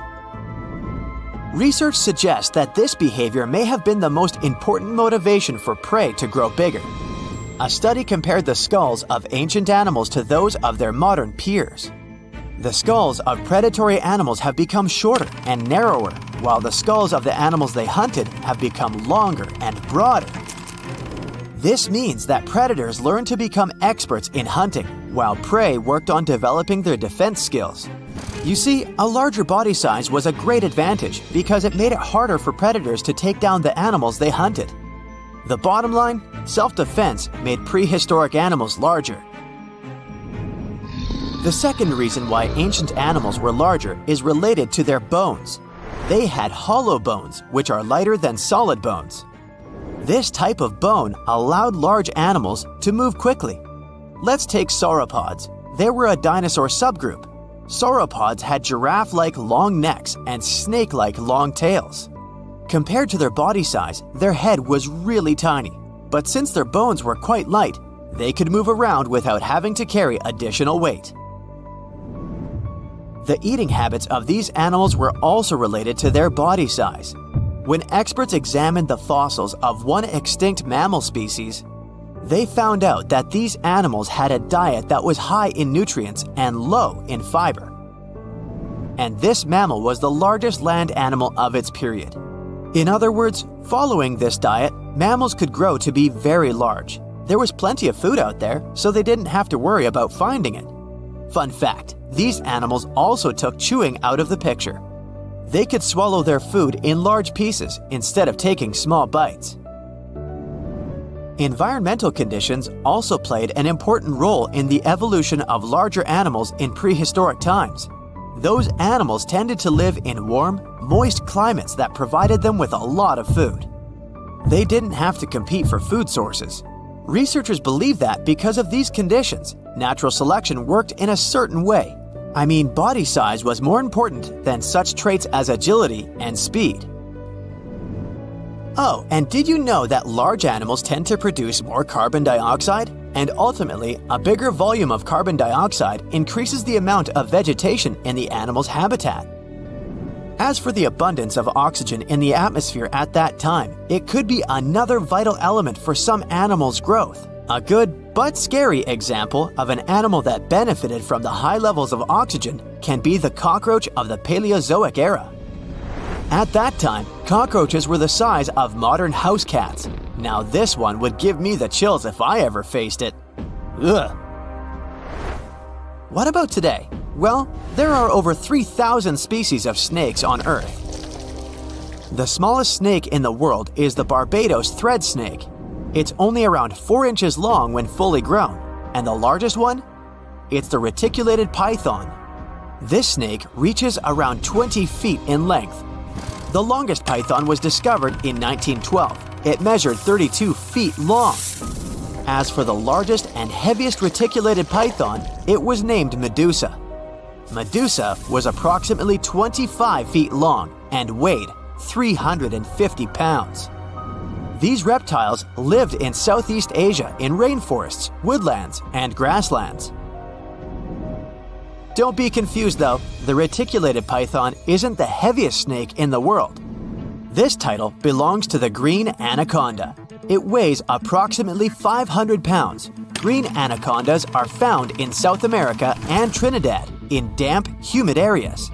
Research suggests that this behavior may have been the most important motivation for prey to grow bigger. A study compared the skulls of ancient animals to those of their modern peers. The skulls of predatory animals have become shorter and narrower, while the skulls of the animals they hunted have become longer and broader. This means that predators learned to become experts in hunting, while prey worked on developing their defense skills. You see, a larger body size was a great advantage because it made it harder for predators to take down the animals they hunted. The bottom line, self-defense made prehistoric animals larger. The second reason why ancient animals were larger is related to their bones. They had hollow bones, which are lighter than solid bones. This type of bone allowed large animals to move quickly. Let's take sauropods. They were a dinosaur subgroup. Sauropods had giraffe-like long necks and snake-like long tails. Compared to their body size, their head was really tiny. But since their bones were quite light, they could move around without having to carry additional weight. The eating habits of these animals were also related to their body size. When experts examined the fossils of one extinct mammal species, they found out that these animals had a diet that was high in nutrients and low in fiber. And this mammal was the largest land animal of its period. In other words, following this diet, mammals could grow to be very large. There was plenty of food out there, so they didn't have to worry about finding it. Fun fact, these animals also took chewing out of the picture. They could swallow their food in large pieces instead of taking small bites. Environmental conditions also played an important role in the evolution of larger animals in prehistoric times. Those animals tended to live in warm, moist climates that provided them with a lot of food. They didn't have to compete for food sources. Researchers believe that because of these conditions, natural selection worked in a certain way. I mean, body size was more important than such traits as agility and speed. Oh, and did you know that large animals tend to produce more carbon dioxide? And ultimately, a bigger volume of carbon dioxide increases the amount of vegetation in the animal's habitat. As for the abundance of oxygen in the atmosphere at that time, it could be another vital element for some animals' growth. A good but scary example of an animal that benefited from the high levels of oxygen can be the cockroach of the Paleozoic era. At that time, cockroaches were the size of modern house cats. Now this one would give me the chills if I ever faced it. Ugh. What about today? Well, there are over 3,000 species of snakes on Earth. The smallest snake in the world is the Barbados thread snake. It's only around 4 inches long when fully grown, and the largest one? It's the reticulated python. This snake reaches around 20 feet in length. The longest python was discovered in 1912. It measured 32 feet long. As for the largest and heaviest reticulated python, it was named Medusa. Medusa was approximately 25 feet long and weighed 350 pounds. These reptiles lived in Southeast Asia in rainforests, woodlands, and grasslands. Don't be confused though, the reticulated python isn't the heaviest snake in the world. This title belongs to the green anaconda. It weighs approximately 500 pounds, green anacondas are found in South America and Trinidad in damp, humid areas.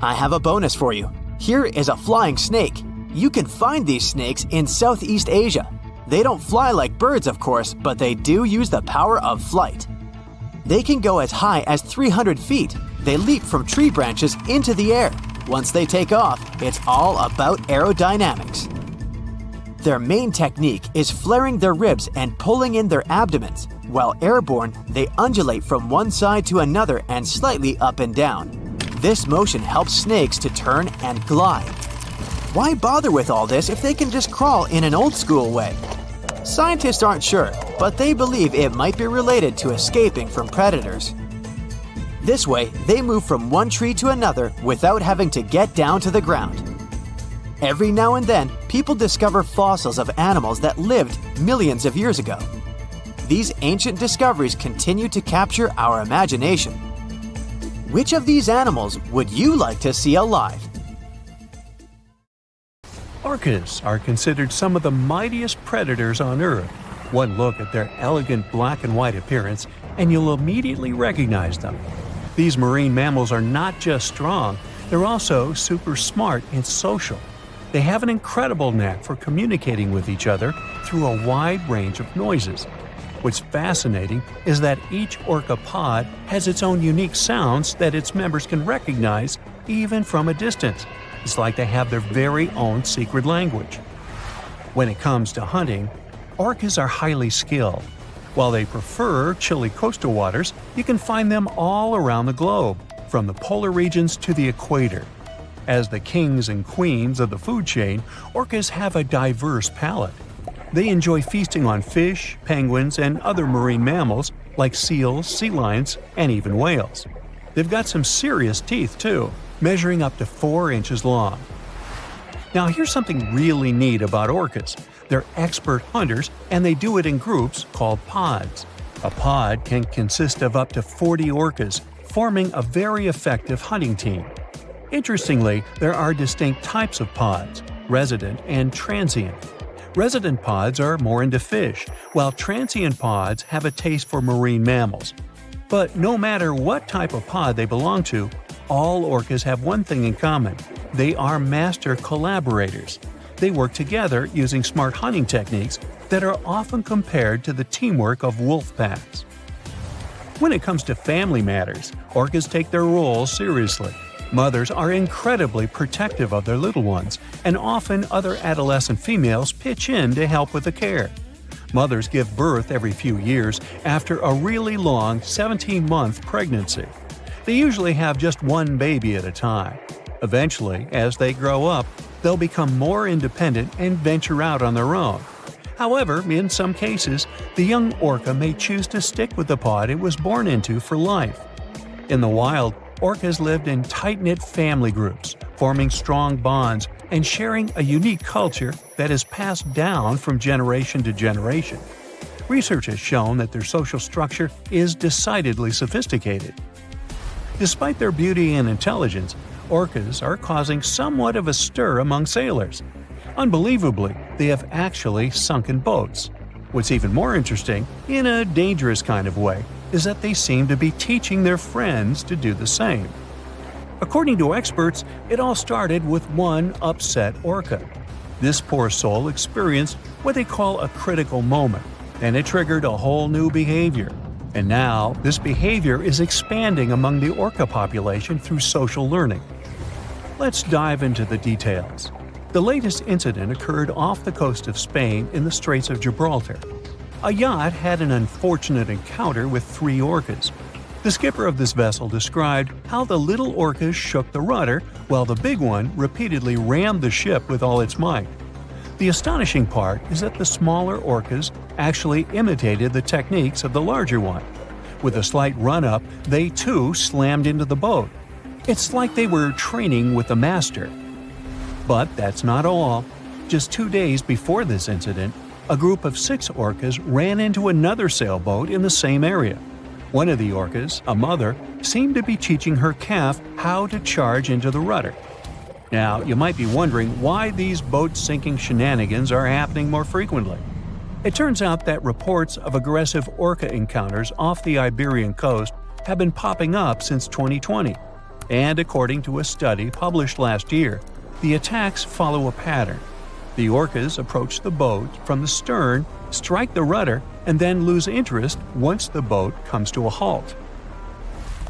I have a bonus for you. Here is a flying snake. You can find these snakes in Southeast Asia. They don't fly like birds, of course, but they do use the power of flight. They can go as high as 300 feet. They leap from tree branches into the air. Once they take off, it's all about aerodynamics. Their main technique is flaring their ribs and pulling in their abdomens. While airborne, they undulate from one side to another and slightly up and down. This motion helps snakes to turn and glide. Why bother with all this if they can just crawl in an old-school way? Scientists aren't sure, but they believe it might be related to escaping from predators. This way, they move from one tree to another without having to get down to the ground. Every now and then, people discover fossils of animals that lived millions of years ago. These ancient discoveries continue to capture our imagination. Which of these animals would you like to see alive? Orcas are considered some of the mightiest predators on Earth. One look at their elegant black and white appearance, and you'll immediately recognize them. These marine mammals are not just strong, they're also super smart and social. They have an incredible knack for communicating with each other through a wide range of noises. What's fascinating is that each orca pod has its own unique sounds that its members can recognize even from a distance. It's like they have their very own secret language. When it comes to hunting, orcas are highly skilled. While they prefer chilly coastal waters, you can find them all around the globe, from the polar regions to the equator. As the kings and queens of the food chain, orcas have a diverse palate. They enjoy feasting on fish, penguins, and other marine mammals like seals, sea lions, and even whales. They've got some serious teeth too, measuring up to 4 inches long. Now here's something really neat about orcas. They're expert hunters, and they do it in groups called pods. A pod can consist of up to 40 orcas, forming a very effective hunting team. Interestingly, there are distinct types of pods: resident and transient. Resident pods are more into fish, while transient pods have a taste for marine mammals. But no matter what type of pod they belong to, all orcas have one thing in common: they are master collaborators. They work together using smart hunting techniques that are often compared to the teamwork of wolf packs. When it comes to family matters, orcas take their roles seriously. Mothers are incredibly protective of their little ones, and often other adolescent females pitch in to help with the care. Mothers give birth every few years after a really long 17-month pregnancy. They usually have just one baby at a time. Eventually, as they grow up, they'll become more independent and venture out on their own. However, in some cases, the young orca may choose to stick with the pod it was born into for life. In the wild, orcas lived in tight-knit family groups, forming strong bonds and sharing a unique culture that is passed down from generation to generation. Research has shown that their social structure is decidedly sophisticated. Despite their beauty and intelligence, orcas are causing somewhat of a stir among sailors. Unbelievably, they have actually sunken boats. What's even more interesting, in a dangerous kind of way, is that they seem to be teaching their friends to do the same. According to experts, it all started with one upset orca. This poor soul experienced what they call a critical moment, and it triggered a whole new behavior. And now, this behavior is expanding among the orca population through social learning. Let's dive into the details. The latest incident occurred off the coast of Spain in the Straits of Gibraltar. A yacht had an unfortunate encounter with 3 orcas. The skipper of this vessel described how the little orcas shook the rudder while the big one repeatedly rammed the ship with all its might. The astonishing part is that the smaller orcas actually imitated the techniques of the larger one. With a slight run-up, they too slammed into the boat. It's like they were training with the master. But that's not all. Just 2 days before this incident, a group of 6 orcas ran into another sailboat in the same area. One of the orcas, a mother, seemed to be teaching her calf how to charge into the rudder. Now, you might be wondering why these boat-sinking shenanigans are happening more frequently. It turns out that reports of aggressive orca encounters off the Iberian coast have been popping up since 2020. And according to a study published last year, the attacks follow a pattern. The orcas approach the boat from the stern, strike the rudder, and then lose interest once the boat comes to a halt.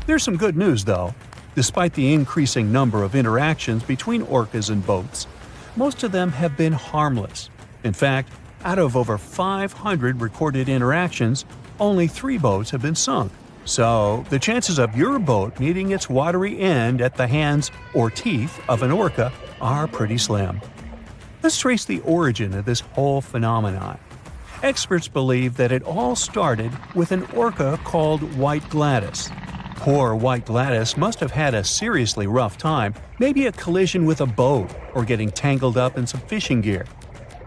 There's some good news, though. Despite the increasing number of interactions between orcas and boats, most of them have been harmless. In fact, out of over 500 recorded interactions, only 3 boats have been sunk. So, the chances of your boat meeting its watery end at the hands or teeth of an orca are pretty slim. Let's trace the origin of this whole phenomenon. Experts believe that it all started with an orca called White Gladys. Poor White Gladys must have had a seriously rough time, maybe a collision with a boat or getting tangled up in some fishing gear.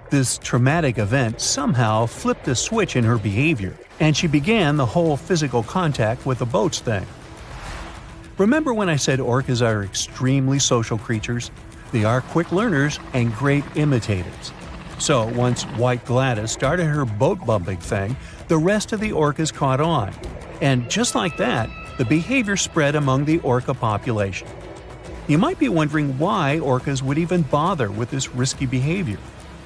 This traumatic event somehow flipped a switch in her behavior, and she began the whole physical contact with the boats thing. Remember when I said orcas are extremely social creatures? They are quick learners and great imitators. So once White Gladys started her boat bumping thing, the rest of the orcas caught on. And just like that, the behavior spread among the orca population. You might be wondering why orcas would even bother with this risky behavior.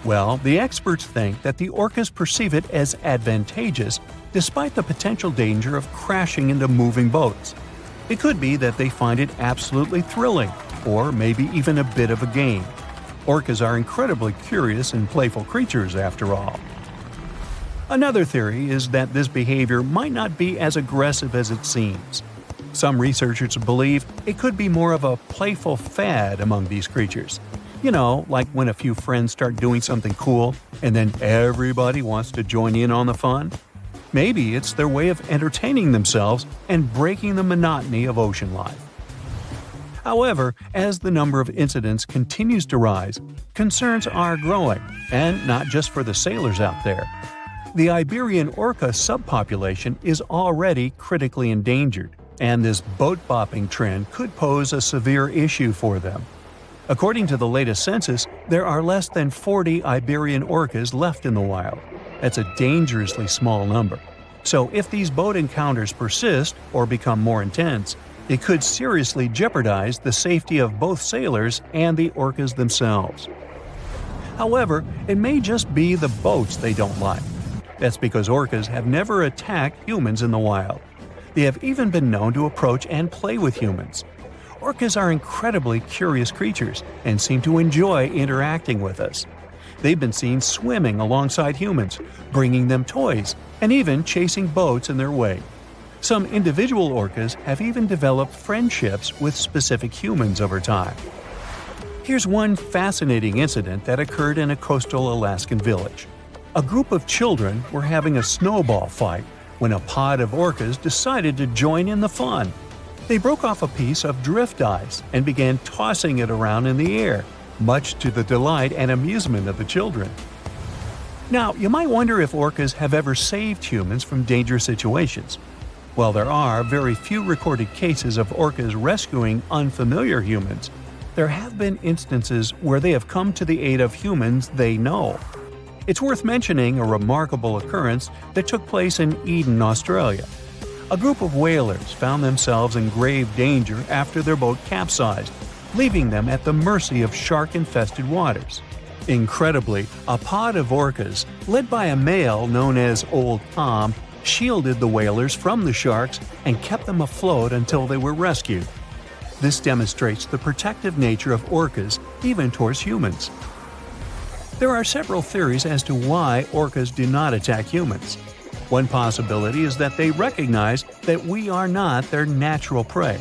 Well, the experts think that the orcas perceive it as advantageous despite the potential danger of crashing into moving boats. It could be that they find it absolutely thrilling, or maybe even a bit of a game. Orcas are incredibly curious and playful creatures, after all. Another theory is that this behavior might not be as aggressive as it seems. Some researchers believe it could be more of a playful fad among these creatures. You know, like when a few friends start doing something cool and then everybody wants to join in on the fun. Maybe it's their way of entertaining themselves and breaking the monotony of ocean life. However, as the number of incidents continues to rise, concerns are growing, and not just for the sailors out there. The Iberian orca subpopulation is already critically endangered, and this boat-bopping trend could pose a severe issue for them. According to the latest census, there are less than 40 Iberian orcas left in the wild. That's a dangerously small number. So if these boat encounters persist or become more intense, it could seriously jeopardize the safety of both sailors and the orcas themselves. However, it may just be the boats they don't like. That's because orcas have never attacked humans in the wild. They have even been known to approach and play with humans. Orcas are incredibly curious creatures and seem to enjoy interacting with us. They've been seen swimming alongside humans, bringing them toys, and even chasing boats in their way. Some individual orcas have even developed friendships with specific humans over time. Here's one fascinating incident that occurred in a coastal Alaskan village. A group of children were having a snowball fight when a pod of orcas decided to join in the fun. They broke off a piece of drift ice and began tossing it around in the air, much to the delight and amusement of the children. Now, you might wonder if orcas have ever saved humans from dangerous situations. While there are very few recorded cases of orcas rescuing unfamiliar humans, there have been instances where they have come to the aid of humans they know. It's worth mentioning a remarkable occurrence that took place in Eden, Australia. A group of whalers found themselves in grave danger after their boat capsized, leaving them at the mercy of shark-infested waters. Incredibly, a pod of orcas, led by a male known as Old Tom, shielded the whalers from the sharks and kept them afloat until they were rescued. This demonstrates the protective nature of orcas even towards humans. There are several theories as to why orcas do not attack humans. One possibility is that they recognize that we are not their natural prey.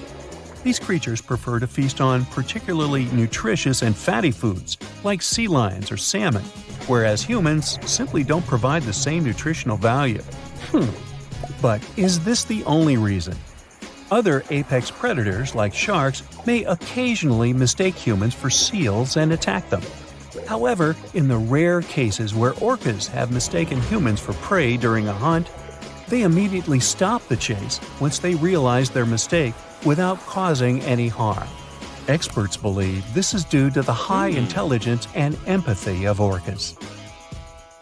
These creatures prefer to feast on particularly nutritious and fatty foods, like sea lions or salmon, whereas humans simply don't provide the same nutritional value. But is this the only reason? Other apex predators, like sharks, may occasionally mistake humans for seals and attack them. However, in the rare cases where orcas have mistaken humans for prey during a hunt, they immediately stop the chase once they realize their mistake without causing any harm. Experts believe this is due to the high intelligence and empathy of orcas.